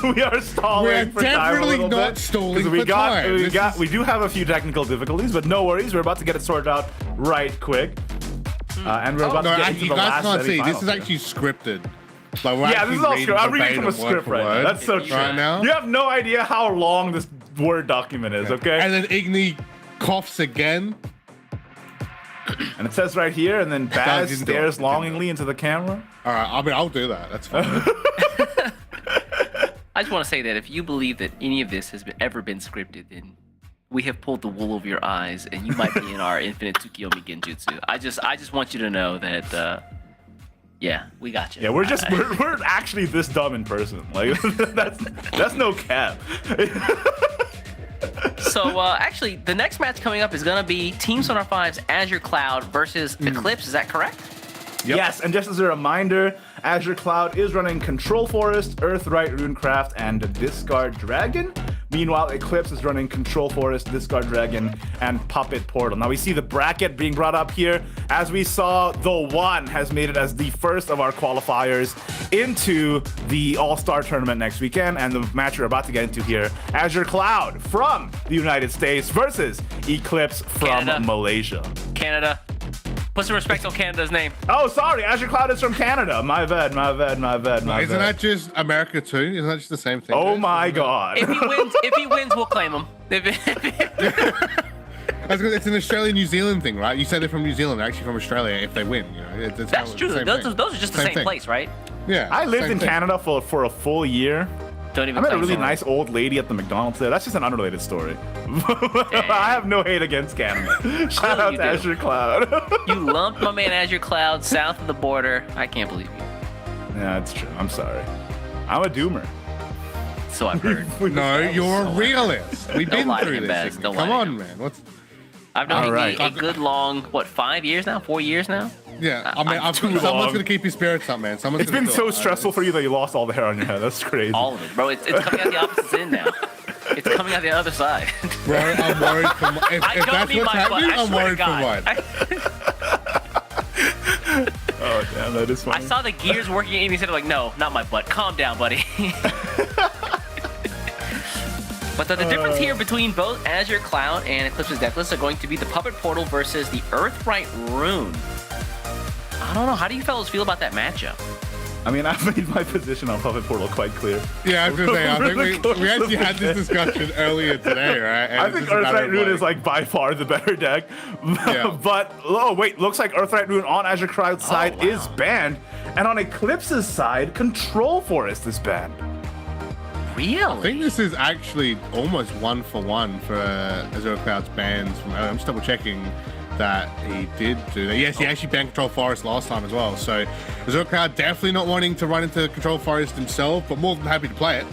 we are stalling We're for time a definitely little not bit. stalling 'Cause for time. We do have a few technical difficulties, but no worries. We're about to get it sorted out right quick. And we're about to get into you the guys last can't see. semifinal. This is actually scripted. Like, we're Yeah, actually this is all reading script. I'm reading from a verbatim, script word right for now. word That's so true. right now. You have no idea how long this Word document is, okay? And then Igni coughs again. And it says right here, and then Baz didn't do stares it. longingly into the camera. All right, I mean, I'll do that. That's fine. I just want to say that if you believe that any of this has ever been scripted, then we have pulled the wool over your eyes, and you might be in our infinite Tsukiyomi Genjutsu. I just want you to know that, yeah, we got you. Yeah, we're actually this dumb in person. Like that's no cap. So actually, the next match coming up is gonna be Team Sonar 5's Azure Cloud versus Eclipse. Is that correct? Yep. Yes, and just as a reminder, Azure Cloud is running Control Forest, Earthright Runecraft, and Discard Dragon. Meanwhile, Eclipse is running Control Forest, Discard Dragon, and Puppet Portal. Now we see the bracket being brought up here. As we saw, the one has made it as the first of our qualifiers into the All-Star Tournament next weekend, and the match we're about to get into here, Azure Cloud from the United States versus Eclipse from Canada. Malaysia. Canada. Put some respect on Canada's name. Oh, sorry, Azure Cloud is from Canada. My bad. Isn't that just America too? Isn't that just the same thing? Oh guys? my god. If he wins, we'll claim him. It's an Australia-New Zealand thing, right? You say they're from New Zealand, they're actually from Australia if they win. You know, That's true. Those are just the same thing. place, right? Yeah. I lived same in thing. Canada for a full year. Don't I even. met a claim really someone. nice old lady at the McDonald's there. That's just an unrelated story. I have no hate against Canada. Shout out you to do. Azure Cloud. You lumped my man Azure Cloud south of the border. I can't believe you. Yeah, it's true. I'm sorry. I'm a doomer. So I've heard. No, you're a realist. We've been lie to through him, this. Baz. Igni. Don't Come lie to on, man. What's? I've known All Iggy right. a good long, 5 years now? 4 years now? Yeah, I mean, too someone's long. gonna keep your spirits up, man. Someone's It's gonna been do so it. stressful for you that you lost all the hair on your head. That's crazy. All of it, bro. It's coming out the opposite end now. It's coming out the other side. Bro, I'm worried for my, if I don't that's need what's my butt. happening, I I'm swear to worried for God. mine. Oh, damn, that is I funny. saw the gears working and he said, like, no, not my butt. Calm down, buddy. But the difference here between both Azure Cloud and Eclipse's Deathless are going to be the Puppet Portal versus the Earthright Rune. I don't know. How do you fellas feel about that matchup? I mean, I've made my position on Puppet Portal quite clear. Yeah, I was gonna say, I Over the think course we of actually the had this discussion earlier today, right? And I it's think just a matter Earthright of, Rune is like by far the better deck. Yeah. But oh wait, looks like Earthright Rune on Azure Cloud's side wow. is banned, and on Eclipse's side, Control Forest is banned. Really? I think this is actually almost 1-for-1 for Azure Cloud's bans from earlier. I'm just double checking that he did do that. Yes, he actually banned Control Forest last time as well. So Azure Cloud definitely not wanting to run into Control Forest himself, but more than happy to play it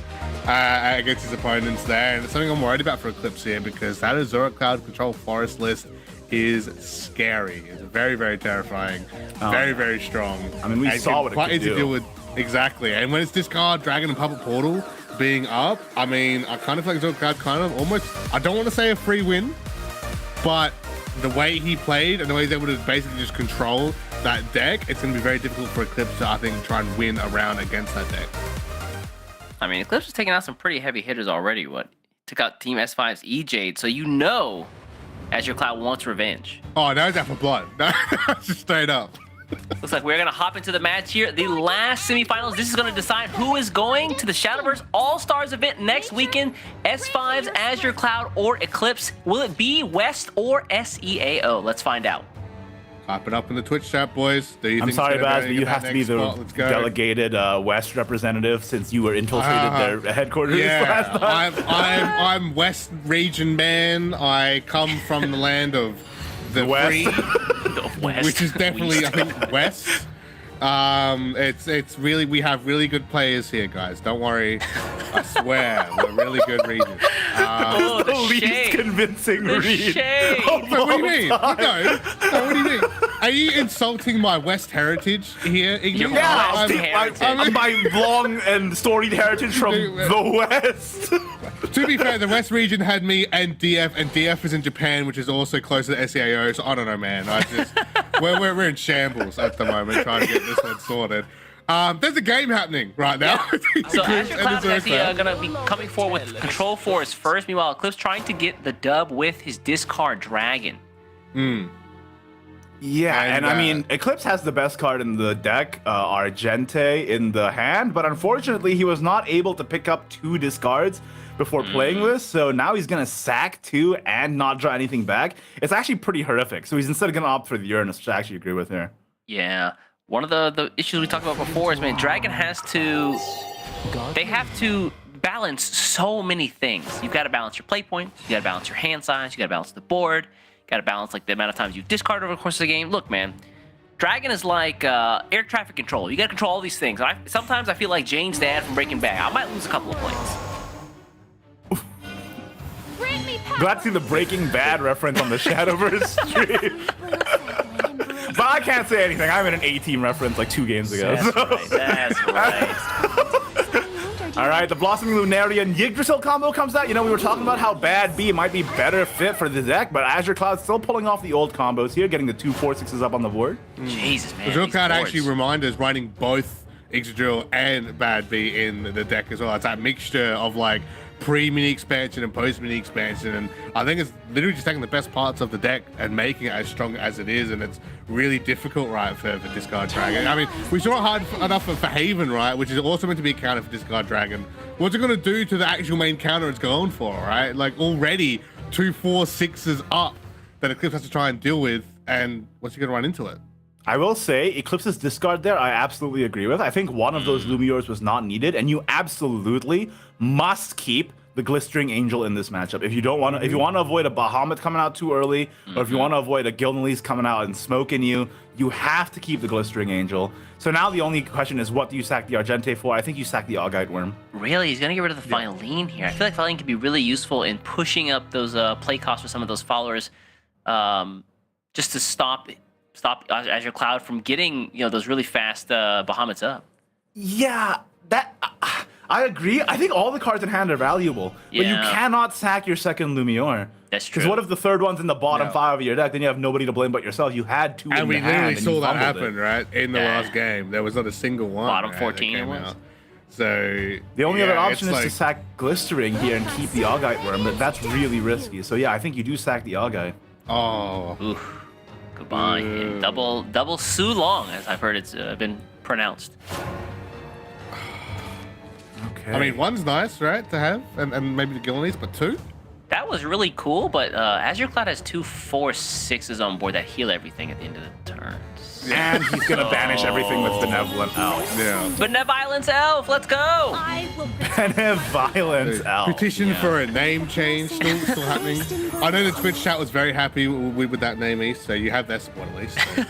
against his opponents there. And it's something I'm worried about for Eclipse here because that Azure Cloud Control Forest list is scary. It's very, very terrifying. Very, very strong. I mean, we And saw what it quite could easy to do. deal with. Exactly. And when it's Discard, Dragon, and Puppet Portal being up, I mean, I kind of feel like Azure Cloud kind of almost, I don't want to say a free win, but the way he played and the way he's able to basically just control that deck, it's going to be very difficult for Eclipse to, I think, try and win a round against that deck. I mean, Eclipse is taking out some pretty heavy hitters already. What? Took out Team S5's E-Jade, so you know Azure Cloud wants revenge. Oh, no, it's out for blood. That's just straight up. Looks like we're going to hop into the match here. The last semifinals. This is going to decide who is going to the Shadowverse All-Stars event next weekend. S5's Azure Cloud or Eclipse. Will it be West or SEAO? Let's find out. Hop it up in the Twitch chat, boys. Do you I'm think sorry, they're Baz, gonna but you get have that to be next the spot? Let's go. delegated West representative since you were infiltrated their headquarters last time. I'm West region man. I come from the land of the West. free, The West. which is definitely, I think, West. It's really, we have really good players here, guys. Don't worry. I swear, we're a really good region. Oh, The the least shade. convincing The read. shade. of But what do you mean? all No, time. no, what do you mean? Are you insulting my West heritage here, Iggy? Your Yeah, West I'm- heritage. my long and storied heritage from the West. To be fair, the West region had me and DF is in Japan, which is also closer to SEAO. So I don't know, man. We're in shambles at the moment trying to get this one sorted. There's a game happening right now. So Azure And Cloud is the actually Zerg going to be coming forward with Control Force first. Meanwhile, Eclipse trying to get the dub with his discard Dragon. Yeah, And, and I mean, Eclipse has the best card in the deck, Argente in the hand, but unfortunately, he was not able to pick up 2 discards before playing this, so now he's gonna sack 2 and not draw anything back. It's actually pretty horrific, so he's instead gonna opt for the Uranus, which I actually agree with here. Yeah. One of the issues we talked about before is, man, Dragon has to... They have to balance so many things. You've got to balance your play points, you got to balance your hand size, you got to balance the board, you got to balance like the amount of times you discard over the course of the game. Look, man, Dragon is like air traffic control. You got to control all these things. Sometimes I feel like Jane's dad from Breaking Bad. I might lose a couple of points. Grant me power. Glad to see the Breaking Bad reference on the Shadowverse stream. But I can't say anything. I made an A-Team reference like 2 games ago. That's right. That's right. All right, the Blossoming Lunarian Yggdrasil combo comes out. You know, we were talking about how Bad B might be better fit for the deck, but Azure Cloud still pulling off the old combos here, getting the 2 4/6s up on the board. Jesus, man. The these card boards. actually reminders running both Yggdrasil and Bad B in the deck as well. It's that mixture of like pre-mini expansion and post-mini expansion, and I think it's literally just taking the best parts of the deck and making it as strong as it is, and it's really difficult, right, for Discard Dragon. I mean, we saw it hard enough for Haven, right, which is also meant to be a counter for Discard Dragon. What's it going to do to the actual main counter it's going for, right? Like, already 2 4/6s up that Eclipse has to try and deal with, and what's he going to run into it? I will say, Eclipse's discard there, I absolutely agree with. I think one of those Lumiors was not needed, and you absolutely must keep the Glistering Angel in this matchup. If you don't want to, if you want to avoid a Bahamut coming out too early, or if you want to avoid a Gilneas coming out and smoking you, you have to keep the Glistering Angel. So now the only question is, what do you sack the Argente for? I think you sack the Augite Worm. Really? He's going to get rid of the Filean here. I feel like Filean could be really useful in pushing up those play costs for some of those followers, just to stop Azure Cloud from getting, you know, those really fast Bahamuts up. Yeah, that I agree. I think all the cards in hand are valuable, but you Yeah. cannot sack your second Lumior. That's Because true. what if the third one's in the bottom Yeah. 5 of your deck? Then you have nobody to blame but yourself. You had 2 in And we the hand, literally and saw you that fumbled happen, it. right? In the Yeah. last game. There was not a single one. Bottom right, 14 that it came was. out. So The only yeah, other option is it's to sack Glistering here and keep the Augite Worm, but that's really risky. So yeah, I think you do sack the Augite. Oh. Oof. Goodbye. And double Su Long, as I've heard it's been pronounced. Okay. I mean, one's nice, right, to have, and maybe the Gilneas, but 2? That was really cool, but Azure Cloud has 2 4/6s on board that heal everything at the end of the turn. And he's gonna banish everything with Benevolent Elf. Yeah. Benevolence Elf, let's go! I will Benevolent Elf. Petition for a name change still happening. I know the Twitch chat was very happy with that name, East, so you have their support at least. So.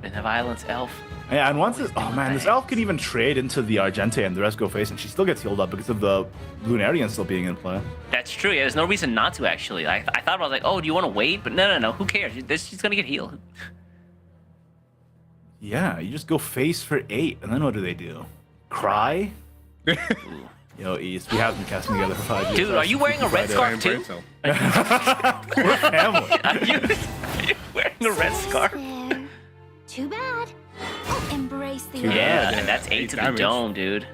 Benevolence Elf. Yeah, and once this, oh man, this elf can even trade into the Argente and the rest go face, and she still gets healed up because of the Lunarian still being in play. That's true. Yeah, there's no reason not to, actually. I thought about, like, oh, do you want to wait? But no. Who cares? She's going to get healed. Yeah, you just go face for 8, and then what do they do? Cry? Yo, East, we haven't been casting together for 5 years. Dude, are you wearing a red scarf too? We're family. Are you wearing a red scarf? There. Too bad. Embrace the Yeah, and that's 8 8 to the damage. dome, dude.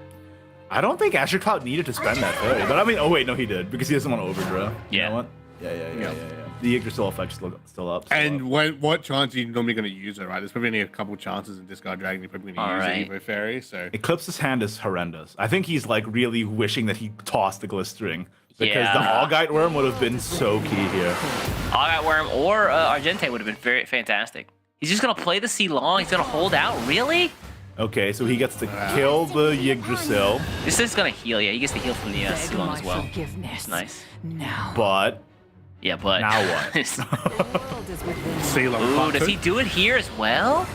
I don't think Azure Cloud needed to spend that 30, but I mean, oh wait, no, he did, because he doesn't want to overdraw. You Yeah. know what? Yeah. The Yggdrasil effect's still up. And what chance are you normally going to use it, right? There's probably only a couple chances in Discard Dragon you're probably going to use Alright. it, Evo Fairy, so... Eclipse's hand is horrendous. I think he's like really wishing that he tossed the Glistering. Because Yeah. the Augite Worm would have been so key here. Augite Worm or Argente would have been very fantastic. He's just going to play the C long. He's going to hold out. Really? Okay, so he gets to kill the Yggdrasil, This is going to heal. Yeah, he gets to heal from the C Beg long my as well. forgiveness. Nice. Now. but Yeah, but... now what? The world is within seal on Ooh, part does two. he do it here as well?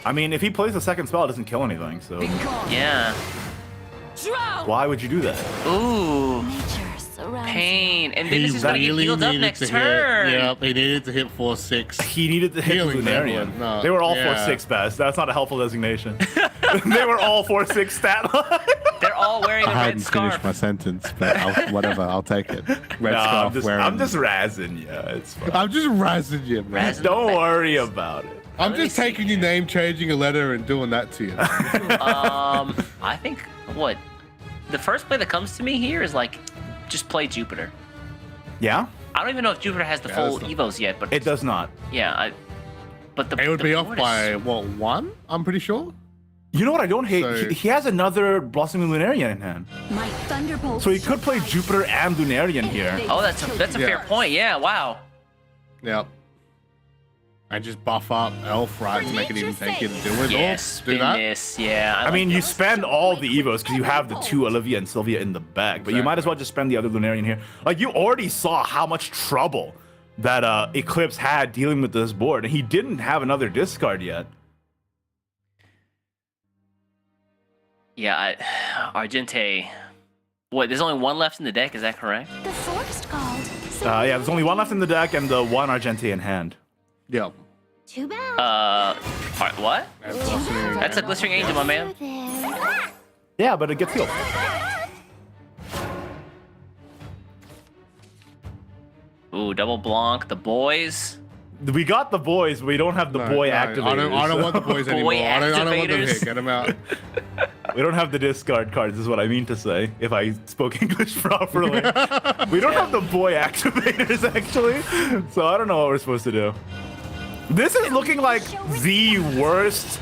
I mean, if he plays the second spell, it doesn't kill anything. So Yeah. Drow! why would you do that? Ooh, Nature surrounds me. pain. And then this is gonna get really healed up needed next to turn. hit. Yep, he needed to hit 4-6. He needed to hit the Healing Lunarian. Benevolent, no, They were all yeah. 4-6 best. That's not a helpful designation. They were all 4-6 stat line. They're all wearing the I red hadn't finished scarf. my sentence, but whatever, I'll take it. Red No, scarf wearing. I'm just razzing you. It's fine. I'm just razzing you, man. Razzing. Don't worry about it. I'm Let me just see taking your name, changing a letter, and doing that to you. I think what the first play that comes to me here is like just play Jupiter. Yeah? I don't even know if Jupiter has the Yeah, full that's evos yet, but It does not. yeah, but the It would the be off board is- by, what, 1? I'm pretty sure. You know what I don't hate? So- He has another Blossoming Lunarian in hand. My thunderbolt. So he could play Jupiter and Lunarian here. Oh, that's a Yeah. fair point. Yeah, wow. Yep. And just buff up Elf, right, to make it even tankier to deal with. Yeah, Or do spin that. this. Yeah. I mean, you spend all the Evos because you have the 2 Olivia and Sylvia in the back, but you might as well just spend the other Lunarian here. Like, you already saw how much trouble that Eclipse had dealing with this board, and he didn't have another discard yet. Yeah, Argente. What? There's only one left in the deck. Is that correct? The forest called. So Yeah, there's only one left in the deck and the 1 Argente in hand. Yep. too bad. What? And Blossoming That's a Glistering Angel, my man. There. Yeah, but it gets healed. Ooh, double Blanc. The boys. We got the boys, but we don't have the boy activators. I don't want the boys anymore. Boy I don't want them activators. here. Get them out. We don't have the discard cards, is what I mean to say, if I spoke English properly. We don't have the boy activators, actually. So I don't know what we're supposed to do. This is looking like the worst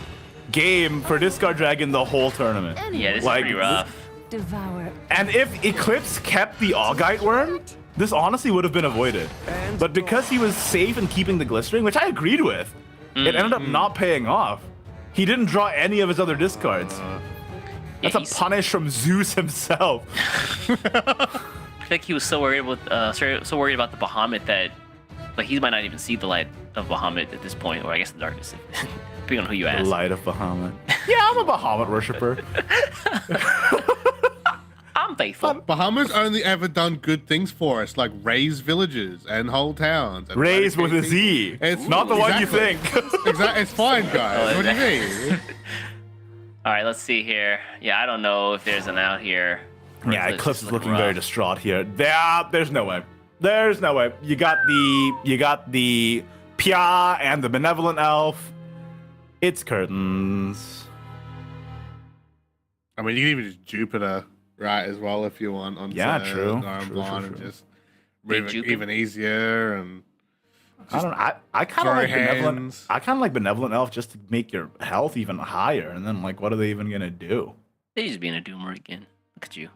game for Discard Dragon the whole tournament. Yeah, this Like, is pretty rough. Devour. And if Eclipse kept the Augite Worm, this honestly would have been avoided. But because he was safe in keeping the Glistering, which I agreed with, it ended up not paying off. He didn't draw any of his other discards. That's a he's- punish from Zeus himself. I think he was so worried with so worried about the Bahamut that like he might not even see the light of Bahamut at this point, or I guess the darkness, depending on who you The ask. light of Bahamut. Yeah, I'm a Bahamut worshiper. I'm faithful. Bahamut's only ever done good things for us, like raise villages and whole towns. And Raise with a eradicate Z. people. It's Not the one you exactly. think. Exactly. It's fine, guys. Oh, What do you mean? All right, let's see here. Yeah, I don't know if there's an out here. Yeah, It's Eclipse just is looking very rough. distraught here. There's no way. There's no way. You got the Pia and the Benevolent Elf. It's curtains. I mean, you can even just Jupiter, right, as well, if you want. On Yeah, true. Iron True, Blind true, and true. just move it Jupiter. even easier and. I don't. I kind of throw like Benevolent. hands. I kind of like Benevolent Elf just to make your health even higher, and then like, what are they even gonna do? They're just being a doomer again. Look at you.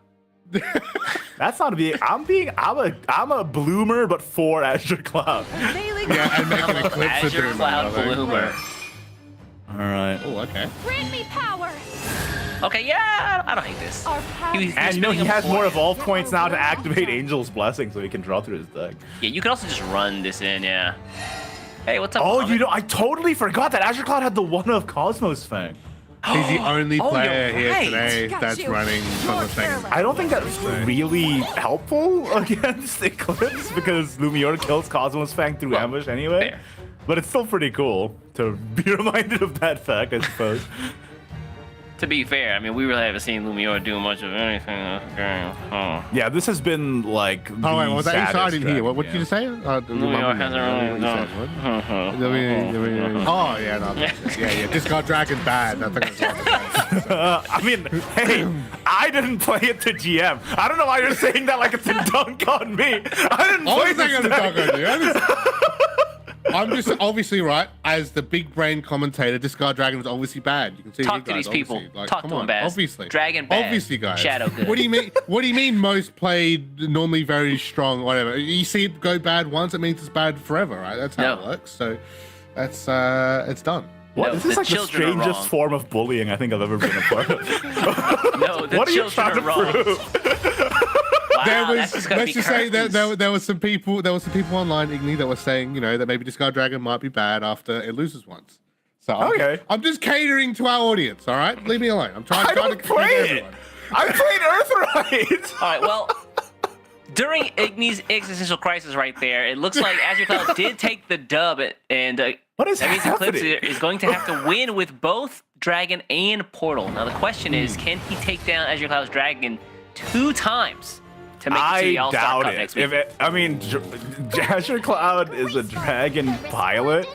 That's not being. I'm a bloomer, but for Azure Cloud. Yeah, and make an eclipse of Azure doom. Cloud Bloomer. All right. Oh, okay. Grant me power. Okay, yeah, I don't hate this. Our power. He was And you know he spinning has a more four. evolve points now to activate Angel's Blessing, so he can draw through his deck. Yeah, you could also just run this in, yeah. Hey, what's up? Oh, Bahamut? you know, I totally forgot that Azure Cloud had the one of Cosmos Fang. He's the only Oh, player you're here right. today Got that's you. running More Cosmos Fang. careless. I don't think that's really helpful against Eclipse because Lumiore kills Cosmos Fang through ambush anyway. fair. But it's still pretty cool to be reminded of that fact, I suppose. To be fair, I mean, we really haven't seen Lumiore do much of anything in this game. Oh. Yeah, this has been like. Oh, wait, the was that inside saddest in here? dragon What did you game. say? Lumiore hasn't really done. Oh, yeah, no. Yeah. Discard Dragon bad. I think that's what I mean, hey, I didn't play it to GM. I don't know why you're saying that like it's a dunk on me. I didn't I play was thinking this of deck. the dog on you. I'm just obviously right as the big brain commentator. Discard Dragon is obviously bad. You can see Talk you to guys, these people. obviously. Like, Talk come to them, on, Baz. obviously. Dragon bad. Obviously, guys. Shadow good. What do you mean? What do you mean? Most played, normally very strong. Whatever. You see it go bad once, it means it's bad forever, right? That's how No. it works. So that's it's done. What? No, This is the like the children are strangest wrong. form of bullying I think I've ever been a part of. No, the What are you children trying are to wrong. prove? that's just gonna let's be just say that curtains. there was some people online, Igni, that were saying, that maybe Discard Dragon might be bad after it loses once. So Okay. I'm just catering to our audience, all right? Leave me alone. I'm trying I to don't catter play to it. everyone. I played Earthright. All right, well, during Igni's existential crisis right there, it looks like Azure Cloud did take the dub, and What is that means Eclipse happening? is going to have to win with both Dragon and Portal. Now, the question is, can he take down Azure Cloud's Dragon 2 times to make it to the I All-Star doubt Cup it. next week? Azure Cloud is a dragon pilot,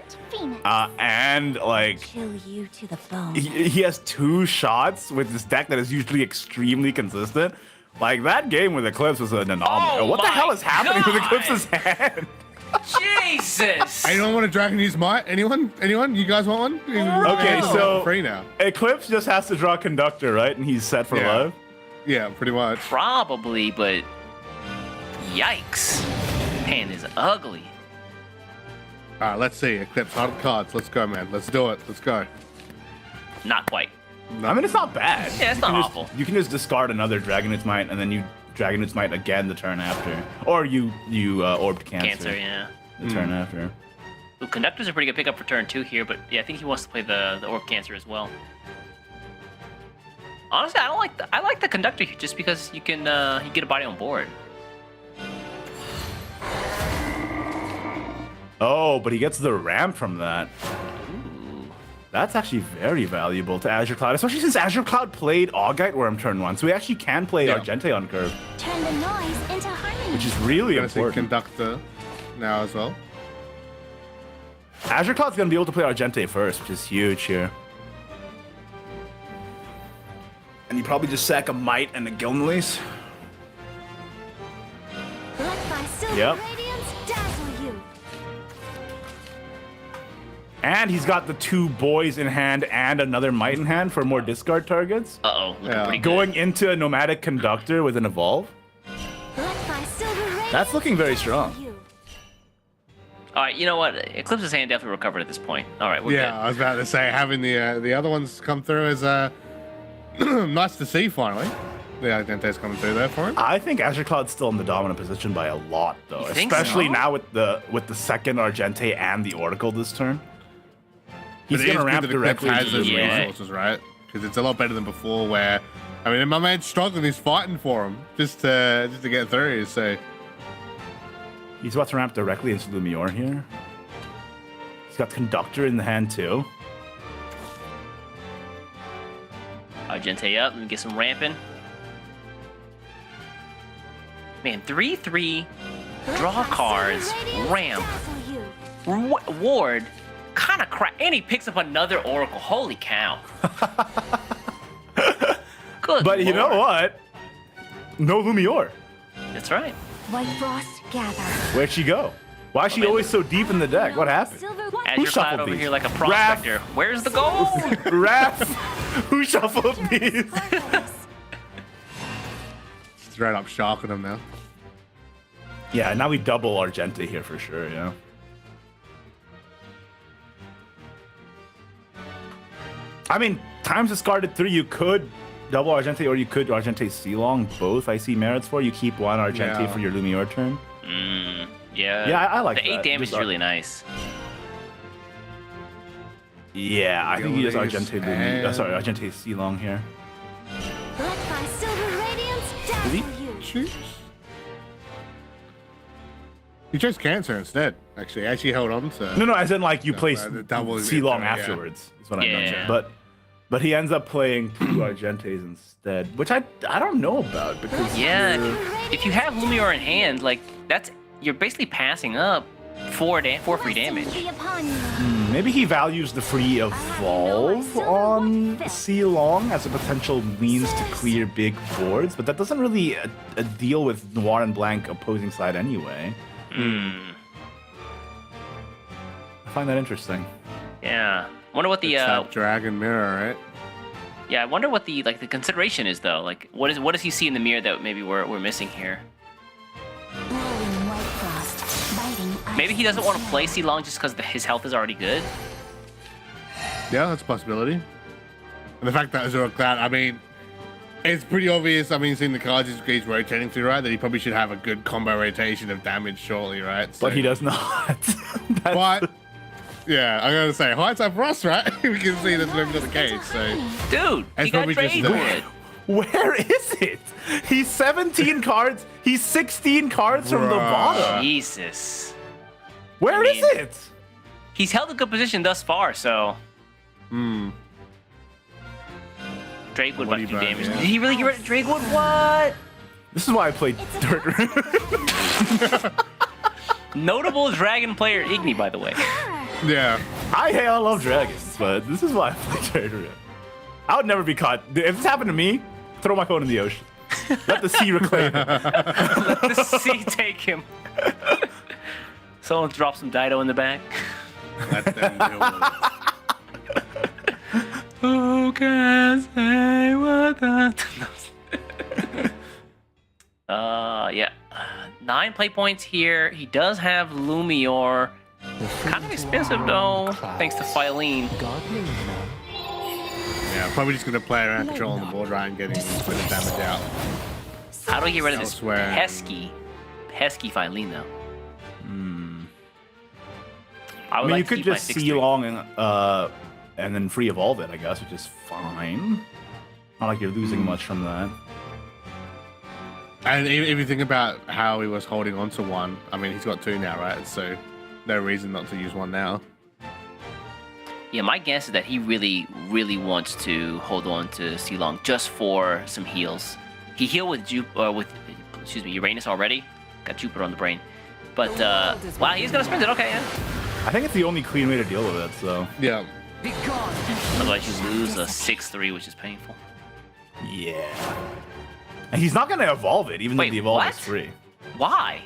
and like Chill you to the bone. he has 2 shots with this deck that is usually extremely consistent. Like that game with Eclipse was an anomaly. Oh what the my hell is happening with God. Eclipse's hand? Jesus! Anyone want a Dragon use Might? Anyone? You guys want one? Okay, It's so free now. Eclipse just has to draw Conductor, right? And he's set for Yeah. life. Yeah, pretty much. Probably, but yikes. Hand is ugly. All right, let's see. Eclipse, hunt cards. Let's go, man. Let's do it. Let's go. Not quite. I mean, it's not bad. Yeah, it's You not can awful. you can just discard another Dragon's Might, and then you Dragon's Might again the turn after, or you Orbed Cancer, yeah. the turn after. Ooh, Conductor's a pretty good pickup for turn 2 here, but yeah, I think he wants to play the Orb Cancer as well. Honestly, I like the Conductor here just because you can you get a body on board. Oh, but he gets the ramp from that. That's actually very valuable to Azure Cloud, especially since Azure Cloud played Augite Worm turn 1, so we actually can play Yeah. Argente on curve, Turn the noise into harmony. which is really Gonna see important. Conductor now as well. Azure Cloud's gonna be able to play Argente first, which is huge here. And you probably just sack a Might and a Gilnleys. Let my silver Yep. radiance dazzle you. And he's got the 2 boys in hand and another Might in hand for more discard targets. Uh-oh, looking Yeah. pretty good. Going into a Nomadic Conductor with an Evolve. Let my silver radiance That's looking very strong. dazzle you. All right, you know what? Eclipse's hand definitely recovered at this point. All right, we're Yeah, I was about to say having the other ones come through is nice to see finally. The Argente's coming through there for him. I think Azure Cloud's still in the dominant position by a lot, though. You think Especially so? now with the second Argente and the Oracle this turn. He's But it is gonna good ramp that Eclipse directly has into those the Yeah. resources, right? Because it's a lot better than before. Where, I mean, my man's struggling. He's fighting for him just to get through. So He's about to ramp directly into Lumior here. He's got Conductor in the hand too. Argente up and get some ramping. Man, 3/3 draw Let my cards, silver radiance ramp, dazzle you. ward, kind of crap, and he picks up another Oracle. Holy cow! Good. But you know Lord. what? No Lumior. That's right. White frost gather. Where'd she go? Why is she man. always so deep in the deck? What happened? Silver Azure Cloud shuffled over these? here like a Raph. prospector. Where's the gold? Raph, who shuffled these? straight up shocking him now. Yeah, now we double Argente here for sure, yeah. I mean, times discarded 3, you could double Argente or you could Argente Sealong. Both I see merits for. You keep 1 Argente Yeah. for your Lumior turn. Yeah. Yeah, I like the 8 that. damage Just is really nice. Yeah, I think you just Gilneys Argente Lumior. and- Sorry, Argente Sealong here. Let my silver radiance dazzle he? you. Jeez. He chose Cancer instead. Actually held on to. No, as in like you play the double Sealong yeah. afterwards. Is what I Yeah. meant. But he ends up playing 2 Argentes instead, which I don't know about because Yeah, if you have Lumior in hand, like you're basically passing up 4 free damage. Blessings be upon you. maybe he values the free Evolve on Sealong as a potential means to clear big boards, but that doesn't really deal with Noir and Blank opposing side anyway. I find that interesting. Yeah. Wonder what the It's that Dragon Mirror, right? yeah, I wonder what the consideration is though. Like what does he see in the mirror that maybe we're missing here? Blowing white frost, biting ice Maybe he doesn't want to snow. play Sealong just because his health is already good. Yeah, that's a possibility. And the fact that Azure Cloud, I mean, It's pretty obvious. I mean, seeing the cards he's rotating through, right? That he probably should have a good combo rotation of damage shortly, right? So, But he does not. But yeah, I'm gonna say hindsight for us, right? We can see that's never the case. So Dude, It's he got probably just Drakewood. Where is it? He's 17 cards. He's 16 cards from the Bruh. bottom. Jesus. Where is mean- it? He's held a good position thus far, so. Drakewood What about to do do you damage. buy, yeah. Did he really get rid of Drakewood? What? This is why I played Dirt Room. Notable dragon player Igni, by the way. yeah, I love dragons, but this is why I play Dirt Room. I would never be caught. If this happened to me, throw my phone in the ocean. Let the sea reclaim it. Let the sea take him. Someone drop some Dido in the back. let them deal with it. Who can say what that? Yeah. 9 play points here. He does have Lumior. Kind of expensive though, thanks to Philene. Gardening now. Yeah, probably just gonna play around controlling the board, right, and getting a bit of damage out. How do I get rid of this Elsewhere. pesky Philene though? I I would mean, like you to could keep my just 6-3. see long and then free evolve it, I guess, which is fine. Not like you're losing much from that. And if you think about how he was holding on to one, I mean, he's got 2 now, right? So no reason not to use 1 now. Yeah, my guess is that he really, really wants to hold on to Silong just for some heals. He healed with Uranus already. Got Jupiter on the brain. But wow, he's gonna spend it. Okay, yeah. I think it's the only clean way to deal with it, so. Yeah. Otherwise, you lose a 6-3, which is painful. Yeah. And he's not going to evolve it, even Wait, though the evolve what? is free. Why?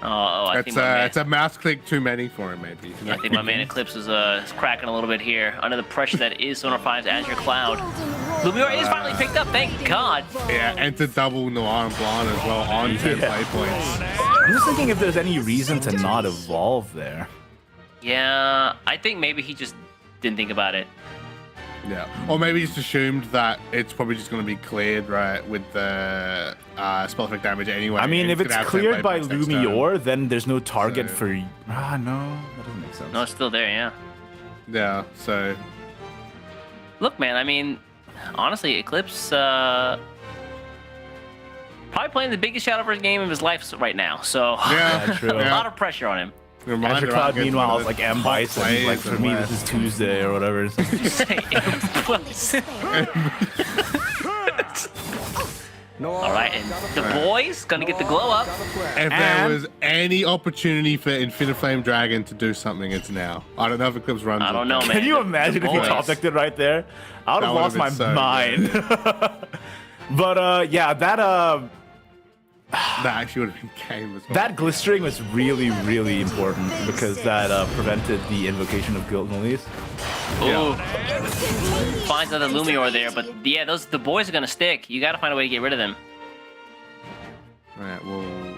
I think It's a mouse click too many for him, maybe. I think my man Eclipse is cracking a little bit here under the pressure that is Sonar 5's Azure Cloud. Lumior is finally picked up, thank God. Yeah, and to double Noir and Blonde as well on 10 play points. I'm just thinking if there's any reason to not evolve there. Yeah, I think maybe he just didn't think about it. Yeah. Or maybe just assumed that it's probably just going to be cleared, right, with the spell effect damage anyway. I mean, and if gonna it's have 10 play cleared by points next turn. Lumior, then there's no target So- for... no, that doesn't make sense. No, it's still there, yeah. Yeah, so... Look, man, I mean, honestly, Eclipse probably playing the biggest Shadowverse game of his life right now. So Yeah, true. a lot of pressure on him. Reminder, Azure right, Cloud, against meanwhile, one is of like the M. top Bison. plays Like, for in me, West. this is Tuesday or whatever. You say All right, and the boys gonna get the glow up. If there was any opportunity for Infinite Flame Dragon to do something, it's now. I don't know if Eclipse runs I it, don't know, but- man. Can you imagine if he boys. top decked it right there? I would have That lost my would've been so mind. But yeah, That actually would have been game as well. that glistering was really, really important because that prevented the invocation of Guilt and Elise. Ooh. Finds another Lumior there, but yeah, the boys are gonna stick. You gotta find a way to get rid of them. Alright, well...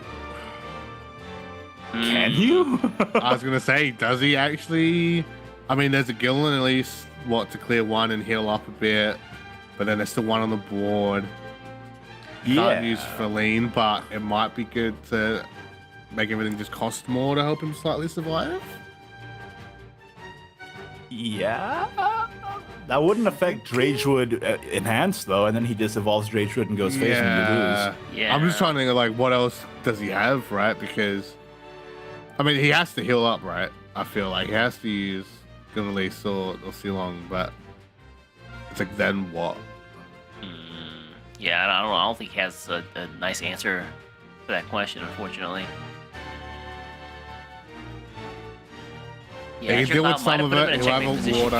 Can you? I was gonna say, does he actually? I mean, there's a Gillen at least, to clear 1 and heal up a bit, but then there's still 1 on the board. Can't use Feline, but it might be good to make everything just cost more to help him slightly survive. Yeah. That wouldn't affect Dragewood enhanced though, and then he just evolves Dragewood and goes face and you lose. Yeah. I'm just trying to think of, like, what else does he have, right? Because, I mean, he has to heal up, right? I feel like he has to use Gunnerlease or Silong, but it's like, then what? Yeah, I don't know. I don't think he has a nice answer for that question, unfortunately. He can Azure deal with Cloud some might of have it. put him He'll in a have checkmate a position water.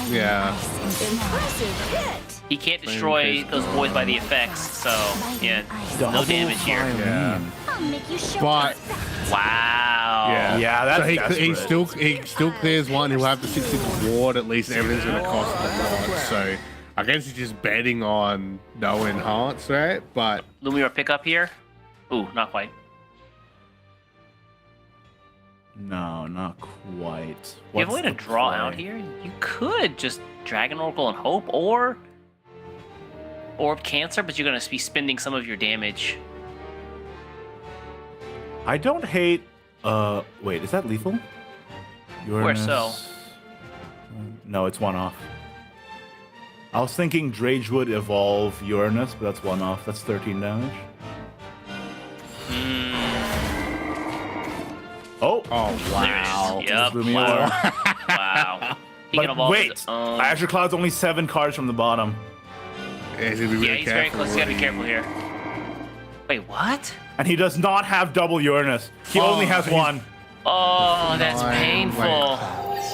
here. Yeah. Impressive hit. He can't destroy those boys by the effects, so yeah, no damage here. Yeah. I'll make you show But Wow. Yeah, that's so he desperate. still clears 1. He'll have the 6/6 ward at least. And everything's gonna cost a lot. So I guess he's just betting on no enhance, right? But Lumior pick up here. Ooh, not quite. No, not quite. You have a way What's to the draw play? out here. You could just Dragon Oracle and hope, or Orb Cancer, but you're going to be spending some of your damage. I don't hate. Wait, is that lethal? Where so? No, it's one off. I was thinking Drage would evolve Uranus, but that's one off. That's 13 damage. Oh wow! Yep. Blew me Wow. away. Wow. He can But evolve wait, his own. Azure Cloud's only 7 cards from the bottom. Yeah, he's gonna be really Yeah, he's very careful close. You gotta be what careful here. Wait, what? And he does not have double Uranus. He only has one. Oh, that's Nine, painful.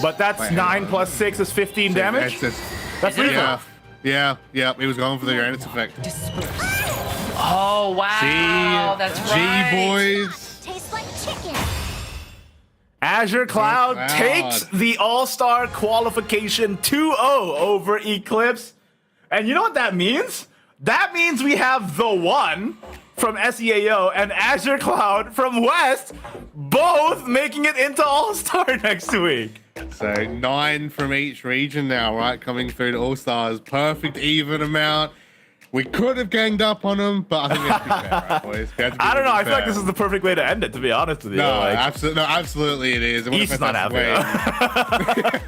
But that's Wait, 9 plus 6 is 15 damage. That's Is it? lethal. Yeah. He was going for the Uranus effect. Oh, wow. That's right. boys. Tastes like chicken. Azure Cloud Cloud. takes the All-Star qualification 2-0 over Eclipse. And you know what that means? That means we have the one from SEAO and Azure Cloud from West both making it into All-Star next week. So 9 from each region now, right? Coming through to All-Stars. Perfect even amount. We could have ganged up on them, but I think we have to be fair, right, boys? We have to be I don't know. really I feel like fair. this is the perfect way to end it, to be honest with you. No, Like, absolutely it is. And what a East's not fantastic happy. way.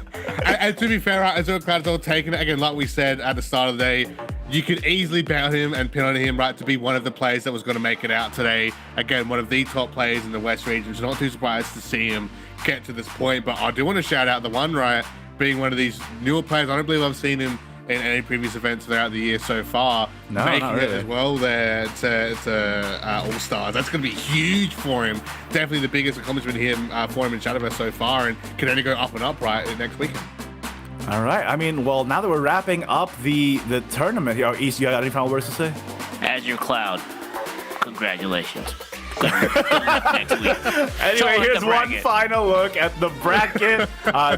and to be fair, right, Azure Cloud's all taking it. Again, like we said at the start of the day, you could easily bet on him and pin on him, right, to be one of the players that was going to make it out today. Again, one of the top players in the West region. So not too surprised to see him get to this point. But I do want to shout out the one, right, being one of these newer players. I don't believe I've seen him in any previous events throughout the year so far. No, making not it really. as well there to All-Stars. That's going to be huge for him. Definitely the biggest accomplishment for him in Shadowverse so far, and can only go up and up right next weekend. all right. I mean, well, now that we're wrapping up the tournament here, East, you got any final words to say? Azure Cloud. Congratulations. Good luck next week. Anyway, here's the one bracket. final look at the bracket.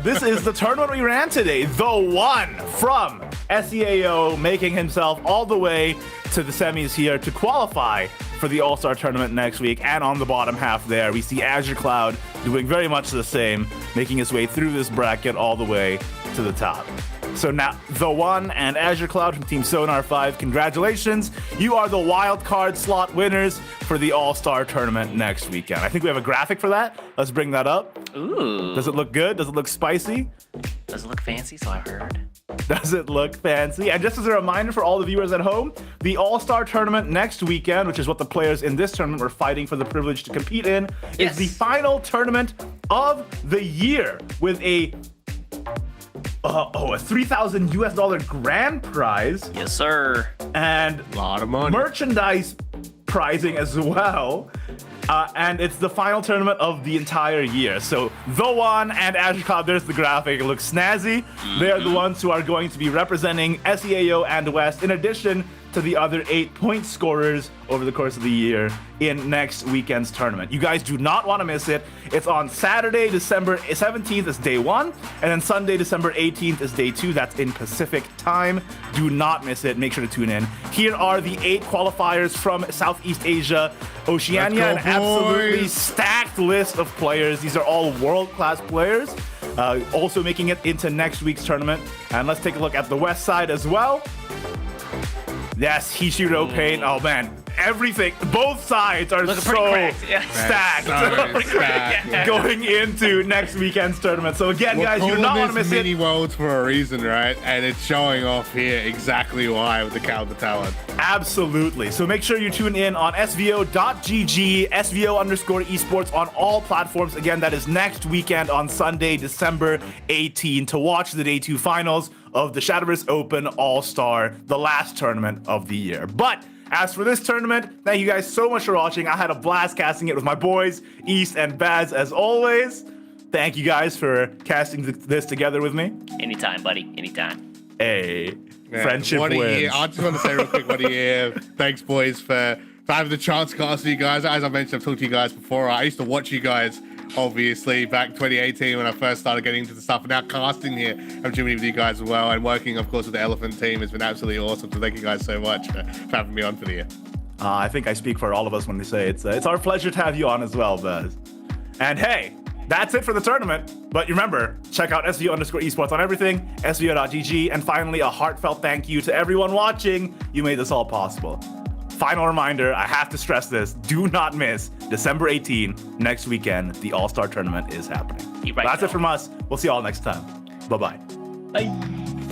This is the tournament we ran today. The one from SEAO making himself all the way to the semis here to qualify for the All-Star tournament next week. And on the bottom half there, we see Azure Cloud doing very much the same, making his way through this bracket all the way to the top. So now, The One and Azure Cloud from Team Sonar 5, congratulations. You are the Wildcard slot winners for the All-Star tournament next weekend. I think we have a graphic for that. Let's bring that up. Ooh. Does it look good? Does it look spicy? Does it look fancy? So I've heard. Does it look fancy? And just as a reminder for all the viewers at home, the All-Star tournament next weekend, which is what the players in this tournament were fighting for the privilege to compete in, Yes. is the final tournament of the year with a $3,000 grand prize Yes, sir. and A lot of money. merchandise prizing as well. And it's the final tournament of the entire year. So The One and Azure Cloud, there's the graphic. It looks snazzy. They're the ones who are going to be representing SEAO and West, in addition to the other 8 point scorers over the course of the year in next weekend's tournament. You guys do not want to miss it. It's on Saturday, December 17th is day 1, and then Sunday, December 18th is day 2. That's in Pacific time. Do not miss it. Make sure to tune in. Here are the 8 qualifiers from Southeast Asia, Oceania, an Let's go, absolutely boys. stacked list of players. These are all world-class players, also making it into next week's tournament. And let's take a look at the West side as well. Yes, Hishiro Pain. Oh man, everything. Both sides are Looking so pretty cracked, yeah. stacked So stacked. Yeah. going into next weekend's tournament. So again, guys, you do not want to miss mini it. worlds for a reason, right? And it's showing off here exactly why with the caliber talent. Absolutely. So make sure you tune in on SVO.gg, SVO_esports on all platforms. Again, that is next weekend on Sunday, December 18, to watch the Day 2 finals of the Shadowverse Open All-Star, the last tournament of the year. But as for this tournament, thank you guys so much for watching. I had a blast casting it with my boys, East and Baz, as always. Thank you guys for casting this together with me. Anytime, buddy. Anytime. Hey, Man, friendship what a wins. year. I just want to say real quick, what a year. Thanks, boys, for having the chance to cast with you guys. As I mentioned, I've talked to you guys before. I used to watch you guys, obviously, back 2018 when I first started getting into the stuff. And now casting here, I'm tuning with you guys as well. And working, of course, with the Elephant team has been absolutely awesome. So thank you guys so much for having me on for the year. I think I speak for all of us when we say it's our pleasure to have you on as well, Buzz. And hey, That's it for the tournament. But remember, check out SVO_esports on everything, SVO.gg, and finally, a heartfelt thank you to everyone watching. You made this all possible. Final reminder, I have to stress this, do not miss December 18, next weekend, the All-Star Tournament is happening. Keep right That's now. it from us. We'll see you all next time. Bye-bye. Bye.